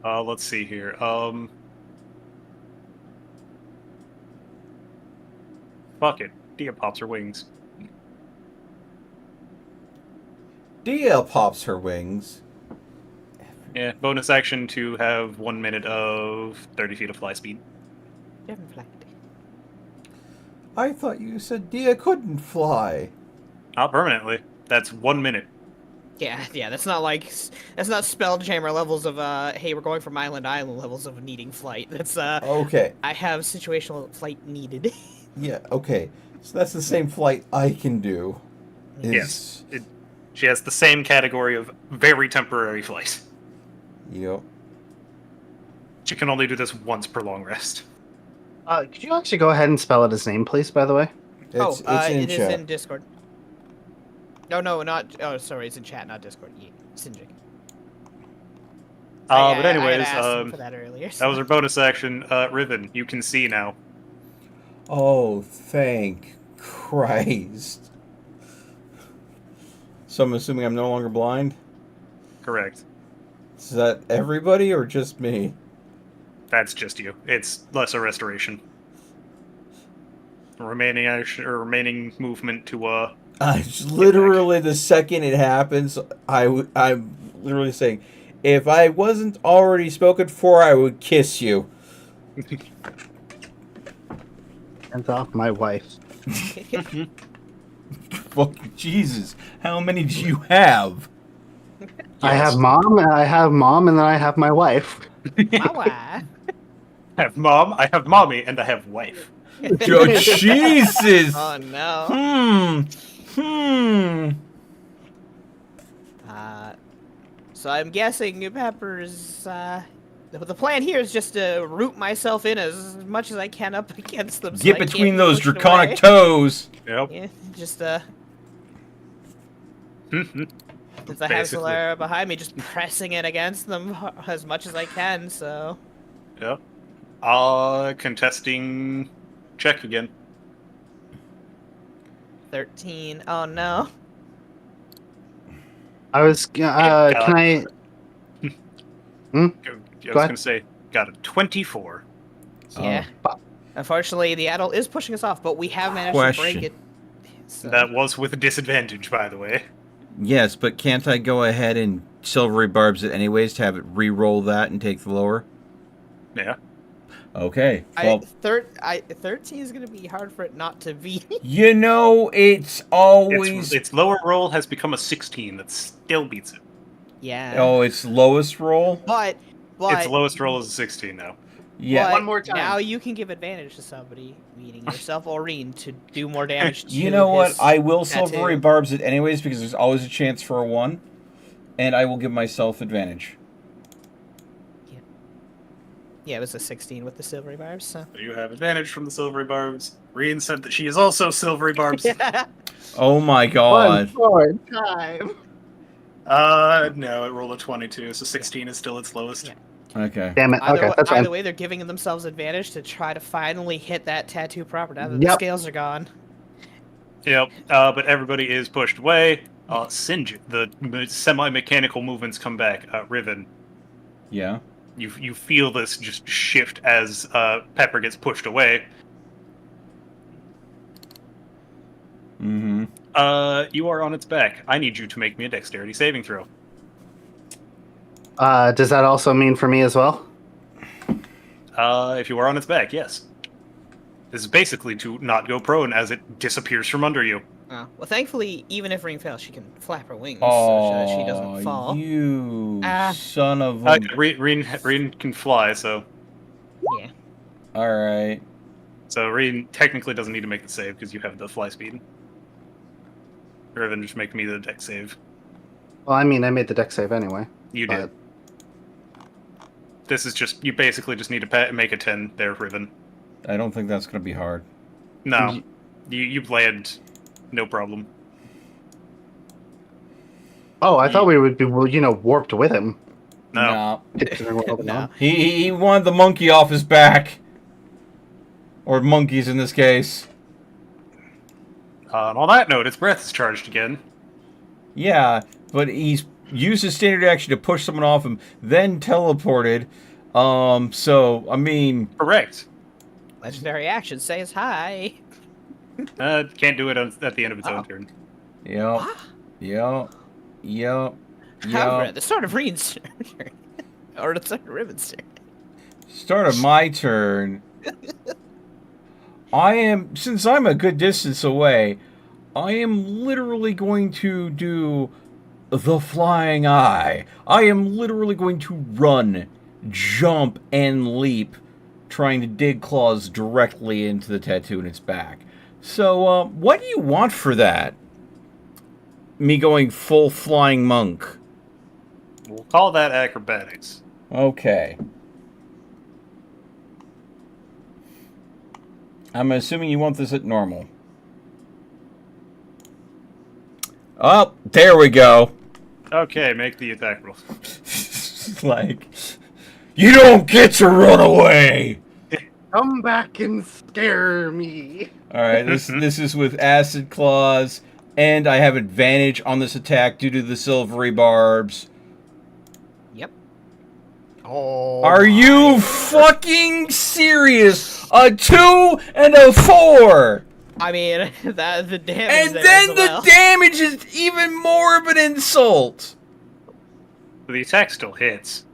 Let's see here. Fuck it. Dia pops her wings. Dia pops her wings. Yeah, bonus action to have 1 minute of 30 feet of fly speed. I thought you said Dia couldn't fly. Not permanently. That's 1 minute. Yeah, that's not Spelljammer levels of hey, we're going from island to island levels of needing flight. That's Okay. I have situational flight needed. Yeah, okay. So that's the same flight I can do. Yes. She has the same category of very temporary flight. Yep. She can only do this once per long rest. Could you actually go ahead and spell out his name, please, by the way? It's in it is chat. in Discord. No, not. Oh, sorry, it's in chat, not Discord. Yeah, Sinjik. But I anyways, had asked him for that earlier. that was her bonus action. Riven, you can see now. Oh, thank Christ. So I'm assuming I'm no longer blind? Correct. Is that everybody or just me? That's just you. It's lesser restoration. Remaining action or remaining movement to Literally the second it happens, I'm literally saying, if I wasn't already spoken for, I would kiss you. Hands off my wife. Fuck Jesus. How many do you have? I have mom, and then I have my wife. My wife. I have mom, I have mommy, and I have wife. Oh, Jesus! Oh no. So I'm guessing Pepper's the plan here is just to root myself in as much as I can up against them. So Get I can't between be those pushed draconic away. toes. Yep. Yeah, just since I have Basically. Solara behind me, just pressing it against them as much as I can. So Yep. Contesting check again. 13. Oh no. I was. Can I? Hmm? I was Go going ahead. to say, got a 24. Yeah. Unfortunately, the adult is pushing us off, but we have managed to break Question. it. So, That was with a disadvantage, by the way. Yes, but can't I go ahead and silvery barbs it anyways to have it re-roll that and take the lower? Yeah. Okay. Well, 13 is going to be hard for it not to be. you know, it's always... Its lower roll has become a 16. That still beats it. Yeah. Oh, its lowest roll? But Its lowest roll is a 16 now. Yeah. but One more time. Now you can give advantage to somebody, meaning yourself or Reen, to do more damage to You know what? his I will tattoo. silvery barbs it anyways because there's always a chance for a 1. And I will give myself advantage. Yeah, it was a 16 with the silvery barbs, so. So you have advantage from the silvery barbs. Reen said that she is also silvery barbs. Oh my god. more time. No, it rolled a 22, so 16 is still its lowest. Yeah. Okay. Damn it. Okay, that's fine. Either way, they're giving themselves advantage to try to finally hit that tattoo proper now that the Yep. scales are gone. Yep, but everybody is pushed away. Singe, the semi-mechanical movements come back. Riven, Yeah. you feel this just shift as Pepper gets pushed away. Mm-hmm. You are on its back. I need you to make me a dexterity saving throw. Does that also mean for me as well? If you are on its back, yes. This is basically to not go prone as it disappears from under you. Oh. Well, thankfully, even if Ring fails, she can flap her wings Oh, so that she doesn't fall. you Ah. son of a... Reen can fly, so Yeah. Alright. Reen technically doesn't need to make the save because you have the fly speed. Rather than just make me the dex save. Well, I mean, I made the deck save anyway. You did. This is just, you basically just need to make a 10 there, Riven. I don't think that's going to be hard. No. You land, no problem. Oh, I thought we would be, warped with him. No. No. He wanted the monkey off his back. Or monkeys in this case. On that note, its breath is charged again. Yeah, but he's used his standard action to push someone off him, then teleported. So, I mean... Correct. Legendary action says hi. Can't do it at the end of its own turn. Yep. Yep. Yep. However, at Yep. the start of Reen's turn, or the start of Riven's turn. Start of my turn. Since I'm a good distance away, I am literally going to do the flying eye. I am literally going to run, jump, and leap, trying to dig claws directly into the tattoo in its back. So, what do you want for that? Me going full flying monk. We'll call that acrobatics. Okay. I'm assuming you want this at normal. Oh, there we go. Okay, make the attack roll. Like, you don't get to run away. Come back and scare me. All right, this is with acid claws, and I have advantage on this attack due to the silvery barbs. Yep. Oh. Are you fucking serious? A 2 and a 4. I mean, the damage. And there then as the well. damage is even more of an insult. The attack still hits.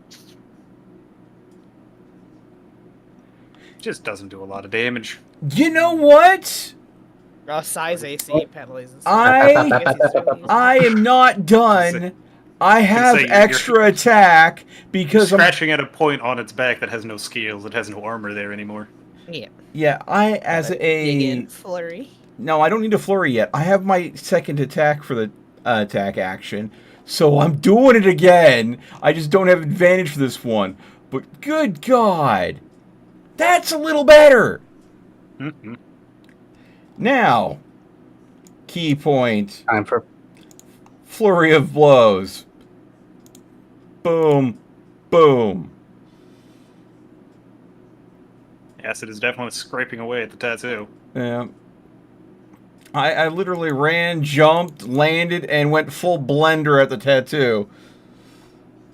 Just doesn't do a lot of damage. You know what? Size AC penalties. And I am not done. I have say you're- extra attack because I'm... Scratching at a point on its back that has no scales, it has no armor there anymore. Yeah. Yeah, I as Dig a... in, flurry. No, I don't need a flurry yet. I have my second attack for the attack action. So I'm doing it again. I just don't have advantage for this one. But good God. That's a little better. Mm-hmm. Now, key point. Time for Flurry of blows. Boom. Boom. Acid is definitely scraping away at the tattoo. Yeah. I literally ran, jumped, landed, and went full blender at the tattoo.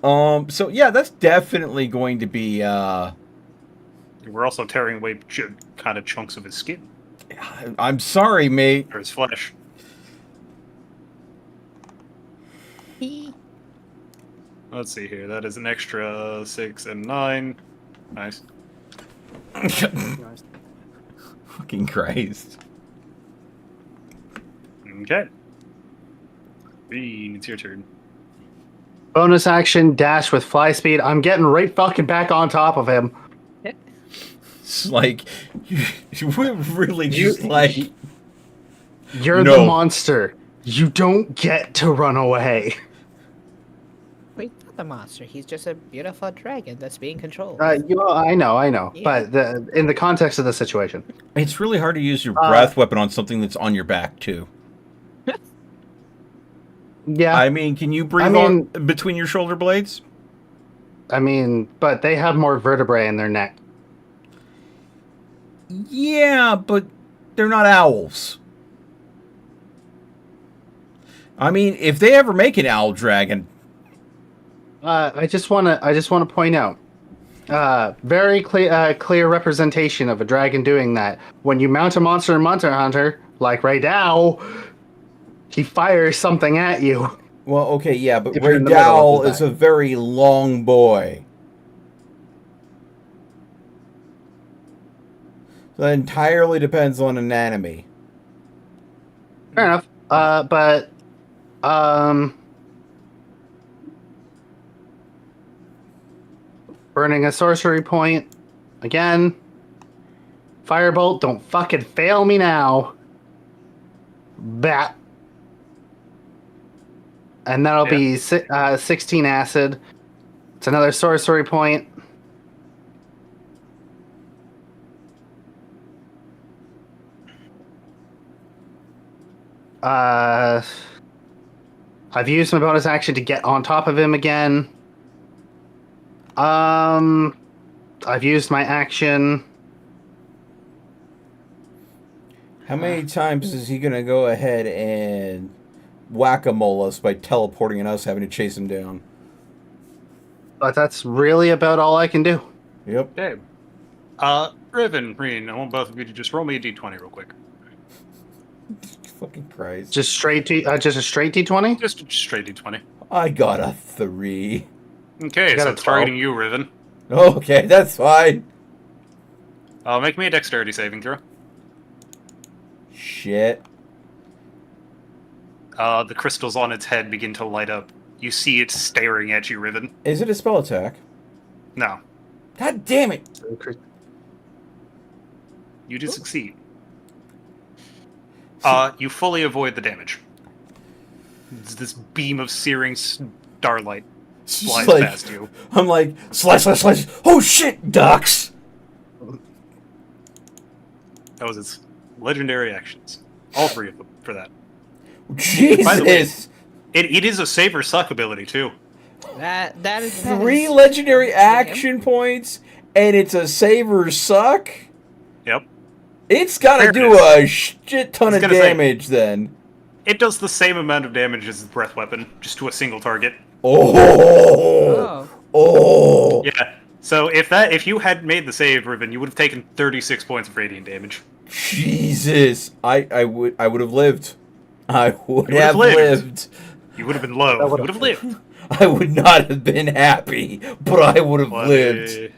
So yeah, that's definitely going to be. We're also tearing away kind of chunks of his skin I'm sorry, mate. or his flesh. Let's see here. That is an extra 6 and 9. Nice. Fucking Christ. Okay. Bean, it's your turn. Bonus action, dash with fly speed. I'm getting right fucking back on top of him. It's like you would really just like. You're No. the monster. You don't get to run away. Wait, not the monster. He's just a beautiful dragon that's being controlled. I know. Yeah. But in the context of the situation, It's really hard to use your breath weapon on something that's on your back too. yeah. I mean, can you breathe I mean- on between your shoulder blades? But they have more vertebrae in their neck. Yeah, but they're not owls. I mean, if they ever make an owl dragon, I just want to point out, very clear representation of a dragon doing that. When you mount a monster in Monster Hunter, like right now, he fires something at you. well, okay, yeah, but If you're in the middle Raydal of his is a very long boy. So that entirely depends on anatomy. Fair enough. Burning a sorcery point again. Firebolt, don't fucking fail me now. Bat. And that'll be 16 acid. It's another sorcery point. I've used my bonus action to get on top of him again. I've used my action. How many times is he gonna go ahead and whack-a-mole us by teleporting and us having to chase him down? But that's really about all I can do. Yep. Okay. Riven, Reen, I want both of you to just roll me a d20 real quick. Fucking Christ. Just a straight D20? Just a straight d20. I got a 3. Okay, got so a it's 12. targeting you, Riven. Okay, that's fine. Make me a dexterity saving throw. Shit. The crystals on its head begin to light up. You see it staring at you, Riven. Is it a spell attack? No, God damn it! you did succeed. You fully avoid the damage. This beam of searing starlight flies Like, past you. I'm like, slice. Oh shit, ducks! That was its legendary actions. All 3 of them for that. Jesus! By the way, it is a save or suck ability too. That is 3 legendary action points, and it's a save or suck? Yep. It's gotta Fair do enough. a shit ton I of was gonna say- damage then. It does the same amount of damage as the breath weapon, just to a single target. Oh! Oh! Yeah. So if you had made the save, Riven, you would have taken 36 points of radiant damage. Jesus! I would have lived. I would You would have have lived. lived. You would have been low. You would have lived. I would not have been happy, but I would have lived.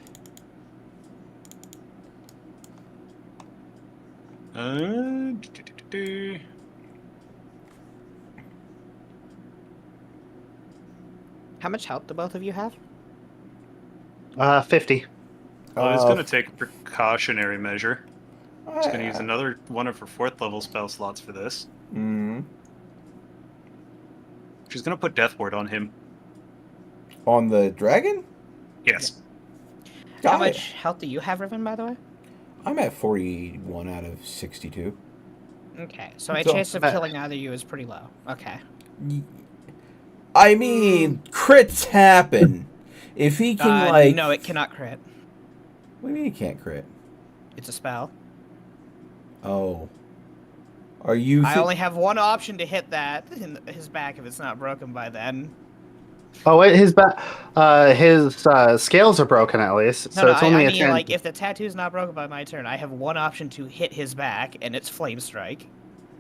How much health do both of you have? 50. I was going to take a precautionary measure. I was going to use another one of her 4th level spell slots for this. Mm. She's going to put Death Ward on him. On the dragon? Yes. Got How it. much health do you have, Riven, by the way? I'm at 41 out of 62. Okay, so my So- chance of killing either of you is pretty low. Okay. I mean, crits happen. If he can, like... No, it cannot crit. What do you mean he can't crit? It's a spell. Oh. Are you... I only have one option to hit that in his back if it's not broken by then. Oh, wait, his scales are broken at least, so No, it's only I a mean, 10. like, if the tattoo's not broken by my turn, I have one option to hit his back, and it's Flame Strike.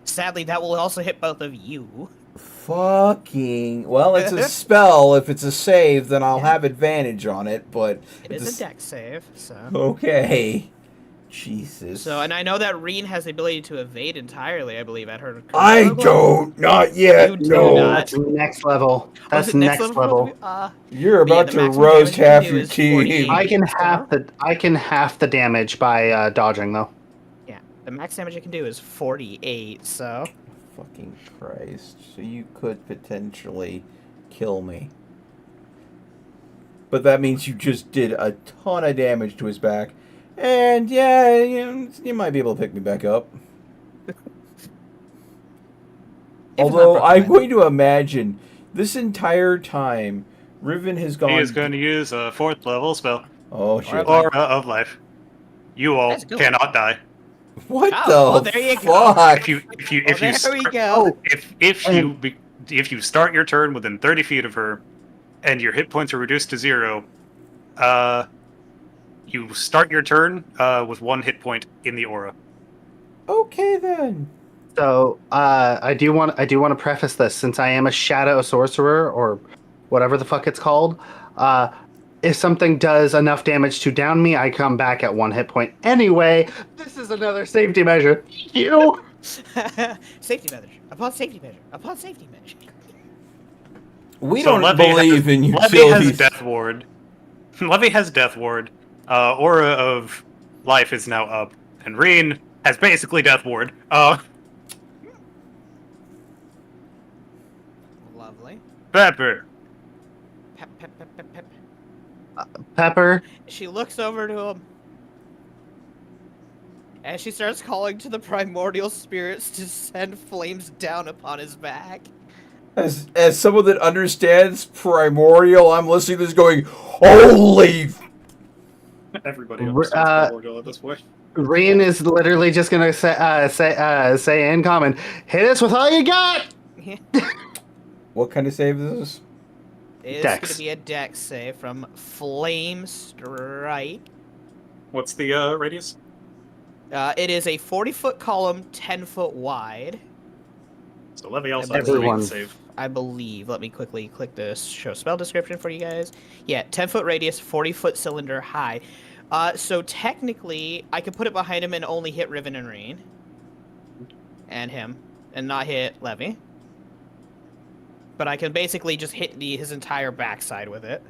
Sadly, that will also hit both of you. Fucking. Well, it's a spell. If it's a save, then I'll have advantage on it, but. It is a dex save, so. Okay. Jesus. So, and I know that Reen has the ability to evade entirely, I believe, at her current I level. don't. Not yet. You do no. not. That's next level. Oh, That's is it next level. You're But yeah, about the to maximum roast damage you can half do your is 48. team. I can half the damage by dodging though. Yeah, the max damage you can do is 48, so. Fucking Christ. So you could potentially kill me. But that means you just did a ton of damage to his back. And yeah, you might be able to pick me back up. Although I'm going to imagine this entire time, Riven has gone. He is going to use a 4th level spell. Oh shit! Aura of Life. You all Let's go. cannot die. What Oh, the there you go. fuck? If you start your turn within 30 feet of her, and your hit points are reduced to 0, you start your turn with 1 hit point in the aura. Okay then. So I do want to preface this, since I am a shadow sorcerer or whatever the fuck it's called. If something does enough damage to down me, I come back at 1 hit point. Anyway, this is another safety measure. You. Safety measure. Upon safety measure. Upon safety measure. We So don't Levy believe in Levy utilities. has Death Ward. Levy has Death Ward. Aura of Life is now up, and Reen has basically Death Ward. Lovely. Pepper. Pep, pep, pep, pep, pep. Pepper. She looks over to him. And she starts calling to the primordial spirits to send flames down upon his back. As someone that understands primordial, I'm listening to this going, holy. Everybody understands Primordial at this point. Reen is literally just gonna say in common, "Hit us with all you got." What kind of save is this? It's Dex. going to be a dex save from Flame Strike. What's the radius? It is a 40-foot column, 10-foot wide. So Levy also has a Everyone. save. I believe. Let me quickly click the show spell description for you guys. Yeah, 10-foot radius, 40-foot cylinder high. So technically, I could put it behind him and only hit Riven and Reen. And him. And not hit Levy. But I can basically just hit his entire backside with it.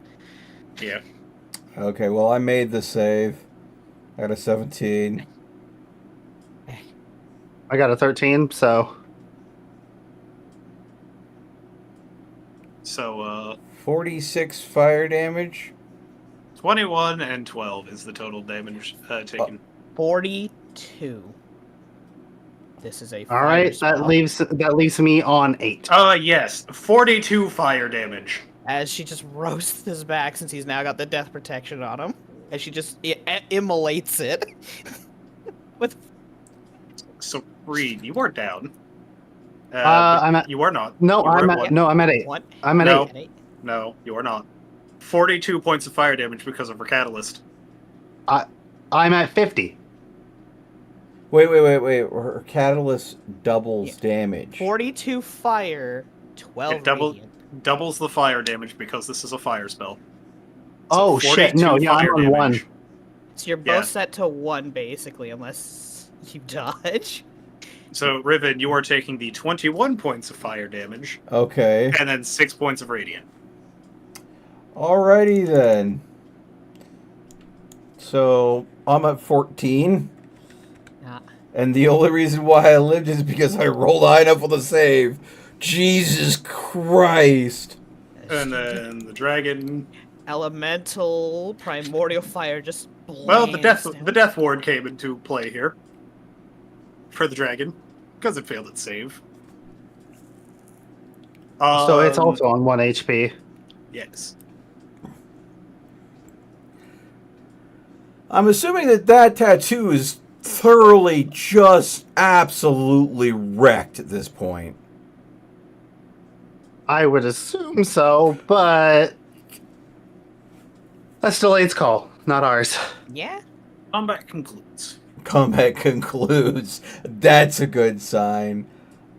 Yeah. Okay, well, I made the save. I got a 17. I got a 13, so So 46 fire damage. 21 and 12 is the total damage taken. 42. This is a all right. fire That leaves me on 8. Yes, 42 fire damage. As she just roasts his back since he's now got the death protection on him. As she just immolates it. With So Reed, you are down. I'm at. You are not. No, You are I'm at at. one. No, I'm at 8. what? I'm at No. 8. No, you are not. 42 points of fire damage because of her catalyst. I'm at 50. Wait. Her catalyst doubles damage. 42 fire, 12 It radiant. doubles the fire damage because this is a fire spell. So Oh shit! 42 No, yeah, I'm fire on damage. 1. So you're both Yeah. set to 1 basically, unless you dodge. So Riven, you are taking the 21 points of fire damage Okay. and then 6 points of radiant. Alrighty then. So, I'm at 14. Nah. And the only reason why I lived is because I rolled high enough with a save. Jesus Christ. And then the dragon. Elemental primordial fire just Well, the blasts down. death ward came into play here for the dragon because it failed its save. So it's also on 1 HP. Yes. I'm assuming that tattoo is thoroughly, just absolutely wrecked at this point. I would assume so, but that's Delade's call, not ours. Yeah. Combat concludes. Combat concludes. That's a good sign.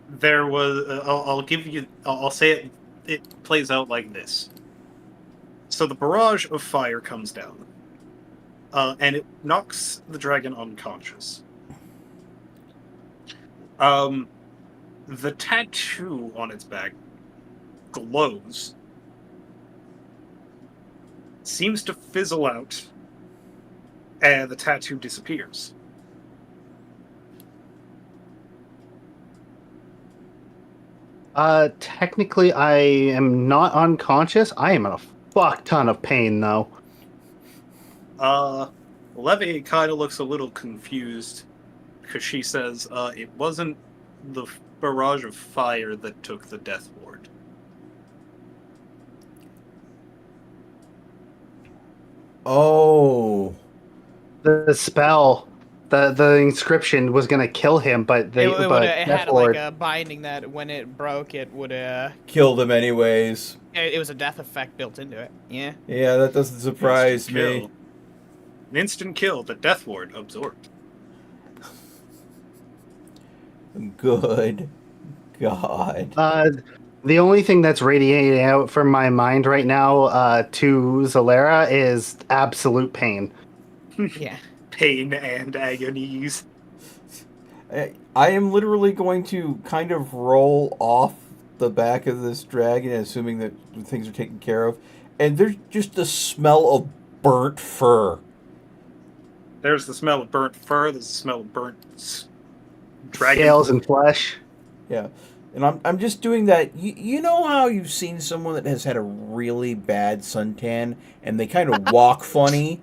There was. I'll give you. I'll say it. It plays out like this. So the barrage of fire comes down, and it knocks the dragon unconscious. The tattoo on its back glows, seems to fizzle out, and the tattoo disappears. Technically, I am not unconscious. I am in a fuck ton of pain, though. Levy kind of looks a little confused because she says, it wasn't the barrage of fire that took the death ward. Oh. The spell, the inscription was gonna kill him, but they It but had Death like Lord- a binding that when it broke, it would Killed him anyways. it was a death effect built into it. Yeah. Yeah, that doesn't surprise Instant me. kill. An instant kill, the death ward absorbed. Good God. The only thing that's radiating out from my mind right now to Zalera is absolute pain. Yeah. Pain and agonies. I am literally going to kind of roll off the back of this dragon, assuming that things are taken care of, and there's just a smell of burnt fur. There's the smell of burnt fur. There's the smell of burnt dragon. Scales and flesh. Yeah. And I'm just doing that. You know how you've seen someone that has had a really bad suntan and they kind of walk funny?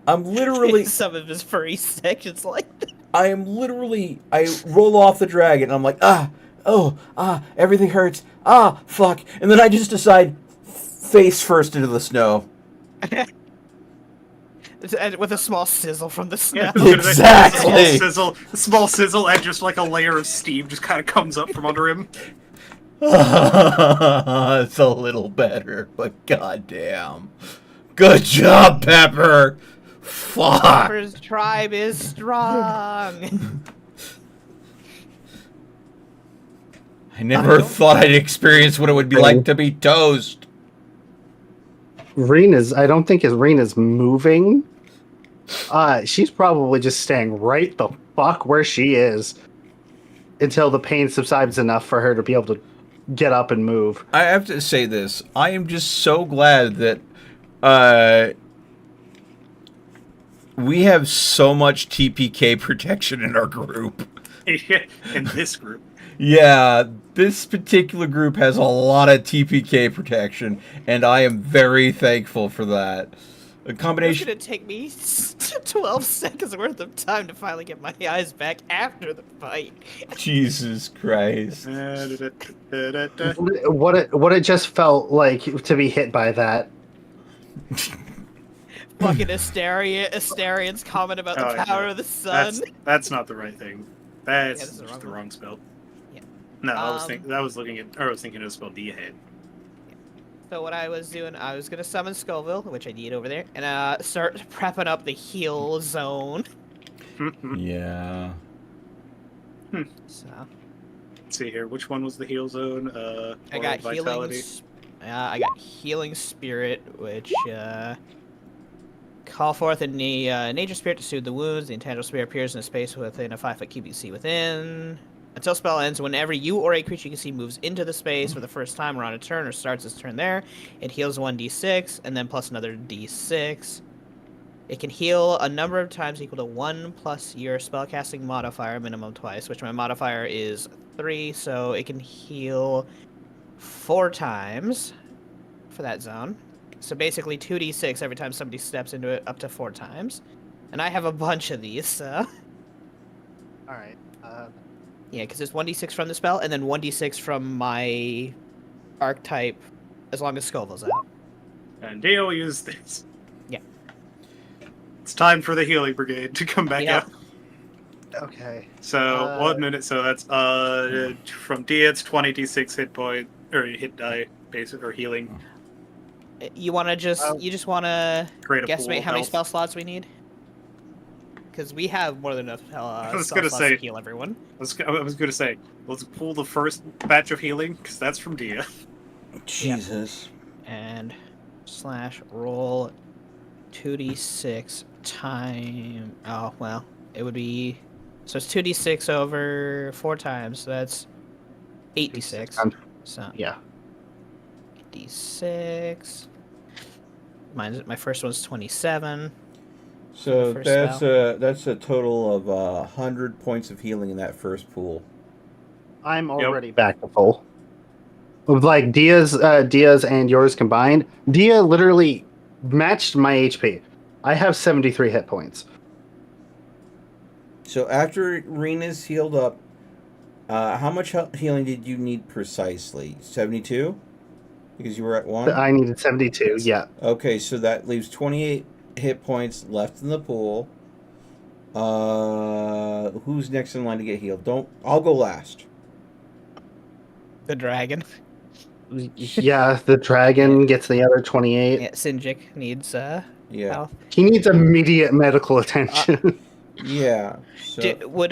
I'm literally... Some of his furry sections like that. I roll off the dragon and I'm like, everything hurts. Fuck. And then I just decide face first into the snow. And with a small sizzle from the snow. Exactly. Small sizzle, and just like a layer of steam just kind of comes up from under him. It's a little better, but goddamn. Good job, Pepper. Fuck. Pepper's tribe is strong. I never thought I'd experience what it would be like to be toast. I don't think Rena's moving. She's probably just staying right the fuck where she is until the pain subsides enough for her to be able to get up and move. I have to say this. I am just so glad that we have so much TPK protection in our group. In this group. Yeah, this particular group has a lot of TPK protection, and I am very thankful for that. A combination. It's gonna take me 12 seconds worth of time to finally get my eyes back after the fight. Jesus Christ. What it just felt like to be hit by that. Fucking Asterian's comment about the power of the sun. That's not the right thing. That's this is the just wrong the one. wrong spell. Yeah. No, I was thinking of the spell D ahead. So what I was doing, I was gonna summon Scoville, which I need over there, and start prepping up the heal zone. Yeah. So Let's see here. Which one was the heal zone? I got vitality. I got healing spirit, which call forth a nature spirit to soothe the wounds. The intangible spirit appears in a space within a 5-foot cube you see within. Until spell ends, whenever you or a creature you can see moves into the space for the first time or on a turn or starts its turn there, it heals 1d6 and then plus another d6. It can heal a number of times equal to 1 plus your spellcasting modifier, minimum twice, which my modifier is 3, so it can heal 4 times for that zone. So basically 2d6 every time somebody steps into it, up to 4 times. And I have a bunch of these, so... Alright. Yeah, because it's 1d6 from the spell, and then 1d6 from my archetype, as long as Scoville's out. And Dio used this. Yeah. It's time for the healing brigade to come back Yep. out. Okay. So 1 minute. So that's from D it's 20d6 hit point or hit die basic or healing. You wanna you just wanna Create a pool guesstimate of how many health. spell slots we need? Because we have more than enough I was spell gonna slots say- to heal everyone. I was going to say, let's pull the first batch of healing because that's from Dia. Jesus. And slash roll 2d6 time. Oh well, it would be so it's 2d6 over 4 times. So that's 8d6. So Yeah. d6. My first one's 27. So First that's a total of 100 points of healing in that first pool. I'm already back to full. With like Dia's and yours combined, Dia literally matched my HP. I have 73 hit points. So after Rena's healed up, how much healing did you need precisely? 72? Because you were at 1? I needed 72. Yes. Yeah. Okay, so that leaves 28 hit points left in the pool. Who's next in line to get healed? I'll go last. The dragon. Yeah, the dragon gets the other 28. Yeah, Sinjik needs Yeah. health. He needs immediate medical attention. Yeah. So Would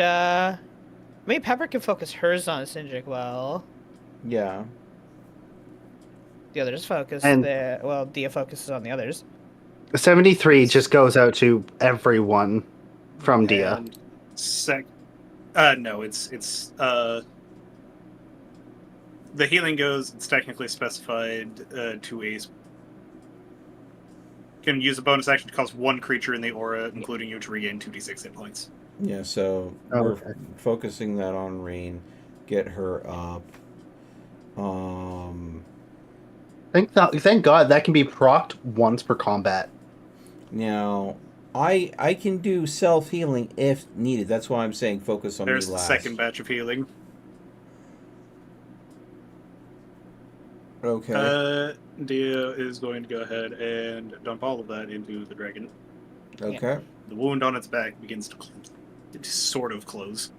maybe Pepper can focus hers on Sinjik while yeah. the others focus. And- Dia focuses on the others. 73 just goes out to everyone from Dia. And no, it's the healing goes. It's technically specified to a. Can use a bonus action to cause one creature in the aura, including you, to regain 2d6 hit points. Yeah, so we're focusing that on Rain. Get her up. Thank God that can be procced once per combat. Now, I can do self-healing if needed. That's why I'm saying focus on There's me the last. second batch of healing. Okay. Dia is going to go ahead and dump all of that into the dragon. Okay. The wound on its back begins to sort of close.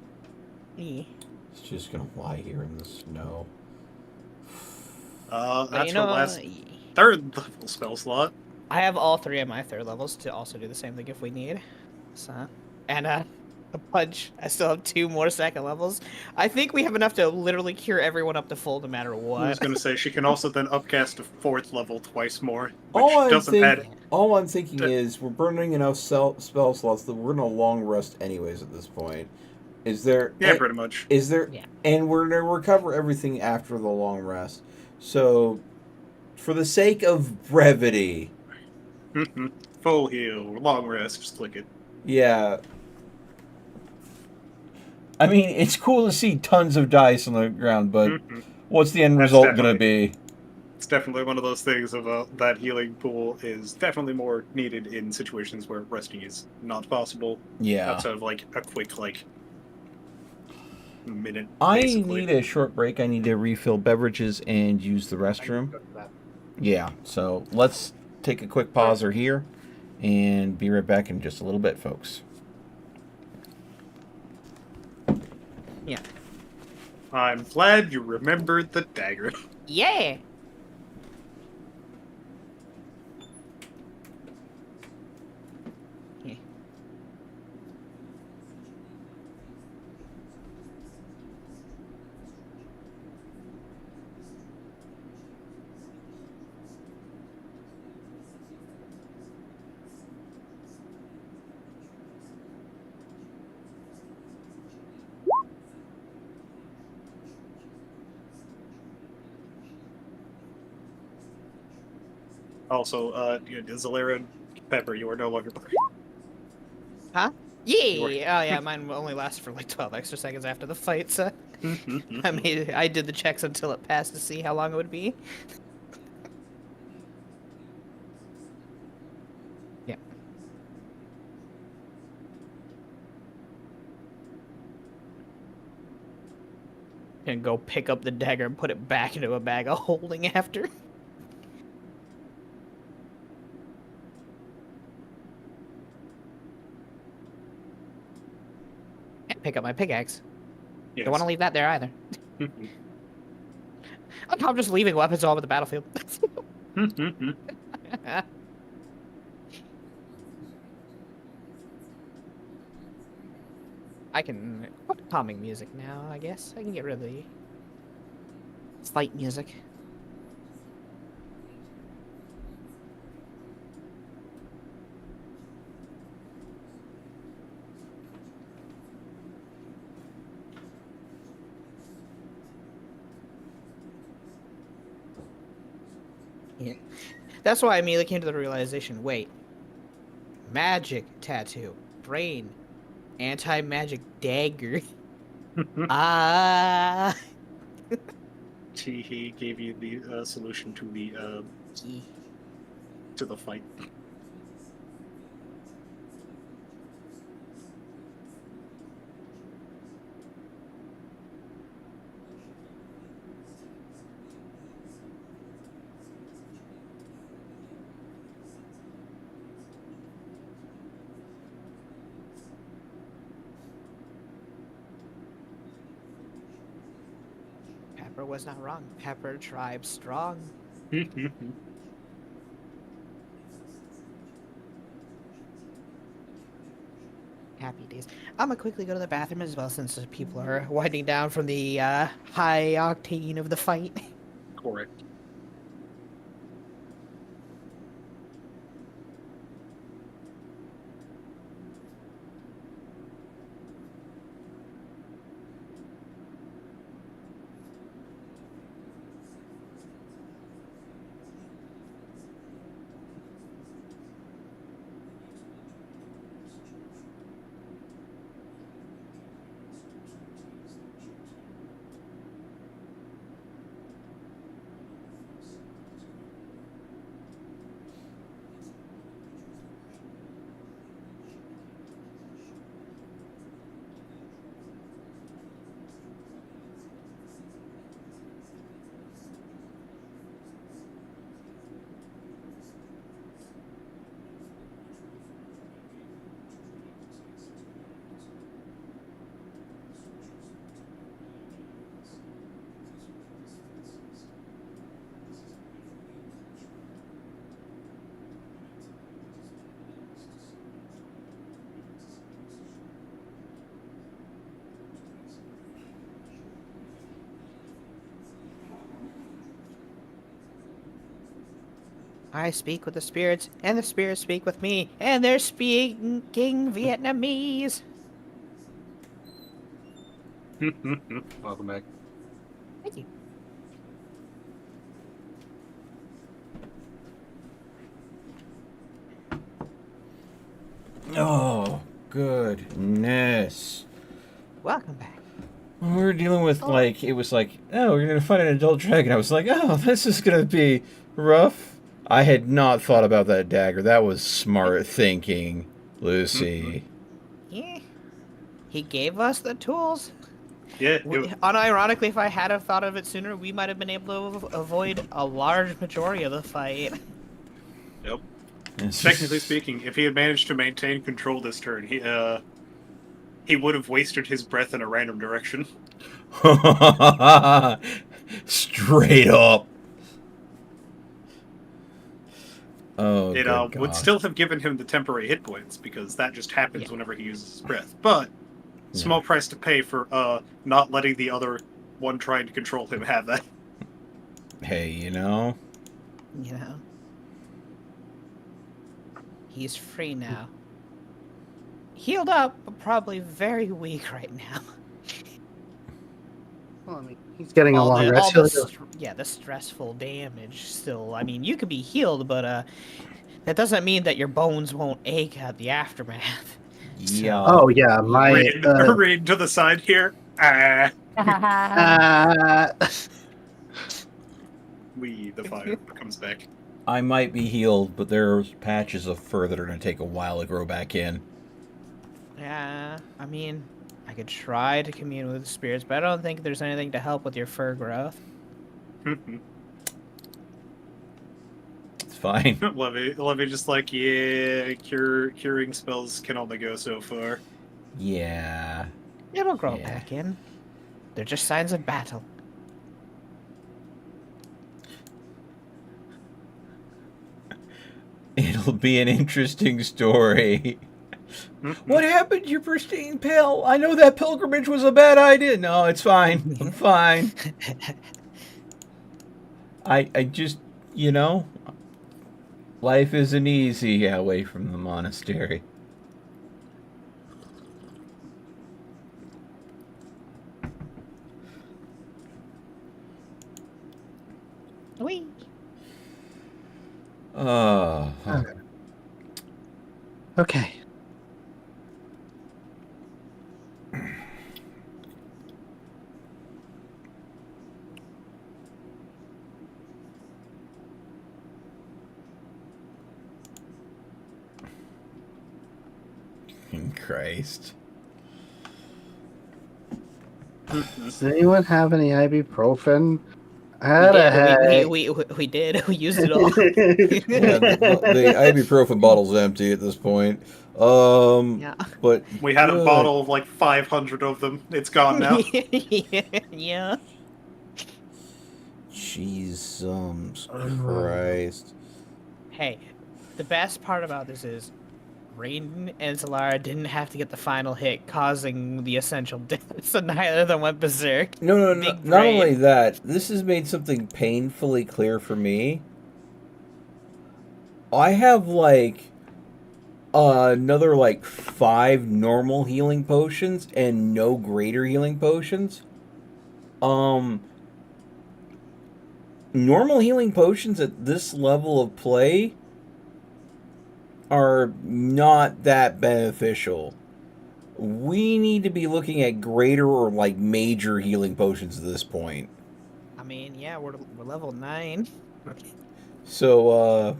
Yeah. It's just gonna lie here in the snow. That's her last third level spell slot. I have all 3 of my 3rd levels to also do the same thing if we need. So, and a punch. I still have 2 more 2nd levels. I think we have enough to literally cure everyone up to full no matter what. I was going to say she can also then upcast to 4th level twice more, which All doesn't add. all I'm thinking is we're burning enough spell slots that we're in a long rest anyways at this point. Is there? Yeah, pretty much. Is there? Yeah. And we're gonna recover everything after the long rest. So, for the sake of brevity, Full heal, long rest, just click it. yeah. I mean, it's cool to see tons of dice on the ground, but what's the end That's result gonna be? It's definitely one of those things of that healing pool is definitely more needed in situations where resting is not possible. Yeah. Outside of like a quick minute. I basically. need a short break. I need to refill beverages and use the restroom. Yeah, so let's take a quick pause here and be right back in just a little bit, folks. Yeah. I'm glad you remembered the dagger. Yeah. Also, Zalera and Pepper, you are no longer playing. Huh? Yeah. You Oh yeah, mine only lasted for like 12 extra seconds after the fight, so I did the checks until it passed to see how long it would be. Yeah. And go pick up the dagger and put it back into a bag of holding after. pick up my pickaxe. Yes. Don't want to leave that there either. I'm just leaving weapons all over the battlefield. I can put calming music now, I guess. I can get rid of the fight music. Yeah. That's why I immediately came to the realization, wait. Magic tattoo. Brain. Anti-magic dagger. Ah. He gave you the solution to the fight. Pepper was not wrong. Pepper tribe strong. Happy days. I'm gonna quickly go to the bathroom as well since people are winding down from the high octane of the fight. Correct. I speak with the spirits, and the spirits speak with me, and they're speaking Vietnamese. Welcome back. Thank you. Oh, goodness. Welcome back. When we were dealing with, like, it was like, oh, we're going to fight an adult dragon. I was like, oh, this is going to be rough. I had not thought about that dagger. That was smart thinking, Lucy. Yeah. He gave us the tools. Yeah. Unironically, if I had have thought of it sooner, we might have been able to avoid a large majority of the fight. Yep. Technically speaking, if he had managed to maintain control this turn, he would have wasted his breath in a random direction. Straight up. Oh, It good would God. still have given him the temporary hit points, because that just happens whenever he uses his breath. But, small price to pay for not letting the other one trying to control him have that. Hey, you know? You know? He's free now. Healed up, but probably very weak right now. Well, I mean, he's getting a long rest. The stressful damage still. I mean, you could be healed, but that doesn't mean that your bones won't ache at the aftermath. Yeah. Oh yeah, my Read to the side here. The fire comes back. I might be healed, but there's patches of fur that are going to take a while to grow back in. Yeah, I mean, I could try to commune with the spirits, but I don't think there's anything to help with your fur growth. It's fine. Levy just like, yeah, curing spells can only go so far. Yeah. It'll grow Yeah. back in. They're just signs of battle. It'll be an interesting story. What happened to your pristine pill? I know that pilgrimage was a bad idea. No, it's fine. I'm fine. I just, life isn't easy away from the monastery. Whee! Oh. Okay. Christ. Does anyone have any ibuprofen? I had a Yeah, headache. we did. We used it all. Yeah, the ibuprofen bottle's empty at this point. Yeah. But We had a good. bottle of like 500 of them. It's gone now. Yeah. Jesus Christ. Hey, the best part about this is Raiden and Solara didn't have to get the final hit, causing the essential death, so neither of them went berserk. No. Big Not brain. only that, this has made something painfully clear for me. I have another 5 normal healing potions and no greater healing potions. Normal healing potions at this level of play are not that beneficial. We need to be looking at greater or major healing potions at this point. I mean, yeah, we're level 9. So,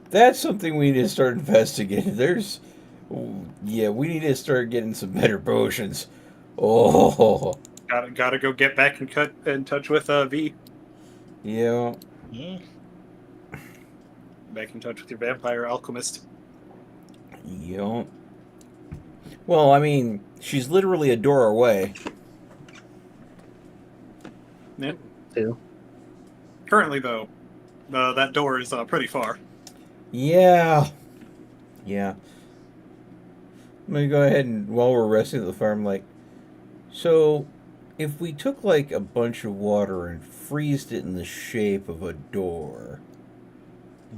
that's something we need to start investigating. We need to start getting some better potions. Oh, Gotta go get back in touch with V. yeah. Yeah. Back in touch with your vampire alchemist. Yeah. Well, I mean, she's literally a door away. Yeah. Too. Currently, though, that door is pretty far. Yeah. Yeah. I'm gonna go ahead and, while we're resting at the farm, so, if we took, a bunch of water and freezed it in the shape of a door...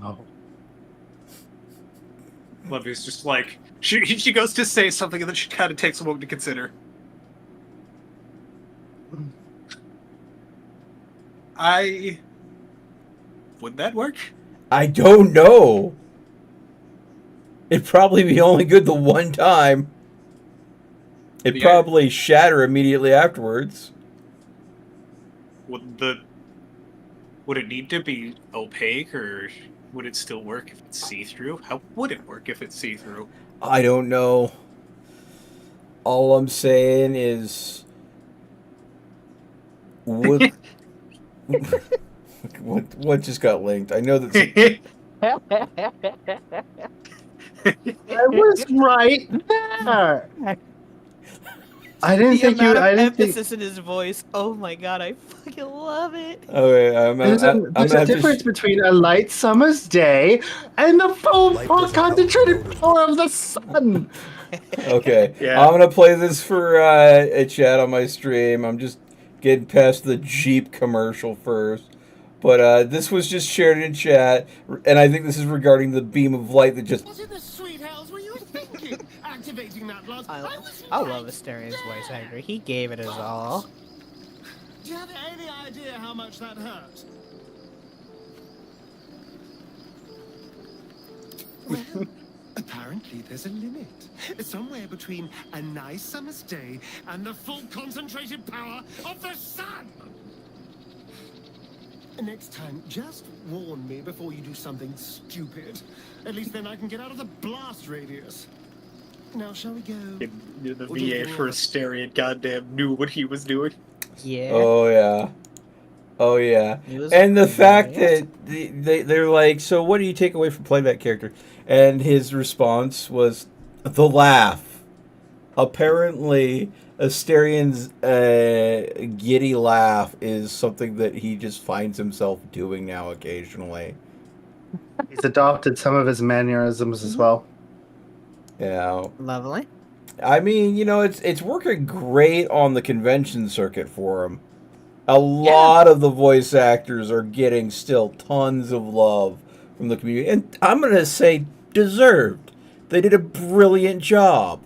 Oh. Levy's just she goes to say something and then she kind of takes a moment to consider. Would that work? I don't know. It'd probably be only good the one time. It'd Yeah. probably shatter immediately afterwards. Would it need to be opaque, or would it still work if it's see-through? How would it work if it's see-through? I don't know. All I'm saying is... What just got linked? I know that... I was right there. I didn't The think you. amount of I didn't think. emphasis in his voice. Oh my god, I fucking love it. Okay, There's a difference between a light summer's day and the full concentrated power of the sun. Okay, Yeah. I'm gonna play this for a chat on my stream. I'm just getting past the Jeep commercial first. But this was just shared in chat, and I think this is regarding the beam of light that just... What in the sweet hells were you thinking? Activating that blood. I was love right. Asteria's voice actor. He gave it his all. Do you have any idea how much that hurt? Well, apparently there's a limit. Somewhere between a nice summer's day and the full concentrated power of the sun. Next time, just warn me before you do something stupid. At least then I can get out of the blast radius. Now, shall we go? The Or do you VA think for we'll- Asteria goddamn knew what he was doing. Yeah. Oh, yeah. Oh, yeah. He was- And the fact yes. that they're like, so what do you take away from playing that character? And his response was the laugh. apparently Asterian's giddy laugh is something that he just finds himself doing now occasionally. He's adopted some of his mannerisms as well. Yeah. Lovely. I mean, it's working great on the convention circuit for him. A lot of the voice actors are getting still tons of love from the community. And I'm going to say deserved. They did a brilliant job.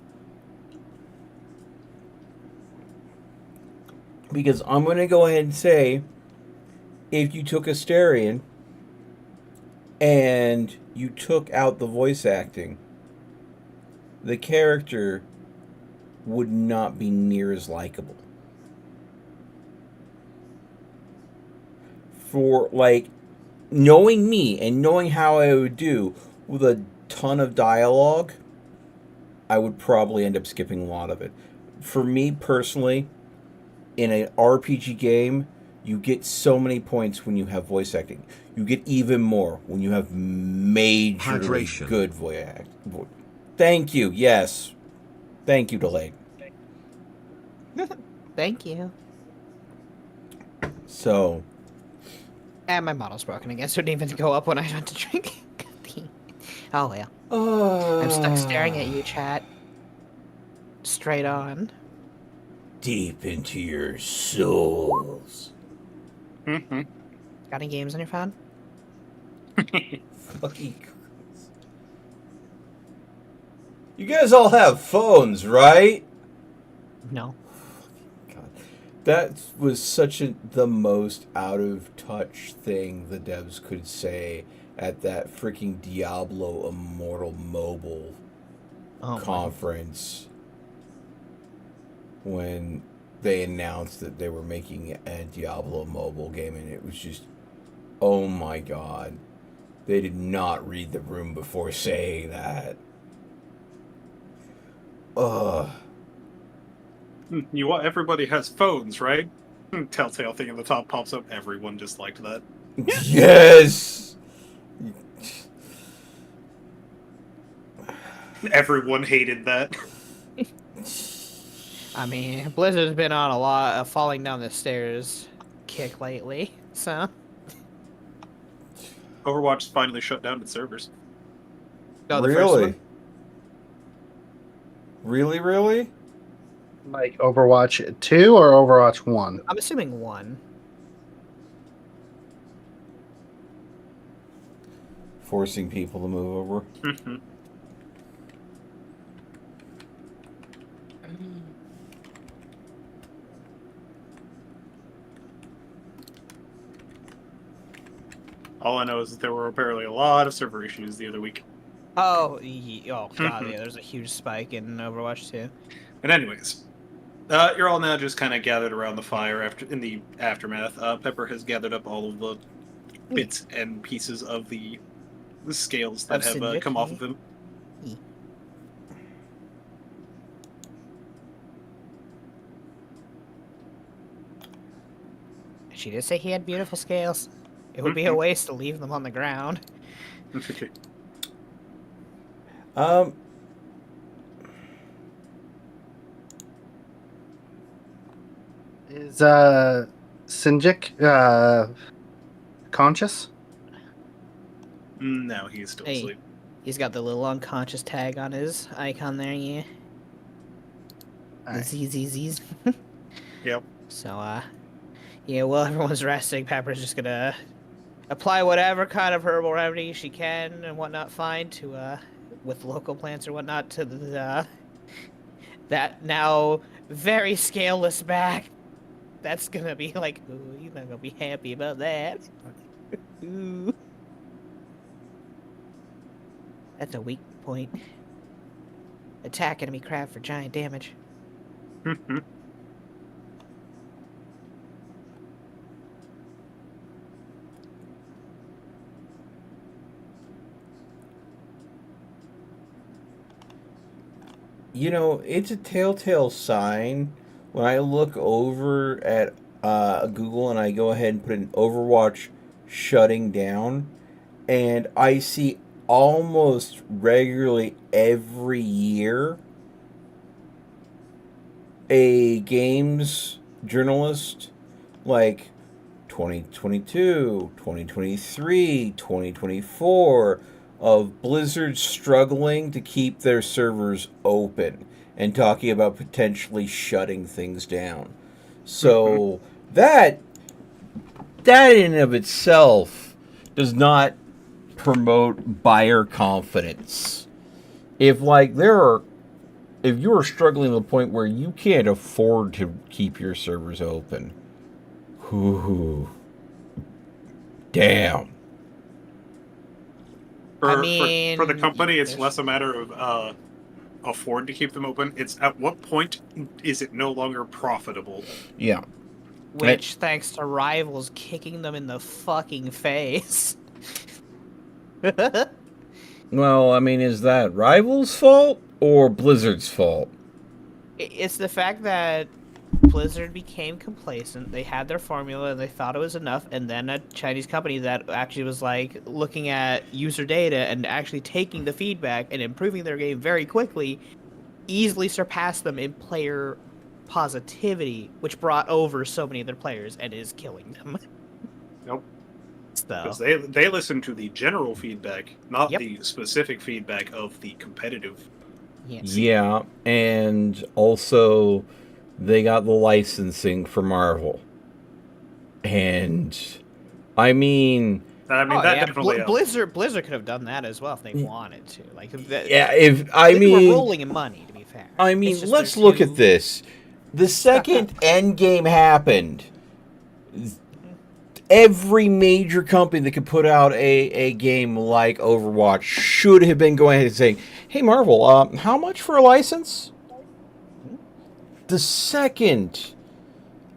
Because I'm going to go ahead and say, if you took Asterion and you took out the voice acting, the character would not be near as likable. For, like, knowing me and knowing how I would do with a ton of dialogue, I would probably end up skipping a lot of it. For me personally, in an RPG game, you get so many points when you have voice acting. You get even more when you have majorly good voice acting. Thank you, yes. Thank you, Delayed. Thank you. So... And my model's broken again, so it didn't even go up when I went to drink. Oh well. I'm stuck staring at you, chat. Straight on. Deep into your souls. Mm-hmm. Got any games on your phone? Fucking Christ. You guys all have phones, right? No. God. That was such the most out of touch thing the devs could say at that freaking Diablo Immortal Mobile conference when they announced that they were making a Diablo Mobile game, and it was just, oh my god. They did not read the room before saying that. Ugh. Everybody has phones, right? Telltale thing at the top pops up. Everyone just liked that. Yes! Everyone hated that. I mean, Blizzard's been on a lot of falling down the stairs kick lately, so... Overwatch finally shut down its servers. Oh, the first one? Really? Like Overwatch 2 or Overwatch 1? I'm assuming 1. Forcing people to move over. Mm-hmm. All I know is that there were apparently a lot of server issues the other week. Oh, god, yeah, there's a huge spike in Overwatch 2. But anyways, you're all now just kind of gathered around the fire in the aftermath. Pepper has gathered up all of the bits and pieces of the scales that have come off of him. She did say he had beautiful scales. It would be a waste to leave them on the ground. Is Sinjik conscious? No, he's still asleep. He's got the little unconscious tag on his icon there, yeah. The ZZZs. Yep. So, yeah, while everyone's resting, Pepper's just gonna apply whatever kind of herbal remedy she can and whatnot find to, with local plants or whatnot, to the, that now very scaleless back. That's gonna be like, ooh, you're not gonna be happy about that. Ooh. That's a weak point. Attack enemy crab for giant damage. You know, it's a telltale sign when I look over at Google and I go ahead and put in Overwatch shutting down, and I see almost regularly every year a games journalist, like 2022, 2023, 2024, of Blizzard struggling to keep their servers open and talking about potentially shutting things down. So that in and of itself does not promote buyer confidence. If you are struggling to the point where you can't afford to keep your servers open, damn. For I the company, it's there's- less a matter of afford to keep them open. It's at what point is it no longer profitable? Yeah. Which, thanks to Rivals kicking them in the fucking face. Well, I mean, is that Rival's fault or Blizzard's fault? It's the fact that Blizzard became complacent. They had their formula and they thought it was enough, and then a Chinese company that actually was like looking at user data and actually taking the feedback and improving their game very quickly, easily surpassed them in player positivity, which brought over so many of their players and is killing them. Nope. So, Because they listen to the general feedback, not Yep. the specific feedback of the competitive. Yeah, and also they got the licensing for Marvel. And I mean, That definitely. Blizzard could have done that as well if they wanted to. Like, yeah, if I they mean, were rolling in money, to be fair. I It's mean, just let's they're look too- at this. The second Endgame happened, every major company that could put out a game like Overwatch should have been going ahead and saying, "Hey, Marvel, how much for a license?" The second,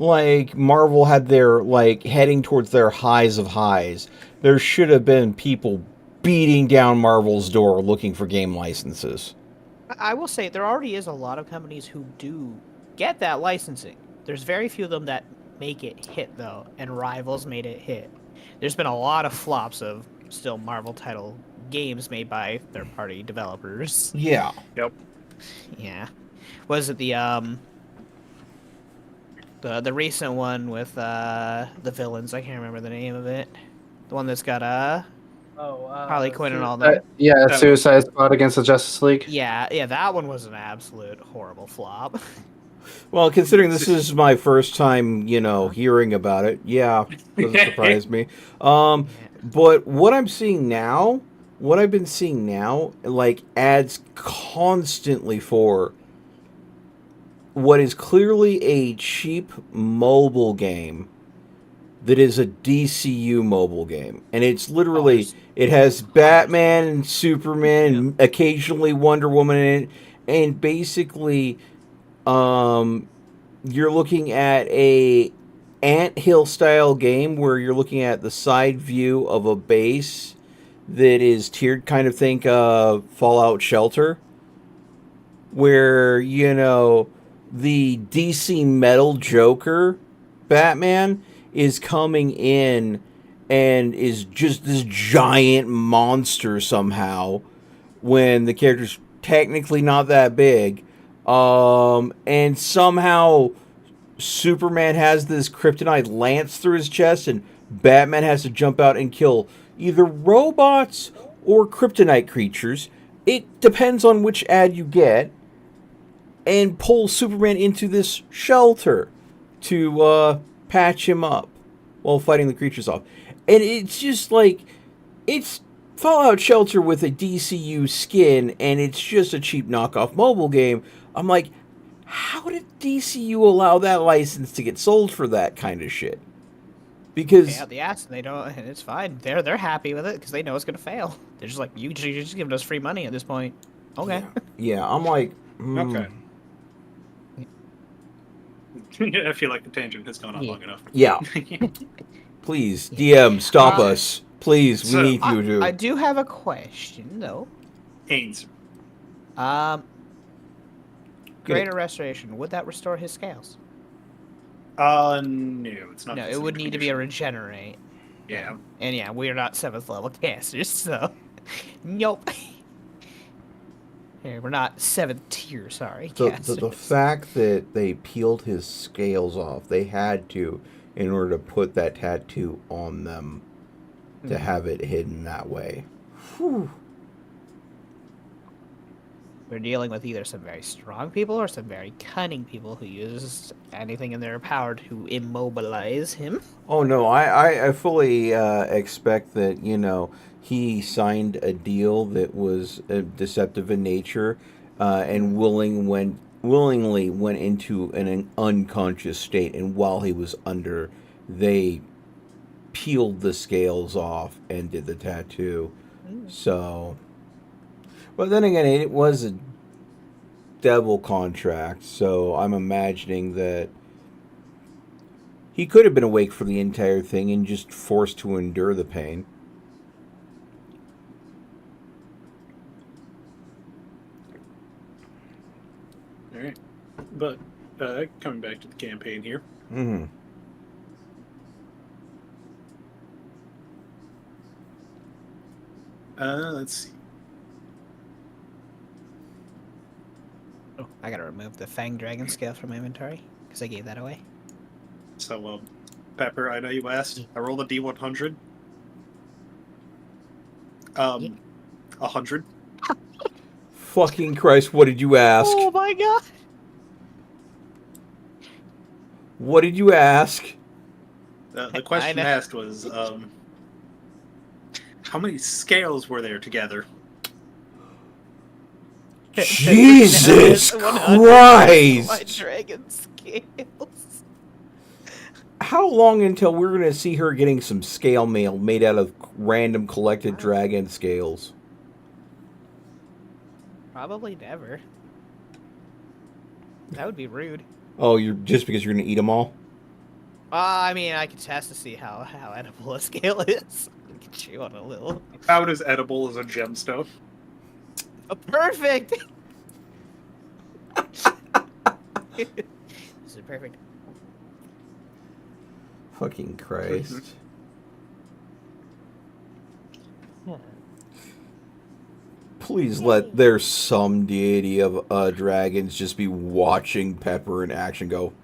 like, Marvel had their, like, heading towards their highs of highs, there should have been people beating down Marvel's door looking for game licenses. I will say there already is a lot of companies who do get that licensing. There's very few of them that make it hit though, and Rivals made it hit. There's been a lot of flops of still Marvel title games made by third-party developers. Yeah. Yep. Yeah. Was it the recent one with the villains? I can't remember the name of it. The one that's got Harley Quinn and all that. Suicide Squad against the Justice League. Yeah, that one was an absolute horrible flop. Well, considering this is my first time, hearing about it, yeah, doesn't surprise me. But what I've been seeing now, like, ads constantly for what is clearly a cheap mobile game that is a DCU mobile game. And it's literally, it has Batman and Superman and occasionally Wonder Woman in it. And basically, you're looking at a anthill style game where you're looking at the side view of a base that is tiered, kind of think Fallout Shelter, where, the DC Metal Joker Batman is coming in and is just this giant monster somehow when the character's technically not that big. And somehow Superman has this kryptonite lance through his chest and Batman has to jump out and kill either robots or kryptonite creatures. It depends on which ad you get. And pull Superman into this shelter to patch him up while fighting the creatures off. And it's just like, it's Fallout Shelter with a DCU skin, and it's just a cheap knockoff mobile game. I'm like, how did DCU allow that license to get sold for that kind of shit? Because Yeah, the ass, they don't. It's fine. They're happy with it because they know it's gonna fail. They're just like, you're just giving us free money at this point. Okay. yeah, I'm like, Okay. I feel like the tangent has gone on long enough. Yeah. Please, DM, stop us. Please, we so, need you to. I do have a question though. Haynes. Greater Restoration, would that restore his scales? No, it's not. No, it would need to be a regenerate. Yeah. And yeah, we are not 7th level casters, so nope. Hey, we're not 7th tier, sorry. The casters. fact that they peeled his scales off, they had to in order to put that tattoo on them to have it hidden that way. Whew. We're dealing with either some very strong people or some very cunning people who use anything in their power to immobilize him. Oh no, I fully expect that, he signed a deal that was deceptive in nature, and willingly went into an unconscious state, and while he was under, they peeled the scales off and did the tattoo. So, but then again, it was a devil contract, so I'm imagining that he could have been awake for the entire thing and just forced to endure the pain. All right, but coming back to the campaign here. Mm-hmm. Let's see. Oh, I gotta remove the Fang Dragon scale from my inventory because I gave that away. So, Pepper, I know you asked. I rolled a D100. 100. Fucking Christ, what did you ask? Oh my god! What did you ask? The question asked was, how many scales were there together? Jesus Christ! My dragon scales. How long until we're going to see her getting some scale mail made out of random collected dragon scales? Probably never. That would be rude. Oh, you're just because you're going to eat them all? I mean, I could test to see how edible a scale is. I could chew on a little. About as edible as a gemstone. Oh, perfect! This is perfect. Fucking Christ. Please let there's some deity of dragons just be watching Pepper in action go,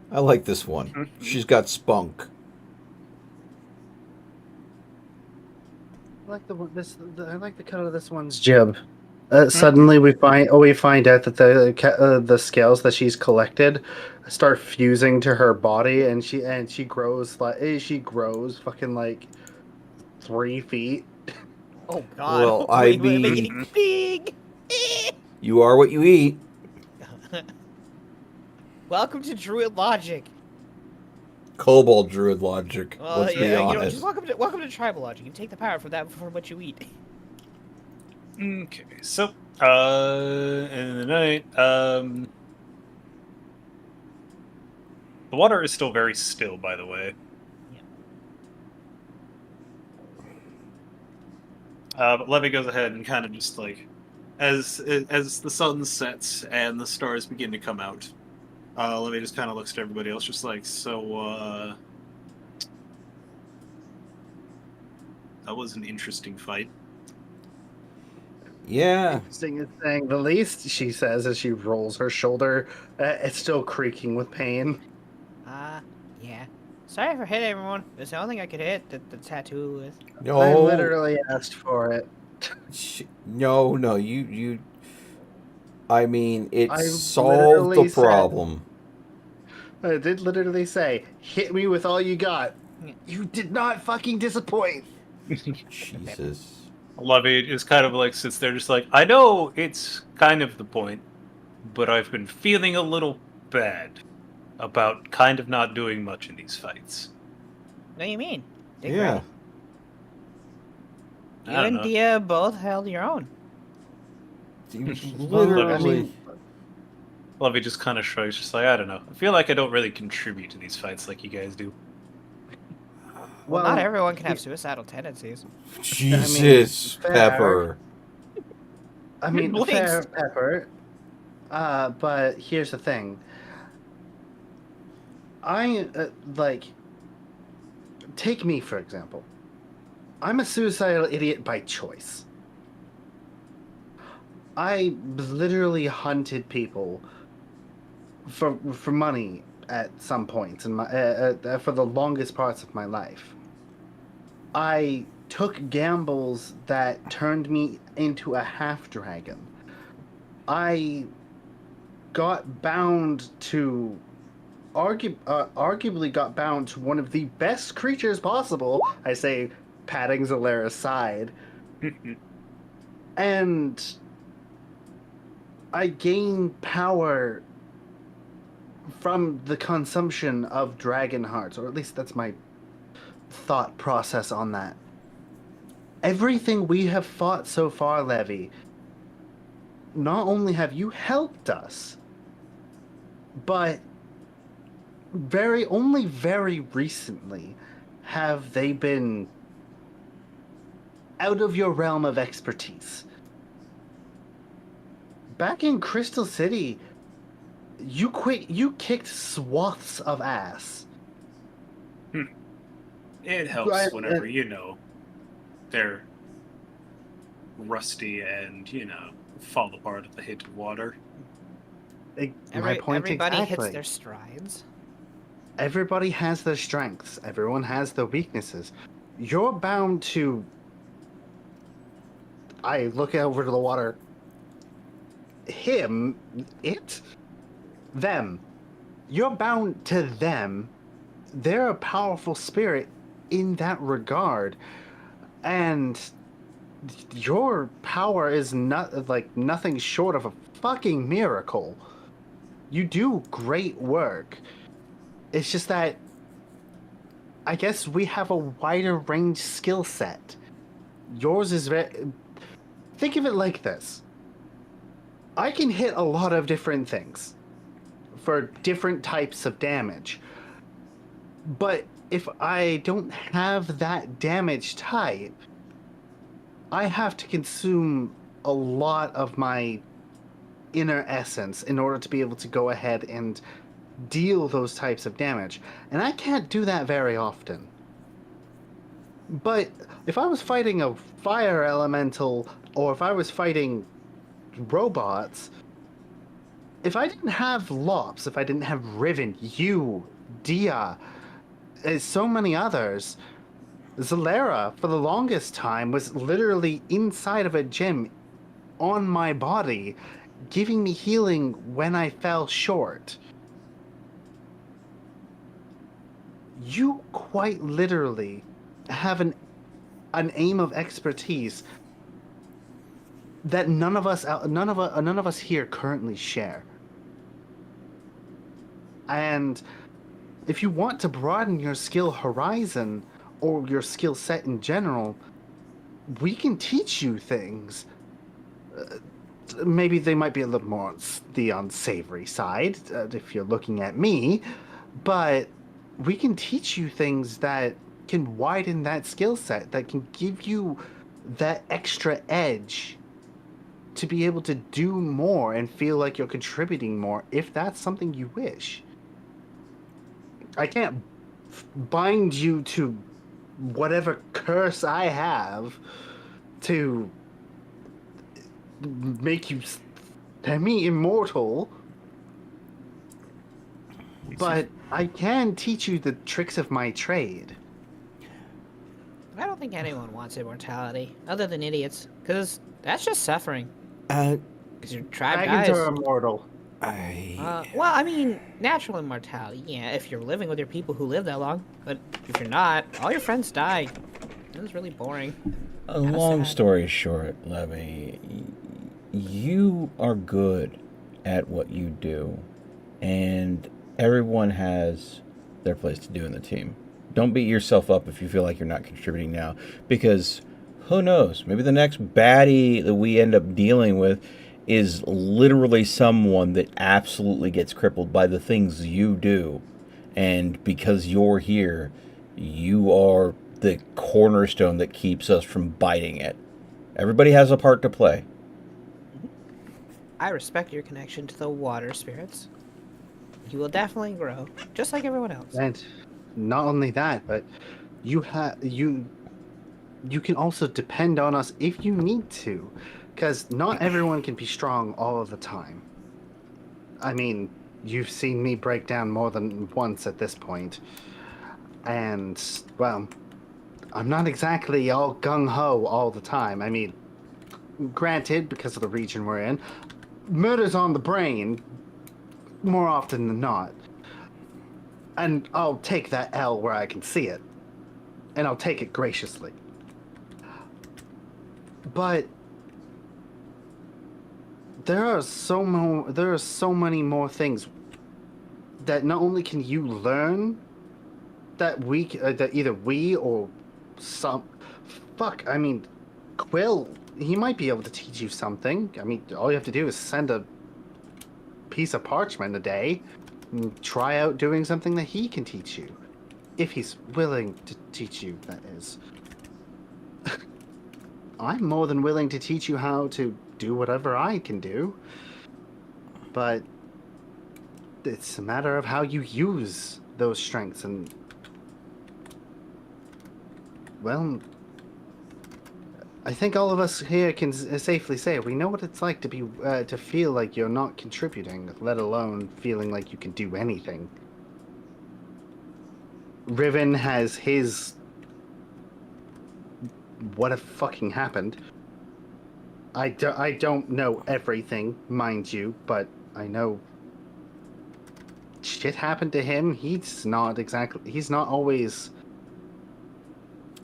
I like this one. She's got spunk. I like I like the cut of this one's jib. Suddenly we find out that the scales that she's collected start fusing to her body, and she grows fucking like 3 feet. Oh god. Well, Wait, am I getting big? You are what you eat. Welcome to Druid Logic. Kobold Druid logic. Let's be honest. Just welcome to Tribal Logic. You take the power from that for what you eat. Okay, so, in the night, the water is still very still, by the way. But Levy goes ahead and kind of just like, as the sun sets and the stars begin to come out, Levy just kind of looks at everybody else, just like, so, that was an interesting fight. Yeah. Interesting is saying the least, she says as she rolls her shoulder. It's still creaking with pain. Yeah. Sorry for hitting everyone. It's the only thing I could hit the tattoo with. No. I literally asked for it. No, you. I mean, it I solved literally the problem. I did literally say, hit me with all you got. You did not fucking disappoint. Jesus. Levy just kind of like sits there just like, I know it's kind of the point, but I've been feeling a little bad about kind of not doing much in these fights. What do you mean? Yeah. You and Dia both held your own. Literally. Levy just kind of shrugs, just like, I don't know. I feel like I don't really contribute to these fights like you guys do. Well, not everyone can have suicidal tendencies. Jesus, Pepper. I mean, fair, Pepper. But here's the thing. Take me, for example. I'm a suicidal idiot by choice. I literally hunted people for money at some points in my for the longest parts of my life. I took gambles that turned me into a half dragon. I got bound to arguably got bound to one of the best creatures possible. I say, patting Zalera's side, and I gained power from the consumption of dragon hearts, or at least that's my thought process on that. Everything we have fought so far, Levy, not only have you helped us, but only very recently have they been out of your realm of expertise. Back in Crystal City, you kicked swaths of ass. It helps whenever, they're rusty and, fall apart at the hit of water. My point Everybody exactly. hits their strides. Everybody has their strengths. Everyone has their weaknesses. You're bound to... I look over to the water. Him, it, them. You're bound to them. They're a powerful spirit in that regard. And your power is not like nothing short of a fucking miracle. You do great work. It's just that I guess we have a wider range skill set. Yours is very... Think of it like this. I can hit a lot of different things for different types of damage. But if I don't have that damage type, I have to consume a lot of my inner essence in order to be able to go ahead and deal those types of damage. And I can't do that very often. But if I was fighting a fire elemental, or if I was fighting robots, if I didn't have Lops, if I didn't have Riven, you, Dia, so many others, Zalera, for the longest time, was literally inside of a gym on my body, giving me healing when I fell short. You quite literally have an aim of expertise that none of us here currently share. And if you want to broaden your skill horizon or your skill set in general, we can teach you things. Maybe they might be a little more on the unsavory side, if you're looking at me, but we can teach you things that can widen that skill set, that can give you that extra edge to be able to do more and feel like you're contributing more, if that's something you wish. I can't bind you to whatever curse I have to make you semi-immortal, but I can teach you the tricks of my trade. I don't think anyone wants immortality, other than idiots, because that's just suffering. Because your tribe Dragons dies. are immortal. Well, I mean, natural immortality, yeah, if you're living with your people who live that long. But if you're not, all your friends die. It was really boring. Long story short, Levy, you are good at what you do, and everyone has their place to do in the team. Don't beat yourself up if you feel like you're not contributing now, because who knows? Maybe the next baddie that we end up dealing with is literally someone that absolutely gets crippled by the things you do. And because you're here, you are the cornerstone that keeps us from biting it. Everybody has a part to play. I respect your connection to the water spirits. You will definitely grow, just like everyone else. And not only that, but you can also depend on us if you need to, because not everyone can be strong all of the time. I mean, you've seen me break down more than once at this point, and, well, I'm not exactly all gung-ho all the time. I mean, granted, because of the region we're in, murder's on the brain more often than not. And I'll take that L where I can see it. And I'll take it graciously. But there are so many more things that not only can you learn that that either we or some I mean, Quill, he might be able to teach you something. I mean, all you have to do is send a piece of parchment a day and try out doing something that he can teach you. If he's willing to teach you, that is. I'm more than willing to teach you how to do whatever I can do. But it's a matter of how you use those strengths and, well, I think all of us here can safely say we know what it's like to be to feel like you're not contributing, let alone feeling like you can do anything. Riven has his what have fucking happened. I don't know everything, mind you, but I know shit happened to him. He's not always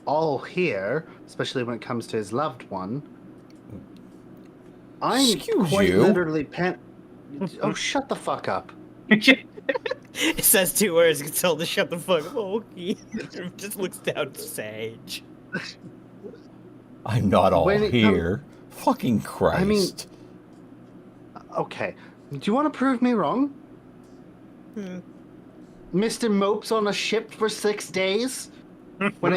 all here, especially when it comes to his loved one. I'm Excuse quite you? literally Oh, shut the fuck up. It says 2 words, gets told to shut the fuck up. Okay. Just looks down sage. I'm not all When it here. Fucking Christ. I mean, okay. Do you want to prove me wrong? Mr. Mopes on a ship for 6 days? When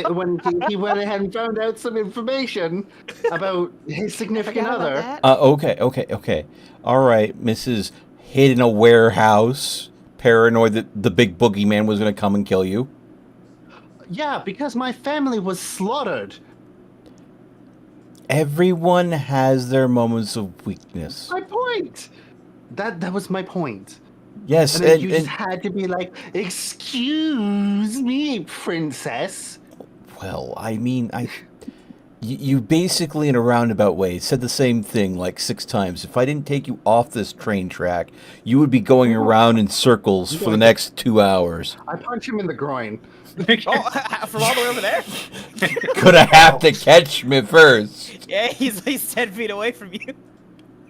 he went ahead and found out some information about his significant other. Okay. All right, Mrs. Hid in a warehouse, paranoid that the big boogeyman was going to come and kill you. Yeah, because my family was slaughtered. Everyone has their moments of weakness. My point. That was my point. Yes, And then you just had to be like, "Excuse me, princess." Well, I mean, you basically, in a roundabout way, said the same thing like 6 times. If I didn't take you off this train track, you would be going around in circles for the next 2 hours. I punch him in the groin. From all the way over there? Gonna have to catch me first. Yeah, he's 10 feet away from you.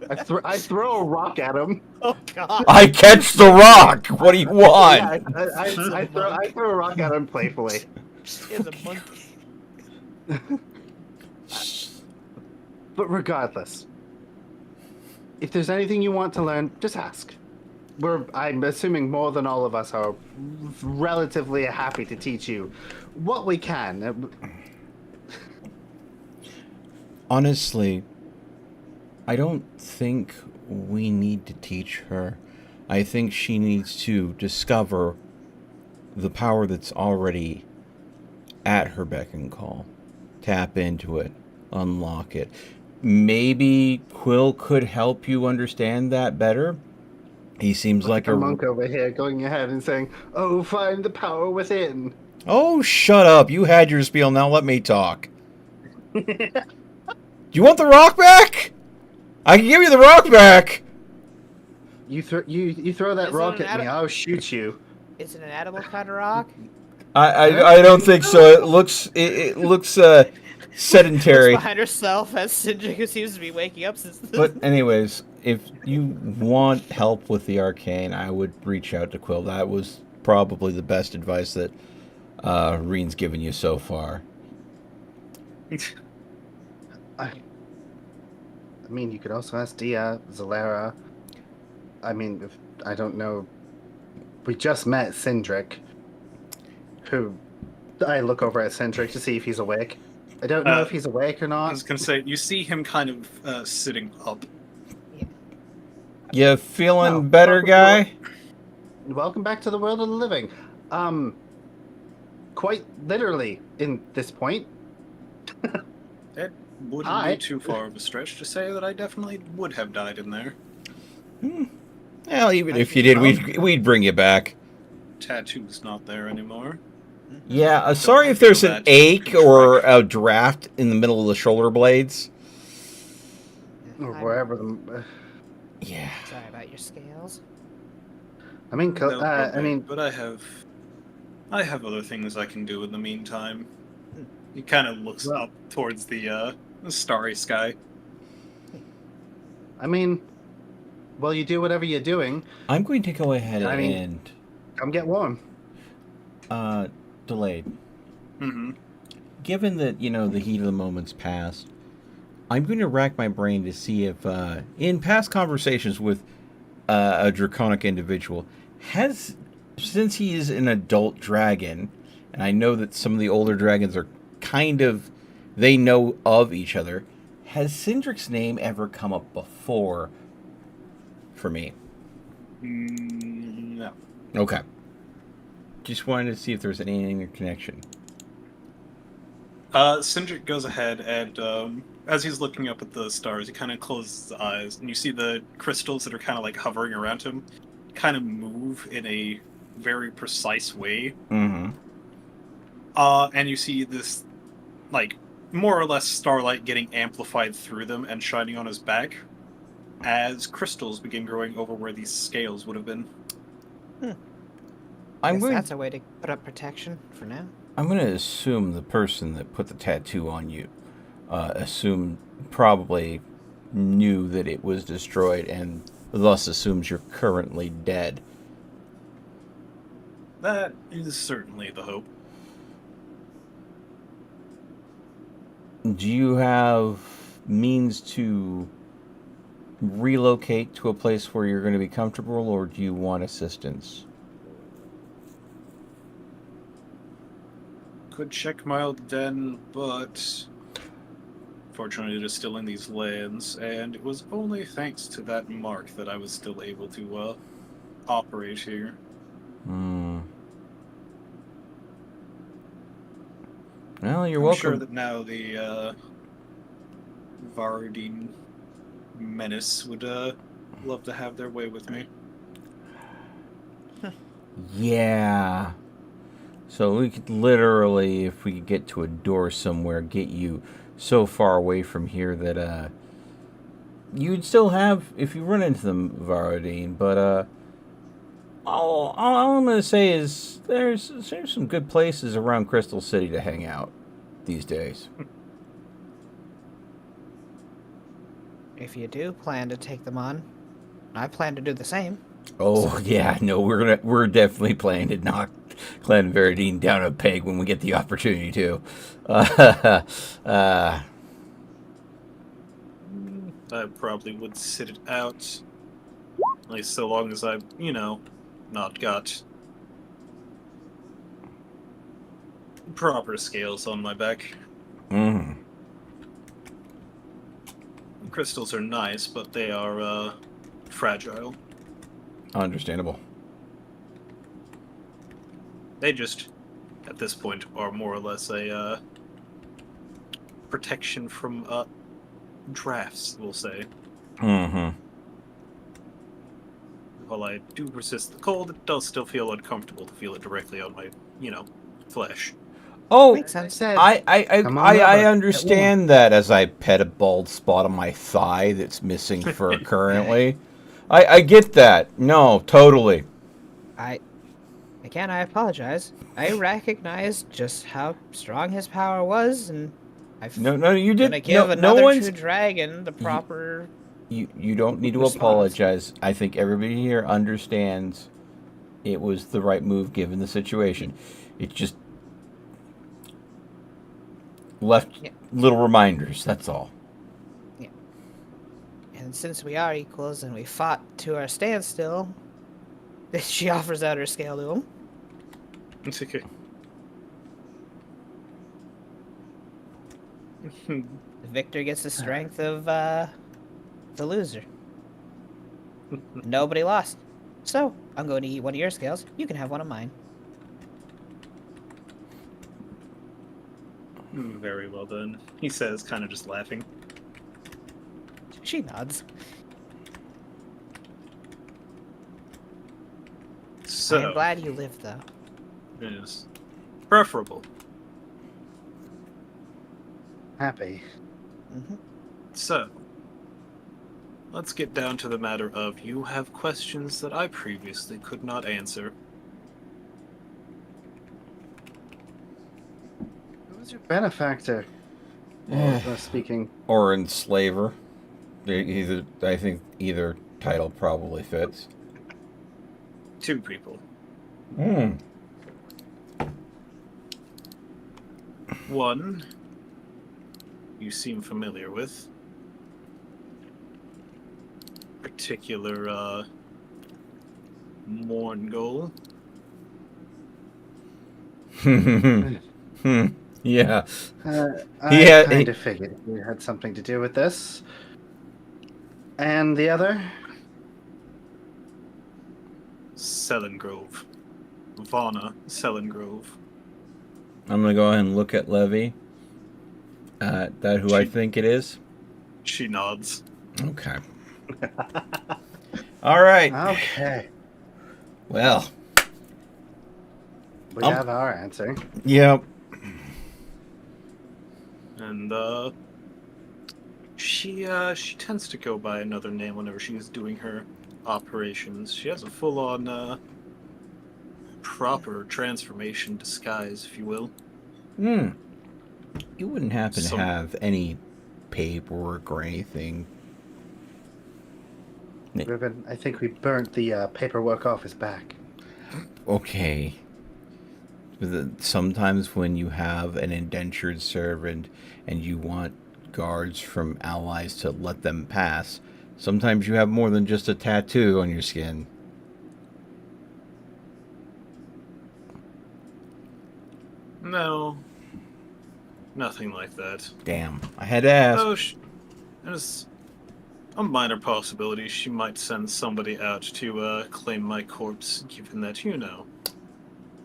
I throw a rock at him. Oh god. I catch the rock. What do you want? Yeah, I throw a rock at him playfully. He has a monkey. But regardless, if there's anything you want to learn, just ask. I'm assuming more than all of us are relatively happy to teach you what we can. Honestly, I don't think we need to teach her. I think she needs to discover the power that's already at her beck and call. Tap into it. Unlock it. Maybe Quill could help you understand that better. He seems like a monk over here going ahead and saying, "Oh, find the power within." Oh, shut up. You had your spiel. Now let me talk. Do you want the rock back? I can give you the rock back. You throw that rock at me, I'll shoot you. Is it an edible kind of rock? I don't think so. It looks sedentary. Looks behind herself as Sindri, who seems to be waking up since. But anyways, if you want help with the arcane, I would reach out to Quill. That was probably the best advice that Reen's given you so far. I mean, you could also ask Dia, Zalera. I mean, I don't know. We just met Sindric, who I look over at Sindric to see if he's awake. I don't know if he's awake or not. I was going to say, you see him kind of sitting up. You feeling better, guy? Welcome back to the world of the living. Quite literally in this point. It wouldn't Hi. be too far of a stretch to say that I definitely would have died in there. Well, even if you did, we'd bring you back. Tattoo's not there anymore. Yeah, Don't sorry if feel there's an bad to ache or contrive. a draft in the middle of the shoulder blades. Or wherever the. Yeah. Sorry about your scales. I mean, No I problem, mean, but I have other things I can do in the meantime. He kind of looks Well- up towards the starry sky. well, you do whatever you're doing. I'm going to go ahead I mean- and Come get warm. delayed. Mm-hmm. Given that, the heat of the moment's passed, I'm going to rack my brain to see if, in past conversations with a draconic individual, since he is an adult dragon, and I know that some of the older dragons are they know of each other, has Sindric's name ever come up before for me? No. Okay. Just wanted to see if there's any connection. Sindric goes ahead and, as he's looking up at the stars, he kind of closes his eyes, and you see the crystals that are kind of like hovering around him kind of move in a very precise way. Mm-hmm. And you see this, like, more or less starlight getting amplified through them and shining on his back as crystals begin growing over where these scales would have been. Guess that's a way to put up protection for now. I'm going to assume the person that put the tattoo on you probably knew that it was destroyed and thus assumes you're currently dead. That is certainly the hope. Do you have means to relocate to a place where you're going to be comfortable, or do you want assistance? Could check my old den, but fortunately it is still in these lands, and it was only thanks to that mark that I was still able to operate here. Well, you're I'm welcome. sure that now the Varadine menace would love to have their way with me. Yeah. So we could literally, if we could get to a door somewhere, get you so far away from here that you'd still have, if you run into them, Varadine. But all I'm going to say is there's some good places around Crystal City to hang out these days. If you do plan to take them on, I plan to do the same. Oh yeah, no, we're definitely planning to knock Clan Varadine down a peg when we get the opportunity to. I probably would sit it out, at least so long as I've, not got proper scales on my back. Mm. Crystals are nice, but they are fragile. Understandable. They just, at this point, are more or less a protection from drafts, we'll say. Mm-hmm. While I do resist the cold, it does still feel uncomfortable to feel it directly on my, flesh. Oh, Makes sense. I understand that as I pet a bald spot on my thigh that's missing fur currently. I get that. No, totally. Again, I apologize. I recognize just how strong his power was, and No, you did. gonna give No another one's. true dragon the proper. You don't need to response. apologize. I think everybody here understands it was the right move given the situation. It just left little reminders, that's all. Yeah. And since we are equals and we fought to our standstill, she offers out her scale to him. It's okay. Victor gets the strength of the loser. Nobody lost. So, I'm going to eat one of your scales. You can have one of mine. Very well done, he says, kind of just laughing. She nods. So, I am glad you lived, though. yes. Preferable. Happy. Mm-hmm. So, let's get down to the matter of you have questions that I previously could not answer. Who's your benefactor? Speaking. Or enslaver. Either, I think either title probably fits. 2 people. Hmm. One, you seem familiar with. Particular, Morngol. Yeah. I kind of figured you had something to do with this. And the other? Selengrove. Vana Selengrove. I'm gonna go ahead and look at Levy. That who I think it is? She nods. Okay. All right. Okay. Well. We have our answer. Yep. And, she tends to go by another name whenever she's doing her operations. She has a full-on, proper transformation disguise, if you will. You wouldn't happen to have any paperwork or anything? Ribbon, I think we burnt the paperwork off his back. Okay. Sometimes when you have an indentured servant and you want guards from allies to let them pass, sometimes you have more than just a tattoo on your skin. No. Nothing like that. Damn. I had to ask. Oh, there's a minor possibility she might send somebody out to claim my corpse, given that, you know,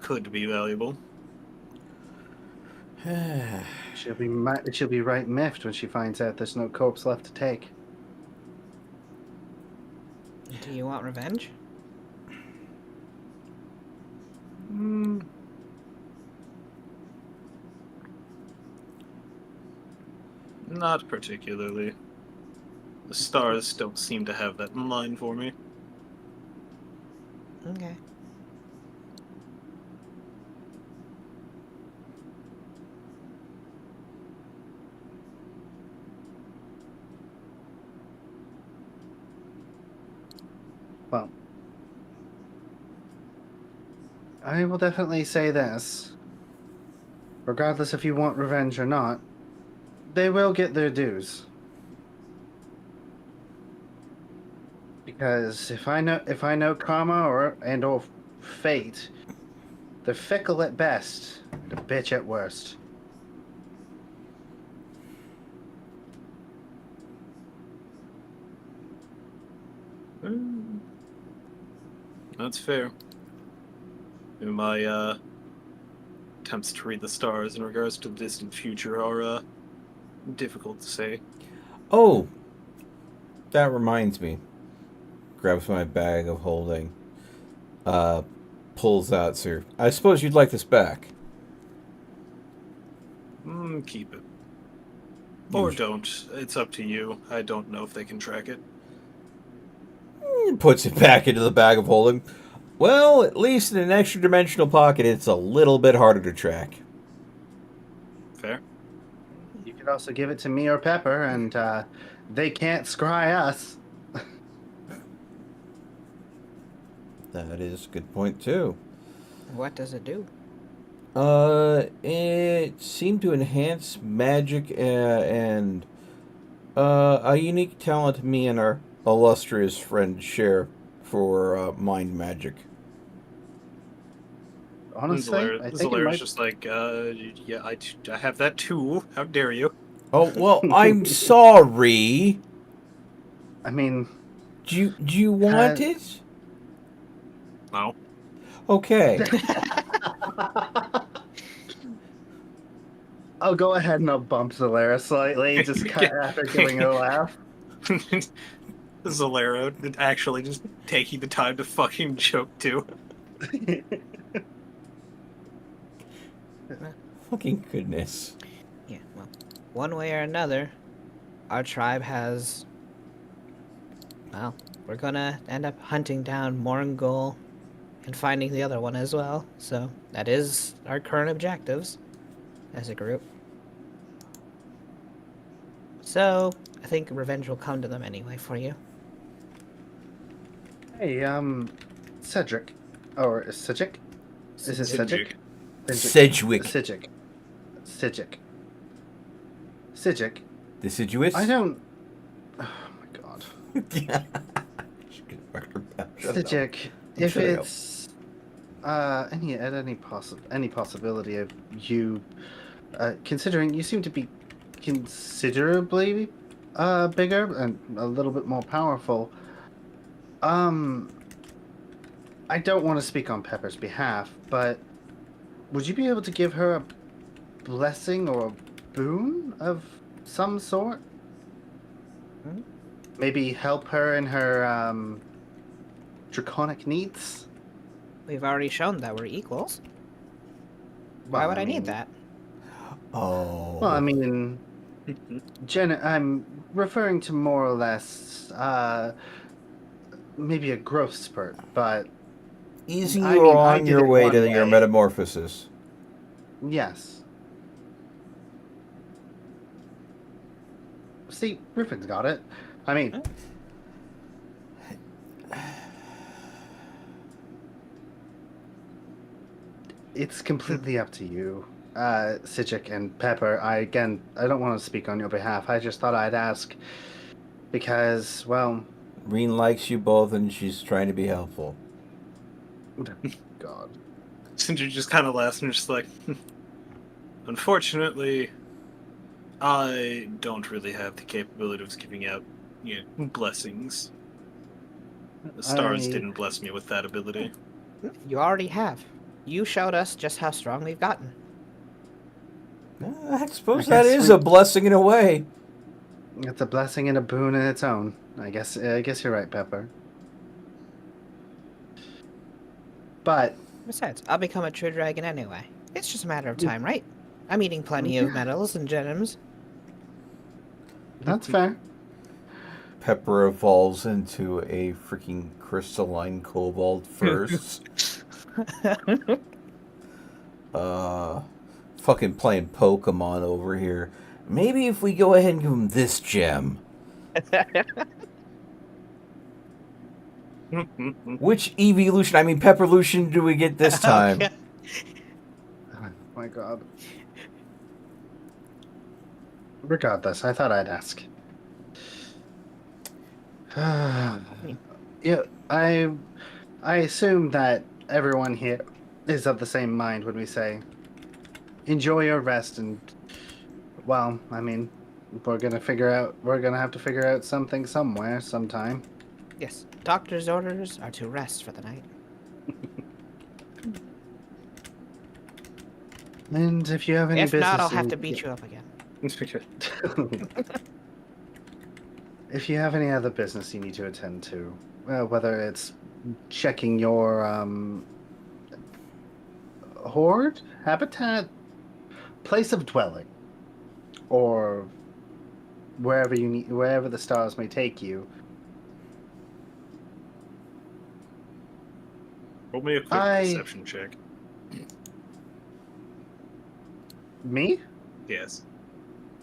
could be valuable. She'll be right miffed when she finds out there's no corpse left to take. Do you want revenge? Not particularly. The stars don't seem to have that in mind for me. Okay. Well, I will definitely say this. Regardless if you want revenge or not, they will get their dues. Because if I know karma or fate, they're fickle at best, and a bitch at worst. That's fair. My attempts to read the stars in regards to the distant future are difficult to say. Oh, that reminds me. Grabs my bag of holding. Pulls out, sir. I suppose you'd like this back. Keep it. Or don't. It's up to you. I don't know if they can track it. Puts it back into the bag of holding. Well, at least in an extra dimensional pocket, it's a little bit harder to track. Fair. You could also give it to me or Pepper, and they can't scry us. That is a good point, too. What does it do? It seemed to enhance magic and a unique talent me and our illustrious friend share for mind magic. Honestly, I think it might... just like, yeah, I have that too. How dare you? Oh, well, I'm sorry. I mean... Do you want it? No. I'll go ahead and I'll bump Zalera slightly, just after giving her a laugh. Zalero actually just taking the time to fucking joke too. Fucking goodness. Yeah, well, one way or another, our tribe has. Well, we're gonna end up hunting down Morngul and finding the other one as well. So that is our current objectives as a group. So I think revenge will come to them anyway for you. Hey, Cedric. Or Cedric? Is it Cedric? Sedgwick. Cedric. Cedric. Cedric. Deciduous? I don't... Oh my god. Cedric, if Shut up. it's... any possibility of you... considering you seem to be considerably bigger and a little bit more powerful... I don't want to speak on Pepper's behalf, but would you be able to give her a blessing or a boon of some sort? Hmm? Maybe help her in her draconic needs? We've already shown that we're equals. Why would I need that? Oh. Well, I mean, I'm referring to more or less maybe a growth spurt, but Easing I you mean, I on did your it way one to your way. metamorphosis. yes. See, Griffin's got it. I mean, it's completely up to you, Sijik and Pepper. I don't want to speak on your behalf. I just thought I'd ask because, well, Reen likes you both and she's trying to be helpful. God. Sindri just kind of laughs and just like, unfortunately, I don't really have the capability of giving out, blessings. The stars I- didn't bless me with that ability. You already have. You showed us just how strong we've gotten. I suppose I that guess is we- a blessing in a way. It's a blessing and a boon in its own. I guess you're right, Pepper. But Besides, I'll become a true dragon anyway. It's just a matter of time, right? I'm eating plenty of metals and gems. that's fair. Pepper evolves into a freaking crystalline cobalt first. Fucking playing Pokemon over here. Maybe if we go ahead and give him this gem. Which evolution, Pepperlution do we get this time? Oh my god. Regardless, I thought I'd ask. Yeah, I assume that everyone here is of the same mind when we say, enjoy your rest and, well, we're gonna have to figure out something somewhere, sometime. Yes, doctor's orders are to rest for the night. And if you have any If business... not, I'll have to beat you up again. If you have any other business you need to attend to, whether it's checking your hoard, habitat, place of dwelling, or wherever the stars may take you, Roll me a quick perception check. me? Yes.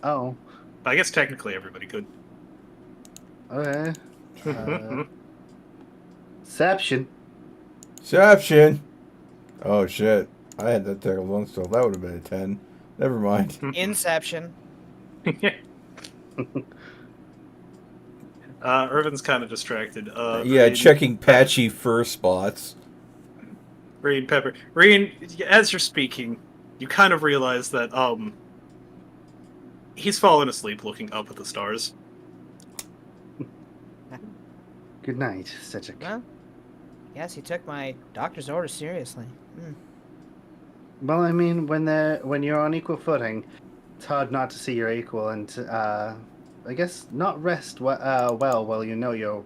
Oh, I guess technically everybody could. okay. Perception. Exception. Oh shit. I had that there once, so that would have been a 10. Never mind. Inception. Irvin's kind of distracted. Yeah, Reed, checking patchy fur spots. Reed, Pepper. Reed, as you're speaking, you kind of realize that, he's fallen asleep looking up at the stars. Good night, Cedric. Well, yes, he took my doctor's orders seriously. Well, when you're on equal footing, It's hard not to see your equal and, I guess, not rest well while you know you're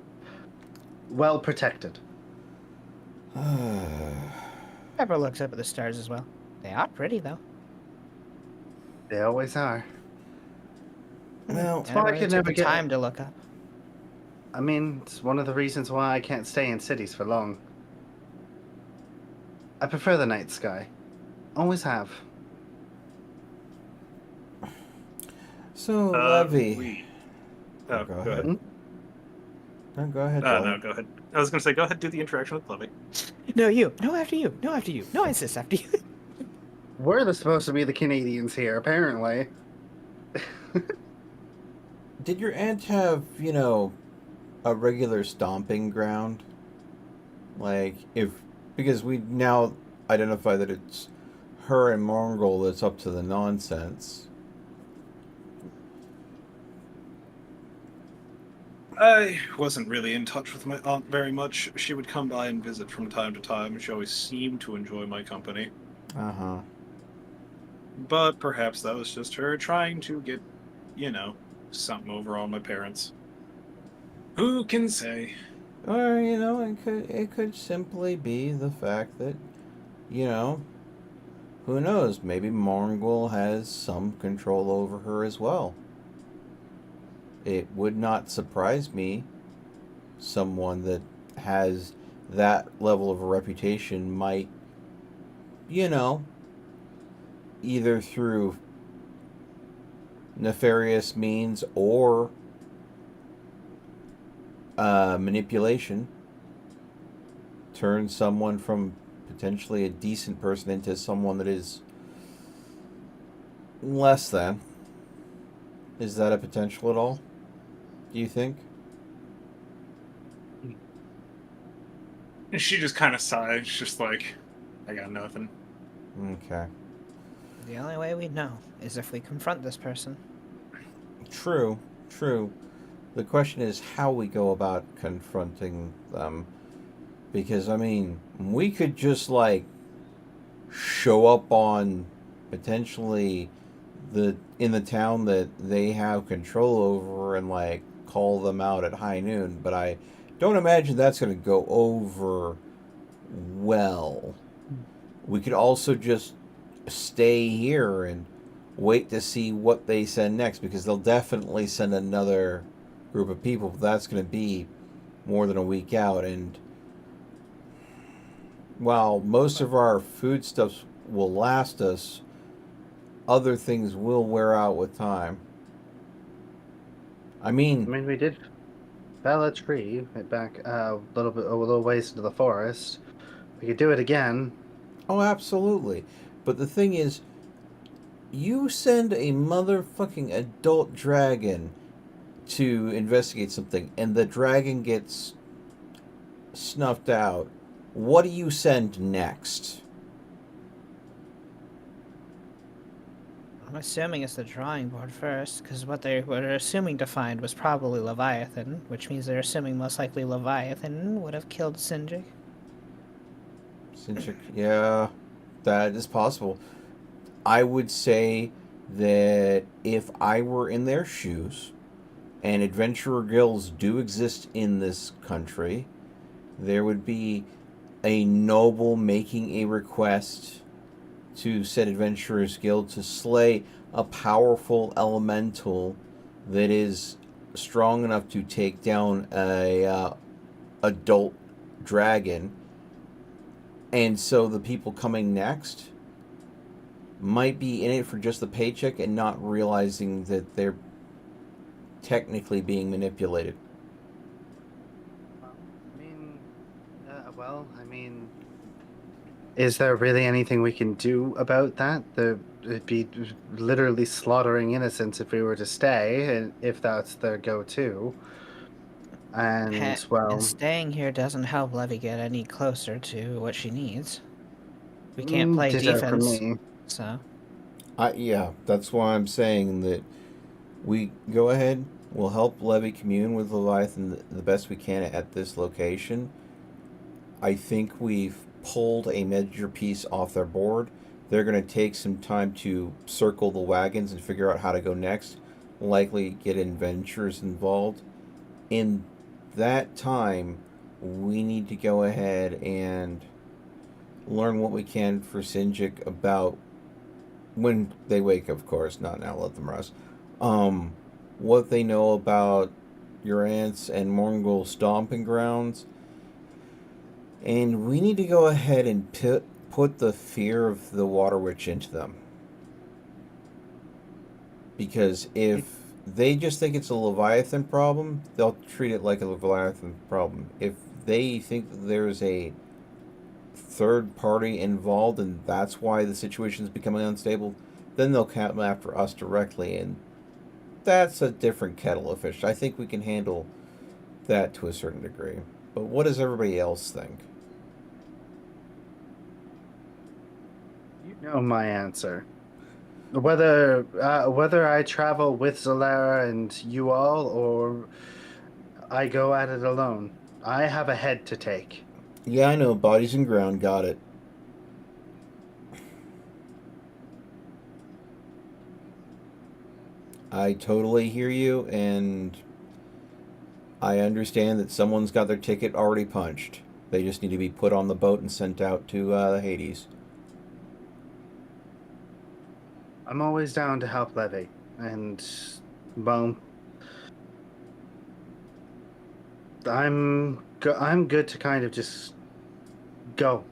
well protected. Pepper looks up at the stars as well. They are pretty, though. They always are. Well, I why I never really could took never the get- time to look up. I mean, it's one of the reasons why I can't stay in cities for long. I prefer the night sky. Always have. so Levy. Oh, Go go ahead. ahead. No, go ahead. No, Dylan. go ahead. I was going to say, go ahead, do the interaction with Levy. No, you. No, after you. No, after you. No, I insist after you. We're supposed to be the Canadians here, apparently. Did your aunt have, a regular stomping ground? Because we now identify that it's her and Mongol that's up to the nonsense. I wasn't really in touch with my aunt very much. She would come by and visit from time to time. She always seemed to enjoy my company. Uh-huh. But perhaps that was just her trying to get, something over on my parents. Who can say? Or, it could simply be the fact that, who knows, maybe Mongol has some control over her as well. It would not surprise me someone that has that level of a reputation might, either through nefarious means or manipulation, turn someone from potentially a decent person into someone that is less than. Is that a potential at all? Do you think? And she just kind of sighs, just like, I got nothing. Okay. The only way we know is if we confront this person. True. The question is how we go about confronting them. Because, we could just, show up on potentially in the town that they have control over and, call them out at high noon. But I don't imagine that's going to go over well. We could also just stay here and wait to see what they send next, because they'll definitely send another group of people. But that's going to be more than a week out, and while most of our foodstuffs will last us, other things will wear out with time. I mean, we did fell a tree back a little ways into the forest. We could do it again. Oh, absolutely. But the thing is, you send a motherfucking adult dragon to investigate something, and the dragon gets snuffed out. What do you send next? I'm assuming it's the drawing board first, because what they were assuming to find was probably Leviathan, which means they're assuming most likely Leviathan would have killed Sinjik. Sinjik, yeah, that is possible. I would say that if I were in their shoes, and adventurer guilds do exist in this country, there would be a noble making a request to said adventurers guild to slay a powerful elemental that is strong enough to take down a adult dragon. And so the people coming next might be in it for just the paycheck and not realizing that they're technically being manipulated. Is there really anything we can do about that? It'd be literally slaughtering innocents if we were to stay, and if that's their go-to. And staying here doesn't help Levy get any closer to what she needs. We can't play defense, so. Yeah, that's why I'm saying that we go ahead. We'll help Levy commune with Leviathan the best we can at this location. I think we've pulled a major piece off their board, they're going to take some time to circle the wagons and figure out how to go next. Likely get adventurers involved. In that time, we need to go ahead and learn what we can for Sinjik about when they wake, of course, not now, let them rest. What they know about your aunts and Mongol stomping grounds. And we need to go ahead and put the fear of the Water Witch into them. Because if they just think it's a Leviathan problem, they'll treat it like a Leviathan problem. If they think that there's a third party involved and that's why the situation is becoming unstable, then they'll come after us directly, and that's a different kettle of fish. I think we can handle that to a certain degree. But what does everybody else think? You know my answer. Whether I travel with Zalera and you all, or I go at it alone, I have a head to take. Yeah, I know. Bodies in ground. Got it. I totally hear you, and I understand that someone's got their ticket already punched. They just need to be put on the boat and sent out to Hades. I'm always down to help Levy, and well, I'm good to kind of just go.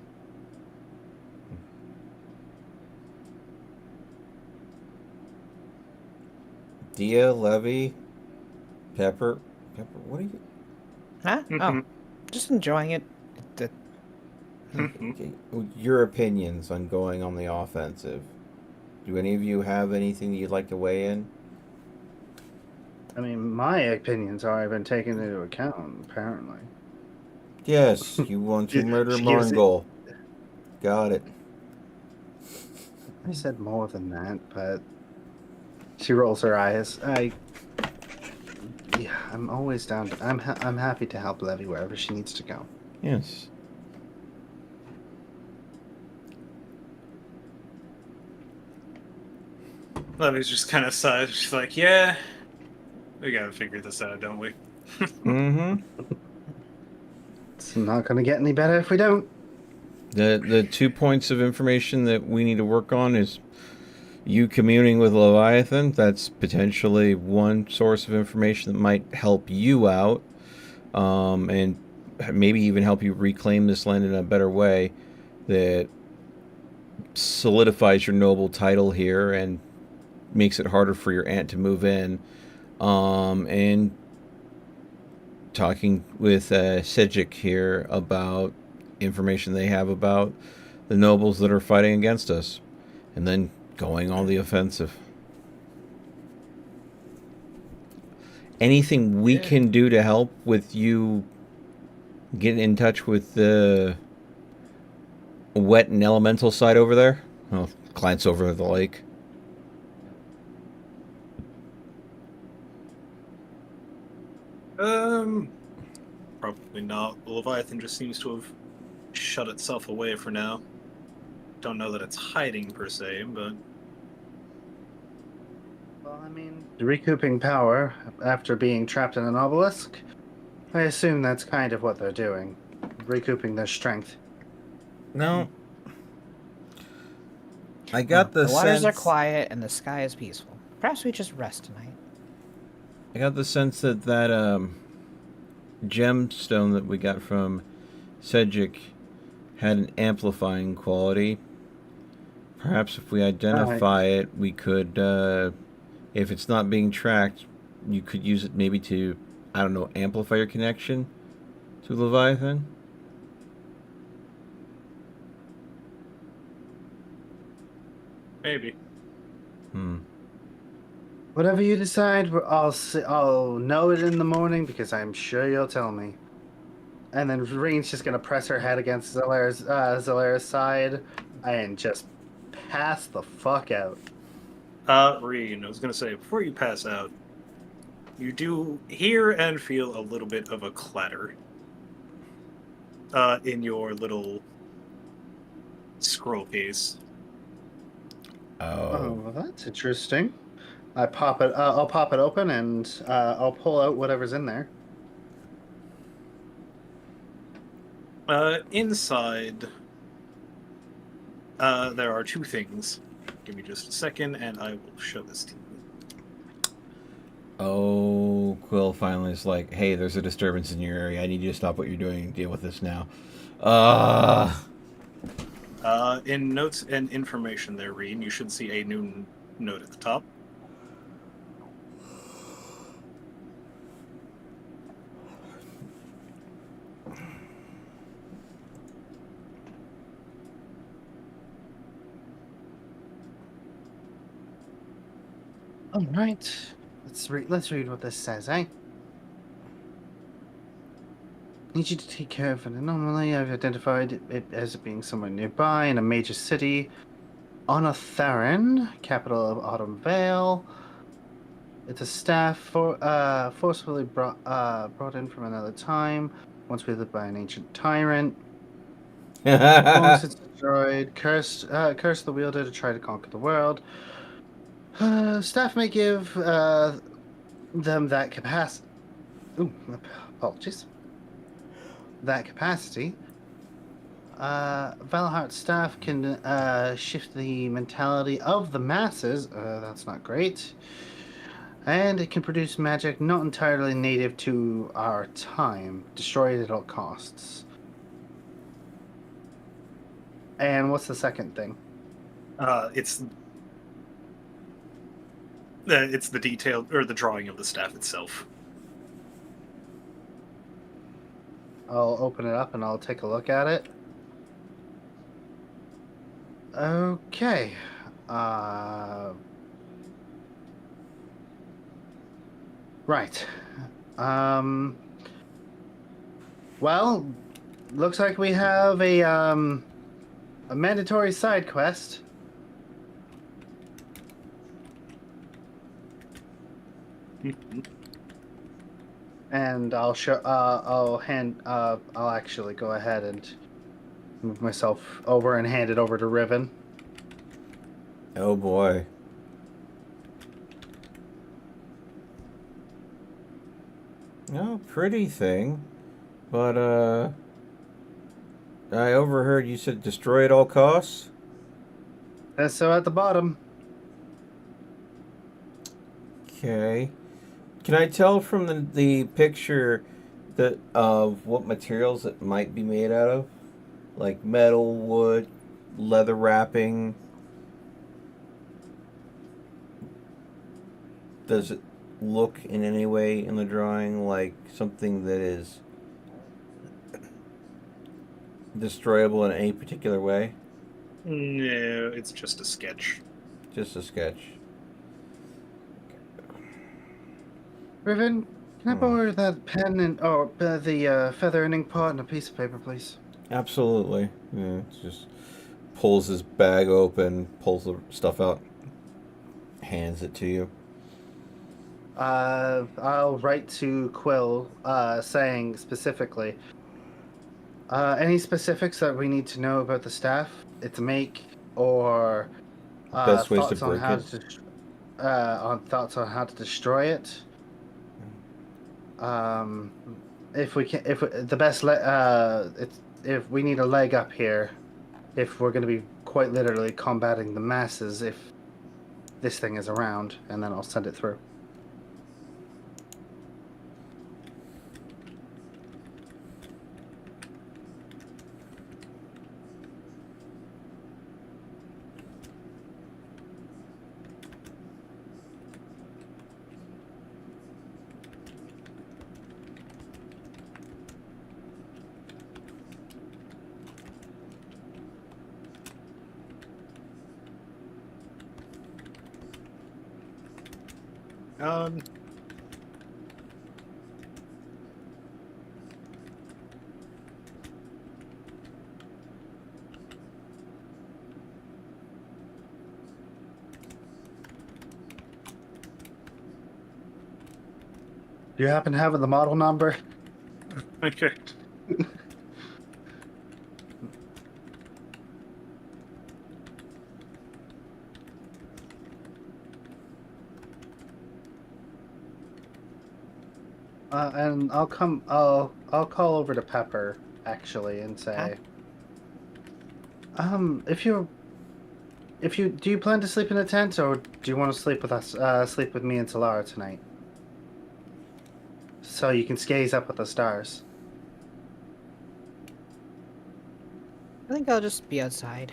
Dia, Levy, Pepper, what are you? Huh? Oh, just enjoying it. Okay. Your opinions on going on the offensive. Do any of you have anything that you'd like to weigh in? I mean, my opinions are I've been taken into account, apparently. Yes, you want to murder She gives it- Mongol. Got it. I said more than that, but she rolls her eyes. Yeah, I'm always down to. I'm happy to help Levy wherever she needs to go. Yes. Levy's just kind of sighs. She's like, yeah, we gotta figure this out, don't we? Mm-hmm. It's not going to get any better if we don't. The 2 points of information that we need to work on is you communing with Leviathan. That's potentially one source of information that might help you out, and maybe even help you reclaim this land in a better way that solidifies your noble title here and makes it harder for your aunt to move in. And talking with Sejik here about information they have about the nobles that are fighting against us, and then going on the offensive. Anything we can do to help with you getting in touch with the wet and elemental side over there? Well, glance over the lake. Probably not. The Leviathan just seems to have shut itself away for now. Don't know that it's hiding per se, but Well, I mean, recouping power after being trapped in an obelisk. I assume that's kind of what they're doing, recouping their strength. No. I got the waters sense... are quiet and the sky is peaceful. Perhaps we just rest tonight. I got the sense that gemstone that we got from Sejik had an amplifying quality. Perhaps if we identify it, we could, if it's not being tracked, you could use it maybe to, I don't know, amplify your connection to Leviathan. maybe. Whatever you decide, I'll know it in the morning because I'm sure you'll tell me. And then Reen's just gonna press her head against Zalera's side and just pass the fuck out. Reen, I was gonna say, before you pass out, you do hear and feel a little bit of a clatter in your little scroll case. Oh, well, that's interesting. I pop it. I'll pop it open and I'll pull out whatever's in there. Inside, there are two things. Give me just a second, and I will show this to you. Oh, Quill finally is like, hey, there's a disturbance in your area. I need you to stop what you're doing and deal with this now. In notes and information there, Reen, you should see a new note at the top. All right. Let's read what this says, eh? Need you to take care of an anomaly. I've identified it as being somewhere nearby in a major city. On Theron, capital of Autumn Vale. It's a staff forcefully brought in from another time, once wielded by an ancient tyrant. Once it's destroyed, curse the wielder to try to conquer the world. Staff may give them that capacity. Ooh, apologies. That capacity. Valhart's staff can shift the mentality of the masses. That's not great. And it can produce magic not entirely native to our time. Destroy it at all costs. And what's the second thing? It's the detail or the drawing of the staff itself. I'll open it up and I'll take a look at it. Okay. Right. Well, looks like we have a mandatory side quest. And I'll actually go ahead and move myself over and hand it over to Riven. Oh boy. No, pretty thing. But, I overheard you said destroy at all costs? That's so at the bottom. Okay. Can I tell from the picture that of what materials it might be made out of? Like metal, wood, leather wrapping? Does it look in any way in the drawing like something that is destroyable in any particular way? No, it's just a sketch. Just a sketch. Riven, can I borrow that pen and the feather and ink pot and a piece of paper, please? Absolutely. Yeah, it's just pulls his bag open, pulls the stuff out, hands it to you. I'll write to Quill, saying specifically, any specifics that we need to know about the staff, its make, or Best ways to thoughts on break how it. thoughts on how to destroy it. If we can, if we need a leg up here, if we're going to be quite literally combating the masses, if this thing is around, and then I'll send it through. Do you happen to have the model number? Okay. And I'll come. I'll call over to Pepper actually and say, if you do you plan to sleep in a tent or do you want to sleep with us? Sleep with me and Solara tonight, so you can gaze up at the stars. I think I'll just be outside.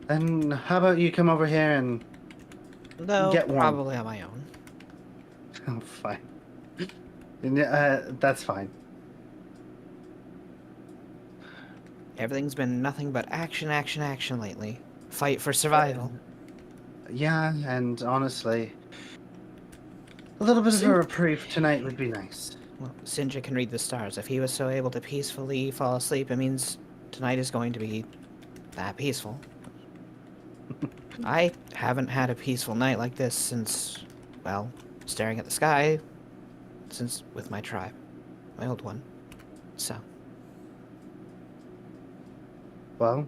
Then how about you come over here and Though, get warm? probably on my own. Oh, fine. That's fine. Everything's been nothing but action, action, action lately. Fight for survival. Yeah, and honestly, a little bit of a reprieve tonight would be nice. Well, Sinja can read the stars. If he was so able to peacefully fall asleep, it means tonight is going to be that peaceful. I haven't had a peaceful night like this since, well, staring at the sky, since with my tribe, my old one. So. Well,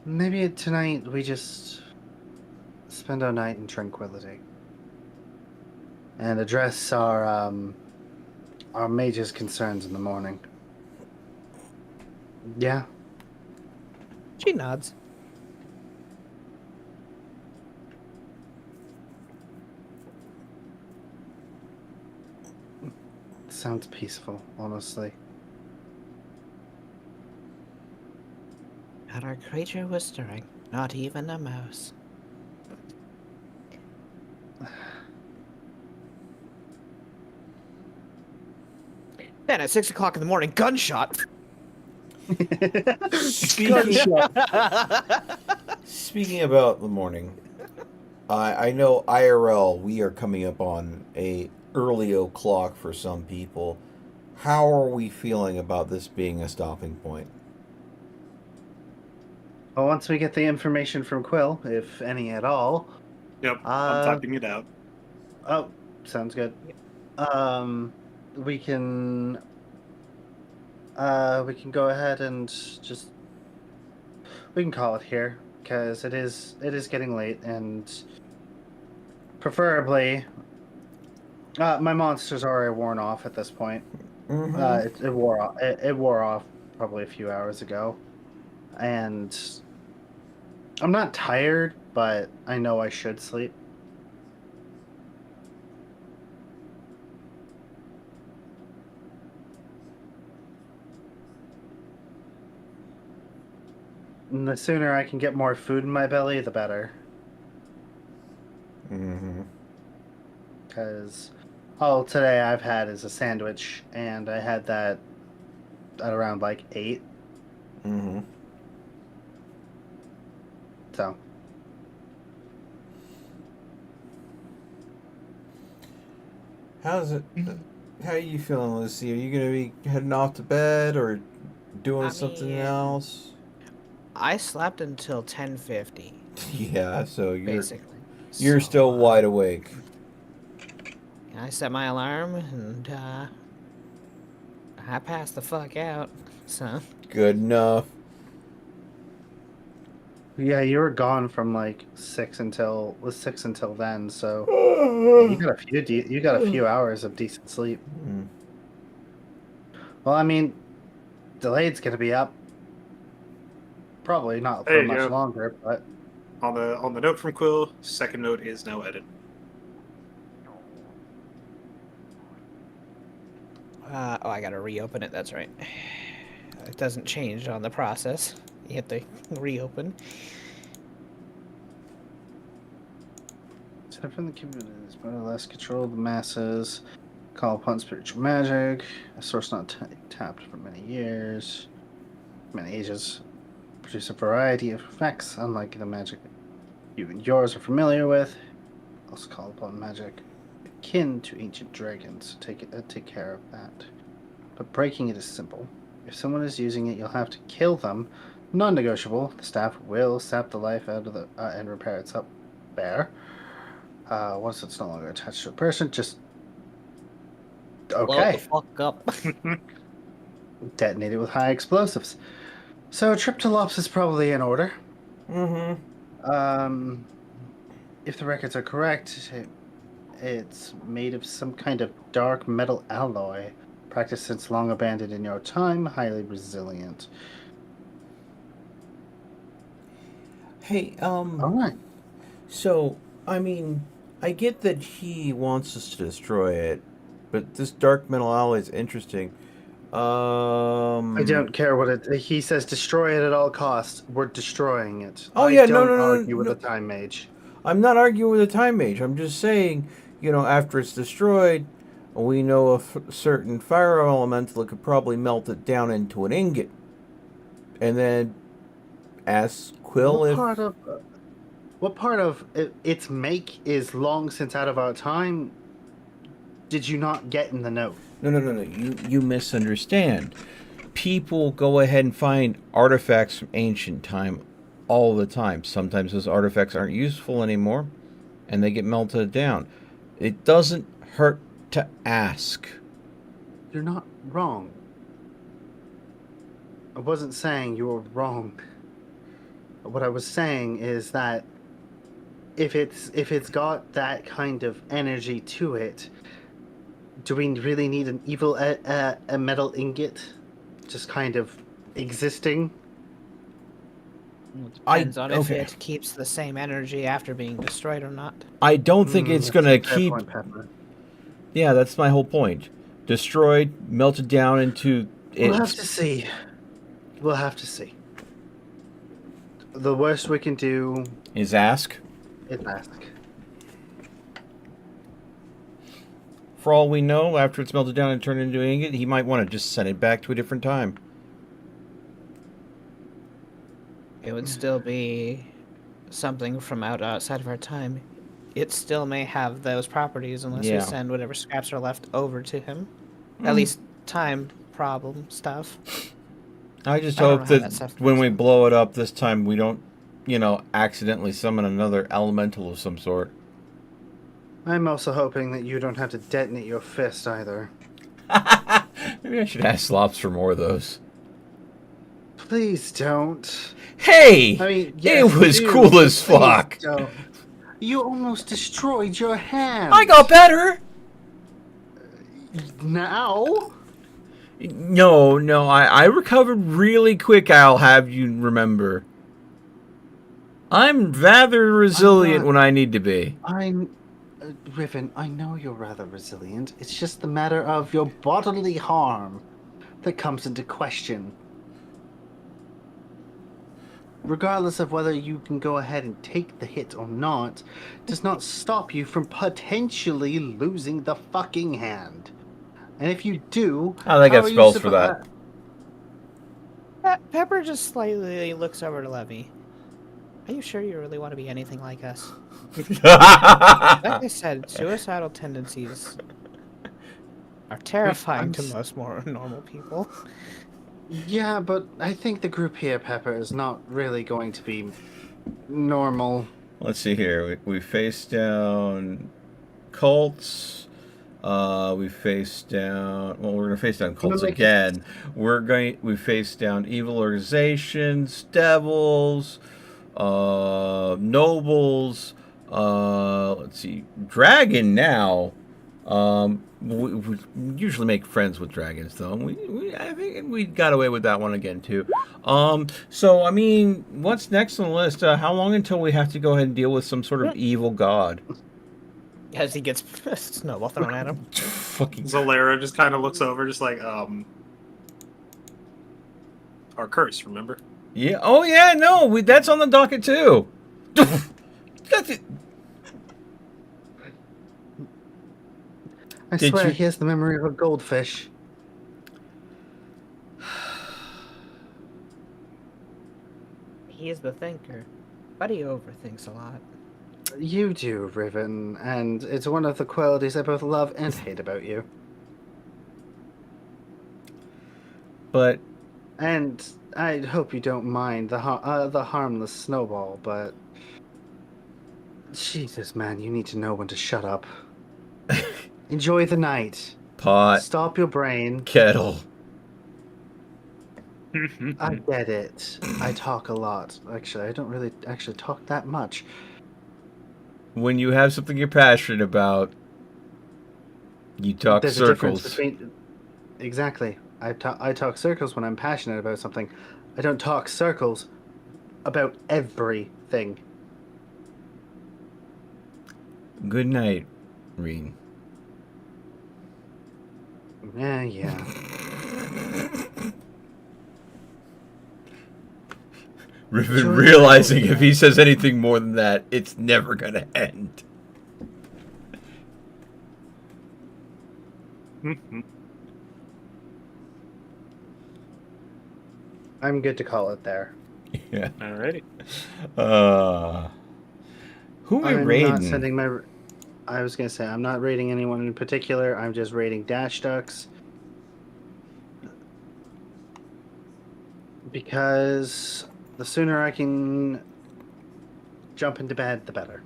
maybe tonight we just spend our night in tranquility and address our major's concerns in the morning. Yeah. She nods. Sounds peaceful, honestly. Not our creature was stirring, not even a mouse. Then at 6 o'clock in the morning, gunshot! Speaking about the morning, I know IRL, we are coming up on a early o'clock for some people. How are we feeling about this being a stopping point? Well, once we get the information from Quill, if any at all. Yep, I'm typing it out. Oh, sounds good. We can go ahead and just we can call it here because it is getting late and preferably my monster's already worn off at this point. Mm-hmm. It wore off. It wore off probably a few hours ago, and I'm not tired, but I know I should sleep. And the sooner I can get more food in my belly, the better. Mm-hmm. Because all today I've had is a sandwich, and I had that at around like 8. Mm-hmm. So. How's it? How are you feeling, Lucy? Are you gonna be heading off to bed or doing something else? I slept until 10:50. Yeah, so you're basically. still wide awake. I set my alarm and I passed the fuck out. So good enough. Yeah, you were gone from like 6 until then, so yeah, you got a few hours of decent sleep. Mm. Well, I mean, delayed's gonna be up. Probably not for much longer, but on the note from Quill, second note is now edited. Oh, I gotta reopen it. That's right. It doesn't change on the process. You have to reopen. Except from the communities, more or less control the masses. Call upon spiritual magic. A source not tapped for many years, many ages. Produce a variety of effects, unlike the magic you and yours are familiar with. Also call upon magic akin to ancient dragons. Take care of that. But breaking it is simple. If someone is using it, you'll have to kill them. Non-negotiable. The staff will sap the life out of the and repair itself. There. Once it's no longer attached to a person, just Blow okay. the fuck up. Detonate it with high explosives. So Triptylops is probably in order. Mm-hmm. If the records are correct, It's made of some kind of dark metal alloy. Practice since long abandoned in your time, highly resilient. Hey, All right. so, I mean, I get that he wants us to destroy it, but this dark metal alloy is interesting. I don't care what it. He says destroy it at all costs. We're destroying it. Oh, I yeah, don't no, argue with no. a time mage. I'm not arguing with a time mage. I'm just saying, after it's destroyed, we know a certain fire elemental that could probably melt it down into an ingot. And then ask Quill if... What part of its make is long since out of our time? Did you not get in the note? No. You misunderstand. People go ahead and find artifacts from ancient time all the time. Sometimes those artifacts aren't useful anymore, and they get melted down. It doesn't hurt to ask. You're not wrong. I wasn't saying you were wrong. What I was saying is that if it's got that kind of energy to it, do we really need an evil a metal ingot just kind of existing? It depends on if okay. it keeps the same energy after being destroyed or not. I don't think it's going to keep... Point, Pepper. Yeah, that's my whole point. Destroyed, melted down into... We'll have to see. We'll have to see. The worst we can do is ask. Is ask. For all we know, after it's melted down and turned into an ingot, he might want to just send it back to a different time. It would still be something from outside of our time. It still may have those properties unless we send whatever scraps are left over to him. At least time problem stuff. I just hope that when we blow it up this time, we don't, accidentally summon another elemental of some sort. I'm also hoping that you don't have to detonate your fist either. Maybe I should ask Slops for more of those. Please don't. Hey! I mean, yes, it was cool as fuck. Don't. You almost destroyed your hand. I got better. Now? No, I recovered really quick, I'll have you remember. I'm rather resilient when I need to be. Riven, I know you're rather resilient. It's just the matter of your bodily harm that comes into question. Regardless of whether you can go ahead and take the hit or not, does not stop you from potentially losing the fucking hand. And if you do... Oh, they got spells for that. Pepper just slightly looks over to Levy. Are you sure you really want to be anything like us? Like I said, suicidal tendencies are terrifying to most more normal people. Yeah, but I think the group here, Pepper, is not really going to be normal. Let's see here. We face down cults. We face down... Well, we're going to face down cults again. We face down evil organizations, devils, nobles. Let's see. Dragon now. We usually make friends with dragons, though. I think we got away with that one again, too. So, I mean, what's next on the list? How long until we have to go ahead and deal with some sort of evil god? As he gets a snowball thrown at him. Fucking Zalera just kind of looks over, just like, our curse, remember? Yeah. Oh, yeah, no. That's on the docket, too. That's it. I swear he has the memory of a goldfish. He is the thinker, but he overthinks a lot. You do, Riven, and it's one of the qualities I both love and hate about you. But... And I hope you don't mind the harmless snowball, but... Jesus, man, you need to know when to shut up. Enjoy the night. Pot. Stop your brain. Kettle. I get it. I talk a lot. Actually, I don't really actually talk that much. When you have something you're passionate about, You talk There's a difference circles. between exactly. I talk circles when I'm passionate about something. I don't talk circles about everything. Good night, Reen. Yeah. Riven Enjoy realizing your if he says anything more than that, it's never gonna end. I'm good to call it there. Yeah. Alrighty. Who am I I'm raiding? not sending my. I was gonna say I'm not raiding anyone in particular. I'm just raiding dash ducks because the sooner I can jump into bed, the better.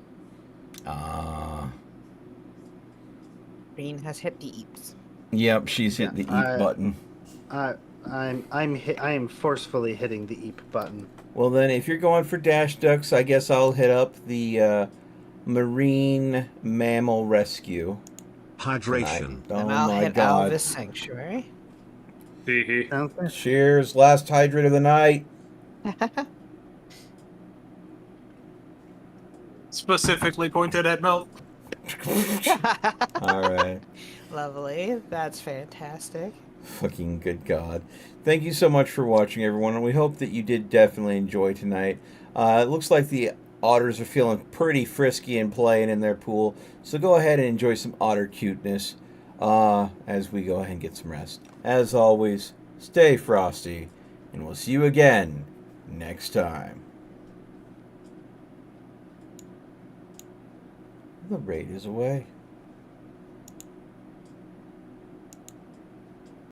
Green has hit the eeps. Yep, she's hit the eat button. I am forcefully hitting the eep button. Well then, if you're going for dash ducks, I guess I'll hit up the marine mammal rescue. Hydration. Oh And I'll my hit god! Alvis Sanctuary. Sounds good. Cheers! Last hydrate of the night. Specifically pointed at Melt. All right. Lovely. That's fantastic. Fucking good God. Thank you so much for watching, everyone, and we hope that you did definitely enjoy tonight. It looks like the otters are feeling pretty frisky and playing in their pool, so go ahead and enjoy some otter cuteness as we go ahead and get some rest. As always, stay frosty, and we'll see you again next time. The raid is away.